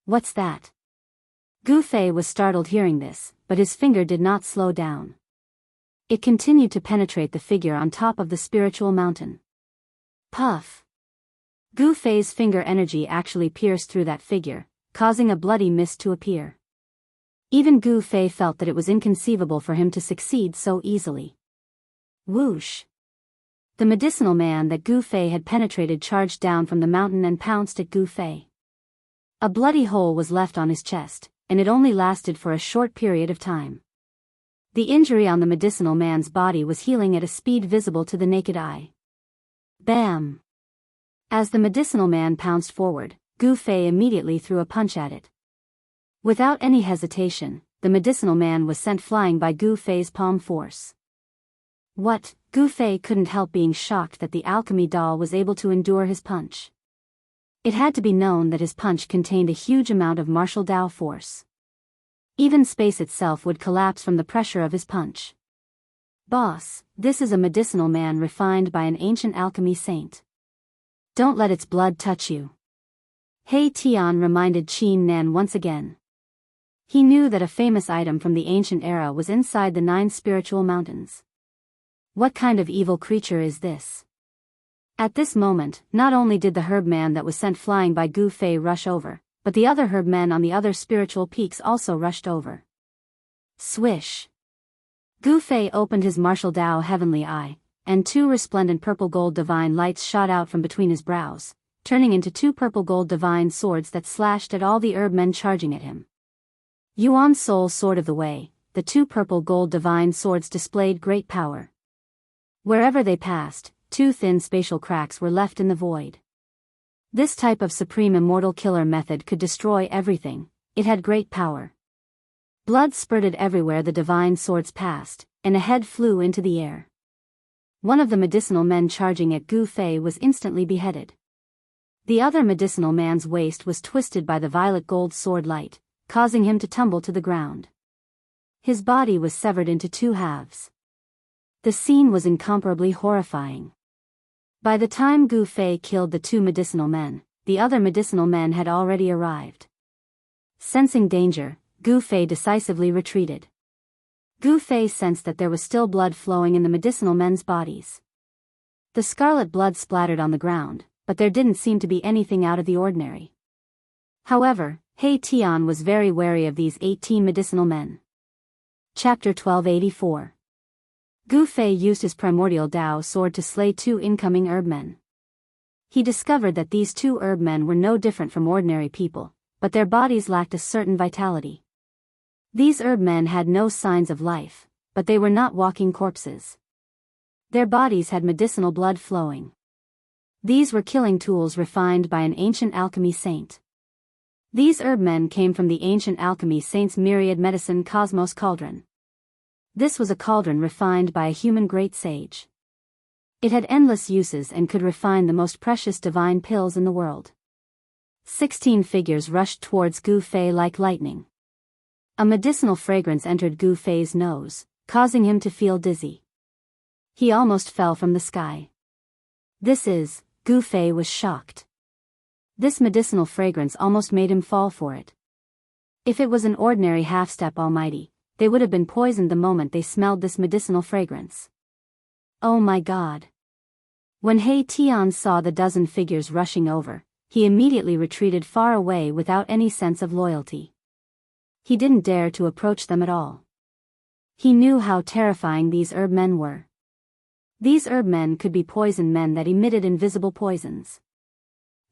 What's that? Gu Fei was startled hearing this, but his finger did not slow down. It continued to penetrate the figure on top of the spiritual mountain. Puff! Gu Fei's finger energy actually pierced through that figure, causing a bloody mist to appear. Even Gu Fei felt that it was inconceivable for him to succeed so easily. Whoosh! The medicinal man that Gu Fei had penetrated charged down from the mountain and pounced at Gu Fei. A bloody hole was left on his chest, and it only lasted for a short period of time. The injury on the medicinal man's body was healing at a speed visible to the naked eye. Bam! As the medicinal man pounced forward, Gu Fei immediately threw a punch at it. Without any hesitation, the medicinal man was sent flying by Gu Fei's palm force. What? Gu Fei couldn't help being shocked that the alchemy doll was able to endure his punch. It had to be known that his punch contained a huge amount of martial Dao force. Even space itself would collapse from the pressure of his punch. Boss, this is a medicinal man refined by an ancient alchemy saint. Don't let its blood touch you. He Tian reminded Qin Nan once again. He knew that a famous item from the ancient era was inside the 9 spiritual mountains. What kind of evil creature is this? At this moment, not only did the herb man that was sent flying by Gu Fei rush over, but the other herb men on the other spiritual peaks also rushed over. Swish! Gu Fei opened his martial Dao heavenly eye, and 2 resplendent purple-gold divine lights shot out from between his brows, turning into 2 purple-gold divine swords that slashed at all the herb men charging at him. Yuan Soul Sword of the Way, the 2 purple-gold divine swords displayed great power. Wherever they passed, 2 thin spatial cracks were left in the void. This type of supreme immortal killer method could destroy everything. It had great power. Blood spurted everywhere the divine swords passed, and a head flew into the air. One of the medicinal men charging at Gu Fei was instantly beheaded. The other medicinal man's waist was twisted by the violet gold sword light, causing him to tumble to the ground. His body was severed into 2 halves. The scene was incomparably horrifying. By the time Gu Fei killed the 2 medicinal men, the other medicinal men had already arrived. Sensing danger, Gu Fei decisively retreated. Gu Fei sensed that there was still blood flowing in the medicinal men's bodies. The scarlet blood splattered on the ground, but there didn't seem to be anything out of the ordinary. However, He Tian was very wary of these 18 medicinal men. Chapter 1284. Gu Fei used his primordial Dao sword to slay 2 incoming herb men. He discovered that these 2 herb men were no different from ordinary people, but their bodies lacked a certain vitality. These herb men had no signs of life, but they were not walking corpses. Their bodies had medicinal blood flowing. These were killing tools refined by an ancient alchemy saint. These herb men came from the ancient alchemy saint's myriad medicine cosmos cauldron. This was a cauldron refined by a human great sage. It had endless uses and could refine the most precious divine pills in the world. 16 figures rushed towards Gu Fei like lightning. A medicinal fragrance entered Gu Fei's nose, causing him to feel dizzy. He almost fell from the sky. Gu Fei was shocked. This medicinal fragrance almost made him fall for it. If it was an ordinary half-step almighty, they would have been poisoned the moment they smelled this medicinal fragrance. Oh my God! When He Tian saw the dozen figures rushing over, he immediately retreated far away without any sense of loyalty. He didn't dare to approach them at all. He knew how terrifying these herb men were. These herb men could be poison men that emitted invisible poisons.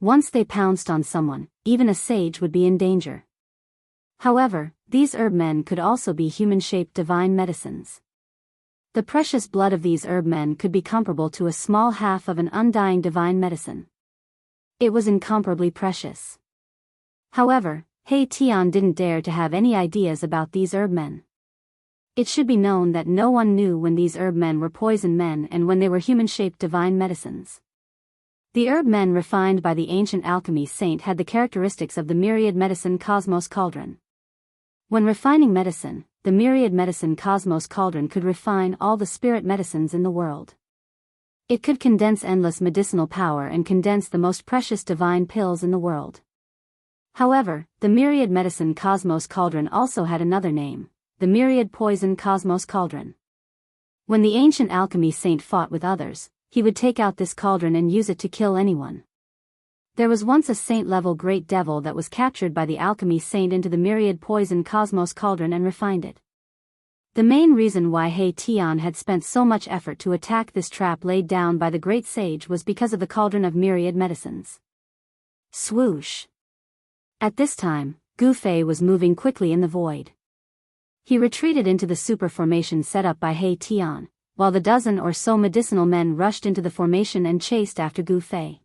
Once they pounced on someone, even a sage would be in danger. However, these herb men could also be human-shaped divine medicines. The precious blood of these herb men could be comparable to a small half of an undying divine medicine. It was incomparably precious. However, He Tian didn't dare to have any ideas about these herb men. It should be known that no one knew when these herb men were poison men and when they were human-shaped divine medicines. The herb men refined by the ancient alchemy saint had the characteristics of the myriad medicine cosmos cauldron. When refining medicine, the myriad medicine cosmos cauldron could refine all the spirit medicines in the world. It could condense endless medicinal power and condense the most precious divine pills in the world. However, the myriad medicine cosmos cauldron also had another name, the myriad poison cosmos cauldron. When the ancient alchemy saint fought with others, he would take out this cauldron and use it to kill anyone. There was once a saint-level great devil that was captured by the alchemy saint into the myriad poison cosmos cauldron and refined it. The main reason why He Tian had spent so much effort to attack this trap laid down by the great sage was because of the cauldron of myriad medicines. Swoosh! At this time, Gu Fei was moving quickly in the void. He retreated into the super formation set up by He Tian, while the dozen or so medicinal men rushed into the formation and chased after Gu Fei.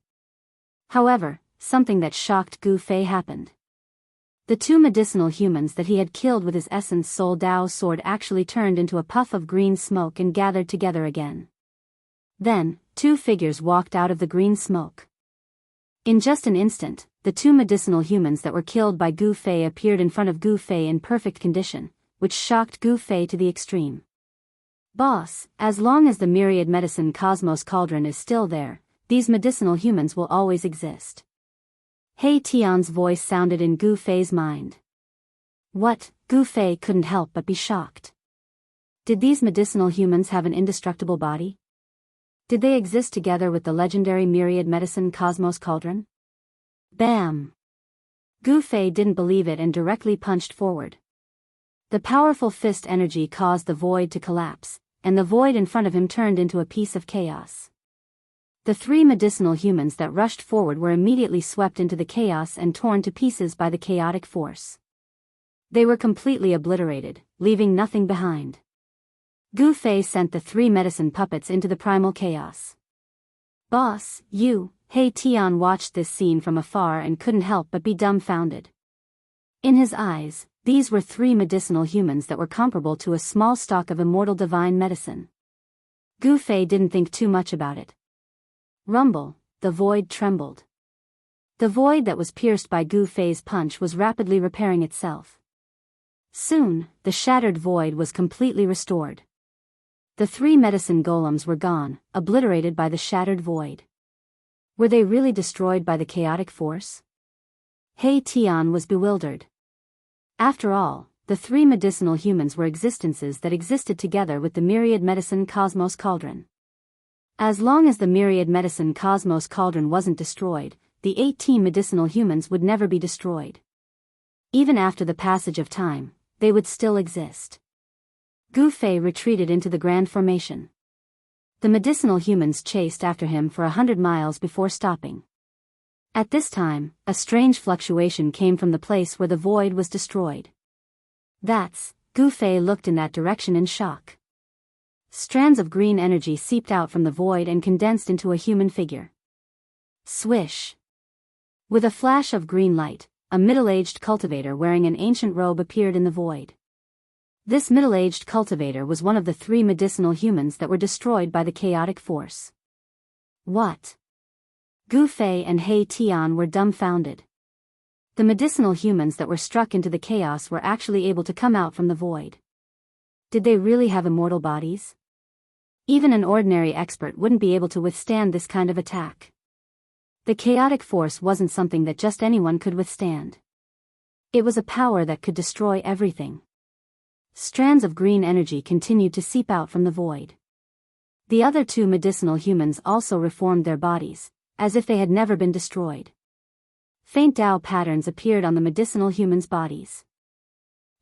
However, something that shocked Gu Fei happened. The two medicinal humans that he had killed with his essence soul Dao sword actually turned into a puff of green smoke and gathered together again. Then, two figures walked out of the green smoke. In just an instant, the two medicinal humans that were killed by Gu Fei appeared in front of Gu Fei in perfect condition, which shocked Gu Fei to the extreme. Boss, as long as the myriad medicine cosmos cauldron is still there, these medicinal humans will always exist. He Tian's voice sounded in Gu Fei's mind. What? Gu Fei couldn't help but be shocked. Did these medicinal humans have an indestructible body? Did they exist together with the legendary myriad medicine cosmos cauldron? Bam! Gu Fei didn't believe it and directly punched forward. The powerful fist energy caused the void to collapse, and the void in front of him turned into a piece of chaos. The three medicinal humans that rushed forward were immediately swept into the chaos and torn to pieces by the chaotic force. They were completely obliterated, leaving nothing behind. Gu Fei sent the three medicine puppets into the primal chaos. Boss, you, He Tian watched this scene from afar and couldn't help but be dumbfounded. In his eyes, these were three medicinal humans that were comparable to a small stock of immortal divine medicine. Gu Fei didn't think too much about it. Rumble, the void trembled. The void that was pierced by Gu Fei's punch was rapidly repairing itself. Soon, the shattered void was completely restored. The three medicine golems were gone, obliterated by the shattered void. Were they really destroyed by the chaotic force? He Tian was bewildered. After all, the three medicinal humans were existences that existed together with the myriad medicine cosmos cauldron. As long as the myriad medicine cosmos cauldron wasn't destroyed, the 18 medicinal humans would never be destroyed. Even after the passage of time, they would still exist. Gu Fei retreated into the grand formation. The medicinal humans chased after him for 100 miles before stopping. At this time, a strange fluctuation came from the place where the void was destroyed. Gu Fei looked in that direction in shock. Strands of green energy seeped out from the void and condensed into a human figure. Swish! With a flash of green light, a middle-aged cultivator wearing an ancient robe appeared in the void. This middle-aged cultivator was one of the three medicinal humans that were destroyed by the chaotic force. What? Gu Fei and He Tian were dumbfounded. The medicinal humans that were struck into the chaos were actually able to come out from the void. Did they really have immortal bodies? Even an ordinary expert wouldn't be able to withstand this kind of attack. The chaotic force wasn't something that just anyone could withstand. It was a power that could destroy everything. Strands of green energy continued to seep out from the void. The other two medicinal humans also reformed their bodies, as if they had never been destroyed. Faint Tao patterns appeared on the medicinal humans' bodies.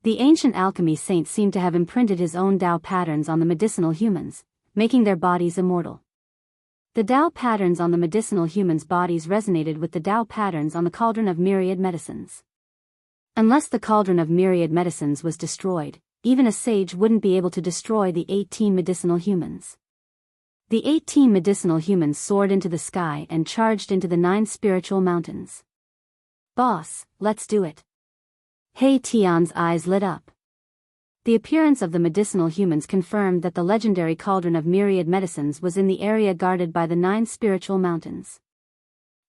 The ancient alchemy saint seemed to have imprinted his own Tao patterns on the medicinal humans, making their bodies immortal. The Tao patterns on the medicinal humans' bodies resonated with the Tao patterns on the cauldron of myriad medicines. Unless the cauldron of myriad medicines was destroyed, even a sage wouldn't be able to destroy the 18 medicinal humans. The 18 medicinal humans soared into the sky and charged into the 9 spiritual mountains. Boss, let's do it. He Tian's eyes lit up. The appearance of the medicinal humans confirmed that the legendary cauldron of myriad medicines was in the area guarded by the 9 spiritual mountains.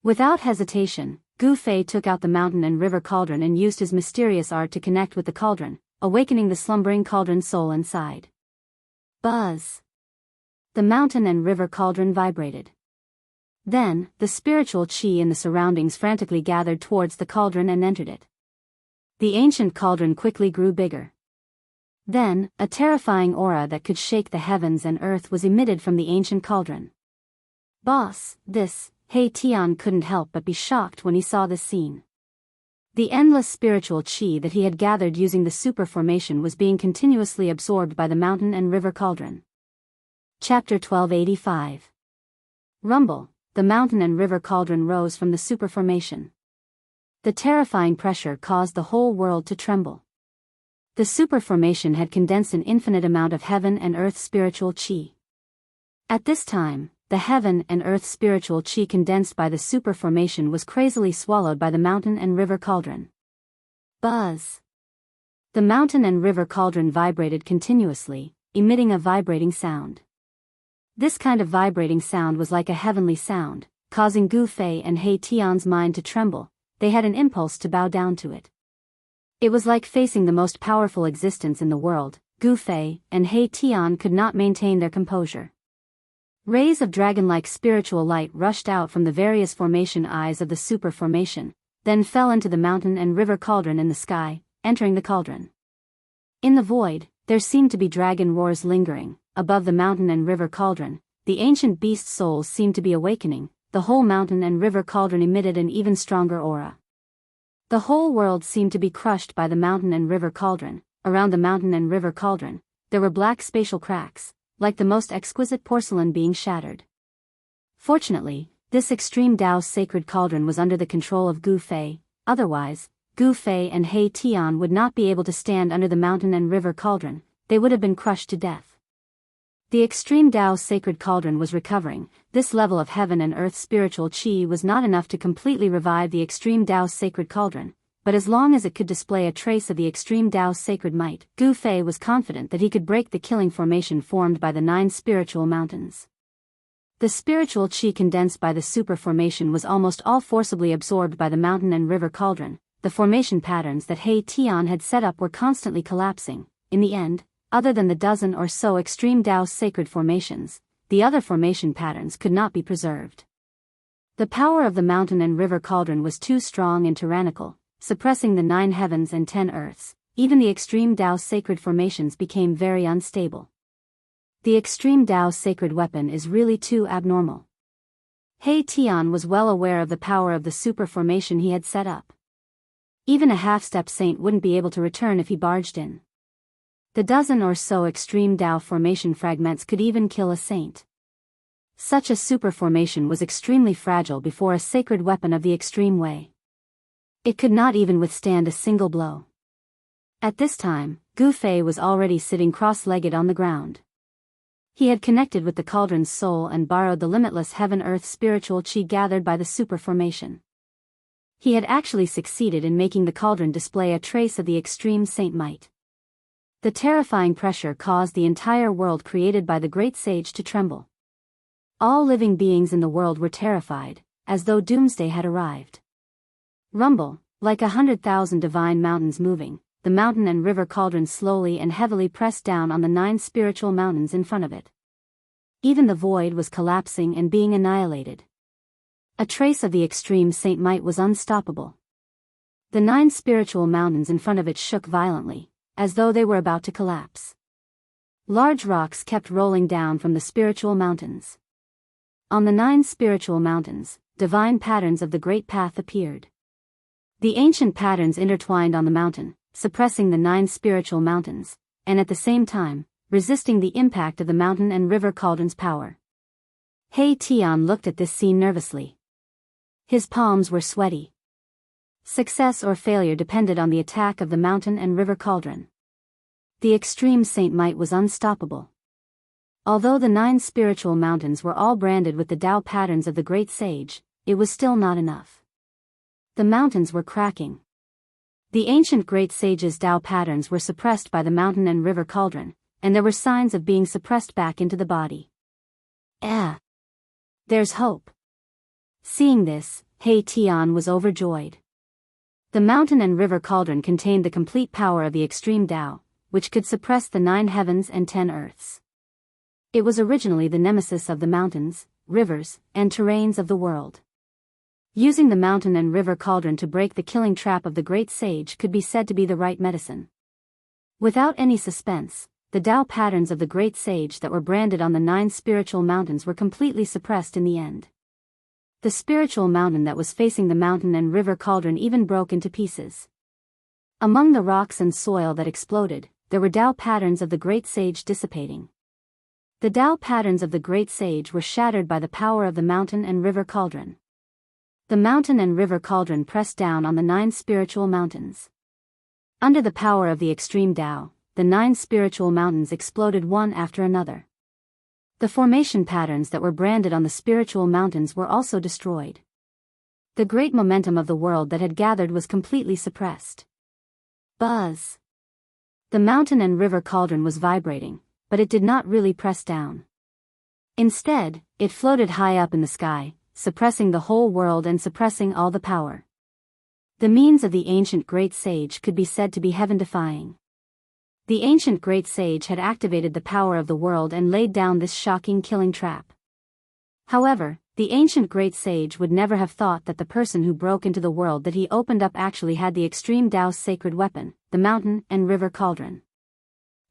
Without hesitation, Gu Fei took out the mountain and river cauldron and used his mysterious art to connect with the cauldron, awakening the slumbering cauldron soul inside. Buzz! the mountain and river cauldron vibrated. Then, the spiritual chi in the surroundings frantically gathered towards the cauldron and entered it. The ancient cauldron quickly grew bigger. Then, a terrifying aura that could shake the heavens and earth was emitted from the ancient cauldron. Boss, this, He Tian couldn't help but be shocked when he saw this scene. The endless spiritual chi that he had gathered using the super formation was being continuously absorbed by the mountain and river cauldron. Chapter 1285. Rumble, the mountain and river cauldron rose from the super formation. The terrifying pressure caused the whole world to tremble. The super formation had condensed an infinite amount of heaven and earth spiritual chi. At this time, the heaven and earth spiritual chi condensed by the super formation was crazily swallowed by the mountain and river cauldron. Buzz! The mountain and river cauldron vibrated continuously, emitting a vibrating sound. This kind of vibrating sound was like a heavenly sound, causing Gu Fei and He Tian's mind to tremble. They had an impulse to bow down to it. It was like facing the most powerful existence in the world. Gu Fei and He Tian could not maintain their composure. Rays of dragon-like spiritual light rushed out from the various formation eyes of the super formation, then fell into the mountain and river cauldron in the sky, entering the cauldron. In the void, there seemed to be dragon roars lingering. Above the mountain and river cauldron, the ancient beast souls seemed to be awakening. The whole mountain and river cauldron emitted an even stronger aura. The whole world seemed to be crushed by the mountain and river cauldron. Around the mountain and river cauldron, there were black spatial cracks, like the most exquisite porcelain being shattered. Fortunately, this extreme Tao sacred cauldron was under the control of Gu Fei, otherwise, Gu Fei and He Tian would not be able to stand under the mountain and river cauldron. They would have been crushed to death. The extreme Tao sacred cauldron was recovering. This level of heaven and earth spiritual chi was not enough to completely revive the extreme Tao sacred cauldron, but as long as it could display a trace of the extreme Tao sacred might, Gu Fei was confident that he could break the killing formation formed by the 9 spiritual mountains. The spiritual chi condensed by the super formation was almost all forcibly absorbed by the mountain and river cauldron. The formation patterns that He Tian had set up were constantly collapsing. In the end, other than the dozen or so extreme Tao sacred formations, the other formation patterns could not be preserved. The power of the mountain and river cauldron was too strong and tyrannical, suppressing the 9 heavens and 10 earths. Even the extreme Tao sacred formations became very unstable. The extreme Tao sacred weapon is really too abnormal. He Tian was well aware of the power of the super formation he had set up. Even a half-step saint wouldn't be able to return if he barged in. The dozen or so extreme Tao formation fragments could even kill a saint. Such a super formation was extremely fragile before a sacred weapon of the extreme way. It could not even withstand a single blow. At this time, Gu Fei was already sitting cross-legged on the ground. He had connected with the cauldron's soul and borrowed the limitless heaven-earth spiritual chi gathered by the super formation. He had actually succeeded in making the cauldron display a trace of the extreme saint might. The terrifying pressure caused the entire world created by the great sage to tremble. All living beings in the world were terrified, as though doomsday had arrived. Rumble, like 100,000 divine mountains moving, the mountain and river cauldron slowly and heavily pressed down on the 9 spiritual mountains in front of it. Even the void was collapsing and being annihilated. A trace of the extreme saint might was unstoppable. The 9 spiritual mountains in front of it shook violently, as though they were about to collapse. Large rocks kept rolling down from the spiritual mountains. On the 9 spiritual mountains, divine patterns of the great path appeared. The ancient patterns intertwined on the mountain, suppressing the 9 spiritual mountains, and at the same time, resisting the impact of the mountain and river cauldron's power. He Tian looked at this scene nervously. His palms were sweaty. Success or failure depended on the attack of the mountain and river cauldron. The extreme saint might was unstoppable. Although the 9 spiritual mountains were all branded with the Tao patterns of the great sage, it was still not enough. The mountains were cracking. The ancient great sage's Tao patterns were suppressed by the mountain and river cauldron, and there were signs of being suppressed back into the body. There's hope. Seeing this, He Tian was overjoyed. The mountain and river cauldron contained the complete power of the extreme Tao, which could suppress the 9 heavens and 10 earths. It was originally the nemesis of the mountains, rivers, and terrains of the world. Using the mountain and river cauldron to break the killing trap of the great sage could be said to be the right medicine. Without any suspense, the Tao patterns of the great sage that were branded on the 9 spiritual mountains were completely suppressed in the end. The spiritual mountain that was facing the mountain and river cauldron even broke into pieces. Among the rocks and soil that exploded, there were Tao patterns of the great sage dissipating. The Tao patterns of the great sage were shattered by the power of the mountain and river cauldron. The mountain and river cauldron pressed down on the 9 spiritual mountains. Under the power of the extreme Tao, the 9 spiritual mountains exploded one after another. The formation patterns that were branded on the spiritual mountains were also destroyed. The great momentum of the world that had gathered was completely suppressed. Buzz! The mountain and river cauldron was vibrating, but it did not really press down. Instead, it floated high up in the sky, suppressing the whole world and suppressing all the power. The means of the ancient great sage could be said to be heaven-defying. The ancient great sage had activated the power of the world and laid down this shocking killing trap. However, the ancient great sage would never have thought that the person who broke into the world that he opened up actually had the extreme Tao's sacred weapon, the mountain and river cauldron.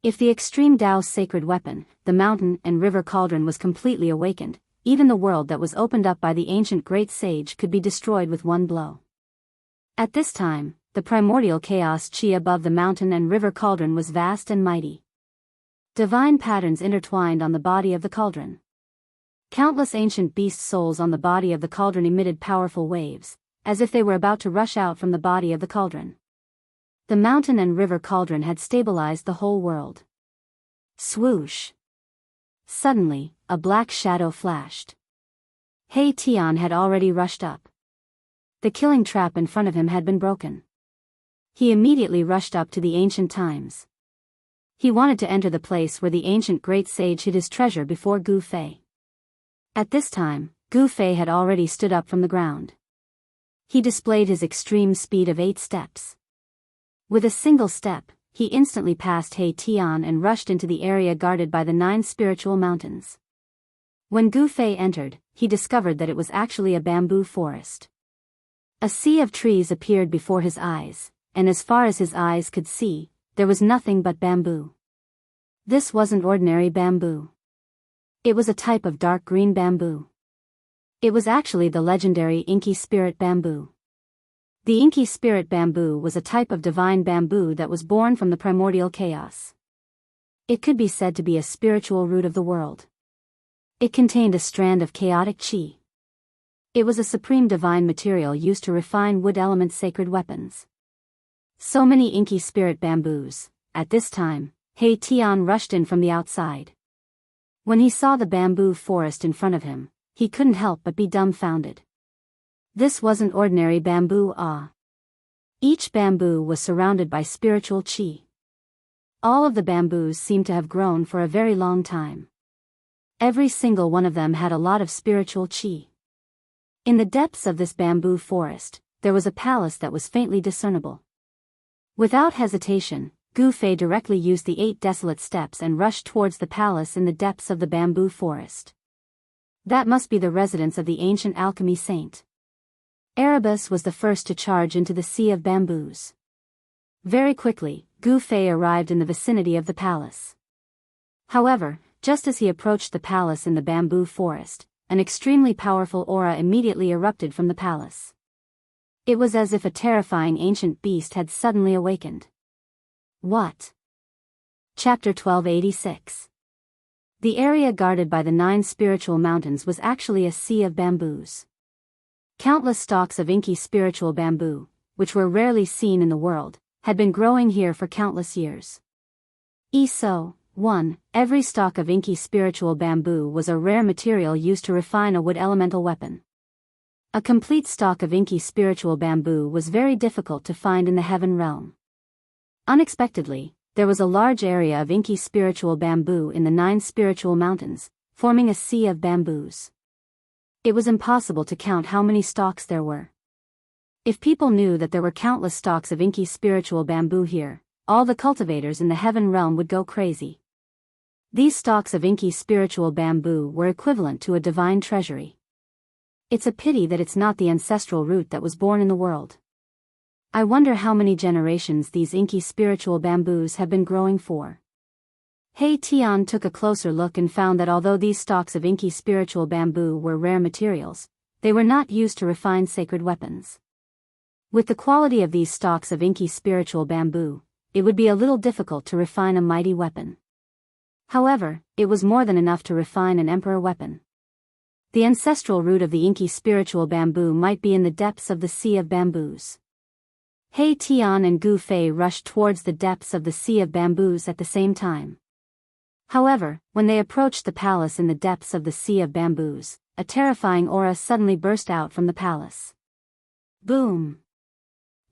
If the extreme Tao's sacred weapon, the mountain and river cauldron, was completely awakened, even the world that was opened up by the ancient great sage could be destroyed with one blow. At this time, the primordial chaos chi above the mountain and river cauldron was vast and mighty. Divine patterns intertwined on the body of the cauldron. Countless ancient beast souls on the body of the cauldron emitted powerful waves, as if they were about to rush out from the body of the cauldron. The mountain and river cauldron had stabilized the whole world. Swoosh! Suddenly, a black shadow flashed. He Tian had already rushed up. The killing trap in front of him had been broken. He immediately rushed up to the ancient times. He wanted to enter the place where the ancient great sage hid his treasure before Gu Fei. At this time, Gu Fei had already stood up from the ground. He displayed his extreme speed of 8 steps. With a single step, he instantly passed He Tian and rushed into the area guarded by the 9 spiritual mountains. When Gu Fei entered, he discovered that it was actually a bamboo forest. A sea of trees appeared before his eyes, and as far as his eyes could see, there was nothing but bamboo. This wasn't ordinary bamboo. It was a type of dark green bamboo. It was actually the legendary inky spirit bamboo. The inky spirit bamboo was a type of divine bamboo that was born from the primordial chaos. It could be said to be a spiritual root of the world. It contained a strand of chaotic chi. It was a supreme divine material used to refine wood element sacred weapons. So many inky spirit bamboos. At this time, He Tian rushed in from the outside. When he saw the bamboo forest in front of him, he couldn't help but be dumbfounded. This wasn't ordinary bamboo. Each bamboo was surrounded by spiritual chi. All of the bamboos seemed to have grown for a very long time. Every single one of them had a lot of spiritual chi. In the depths of this bamboo forest, there was a palace that was faintly discernible. Without hesitation, Gu Fei directly used the 8 desolate steps and rushed towards the palace in the depths of the bamboo forest. That must be the residence of the ancient alchemy saint. Erebus was the first to charge into the sea of bamboos. Very quickly, Gu Fei arrived in the vicinity of the palace. However, just as he approached the palace in the bamboo forest, an extremely powerful aura immediately erupted from the palace. It was as if a terrifying ancient beast had suddenly awakened. What? Chapter 1286. The area guarded by the 9 spiritual mountains was actually a sea of bamboos. Countless stalks of inky spiritual bamboo, which were rarely seen in the world, had been growing here for countless years. ESO 1. Every stalk of inky spiritual bamboo was a rare material used to refine a wood elemental weapon. A complete stalk of inky spiritual bamboo was very difficult to find in the heaven realm. Unexpectedly, there was a large area of inky spiritual bamboo in the 9 spiritual mountains, forming a sea of bamboos. It was impossible to count how many stalks there were. If people knew that there were countless stalks of inky spiritual bamboo here, all the cultivators in the heaven realm would go crazy. These stalks of inky spiritual bamboo were equivalent to a divine treasury. It's a pity that it's not the ancestral root that was born in the world. I wonder how many generations these inky spiritual bamboos have been growing for. He Tian took a closer look and found that although these stalks of inky spiritual bamboo were rare materials, they were not used to refine sacred weapons. With the quality of these stalks of inky spiritual bamboo, it would be a little difficult to refine a mighty weapon. However, it was more than enough to refine an emperor weapon. The ancestral root of the inky spiritual bamboo might be in the depths of the sea of bamboos. He Tian and Gu Fei rushed towards the depths of the sea of bamboos at the same time. However, when they approached the palace in the depths of the sea of bamboos, a terrifying aura suddenly burst out from the palace. Boom!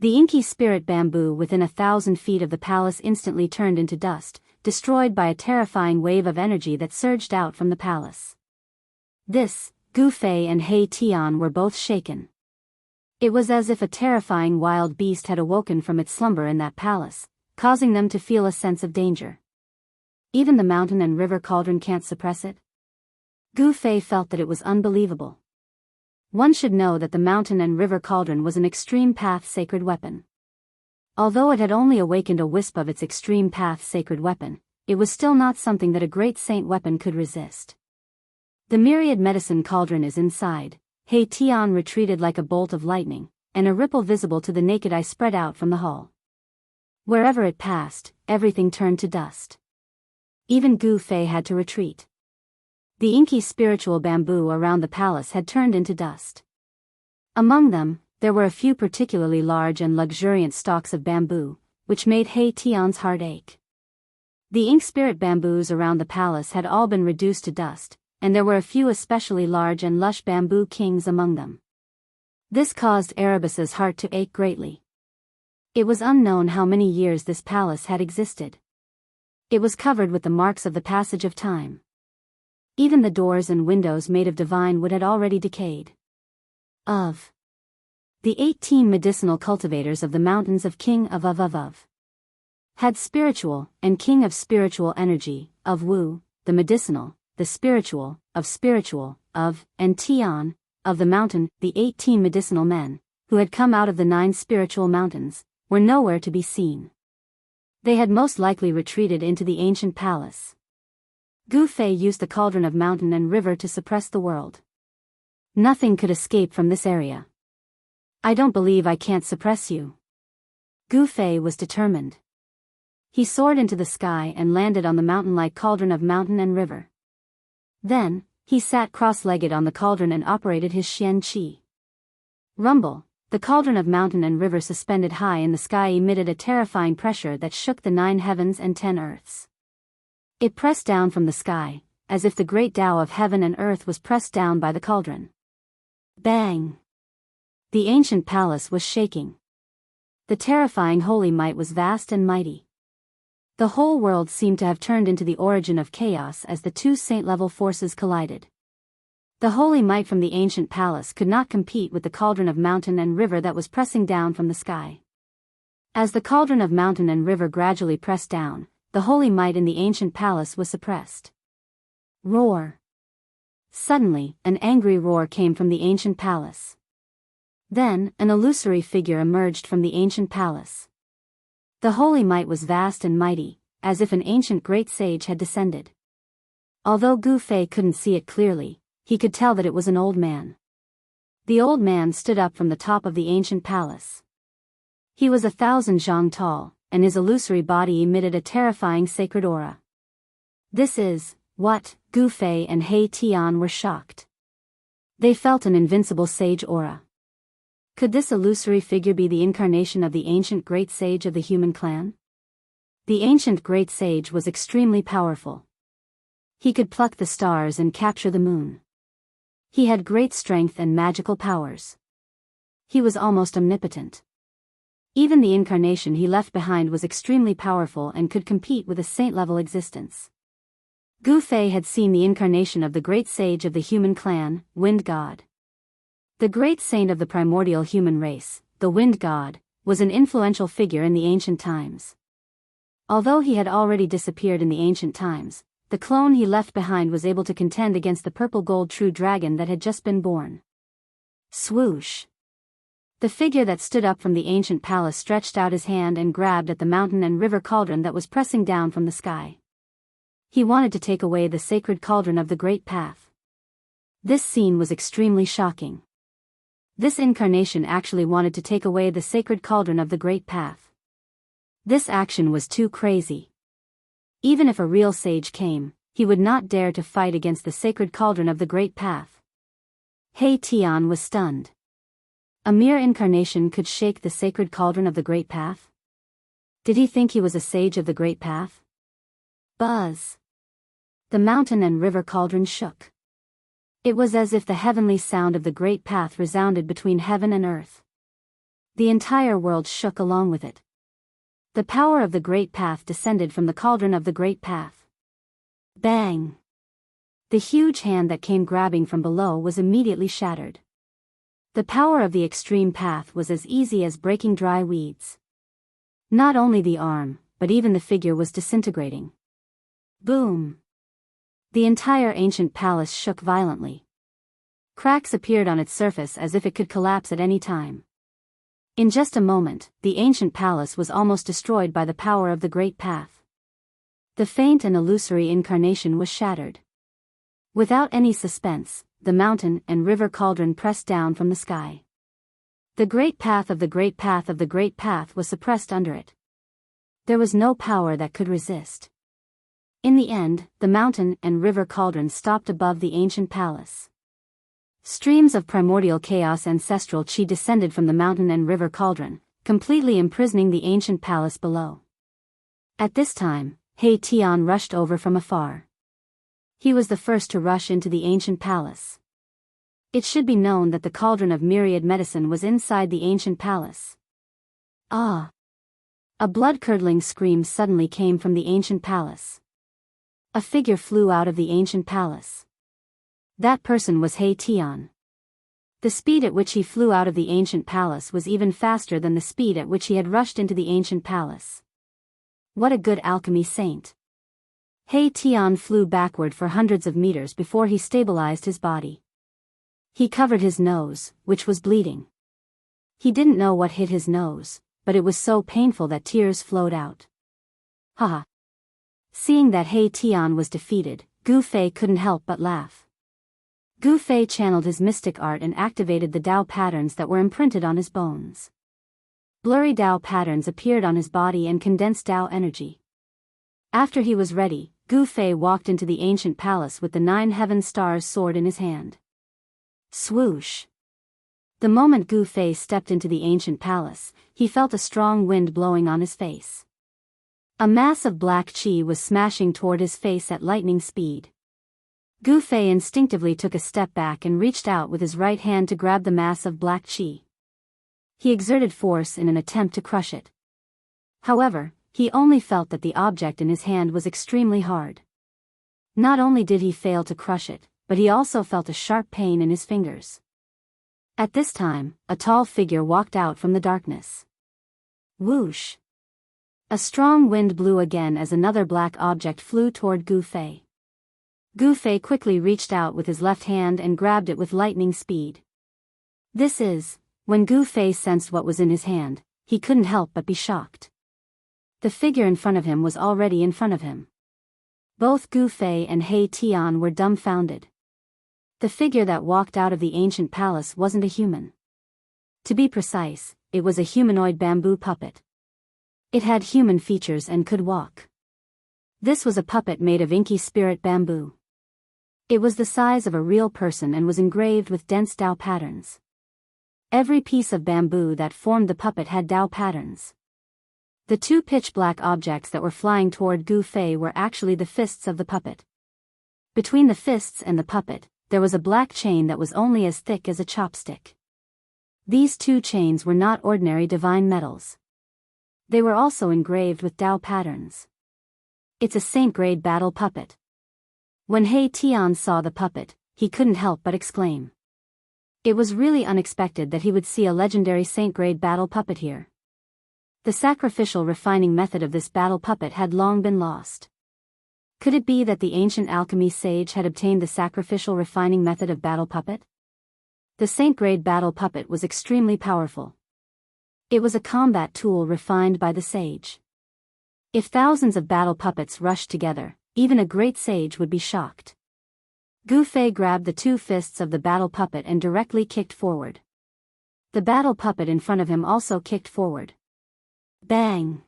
The inky spirit bamboo within 1,000 feet of the palace instantly turned into dust, destroyed by a terrifying wave of energy that surged out from the palace. Gu Fei and He Tian were both shaken. It was as if a terrifying wild beast had awoken from its slumber in that palace, causing them to feel a sense of danger. Even the mountain and river cauldron can't suppress it? Gu Fei felt that it was unbelievable. One should know that the mountain and river cauldron was an extreme path sacred weapon. Although it had only awakened a wisp of its extreme path sacred weapon, it was still not something that a great saint weapon could resist. The myriad medicine cauldron is inside. He Tian retreated like a bolt of lightning, and a ripple visible to the naked eye spread out from the hull. Wherever it passed, everything turned to dust. Even Gu Fei had to retreat. The inky spiritual bamboo around the palace had turned into dust. Among them, there were a few particularly large and luxuriant stalks of bamboo, which made He Tian's heart ache. The ink spirit bamboos around the palace had all been reduced to dust, and there were a few especially large and lush bamboo kings among them. This caused Erebus's heart to ache greatly. It was unknown how many years this palace had existed. It was covered with the marks of the passage of time. Even the doors and windows made of divine wood had already decayed. The 18 medicinal cultivators of the mountains of King of had spiritual and King of spiritual energy, of Wu, the medicinal, the spiritual, of, and Tian, of the mountain. The 18 medicinal men, who had come out of the 9 spiritual mountains, were nowhere to be seen. They had most likely retreated into the ancient palace. Gu Fei used the cauldron of mountain and river to suppress the world. Nothing could escape from this area. I don't believe I can't suppress you. Gu Fei was determined. He soared into the sky and landed on the mountain-like cauldron of mountain and river. Then, he sat cross-legged on the cauldron and operated his Xian Qi. Rumble, the cauldron of mountain and river suspended high in the sky emitted a terrifying pressure that shook the 9 heavens and 10 earths. It pressed down from the sky, as if the great Tao of heaven and earth was pressed down by the cauldron. Bang! The ancient palace was shaking. The terrifying holy might was vast and mighty. The whole world seemed to have turned into the origin of chaos as the 2 saint-level forces collided. The holy might from the ancient palace could not compete with the cauldron of mountain and river that was pressing down from the sky. As the cauldron of mountain and river gradually pressed down, the holy might in the ancient palace was suppressed. Roar! Suddenly, an angry roar came from the ancient palace. Then, an illusory figure emerged from the ancient palace. The holy might was vast and mighty, as if an ancient great sage had descended. Although Gu Fei couldn't see it clearly, he could tell that it was an old man. The old man stood up from the top of the ancient palace. He was 1,000 zhang tall, and his illusory body emitted a terrifying sacred aura. This is what? Gu Fei and He Tian were shocked. They felt an invincible sage aura. Could this illusory figure be the incarnation of the ancient great sage of the human clan? The ancient great sage was extremely powerful. He could pluck the stars and capture the moon. He had great strength and magical powers. He was almost omnipotent. Even the incarnation he left behind was extremely powerful and could compete with a saint-level existence. Gu Fei had seen the incarnation of the great sage of the human clan, Wind God. The great saint of the primordial human race, the Wind God, was an influential figure in the ancient times. Although he had already disappeared in the ancient times, the clone he left behind was able to contend against the purple gold true dragon that had just been born. Swoosh! The figure that stood up from the ancient palace stretched out his hand and grabbed at the mountain and river cauldron that was pressing down from the sky. He wanted to take away the sacred cauldron of the Great Path. This scene was extremely shocking. This incarnation actually wanted to take away the sacred cauldron of the Great Path. This action was too crazy. Even if a real sage came, he would not dare to fight against the sacred cauldron of the Great Path. He Tian was stunned. A mere incarnation could shake the sacred cauldron of the Great Path? Did he think he was a sage of the Great Path? Buzz! The mountain and river cauldron shook. It was as if the heavenly sound of the Great Path resounded between heaven and earth. The entire world shook along with it. The power of the Great Path descended from the cauldron of the Great Path. Bang! The huge hand that came grabbing from below was immediately shattered. The power of the extreme path was as easy as breaking dry weeds. Not only the arm, but even the figure was disintegrating. Boom! The entire ancient palace shook violently. Cracks appeared on its surface as if it could collapse at any time. In just a moment, the ancient palace was almost destroyed by the power of the Great Path. The faint and illusory incarnation was shattered. Without any suspense, the mountain and river cauldron pressed down from the sky. The Great Path of the Great Path of the Great Path was suppressed under it. There was no power that could resist. In the end, the mountain and river cauldron stopped above the ancient palace. Streams of primordial chaos ancestral chi descended from the mountain and river cauldron, completely imprisoning the ancient palace below. At this time, He Tian rushed over from afar. He was the first to rush into the ancient palace. It should be known that the cauldron of myriad medicine was inside the ancient palace. Ah! A blood-curdling scream suddenly came from the ancient palace. A figure flew out of the ancient palace. That person was He Tian. The speed at which he flew out of the ancient palace was even faster than the speed at which he had rushed into the ancient palace. What a good alchemy saint! He Tian flew backward for hundreds of meters before he stabilized his body. He covered his nose, which was bleeding. He didn't know what hit his nose, but it was so painful that tears flowed out. Haha! Seeing that He Tian was defeated, Gu Fei couldn't help but laugh. Gu Fei channeled his mystic art and activated the Dao patterns that were imprinted on his bones. Blurry Dao patterns appeared on his body and condensed Dao energy. After he was ready, Gu Fei walked into the ancient palace with the 9 heaven stars sword in his hand. Swoosh! The moment Gu Fei stepped into the ancient palace, he felt a strong wind blowing on his face. A mass of black chi was smashing toward his face at lightning speed. Gu Fei instinctively took a step back and reached out with his right hand to grab the mass of black chi. He exerted force in an attempt to crush it. However, he only felt that the object in his hand was extremely hard. Not only did he fail to crush it, but he also felt a sharp pain in his fingers. At this time, a tall figure walked out from the darkness. Whoosh! A strong wind blew again as another black object flew toward Gu Fei. Gu Fei quickly reached out with his left hand and grabbed it with lightning speed. When Gu Fei sensed what was in his hand, he couldn't help but be shocked. The figure in front of him was already in front of him. Both Gu Fei and He Tian were dumbfounded. The figure that walked out of the ancient palace wasn't a human. To be precise, it was a humanoid bamboo puppet. It had human features and could walk. This was a puppet made of inky spirit bamboo. It was the size of a real person and was engraved with dense Dao patterns. Every piece of bamboo that formed the puppet had Dao patterns. The 2 pitch-black objects that were flying toward Gu Fei were actually the fists of the puppet. Between the fists and the puppet, there was a black chain that was only as thick as a chopstick. These 2 chains were not ordinary divine metals. They were also engraved with Dao patterns. It's a saint-grade battle puppet. When He Tian saw the puppet, he couldn't help but exclaim. It was really unexpected that he would see a legendary saint-grade battle puppet here. The sacrificial refining method of this battle puppet had long been lost. Could it be that the ancient alchemy sage had obtained the sacrificial refining method of battle puppet? The saint-grade battle puppet was extremely powerful. It was a combat tool refined by the sage. If thousands of battle puppets rushed together, even a great sage would be shocked. Gu Fei grabbed the two fists of the battle puppet and directly kicked forward. The battle puppet in front of him also kicked forward. Bang!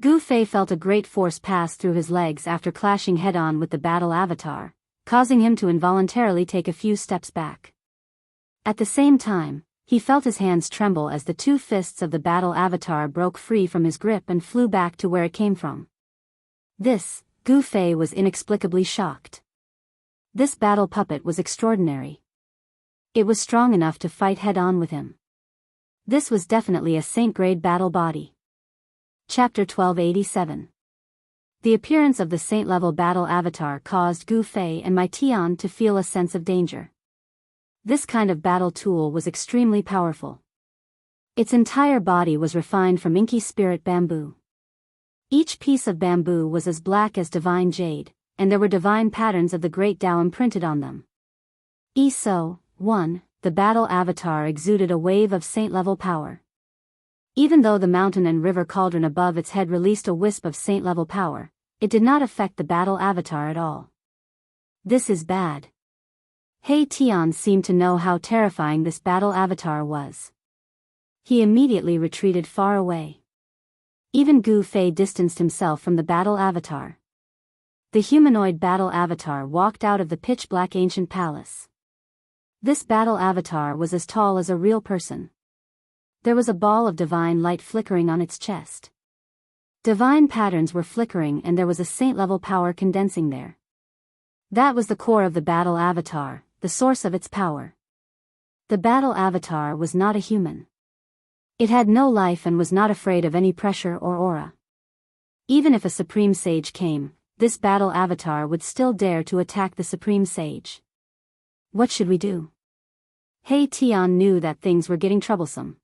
Gu Fei felt a great force pass through his legs after clashing head-on with the battle avatar, causing him to involuntarily take a few steps back. At the same time, he felt his hands tremble as the two fists of the battle avatar broke free from his grip and flew back to where it came from. Gu Fei was inexplicably shocked. This battle puppet was extraordinary. It was strong enough to fight head-on with him. This was definitely a saint-grade battle body. Chapter 1287. The appearance of the saint-level battle avatar caused Gu Fei and Mai Tian to feel a sense of danger. This kind of battle tool was extremely powerful. Its entire body was refined from inky spirit bamboo. Each piece of bamboo was as black as divine jade, and there were divine patterns of the Great Tao imprinted on them. The battle avatar exuded a wave of saint-level power. Even though the mountain and river cauldron above its head released a wisp of saint-level power, it did not affect the battle avatar at all. This is bad. Hei Tian seemed to know how terrifying this battle avatar was. He immediately retreated far away. Even Gu Fei distanced himself from the battle avatar. The humanoid battle avatar walked out of the pitch-black ancient palace. This battle avatar was as tall as a real person. There was a ball of divine light flickering on its chest. Divine patterns were flickering and there was a saint-level power condensing there. That was the core of the battle avatar, the source of its power. The battle avatar was not a human. It had no life and was not afraid of any pressure or aura. Even if a supreme sage came, this battle avatar would still dare to attack the supreme sage. What should we do? Hei Tian knew that things were getting troublesome.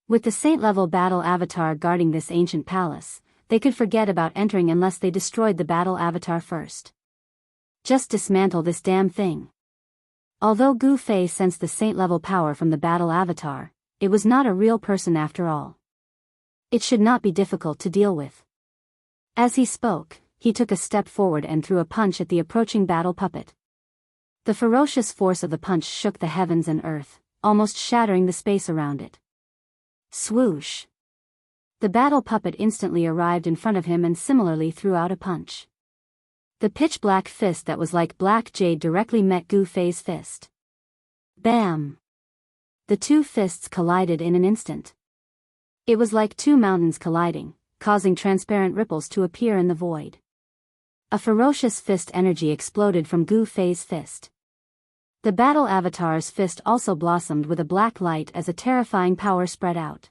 With the saint-level battle avatar guarding this ancient palace, they could forget about entering unless they destroyed the battle avatar first. Just dismantle this damn thing. Although Gu Fei sensed the saint-level power from the battle avatar, it was not a real person after all. It should not be difficult to deal with. As he spoke, he took a step forward and threw a punch at the approaching battle puppet. The ferocious force of the punch shook the heavens and earth, almost shattering the space around it. Swoosh! The battle puppet instantly arrived in front of him and similarly threw out a punch. The pitch-black fist that was like black jade directly met Gu Fei's fist. Bam! The two fists collided in an instant. It was like two mountains colliding, causing transparent ripples to appear in the void. A ferocious fist energy exploded from Gu Fei's fist. The battle avatar's fist also blossomed with a black light as a terrifying power spread out.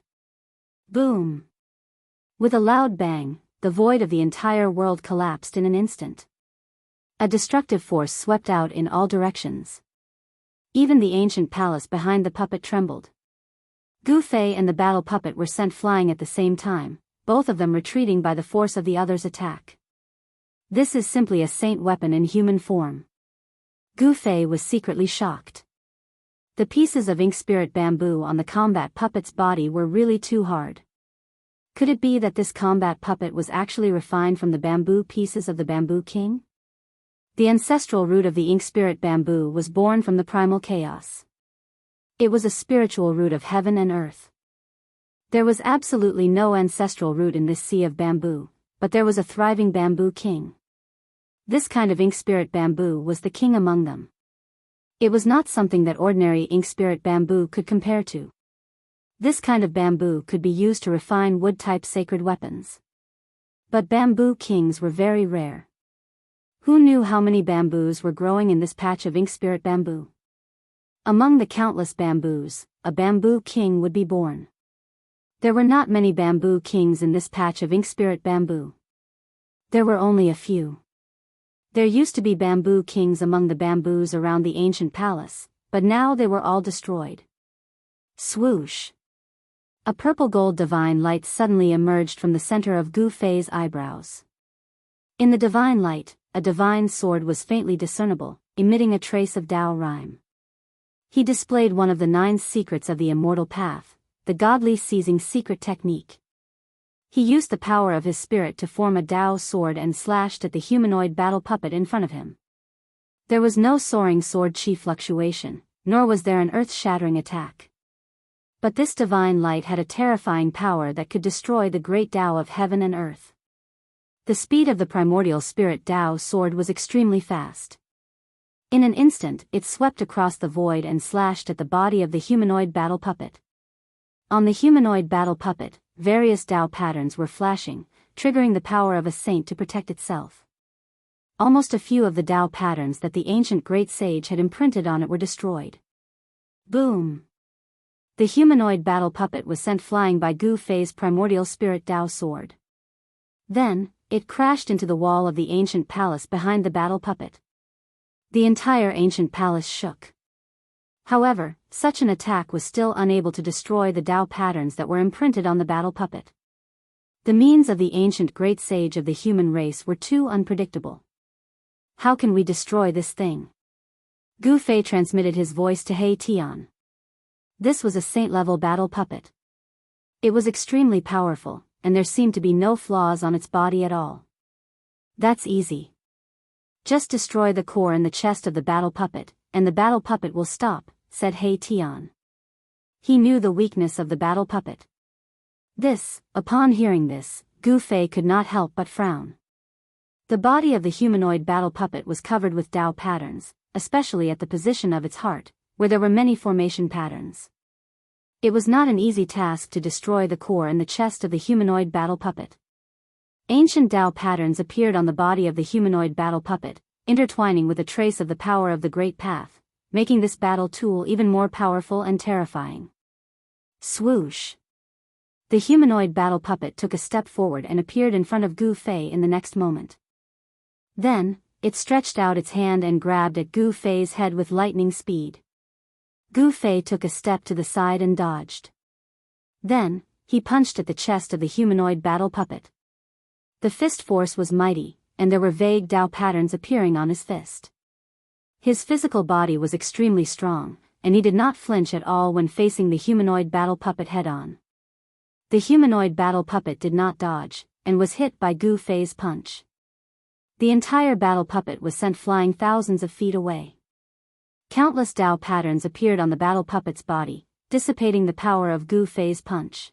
Boom! With a loud bang, the void of the entire world collapsed in an instant. A destructive force swept out in all directions. Even the ancient palace behind the puppet trembled. Gu Fei and the battle puppet were sent flying at the same time, both of them retreating by the force of the other's attack. This is simply a saint weapon in human form. Gu Fei was secretly shocked. The pieces of ink spirit bamboo on the combat puppet's body were really too hard. Could it be that this combat puppet was actually refined from the bamboo pieces of the bamboo king? The ancestral root of the ink spirit bamboo was born from the primal chaos. It was a spiritual root of heaven and earth. There was absolutely no ancestral root in this sea of bamboo, but there was a thriving bamboo king. This kind of ink spirit bamboo was the king among them. It was not something that ordinary ink spirit bamboo could compare to. This kind of bamboo could be used to refine wood-type sacred weapons. But bamboo kings were very rare. Who knew how many bamboos were growing in this patch of ink spirit bamboo? Among the countless bamboos, a bamboo king would be born. There were not many bamboo kings in this patch of ink spirit bamboo. There were only a few. There used to be bamboo kings among the bamboos around the ancient palace, but now they were all destroyed. Swoosh! A purple-gold divine light suddenly emerged from the center of Gu Fei's eyebrows. In the divine light, a divine sword was faintly discernible, emitting a trace of Tao rhyme. He displayed one of the 9 secrets of the immortal path, the godly seizing secret technique. He used the power of his spirit to form a Tao sword and slashed at the humanoid battle puppet in front of him. There was no soaring sword chi fluctuation, nor was there an earth-shattering attack. But this divine light had a terrifying power that could destroy the great Tao of heaven and earth. The speed of the primordial spirit Tao sword was extremely fast. In an instant, it swept across the void and slashed at the body of the humanoid battle puppet. On the humanoid battle puppet, various Tao patterns were flashing, triggering the power of a saint to protect itself. Almost a few of the Tao patterns that the ancient great sage had imprinted on it were destroyed. Boom! The humanoid battle puppet was sent flying by Gu Fei's primordial spirit Tao sword. Then, it crashed into the wall of the ancient palace behind the battle puppet. The entire ancient palace shook. However, such an attack was still unable to destroy the Tao patterns that were imprinted on the battle puppet. The means of the ancient great sage of the human race were too unpredictable. How can we destroy this thing? Gu Fei transmitted his voice to He Tian. This was a saint-level battle puppet. It was extremely powerful, and there seemed to be no flaws on its body at all. That's easy. Just destroy the core and the chest of the battle puppet, and the battle puppet will stop, said He Tian. He knew the weakness of the battle puppet. Upon hearing this, Gu Fei could not help but frown. The body of the humanoid battle puppet was covered with Tao patterns, especially at the position of its heart, where there were many formation patterns. It was not an easy task to destroy the core and the chest of the humanoid battle puppet. Ancient Tao patterns appeared on the body of the humanoid battle puppet, intertwining with a trace of the power of the Great Path, making this battle tool even more powerful and terrifying. Swoosh! The humanoid battle puppet took a step forward and appeared in front of Gu Fei in the next moment. Then, it stretched out its hand and grabbed at Gu Fei's head with lightning speed. Gu Fei took a step to the side and dodged. Then, he punched at the chest of the humanoid battle puppet. The fist force was mighty, and there were vague Tao patterns appearing on his fist. His physical body was extremely strong, and he did not flinch at all when facing the humanoid battle puppet head-on. The humanoid battle puppet did not dodge, and was hit by Gu Fei's punch. The entire battle puppet was sent flying thousands of feet away. Countless Tao patterns appeared on the battle puppet's body, dissipating the power of Gu Fei's punch.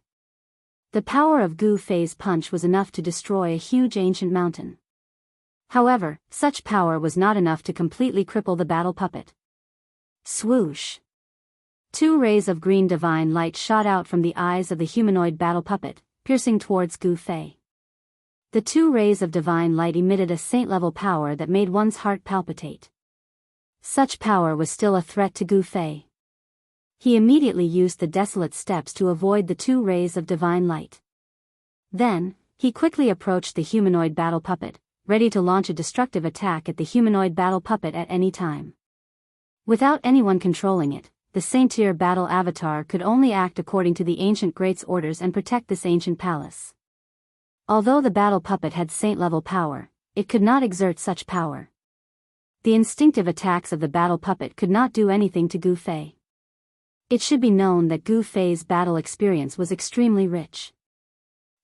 The power of Gu Fei's punch was enough to destroy a huge ancient mountain. However, such power was not enough to completely cripple the battle puppet. Swoosh! 2 rays of green divine light shot out from the eyes of the humanoid battle puppet, piercing towards Gu Fei. The 2 rays of divine light emitted a saint-level power that made one's heart palpitate. Such power was still a threat to Gu Fei. He immediately used the desolate steps to avoid the 2 rays of divine light. Then, he quickly approached the humanoid battle puppet, ready to launch a destructive attack at the humanoid battle puppet at any time. Without anyone controlling it, the Saint-Tier battle avatar could only act according to the ancient great's orders and protect this ancient palace. Although the battle puppet had saint-level power, it could not exert such power. The instinctive attacks of the battle puppet could not do anything to Gu Fei. It should be known that Gu Fei's battle experience was extremely rich.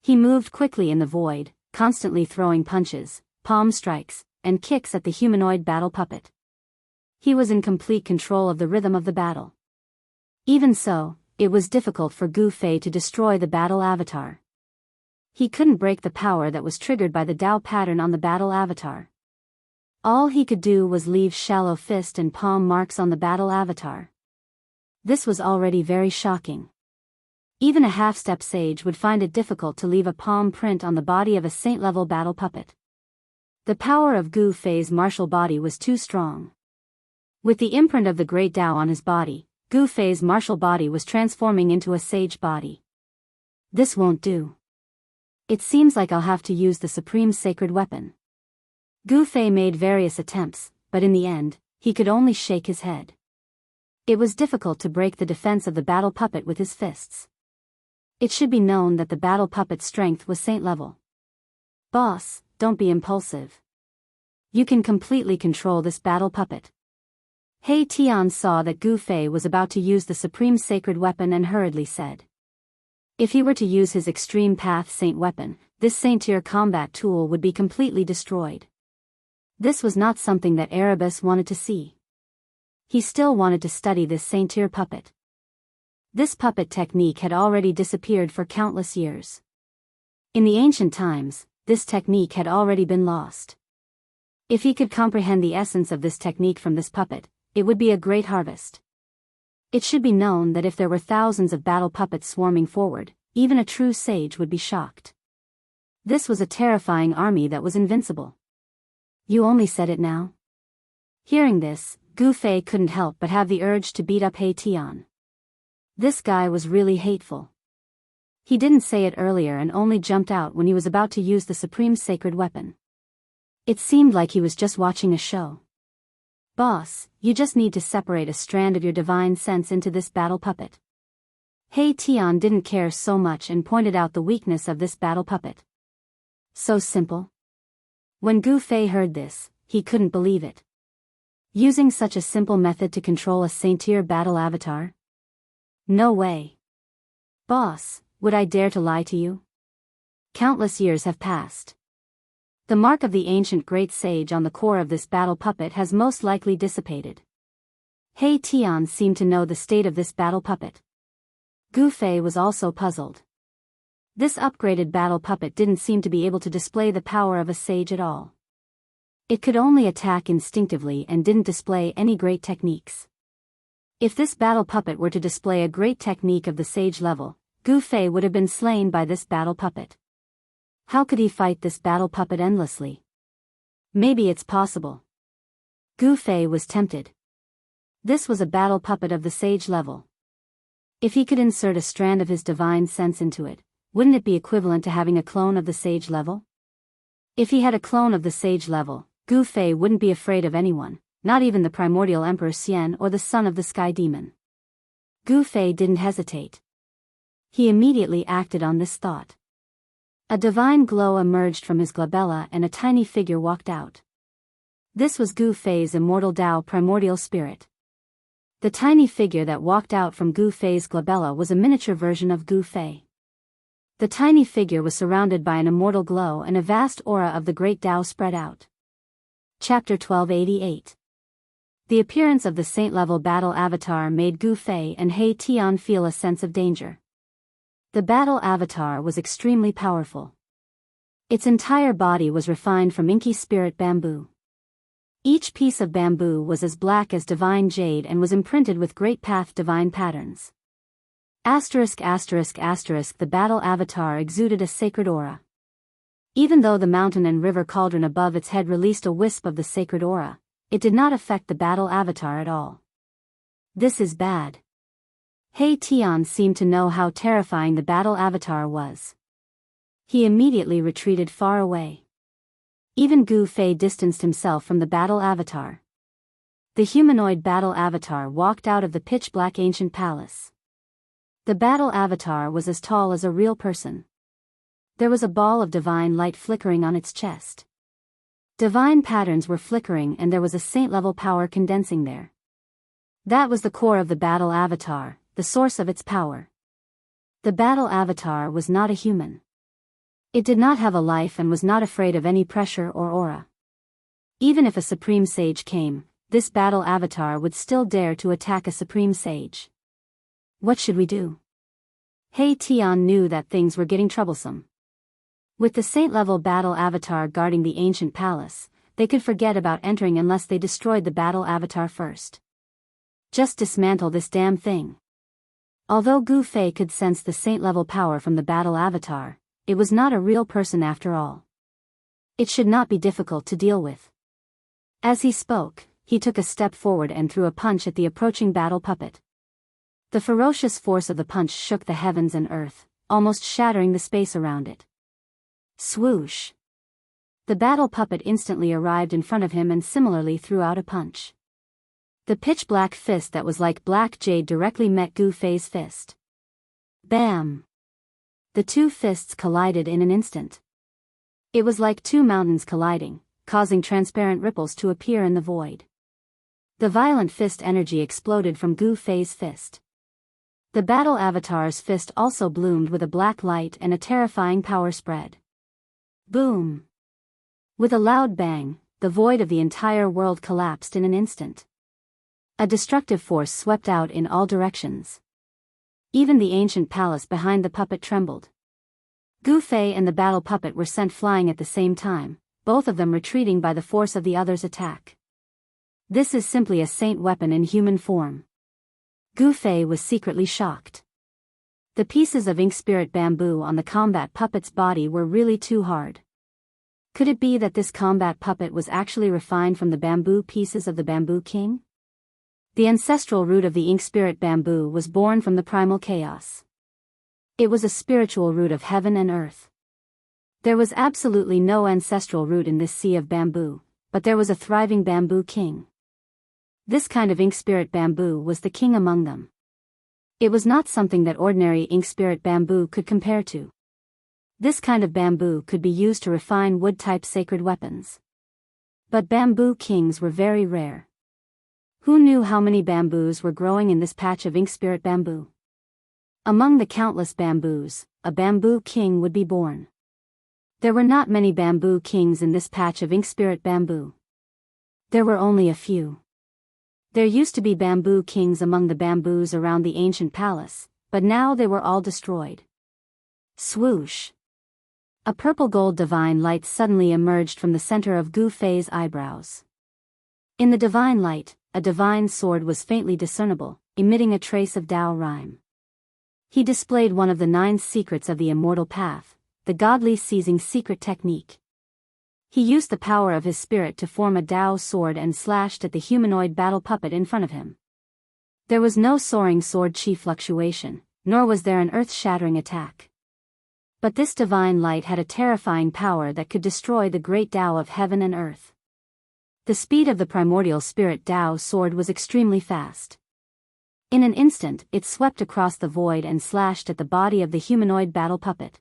He moved quickly in the void, constantly throwing punches, palm strikes, and kicks at the humanoid battle puppet. He was in complete control of the rhythm of the battle. Even so, it was difficult for Gu Fei to destroy the battle avatar. He couldn't break the power that was triggered by the Tao pattern on the battle avatar. All he could do was leave shallow fist and palm marks on the battle avatar. This was already very shocking. Even a half-step sage would find it difficult to leave a palm print on the body of a saint-level battle puppet. The power of Gu Fei's martial body was too strong. With the imprint of the great Tao on his body, Gu Fei's martial body was transforming into a sage body. This won't do. It seems like I'll have to use the supreme sacred weapon. Gu Fei made various attempts, but in the end, he could only shake his head. It was difficult to break the defense of the battle puppet with his fists. It should be known that the battle puppet's strength was saint level. Boss, don't be impulsive. You can completely control this battle puppet. He Tian saw that Gu Fei was about to use the supreme sacred weapon and hurriedly said. If he were to use his extreme path saint weapon, this saint-tier combat tool would be completely destroyed. This was not something that Erebus wanted to see. He still wanted to study this saint-tier puppet. This puppet technique had already disappeared for countless years. In the ancient times, this technique had already been lost. If he could comprehend the essence of this technique from this puppet, it would be a great harvest. It should be known that if there were thousands of battle puppets swarming forward, even a true sage would be shocked. This was a terrifying army that was invincible. You only said it now? Hearing this, Gu Fei couldn't help but have the urge to beat up He Tian. This guy was really hateful. He didn't say it earlier and only jumped out when he was about to use the supreme sacred weapon. It seemed like he was just watching a show. Boss, you just need to separate a strand of your divine sense into this battle puppet. He Tian didn't care so much and pointed out the weakness of this battle puppet. So simple. When Gu Fei heard this, he couldn't believe it. Using such a simple method to control a saint-tier battle avatar? No way. Boss, would I dare to lie to you? Countless years have passed. The mark of the ancient great sage on the core of this battle puppet has most likely dissipated. He Tian seemed to know the state of this battle puppet. Gu Fei was also puzzled. This upgraded battle puppet didn't seem to be able to display the power of a sage at all. It could only attack instinctively and didn't display any great techniques. If this battle puppet were to display a great technique of the sage level, Gu Fei would have been slain by this battle puppet. How could he fight this battle puppet endlessly? Maybe it's possible. Gu Fei was tempted. This was a battle puppet of the sage level. If he could insert a strand of his divine sense into it, wouldn't it be equivalent to having a clone of the sage level? If he had a clone of the sage level, Gu Fei wouldn't be afraid of anyone, not even the primordial Emperor Xian or the son of the Sky Demon. Gu Fei didn't hesitate. He immediately acted on this thought. A divine glow emerged from his glabella and a tiny figure walked out. This was Gu Fei's immortal Tao primordial spirit. The tiny figure that walked out from Gu Fei's glabella was a miniature version of Gu Fei. The tiny figure was surrounded by an immortal glow and a vast aura of the great Tao spread out. Chapter 1288. The appearance of the saint-level battle avatar made Gu Fei and He Tian feel a sense of danger. The battle avatar was extremely powerful. Its entire body was refined from inky spirit bamboo. Each piece of bamboo was as black as divine jade and was imprinted with great path divine patterns. The battle avatar exuded a sacred aura. Even though the mountain and river cauldron above its head released a wisp of the sacred aura, it did not affect the battle avatar at all. This is bad. He Tian seemed to know how terrifying the battle avatar was. He immediately retreated far away. Even Gu Fei distanced himself from the battle avatar. The humanoid battle avatar walked out of the pitch-black ancient palace. The battle avatar was as tall as a real person. There was a ball of divine light flickering on its chest. Divine patterns were flickering and there was a saint-level power condensing there. That was the core of the battle avatar, the source of its power. The battle avatar was not a human. It did not have a life and was not afraid of any pressure or aura. Even if a supreme sage came, this battle avatar would still dare to attack a supreme sage. What should we do? He Tian knew that things were getting troublesome. With the saint-level battle avatar guarding the ancient palace, they could forget about entering unless they destroyed the battle avatar first. Just dismantle this damn thing. Although Gu Fei could sense the saint-level power from the battle avatar, it was not a real person after all. It should not be difficult to deal with. As he spoke, he took a step forward and threw a punch at the approaching battle puppet. The ferocious force of the punch shook the heavens and earth, almost shattering the space around it. Swoosh! The battle puppet instantly arrived in front of him and similarly threw out a punch. The pitch-black fist that was like black jade directly met Gu Fei's fist. Bam! The two fists collided in an instant. It was like two mountains colliding, causing transparent ripples to appear in the void. The violent fist energy exploded from Gu Fei's fist. The battle avatar's fist also bloomed with a black light and a terrifying power spread. Boom! With a loud bang, the void of the entire world collapsed in an instant. A destructive force swept out in all directions. Even the ancient palace behind the puppet trembled. Gu Fei and the battle puppet were sent flying at the same time, both of them retreating by the force of the other's attack. This is simply a saint weapon in human form. Gu Fei was secretly shocked. The pieces of ink spirit bamboo on the combat puppet's body were really too hard. Could it be that this combat puppet was actually refined from the bamboo pieces of the Bamboo King? The ancestral root of the ink spirit bamboo was born from the primal chaos. It was a spiritual root of heaven and earth. There was absolutely no ancestral root in this sea of bamboo, but there was a thriving Bamboo King. This kind of ink spirit bamboo was the king among them. It was not something that ordinary ink spirit bamboo could compare to. This kind of bamboo could be used to refine wood-type sacred weapons. But bamboo kings were very rare. Who knew how many bamboos were growing in this patch of ink spirit bamboo? Among the countless bamboos, a bamboo king would be born. There were not many bamboo kings in this patch of ink spirit bamboo. There were only a few. There used to be bamboo kings among the bamboos around the ancient palace, but now they were all destroyed. Swoosh! A purple-gold divine light suddenly emerged from the center of Gu Fei's eyebrows. In the divine light, a divine sword was faintly discernible, emitting a trace of Tao rhyme. He displayed one of the 9 secrets of the immortal path, the godly seizing secret technique. He used the power of his spirit to form a Tao sword and slashed at the humanoid battle puppet in front of him. There was no soaring sword chi fluctuation, nor was there an earth-shattering attack. But this divine light had a terrifying power that could destroy the great Tao of heaven and earth. The speed of the primordial spirit Tao sword was extremely fast. In an instant, it swept across the void and slashed at the body of the humanoid battle puppet.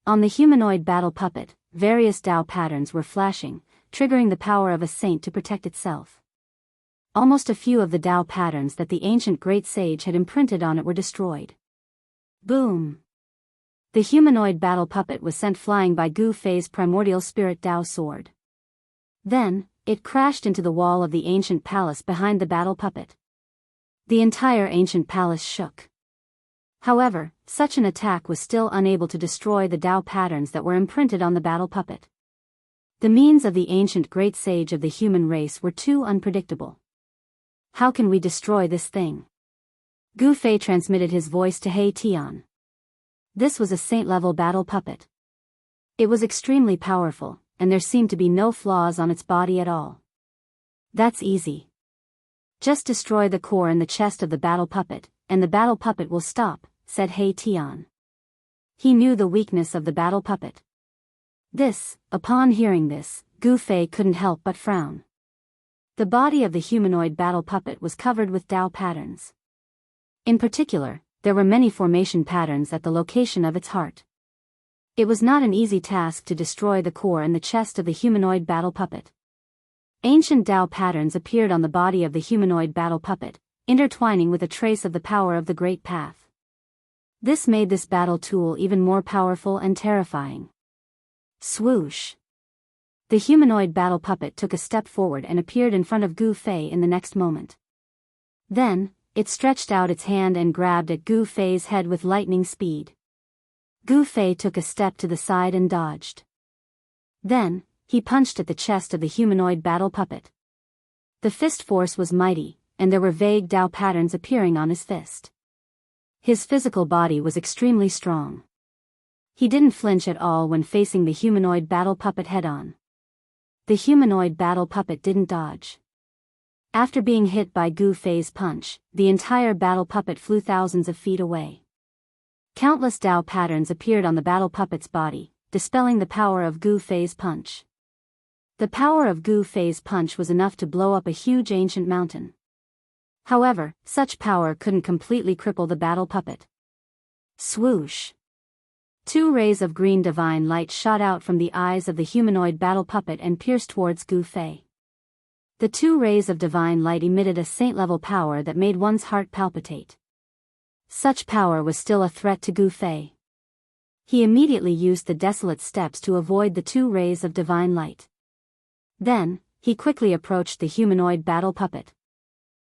On the humanoid battle puppet, various Tao patterns were flashing, triggering the power of a saint to protect itself. Almost a few of the Tao patterns that the ancient great sage had imprinted on it were destroyed. Boom! The humanoid battle puppet was sent flying by Gu Fei's primordial spirit Tao sword. Then, it crashed into the wall of the ancient palace behind the battle puppet. The entire ancient palace shook. However, such an attack was still unable to destroy the Tao patterns that were imprinted on the battle puppet. The means of the ancient great sage of the human race were too unpredictable. How can we destroy this thing? Gu Fei transmitted his voice to He Tian. This was a saint-level battle puppet. It was extremely powerful, and there seemed to be no flaws on its body at all. That's easy. Just destroy the core and the chest of the battle puppet, and the battle puppet will stop, said He Tian. He knew the weakness of the battle puppet. Upon hearing this, Gu Fei couldn't help but frown. The body of the humanoid battle puppet was covered with Tao patterns. In particular, there were many formation patterns at the location of its heart. It was not an easy task to destroy the core and the chest of the humanoid battle puppet. Ancient Tao patterns appeared on the body of the humanoid battle puppet, intertwining with a trace of the power of the Great Path. This made this battle tool even more powerful and terrifying. Swoosh! The humanoid battle puppet took a step forward and appeared in front of Gu Fei in the next moment. Then, it stretched out its hand and grabbed at Gu Fei's head with lightning speed. Gu Fei took a step to the side and dodged. Then, he punched at the chest of the humanoid battle puppet. The fist force was mighty, and there were vague Tao patterns appearing on his fist. His physical body was extremely strong. He didn't flinch at all when facing the humanoid battle puppet head-on. The humanoid battle puppet didn't dodge. After being hit by Gu Fei's punch, the entire battle puppet flew thousands of feet away. Countless Tao patterns appeared on the battle puppet's body, dispelling the power of Gu Fei's punch. The power of Gu Fei's punch was enough to blow up a huge ancient mountain. However, such power couldn't completely cripple the battle puppet. Swoosh! Two rays of green divine light shot out from the eyes of the humanoid battle puppet and pierced towards Gu Fei. The two rays of divine light emitted a saint-level power that made one's heart palpitate. Such power was still a threat to Gu Fei. He immediately used the desolate steps to avoid the two rays of divine light. Then, he quickly approached the humanoid battle puppet.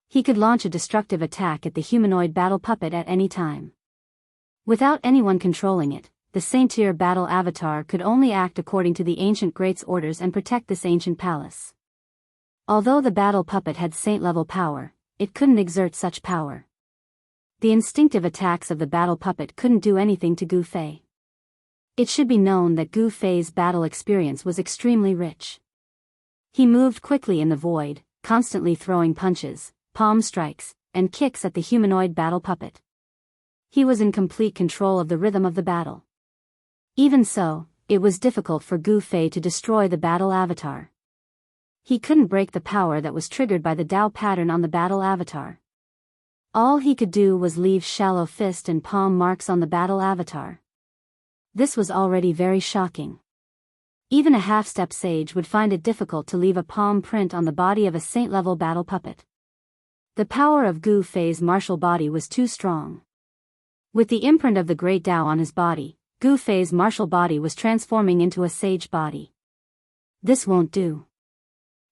He could launch a destructive attack at the humanoid battle puppet at any time. Without anyone controlling it, the Saint-Tier battle avatar could only act according to the ancient great's orders and protect this ancient palace. Although the battle puppet had saint-level power, it couldn't exert such power. The instinctive attacks of the battle puppet couldn't do anything to Gu Fei. It should be known that Gu Fei's battle experience was extremely rich. He moved quickly in the void, constantly throwing punches, palm strikes, and kicks at the humanoid battle puppet. He was in complete control of the rhythm of the battle. Even so, it was difficult for Gu Fei to destroy the battle avatar. He couldn't break the power that was triggered by the Dao pattern on the battle avatar. All he could do was leave shallow fist and palm marks on the battle avatar. This was already very shocking. Even a half-step sage would find it difficult to leave a palm print on the body of a saint-level battle puppet. The power of Gu Fei's martial body was too strong. With the imprint of the Great Dao on his body, Gu Fei's martial body was transforming into a sage body. This won't do.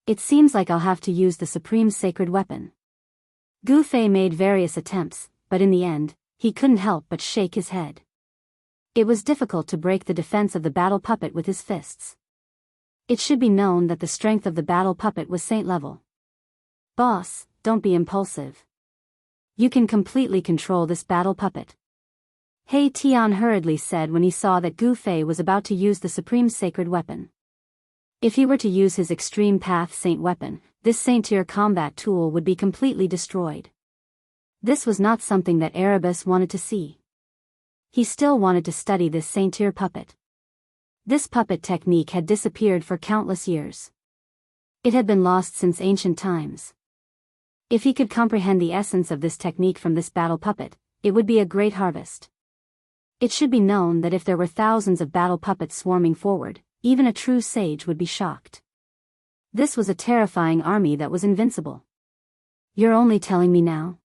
It seems like I'll have to use the supreme sacred weapon. Gu Fei made various attempts, but in the end, he couldn't help but shake his head. It was difficult to break the defense of the battle puppet with his fists. It should be known that the strength of the battle puppet was saint-level. Boss, don't be impulsive. You can completely control this battle puppet. He Tian hurriedly said when he saw that Gu Fei was about to use the supreme sacred weapon. If he were to use his extreme path saint weapon, this saint-tier combat tool would be completely destroyed. This was not something that Erebus wanted to see. He still wanted to study this saint-tier puppet. This puppet technique had disappeared for countless years. It had been lost since ancient times. If he could comprehend the essence of this technique from this battle puppet, it would be a great harvest. It should be known that if there were thousands of battle puppets swarming forward, even a true sage would be shocked. This was a terrifying army that was invincible. You're only telling me now?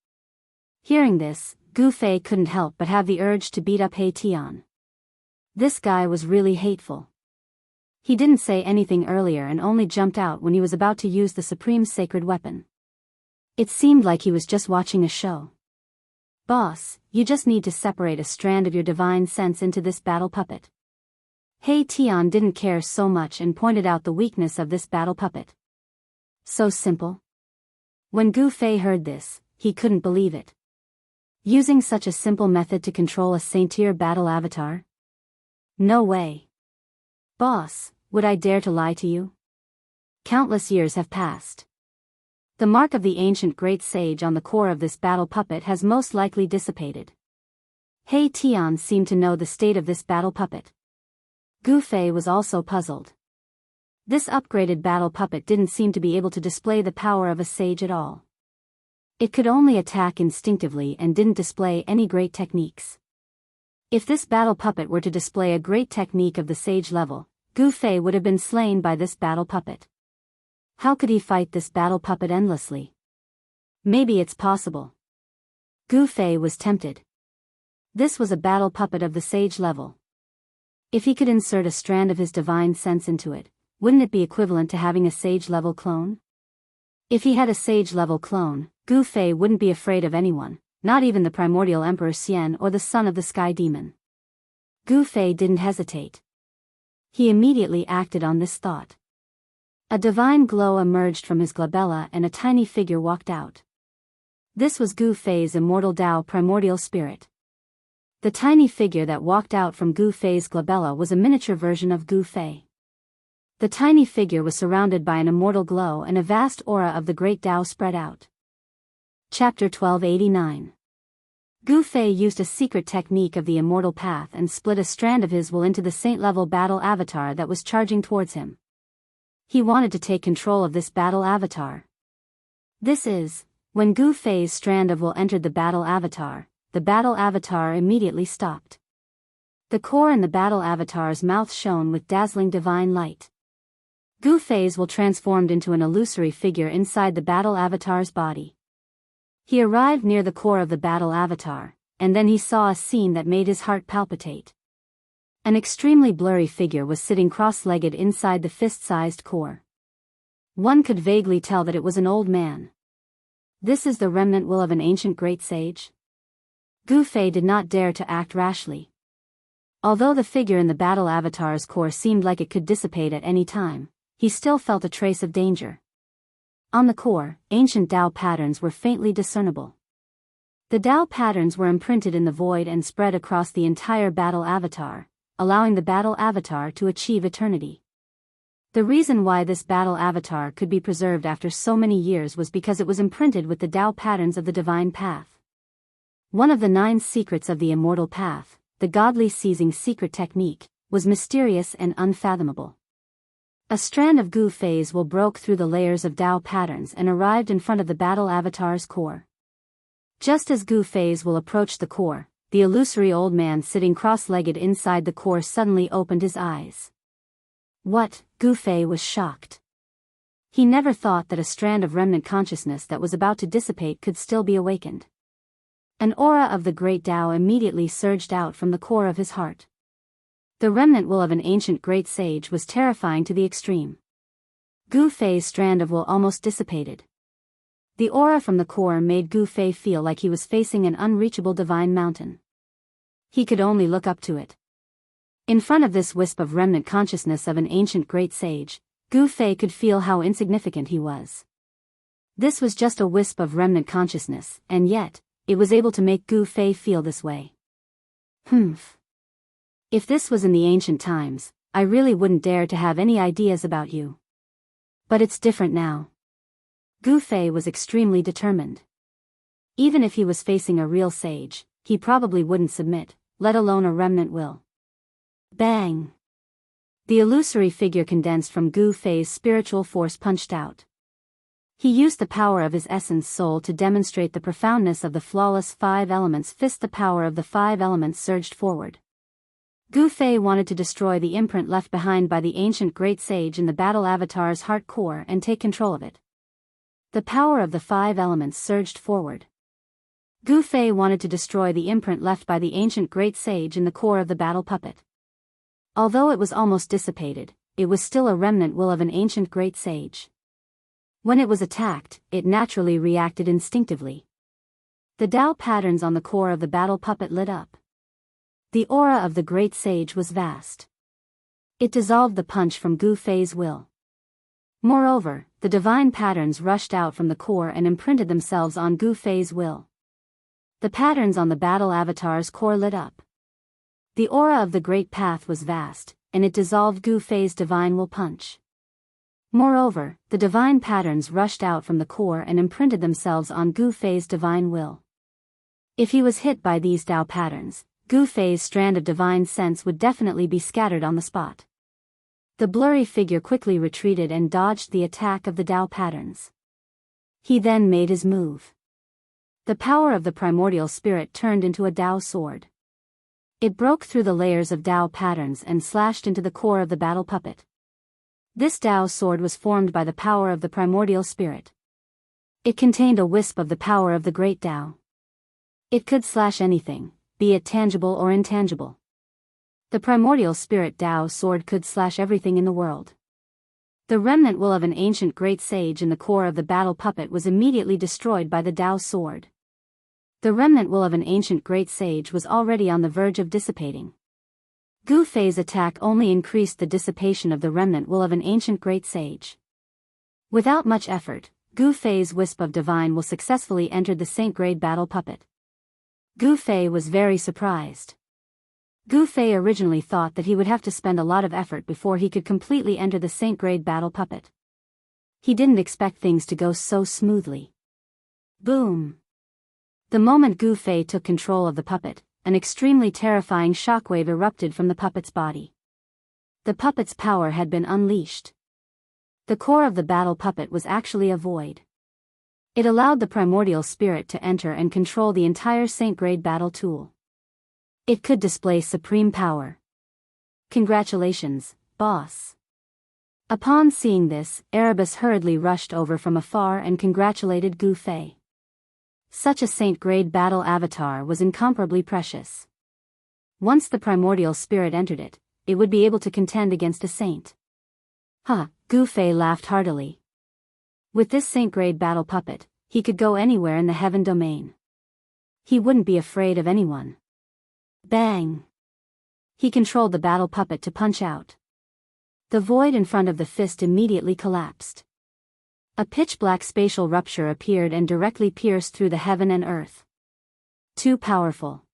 Hearing this, Gu Fei couldn't help but have the urge to beat up He Tian. This guy was really hateful. He didn't say anything earlier and only jumped out when he was about to use the supreme sacred weapon. It seemed like he was just watching a show. Boss, you just need to separate a strand of your divine sense into this battle puppet. He Tian didn't care so much and pointed out the weakness of this battle puppet. So simple. When Gu Fei heard this, he couldn't believe it. Using such a simple method to control a saint-tier battle avatar? No way. Boss, would I dare to lie to you? Countless years have passed. The mark of the ancient great sage on the core of this battle puppet has most likely dissipated. He Tian seemed to know the state of this battle puppet. Gu Fei was also puzzled. This upgraded battle puppet didn't seem to be able to display the power of a sage at all. It could only attack instinctively and didn't display any great techniques. If this battle puppet were to display a great technique of the sage level, Gu Fei would have been slain by this battle puppet. How could he fight this battle puppet endlessly? Maybe it's possible. Gu Fei was tempted. This was a battle puppet of the sage level. If he could insert a strand of his divine sense into it, wouldn't it be equivalent to having a sage level clone? If he had a sage level clone, Gu Fei wouldn't be afraid of anyone, not even the primordial Emperor Xian or the son of the Sky Demon. Gu Fei didn't hesitate. He immediately acted on this thought. A divine glow emerged from his glabella and a tiny figure walked out. This was Gu Fei's immortal Dao primordial spirit. The tiny figure that walked out from Gu Fei's glabella was a miniature version of Gu Fei. The tiny figure was surrounded by an immortal glow and a vast aura of the great Dao spread out. Chapter 1289. Gu Fei used a secret technique of the immortal path and split a strand of his will into the saint-level battle avatar that was charging towards him. He wanted to take control of this battle avatar. This is, when Gu Fei's strand of will entered the battle avatar immediately stopped. The core and the battle avatar's mouth shone with dazzling divine light. Gu Fei's will transformed into an illusory figure inside the battle avatar's body. He arrived near the core of the battle avatar, and then he saw a scene that made his heart palpitate. An extremely blurry figure was sitting cross-legged inside the fist-sized core. One could vaguely tell that it was an old man. This is the remnant will of an ancient great sage? Gu Fei did not dare to act rashly. Although the figure in the battle avatar's core seemed like it could dissipate at any time, he still felt a trace of danger. On the core, ancient Tao patterns were faintly discernible. The Tao patterns were imprinted in the void and spread across the entire battle avatar, allowing the battle avatar to achieve eternity. The reason why this battle avatar could be preserved after so many years was because it was imprinted with the Tao patterns of the divine path. One of the 9 secrets of the immortal path, the godly seizing secret technique, was mysterious and unfathomable. A strand of Gu Fei's will broke through the layers of Tao patterns and arrived in front of the battle avatar's core. Just as Gu Fei's will approached the core, the illusory old man sitting cross-legged inside the core suddenly opened his eyes. What? Gu Fei was shocked. He never thought that a strand of remnant consciousness that was about to dissipate could still be awakened. An aura of the great Tao immediately surged out from the core of his heart. The remnant will of an ancient great sage was terrifying to the extreme. Gu Fei's strand of will almost dissipated. The aura from the core made Gu Fei feel like he was facing an unreachable divine mountain. He could only look up to it. In front of this wisp of remnant consciousness of an ancient great sage, Gu Fei could feel how insignificant he was. This was just a wisp of remnant consciousness, and yet, it was able to make Gu Fei feel this way. Humph. If this was in the ancient times, I really wouldn't dare to have any ideas about you. But it's different now. Gu Fei was extremely determined. Even if he was facing a real sage, he probably wouldn't submit, let alone a remnant will. Bang! The illusory figure condensed from Gu Fei's spiritual force punched out. He used the power of his essence soul to demonstrate the profoundness of the flawless 5 elements fist. The power of the 5 elements surged forward. Gu Fei wanted to destroy the imprint left behind by the ancient great sage in the battle avatar's heart core and take control of it. The power of the 5 elements surged forward. Gu Fei wanted to destroy the imprint left by the ancient great sage in the core of the battle puppet. Although it was almost dissipated, it was still a remnant will of an ancient great sage. When it was attacked, it naturally reacted instinctively. The Tao patterns on the core of the battle puppet lit up. The aura of the great sage was vast. It dissolved the punch from Gu Fei's will. Moreover, the divine patterns rushed out from the core and imprinted themselves on Gu Fei's will. The patterns on the battle avatar's core lit up. The aura of the great path was vast, and it dissolved Gu Fei's divine will punch. Moreover, the divine patterns rushed out from the core and imprinted themselves on Gu Fei's divine will. If he was hit by these Tao patterns, Gu Fei's strand of divine sense would definitely be scattered on the spot. The blurry figure quickly retreated and dodged the attack of the Tao patterns. He then made his move. The power of the primordial spirit turned into a Tao sword. It broke through the layers of Tao patterns and slashed into the core of the battle puppet. This Tao sword was formed by the power of the primordial spirit. It contained a wisp of the power of the great Tao. It could slash anything, be it tangible or intangible. The primordial spirit Tao sword could slash everything in the world. The remnant will of an ancient great sage in the core of the battle puppet was immediately destroyed by the Tao sword. The remnant will of an ancient great sage was already on the verge of dissipating. Gu Fei's attack only increased the dissipation of the remnant will of an ancient great sage. Without much effort, Gu Fei's wisp of divine will successfully entered the Saint-grade battle puppet. Gu Fei was very surprised. Gu Fei originally thought that he would have to spend a lot of effort before he could completely enter the Saint-grade battle puppet. He didn't expect things to go so smoothly. Boom! The moment Gu Fei took control of the puppet, an extremely terrifying shockwave erupted from the puppet's body. The puppet's power had been unleashed. The core of the battle puppet was actually a void. It allowed the primordial spirit to enter and control the entire Saint-grade battle tool. It could display supreme power. Congratulations, boss. Upon seeing this, Erebus hurriedly rushed over from afar and congratulated Gu Fei. Such a saint-grade battle avatar was incomparably precious. Once the primordial spirit entered it, it would be able to contend against a saint. Huh, Gu Fei laughed heartily. With this saint-grade battle puppet, he could go anywhere in the heaven domain. He wouldn't be afraid of anyone. Bang! He controlled the battle puppet to punch out. The void in front of the fist immediately collapsed. A pitch-black spatial rupture appeared and directly pierced through the heaven and earth. Too powerful.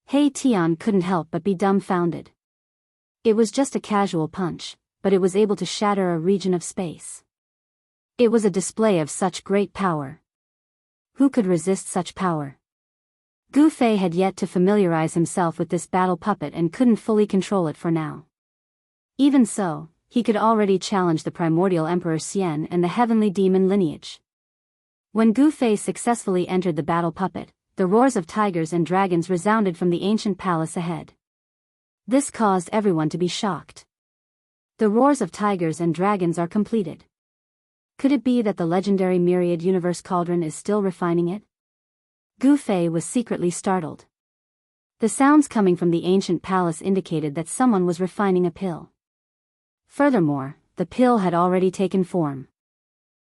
Hei Tian couldn't help but be dumbfounded. It was just a casual punch, but it was able to shatter a region of space. It was a display of such great power. Who could resist such power? Gu Fei had yet to familiarize himself with this battle puppet and couldn't fully control it for now. Even so, he could already challenge the primordial Emperor Xian and the heavenly demon lineage. When Gu Fei successfully entered the battle puppet, the roars of tigers and dragons resounded from the ancient palace ahead. This caused everyone to be shocked. The roars of tigers and dragons are completed. Could it be that the legendary myriad universe cauldron is still refining it? Gu Fei was secretly startled. The sounds coming from the ancient palace indicated that someone was refining a pill. Furthermore, the pill had already taken form.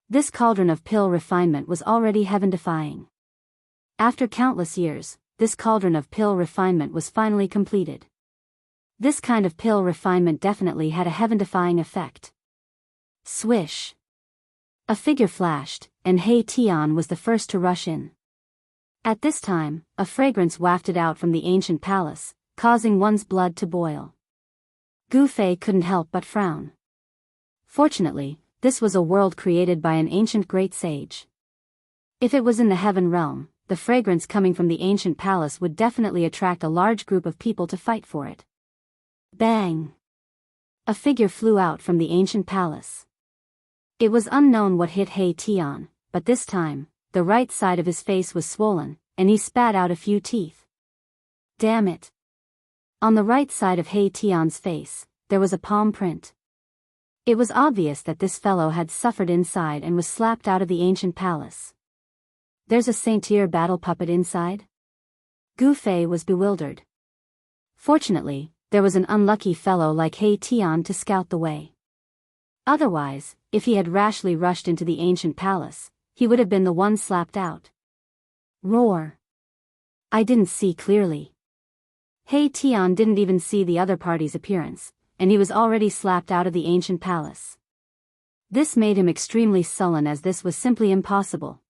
This cauldron of pill refinement was already heaven-defying. After countless years, this cauldron of pill refinement was finally completed. This kind of pill refinement definitely had a heaven-defying effect. Swish! A figure flashed, and Hei Tian was the first to rush in. At this time, a fragrance wafted out from the ancient palace, causing one's blood to boil. Gu Fei couldn't help but frown. Fortunately, this was a world created by an ancient great sage. If it was in the heaven realm, the fragrance coming from the ancient palace would definitely attract a large group of people to fight for it. Bang! A figure flew out from the ancient palace. It was unknown what hit Hei Tian, but this time, the right side of his face was swollen, and he spat out a few teeth. Damn it! On the right side of Hei Tian's face, there was a palm print. It was obvious that this fellow had suffered inside and was slapped out of the ancient palace. There's a saint-tier battle puppet inside? Gu Fei was bewildered. Fortunately, there was an unlucky fellow like Hei Tian to scout the way. Otherwise, if he had rashly rushed into the ancient palace, he would have been the one slapped out. Roar! I didn't see clearly. Hei Tian didn't even see the other party's appearance, and he was already slapped out of the ancient palace. This made him extremely sullen as this was simply impossible.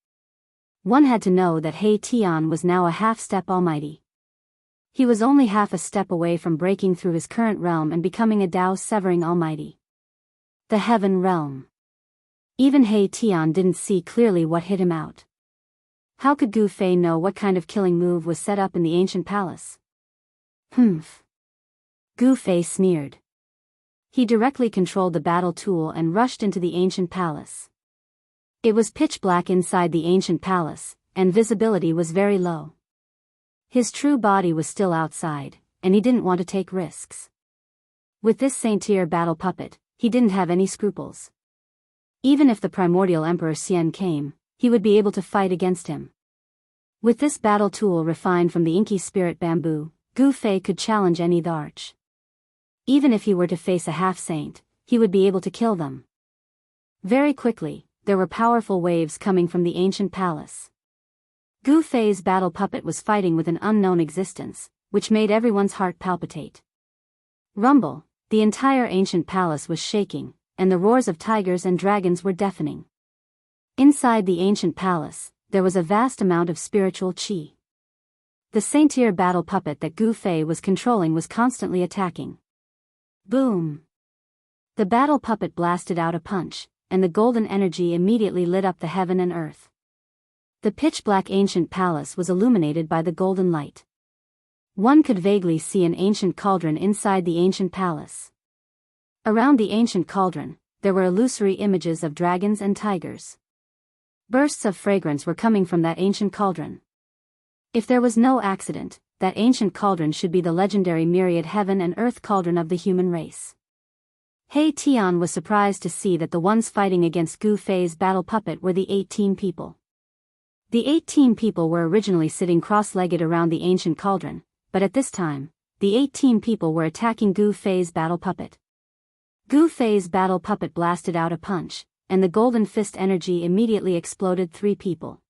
One had to know that Hei Tian was now a half-step almighty. He was only half a step away from breaking through his current realm and becoming a Tao-severing almighty. The heaven realm. Even Hei Tian didn't see clearly what hit him out. How could Gu Fei know what kind of killing move was set up in the ancient palace? Humph. Gu Fei sneered. He directly controlled the battle tool and rushed into the ancient palace. It was pitch black inside the ancient palace, and visibility was very low. His true body was still outside, and he didn't want to take risks. With this saint-tier battle puppet, he didn't have any scruples. Even if the primordial Emperor Xian came, he would be able to fight against him. With this battle tool refined from the inky spirit bamboo, Gu Fei could challenge any arch. Even if he were to face a half-saint, he would be able to kill them. Very quickly, there were powerful waves coming from the ancient palace. Gu Fei's battle puppet was fighting with an unknown existence, which made everyone's heart palpitate. Rumble, the entire ancient palace was shaking, and the roars of tigers and dragons were deafening. Inside the ancient palace, there was a vast amount of spiritual qi. The saint-tier battle puppet that Gu Fei was controlling was constantly attacking. Boom! The battle puppet blasted out a punch, and the golden energy immediately lit up the heaven and earth. The pitch-black ancient palace was illuminated by the golden light. One could vaguely see an ancient cauldron inside the ancient palace. Around the ancient cauldron, there were illusory images of dragons and tigers. Bursts of fragrance were coming from that ancient cauldron. If there was no accident, that ancient cauldron should be the legendary myriad heaven and earth cauldron of the human race. He Tian was surprised to see that the ones fighting against Gu Fei's battle puppet were the 18 people. The 18 people were originally sitting cross-legged around the ancient cauldron, but at this time, the 18 people were attacking Gu Fei's battle puppet. Gu Fei's battle puppet blasted out a punch, and the golden fist energy immediately exploded 3 people.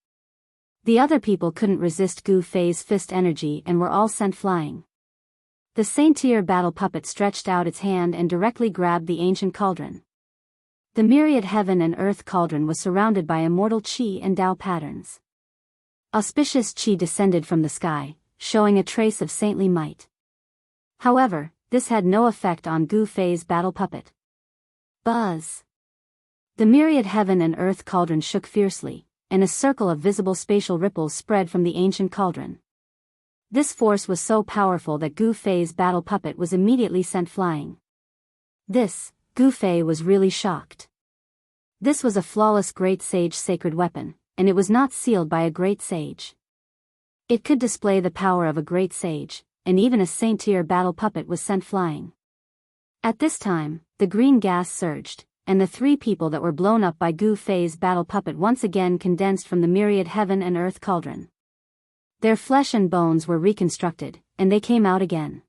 The other people couldn't resist Gu Fei's fist energy and were all sent flying. The Saint-Tier battle puppet stretched out its hand and directly grabbed the ancient cauldron. The myriad heaven and earth cauldron was surrounded by immortal qi and Tao patterns. Auspicious qi descended from the sky, showing a trace of saintly might. However, this had no effect on Gu Fei's battle puppet. Buzz! The myriad heaven and earth cauldron shook fiercely, and a circle of visible spatial ripples spread from the ancient cauldron. This force was so powerful that Gu Fei's battle puppet was immediately sent flying. Gu Fei was really shocked. This was a flawless great sage sacred weapon, and it was not sealed by a great sage. It could display the power of a great sage, and even a Saint-Tier battle puppet was sent flying. At this time, the green gas surged, and the 3 people that were blown up by Gu Fei's battle puppet once again condensed from the myriad heaven and earth cauldron. Their flesh and bones were reconstructed, and they came out again.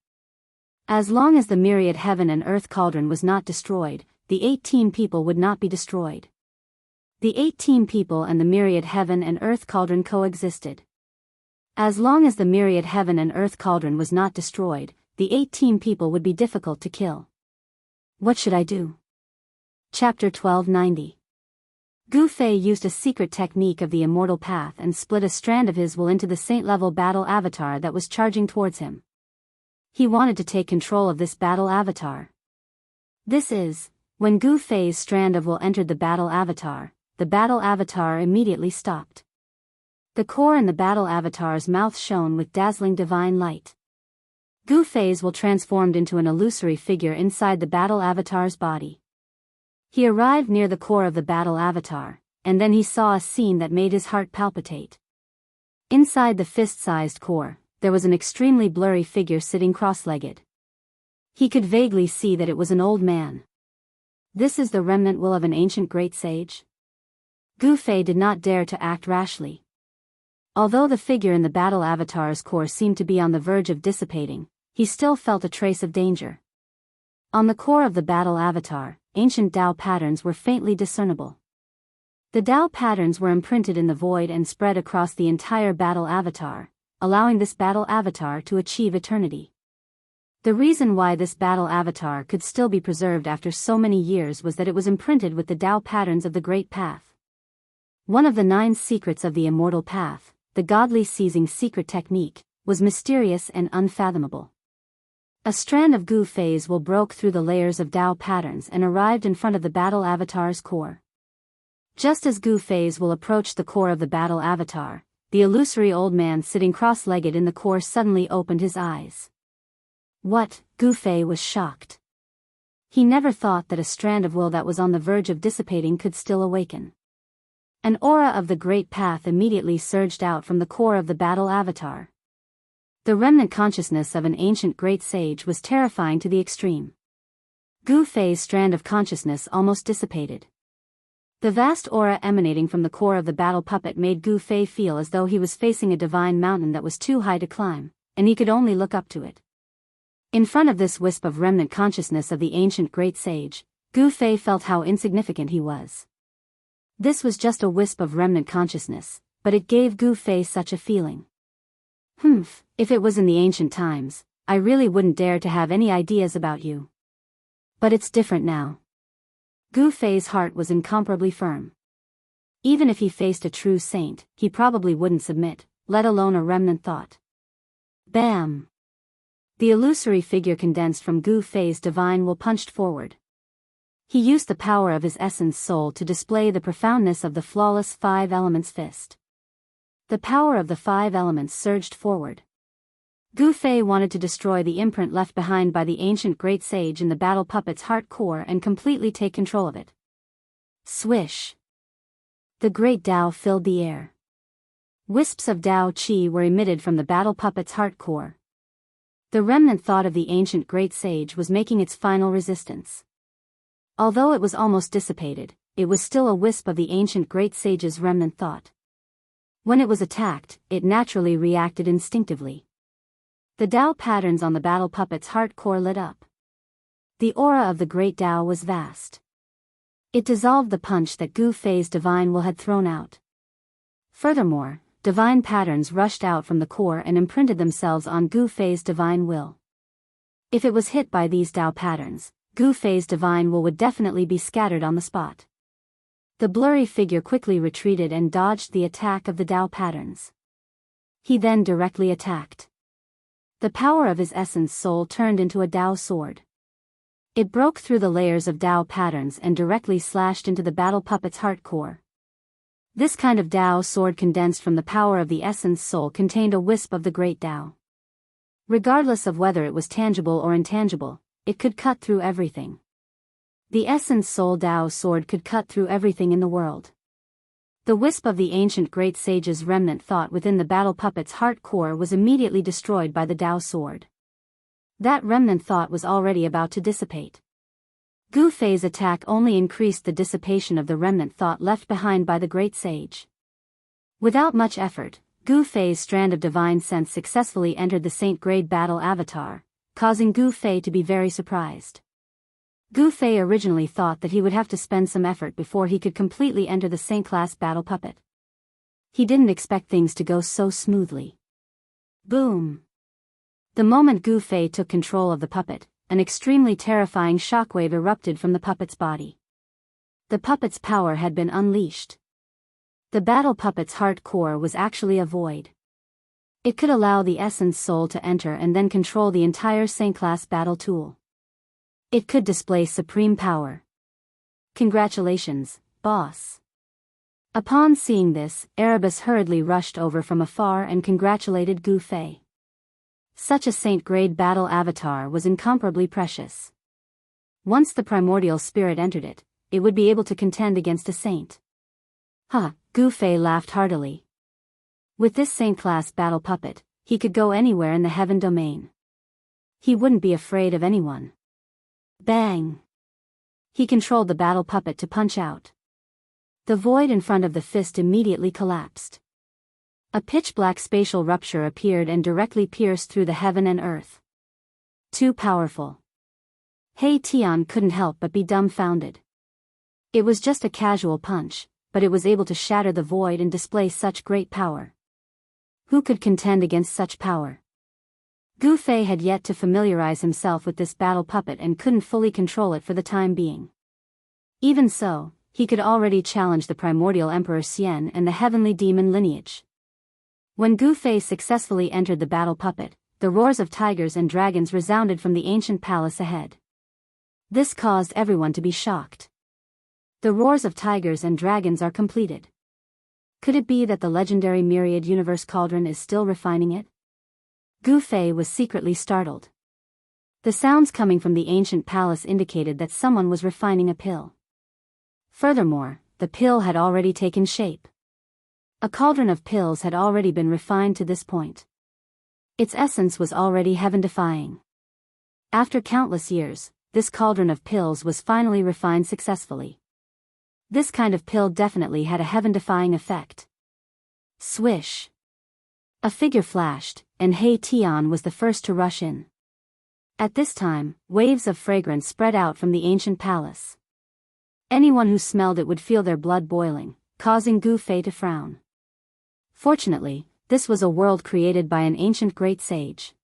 As long as the myriad heaven and earth cauldron was not destroyed, the 18 people would not be destroyed. The 18 people and the myriad heaven and earth cauldron coexisted. As long as the myriad heaven and earth cauldron was not destroyed, the 18 people would be difficult to kill. What should I do? Chapter 1290. Gu Fei used a secret technique of the immortal path and split a strand of his will into the saint-level battle avatar that was charging towards him. He wanted to take control of this battle avatar. When Gu Fei's strand of will entered the battle avatar immediately stopped. The core in the battle avatar's mouth shone with dazzling divine light. Gu Fei's will transformed into an illusory figure inside the battle avatar's body. He arrived near the core of the battle avatar, and then he saw a scene that made his heart palpitate. Inside the fist-sized core, there was an extremely blurry figure sitting cross-legged. He could vaguely see that it was an old man. This is the remnant will of an ancient great sage? Gu Fei did not dare to act rashly. Although the figure in the battle avatar's core seemed to be on the verge of dissipating, he still felt a trace of danger. On the core of the battle avatar, ancient Tao patterns were faintly discernible. The Tao patterns were imprinted in the void and spread across the entire battle avatar, allowing this battle avatar to achieve eternity. The reason why this battle avatar could still be preserved after so many years was that it was imprinted with the Tao patterns of the Great Path. One of the 9 secrets of the immortal path, the godly seizing secret technique, was mysterious and unfathomable. A strand of Gu Fei's will broke through the layers of Tao patterns and arrived in front of the battle avatar's core. Just as Gu Fei's will approached the core of the battle avatar, the illusory old man sitting cross-legged in the core suddenly opened his eyes. What? Gu Fei was shocked. He never thought that a strand of will that was on the verge of dissipating could still awaken. An aura of the Great Path immediately surged out from the core of the battle avatar. The remnant consciousness of an ancient great sage was terrifying to the extreme. Gu Fei's strand of consciousness almost dissipated. The vast aura emanating from the core of the battle puppet made Gu Fei feel as though he was facing a divine mountain that was too high to climb, and he could only look up to it. In front of this wisp of remnant consciousness of the ancient great sage, Gu Fei felt how insignificant he was. This was just a wisp of remnant consciousness, but it gave Gu Fei such a feeling. If it was in the ancient times, I really wouldn't dare to have any ideas about you. But it's different now. Gu Fei's heart was incomparably firm. Even if he faced a true saint, he probably wouldn't submit, let alone a remnant thought. Bam! The illusory figure condensed from Gu Fei's divine will punched forward. He used the power of his essence soul to display the profoundness of the flawless 5 elements fist. The power of the 5 elements surged forward. Gu Fei wanted to destroy the imprint left behind by the ancient great sage in the battle puppet's heart core and completely take control of it. Swish! The great Tao filled the air. Wisps of Dao Qi were emitted from the battle puppet's heart core. The remnant thought of the ancient great sage was making its final resistance. Although it was almost dissipated, it was still a wisp of the ancient great sage's remnant thought. When it was attacked, it naturally reacted instinctively. The Dao patterns on the battle puppet's heart core lit up. The aura of the great Dao was vast. It dissolved the punch that Gu Fei's divine will had thrown out. Furthermore, divine patterns rushed out from the core and imprinted themselves on Gu Fei's divine will. If it was hit by these Dao patterns, Gu Fei's divine will would definitely be scattered on the spot. The blurry figure quickly retreated and dodged the attack of the Dao patterns. He then directly attacked. The power of his essence soul turned into a Dao sword. It broke through the layers of Dao patterns and directly slashed into the battle puppet's heart core. This kind of Dao sword condensed from the power of the essence soul contained a wisp of the great Dao. Regardless of whether it was tangible or intangible, it could cut through everything. The essence soul Dao sword could cut through everything in the world. The wisp of the ancient great sage's remnant thought within the battle puppet's heart core was immediately destroyed by the Dao sword. That remnant thought was already about to dissipate. Gu Fei's attack only increased the dissipation of the remnant thought left behind by the great sage. Without much effort, Gu Fei's strand of divine sense successfully entered the Saint-grade battle avatar, causing Gu Fei to be very surprised. Gu Fei originally thought that he would have to spend some effort before he could completely enter the Saint-class battle puppet. He didn't expect things to go so smoothly. Boom! The moment Gu Fei took control of the puppet, an extremely terrifying shockwave erupted from the puppet's body. The puppet's power had been unleashed. The battle puppet's heart core was actually a void. It could allow the essence soul to enter and then control the entire Saint-class battle tool. It could display supreme power. Congratulations, boss. Upon seeing this, Erebus hurriedly rushed over from afar and congratulated Gu Fei. Such a saint-grade battle avatar was incomparably precious. Once the primordial spirit entered it, it would be able to contend against a saint. Gu Fei laughed heartily. With this saint-class battle puppet, he could go anywhere in the heaven domain. He wouldn't be afraid of anyone. Bang! He controlled the battle puppet to punch out. The void in front of the fist immediately collapsed. A pitch-black spatial rupture appeared and directly pierced through the heaven and earth. Too powerful. He Tian couldn't help but be dumbfounded. It was just a casual punch, but it was able to shatter the void and display such great power. Who could contend against such power? Gu Fei had yet to familiarize himself with this battle puppet and couldn't fully control it for the time being. Even so, he could already challenge the primordial Emperor Xian and the heavenly demon lineage. When Gu Fei successfully entered the battle puppet, the roars of tigers and dragons resounded from the ancient palace ahead. This caused everyone to be shocked. The roars of tigers and dragons are completed. Could it be that the legendary myriad universe cauldron is still refining it? Gu Fei was secretly startled. The sounds coming from the ancient palace indicated that someone was refining a pill. Furthermore, the pill had already taken shape. A cauldron of pills had already been refined to this point. Its essence was already heaven-defying. After countless years, this cauldron of pills was finally refined successfully. This kind of pill definitely had a heaven-defying effect. Swish! A figure flashed, and He Tian was the first to rush in. At this time, waves of fragrance spread out from the ancient palace. Anyone who smelled it would feel their blood boiling, causing Gu Fei to frown. Fortunately, this was a world created by an ancient great sage.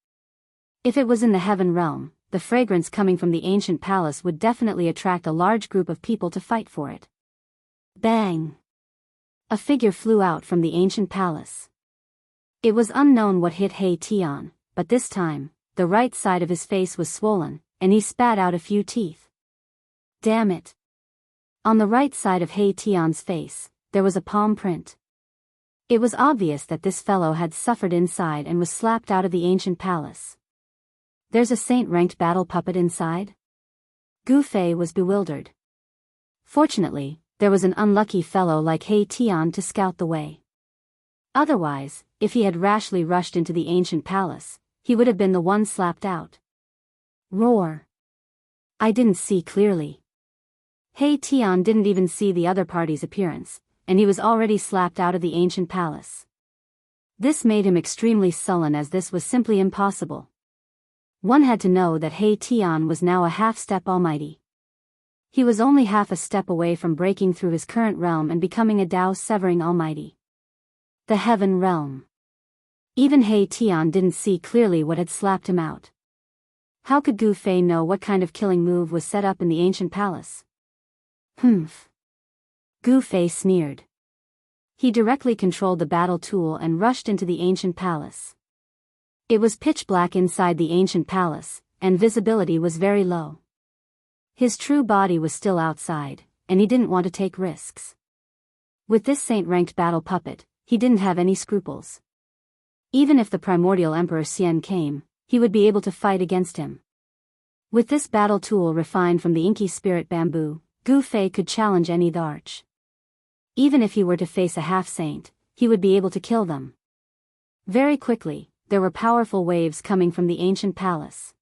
If it was in the heaven realm, the fragrance coming from the ancient palace would definitely attract a large group of people to fight for it. Bang! A figure flew out from the ancient palace. It was unknown what hit He Tian, but this time, the right side of his face was swollen, and he spat out a few teeth. Damn it! On the right side of He Tian's face, there was a palm print. It was obvious that this fellow had suffered inside and was slapped out of the ancient palace. There's a saint-ranked battle puppet inside? Gu Fei was bewildered. Fortunately, there was an unlucky fellow like He Tian to scout the way. Otherwise, if he had rashly rushed into the ancient palace, he would have been the one slapped out. Roar. I didn't see clearly. Hey Tian didn't even see the other party's appearance, and he was already slapped out of the ancient palace. This made him extremely sullen, as this was simply impossible. One had to know that He Tian was now a half-step almighty. He was only half a step away from breaking through his current realm and becoming a Tao-severing almighty. The Heaven Realm. Even He Tian didn't see clearly what had slapped him out. How could Gu Fei know what kind of killing move was set up in the ancient palace? Humph. Gu Fei sneered. He directly controlled the battle tool and rushed into the ancient palace. It was pitch black inside the ancient palace, and visibility was very low. His true body was still outside, and he didn't want to take risks. With this saint-ranked battle puppet, he didn't have any scruples. Even if the primordial Emperor Xian came, he would be able to fight against him. With this battle tool refined from the inky spirit bamboo, Gu Fei could challenge any arch. Even if he were to face a half-saint, he would be able to kill them. Very quickly, there were powerful waves coming from the ancient palace.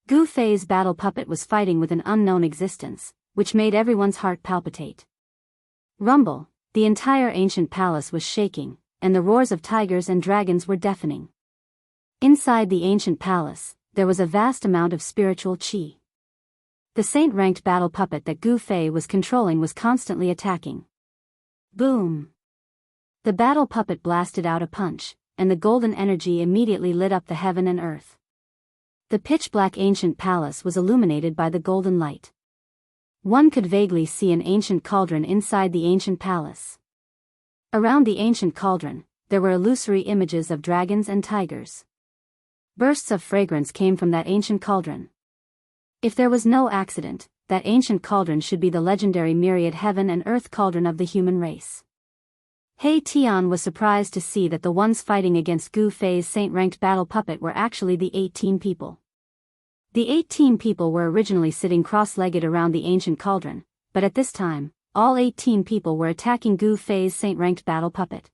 Gu Fei's battle puppet was fighting with an unknown existence, which made everyone's heart palpitate. Rumble, the entire ancient palace was shaking, and the roars of tigers and dragons were deafening. Inside the ancient palace, there was a vast amount of spiritual qi. The saint-ranked battle puppet that Gu Fei was controlling was constantly attacking. Boom! The battle puppet blasted out a punch, and the golden energy immediately lit up the heaven and earth. The pitch-black ancient palace was illuminated by the golden light. One could vaguely see an ancient cauldron inside the ancient palace. Around the ancient cauldron, there were illusory images of dragons and tigers. Bursts of fragrance came from that ancient cauldron. If there was no accident, that ancient cauldron should be the legendary myriad heaven and earth cauldron of the human race. He Tian was surprised to see that the ones fighting against Gu Fei's saint-ranked battle puppet were actually the 18 people. The 18 people were originally sitting cross-legged around the ancient cauldron, but at this time, all 18 people were attacking Gu Fei's saint-ranked battle puppet.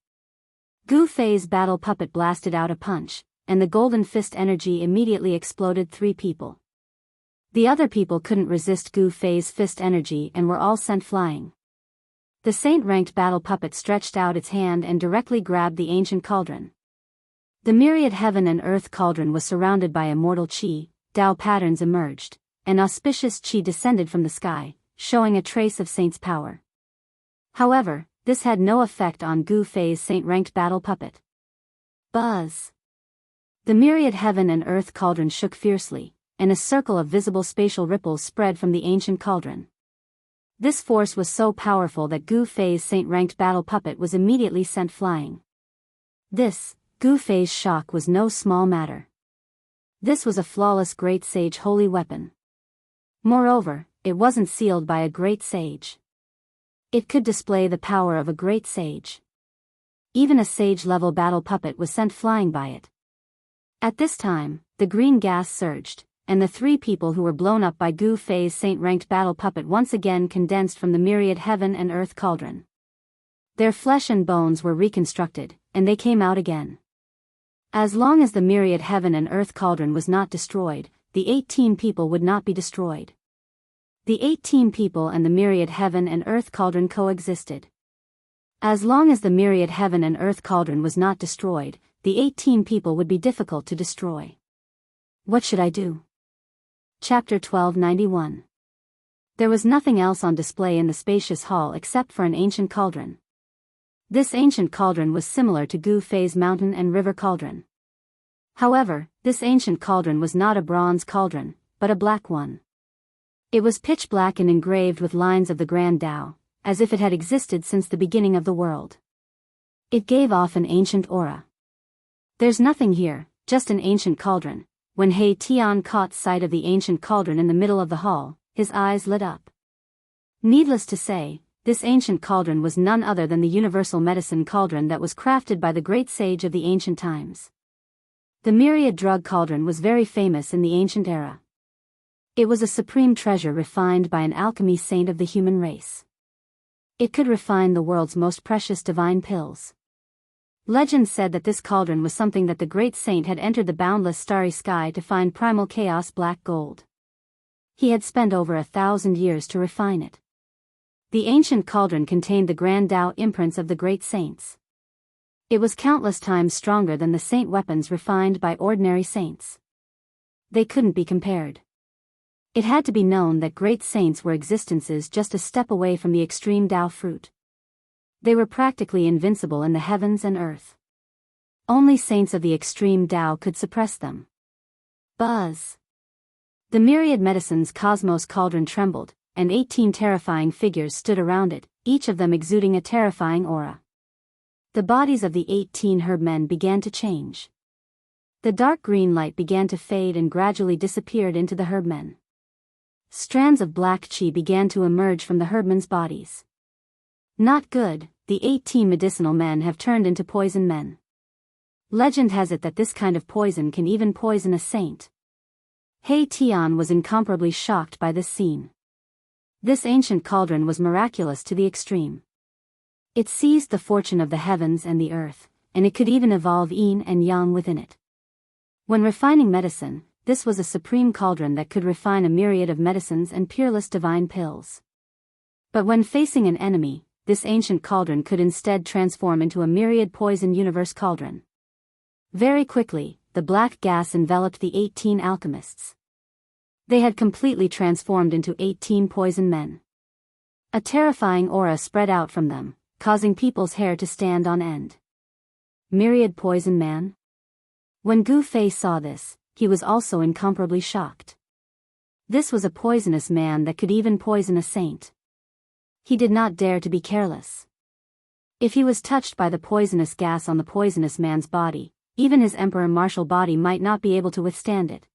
Gu Fei's battle puppet blasted out a punch, and the golden fist energy immediately exploded 3 people. The other people couldn't resist Gu Fei's fist energy and were all sent flying. The saint-ranked battle puppet stretched out its hand and directly grabbed the ancient cauldron. The myriad heaven and earth cauldron was surrounded by immortal qi, Tao patterns emerged, and auspicious qi descended from the sky, showing a trace of saint's power. However, this had no effect on Gu Fei's saint-ranked battle puppet. Buzz! The myriad heaven and earth cauldron shook fiercely, and a circle of visible spatial ripples spread from the ancient cauldron. This force was so powerful that Gu Fei's saint-ranked battle puppet was immediately sent flying. This, Gu Fei's shock was no small matter. This was a flawless great sage holy weapon. Moreover, it wasn't sealed by a great sage. It could display the power of a great sage. Even a sage-level battle puppet was sent flying by it. At this time, the green gas surged, and the 3 people who were blown up by Gu Fei's saint-ranked battle puppet once again condensed from the myriad heaven and earth cauldron. Their flesh and bones were reconstructed, and they came out again. As long as the myriad heaven and earth cauldron was not destroyed, the 18 people would not be destroyed. The 18 people and the myriad heaven and earth cauldron coexisted. As long as the myriad heaven and earth cauldron was not destroyed, the 18 people would be difficult to destroy. What should I do? Chapter 1291. There was nothing else on display in the spacious hall except for an ancient cauldron. This ancient cauldron was similar to Gu Fei's mountain and river cauldron. However, this ancient cauldron was not a bronze cauldron, but a black one. It was pitch black and engraved with lines of the Grand Tao, as if it had existed since the beginning of the world. It gave off an ancient aura. There's nothing here, just an ancient cauldron. When He Tian caught sight of the ancient cauldron in the middle of the hall, his eyes lit up. Needless to say, this ancient cauldron was none other than the universal medicine cauldron that was crafted by the great sage of the ancient times. The myriad drug cauldron was very famous in the ancient era. It was a supreme treasure refined by an alchemy saint of the human race. It could refine the world's most precious divine pills. Legend said that this cauldron was something that the great saint had entered the boundless starry sky to find primal chaos black gold. He had spent over 1,000 years to refine it. The ancient cauldron contained the grand Tao imprints of the great saints. It was countless times stronger than the saint weapons refined by ordinary saints. They couldn't be compared. It had to be known that great saints were existences just a step away from the extreme Tao fruit. They were practically invincible in the heavens and earth. Only saints of the extreme Tao could suppress them. Buzz. The myriad medicines cosmos cauldron trembled, and 18 terrifying figures stood around it, each of them exuding a terrifying aura. The bodies of the 18 herbmen began to change. The dark green light began to fade and gradually disappeared into the herbmen. Strands of black chi began to emerge from the herbmen's bodies. Not good, the 18 medicinal men have turned into poison men. Legend has it that this kind of poison can even poison a saint. He Tian was incomparably shocked by this scene. This ancient cauldron was miraculous to the extreme. It seized the fortune of the heavens and the earth, and it could even evolve yin and yang within it. When refining medicine, this was a supreme cauldron that could refine a myriad of medicines and peerless divine pills. But when facing an enemy, this ancient cauldron could instead transform into a myriad poison universe cauldron. Very quickly, the black gas enveloped the 18 alchemists. They had completely transformed into 18 poison men. A terrifying aura spread out from them, causing people's hair to stand on end. Myriad poison man? When Gu Fei saw this, he was also incomparably shocked. This was a poisonous man that could even poison a saint. He did not dare to be careless. If he was touched by the poisonous gas on the poisonous man's body, even his emperor martial body might not be able to withstand it.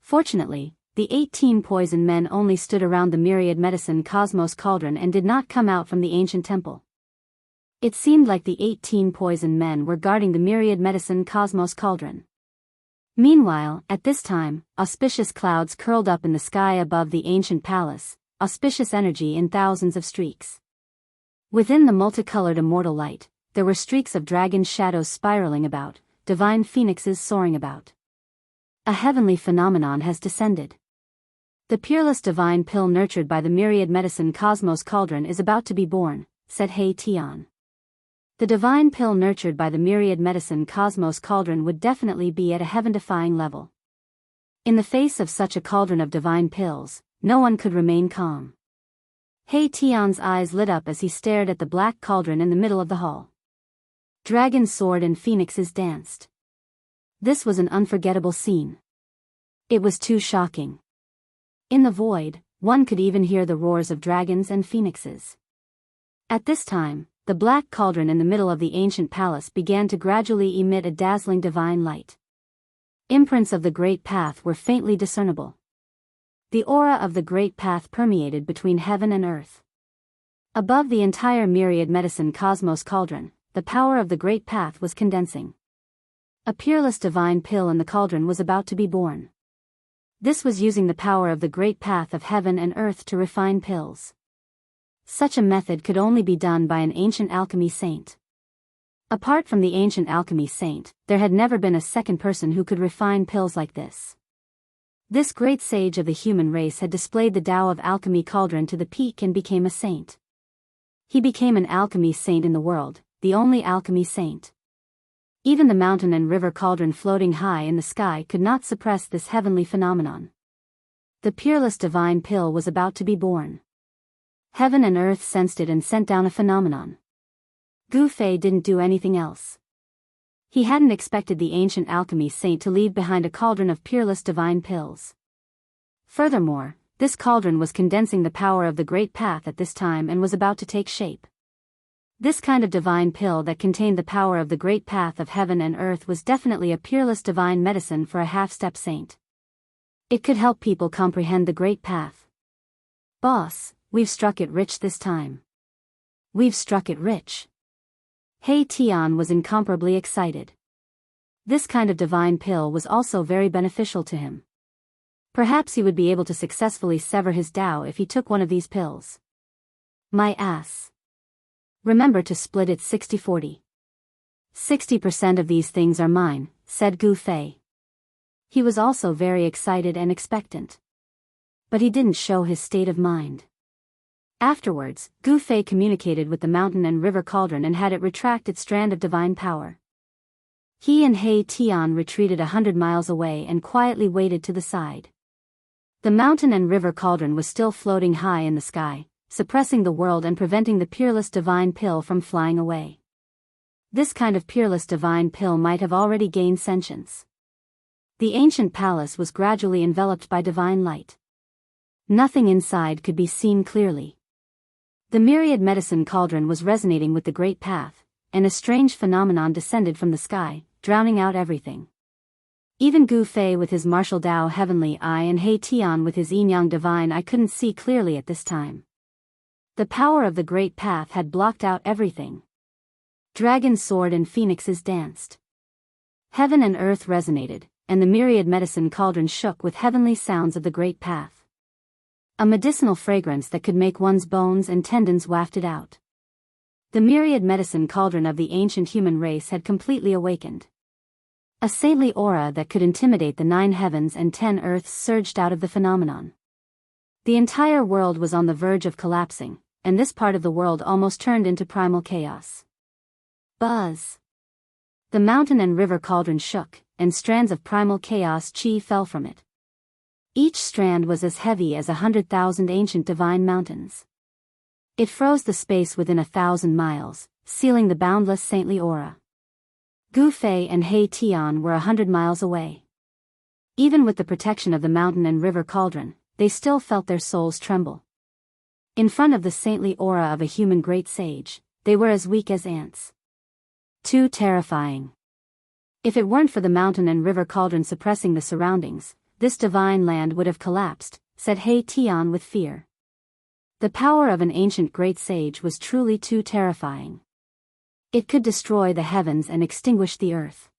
Fortunately, the 18 poison men only stood around the myriad medicine cosmos cauldron and did not come out from the ancient temple. It seemed like the 18 poison men were guarding the myriad medicine cosmos cauldron. Meanwhile, at this time, auspicious clouds curled up in the sky above the ancient palace, auspicious energy in thousands of streaks. Within the multicolored immortal light, there were streaks of dragon shadows spiraling about, divine phoenixes soaring about. A heavenly phenomenon has descended. The peerless divine pill nurtured by the myriad medicine cosmos cauldron is about to be born, said He Tian. The divine pill nurtured by the myriad medicine cosmos cauldron would definitely be at a heaven-defying level. In the face of such a cauldron of divine pills, no one could remain calm. He Tian's eyes lit up as he stared at the black cauldron in the middle of the hall. Dragons soared and phoenixes danced. This was an unforgettable scene. It was too shocking. In the void, one could even hear the roars of dragons and phoenixes. At this time, the black cauldron in the middle of the ancient palace began to gradually emit a dazzling divine light. Imprints of the Great Path were faintly discernible. The aura of the Great Path permeated between heaven and earth. Above the entire myriad medicine cosmos cauldron, the power of the Great Path was condensing. A peerless divine pill in the cauldron was about to be born. This was using the power of the Great Path of heaven and earth to refine pills. Such a method could only be done by an ancient alchemy saint. Apart from the ancient alchemy saint, there had never been a second person who could refine pills like this. This great sage of the human race had displayed the Tao of alchemy cauldron to the peak and became a saint. He became an alchemy saint in the world, the only alchemy saint. Even the mountain and river cauldron floating high in the sky could not suppress this heavenly phenomenon. The peerless divine pill was about to be born. Heaven and earth sensed it and sent down a phenomenon. Gu Fei didn't do anything else. He hadn't expected the ancient alchemy saint to leave behind a cauldron of peerless divine pills. Furthermore, this cauldron was condensing the power of the Great Path at this time and was about to take shape. This kind of divine pill that contained the power of the Great Path of heaven and earth was definitely a peerless divine medicine for a half-step saint. It could help people comprehend the Great Path. Boss, we've struck it rich this time. We've struck it rich. He Tian was incomparably excited. This kind of divine pill was also very beneficial to him. Perhaps he would be able to successfully sever his Tao if he took one of these pills. My ass. Remember to split it 60-40. 60% of these things are mine, said Gu Fei. He was also very excited and expectant. But he didn't show his state of mind. Afterwards, Gu Fei communicated with the mountain and river cauldron and had it retract its strand of divine power. He and He Tian retreated 100 miles away and quietly waited to the side. The mountain and river cauldron was still floating high in the sky, suppressing the world and preventing the peerless divine pill from flying away. This kind of peerless divine pill might have already gained sentience. The ancient palace was gradually enveloped by divine light. Nothing inside could be seen clearly. The myriad medicine cauldron was resonating with the great path, and a strange phenomenon descended from the sky, drowning out everything. Even Gu Fei with his martial Tao heavenly eye and He Tian with his yin-yang divine eye couldn't see clearly at this time. The power of the great path had blocked out everything. Dragon sword and phoenixes danced. Heaven and earth resonated, and the myriad medicine cauldron shook with heavenly sounds of the great path. A medicinal fragrance that could make one's bones and tendons wafted out. The myriad medicine cauldron of the ancient human race had completely awakened. A saintly aura that could intimidate the 9 heavens and 10 earths surged out of the phenomenon. The entire world was on the verge of collapsing, and this part of the world almost turned into primal chaos. Buzz! The mountain and river cauldron shook, and strands of primal chaos chi fell from it. Each strand was as heavy as 100,000 ancient divine mountains. It froze the space within 1,000 miles, sealing the boundless saintly aura. Gu Fei and He Tian were 100 miles away. Even with the protection of the mountain and river cauldron, they still felt their souls tremble. In front of the saintly aura of a human great sage, they were as weak as ants. Too terrifying. If it weren't for the mountain and river cauldron suppressing the surroundings, this divine land would have collapsed, said He Tian with fear. The power of an ancient great sage was truly too terrifying. It could destroy the heavens and extinguish the earth.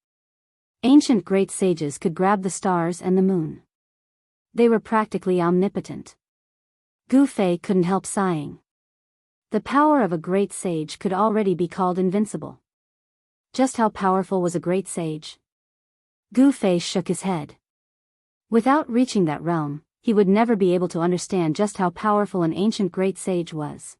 Ancient great sages could grab the stars and the moon. They were practically omnipotent. Gu Fei couldn't help sighing. The power of a great sage could already be called invincible. Just how powerful was a great sage? Gu Fei shook his head. Without reaching that realm, he would never be able to understand just how powerful an ancient great sage was.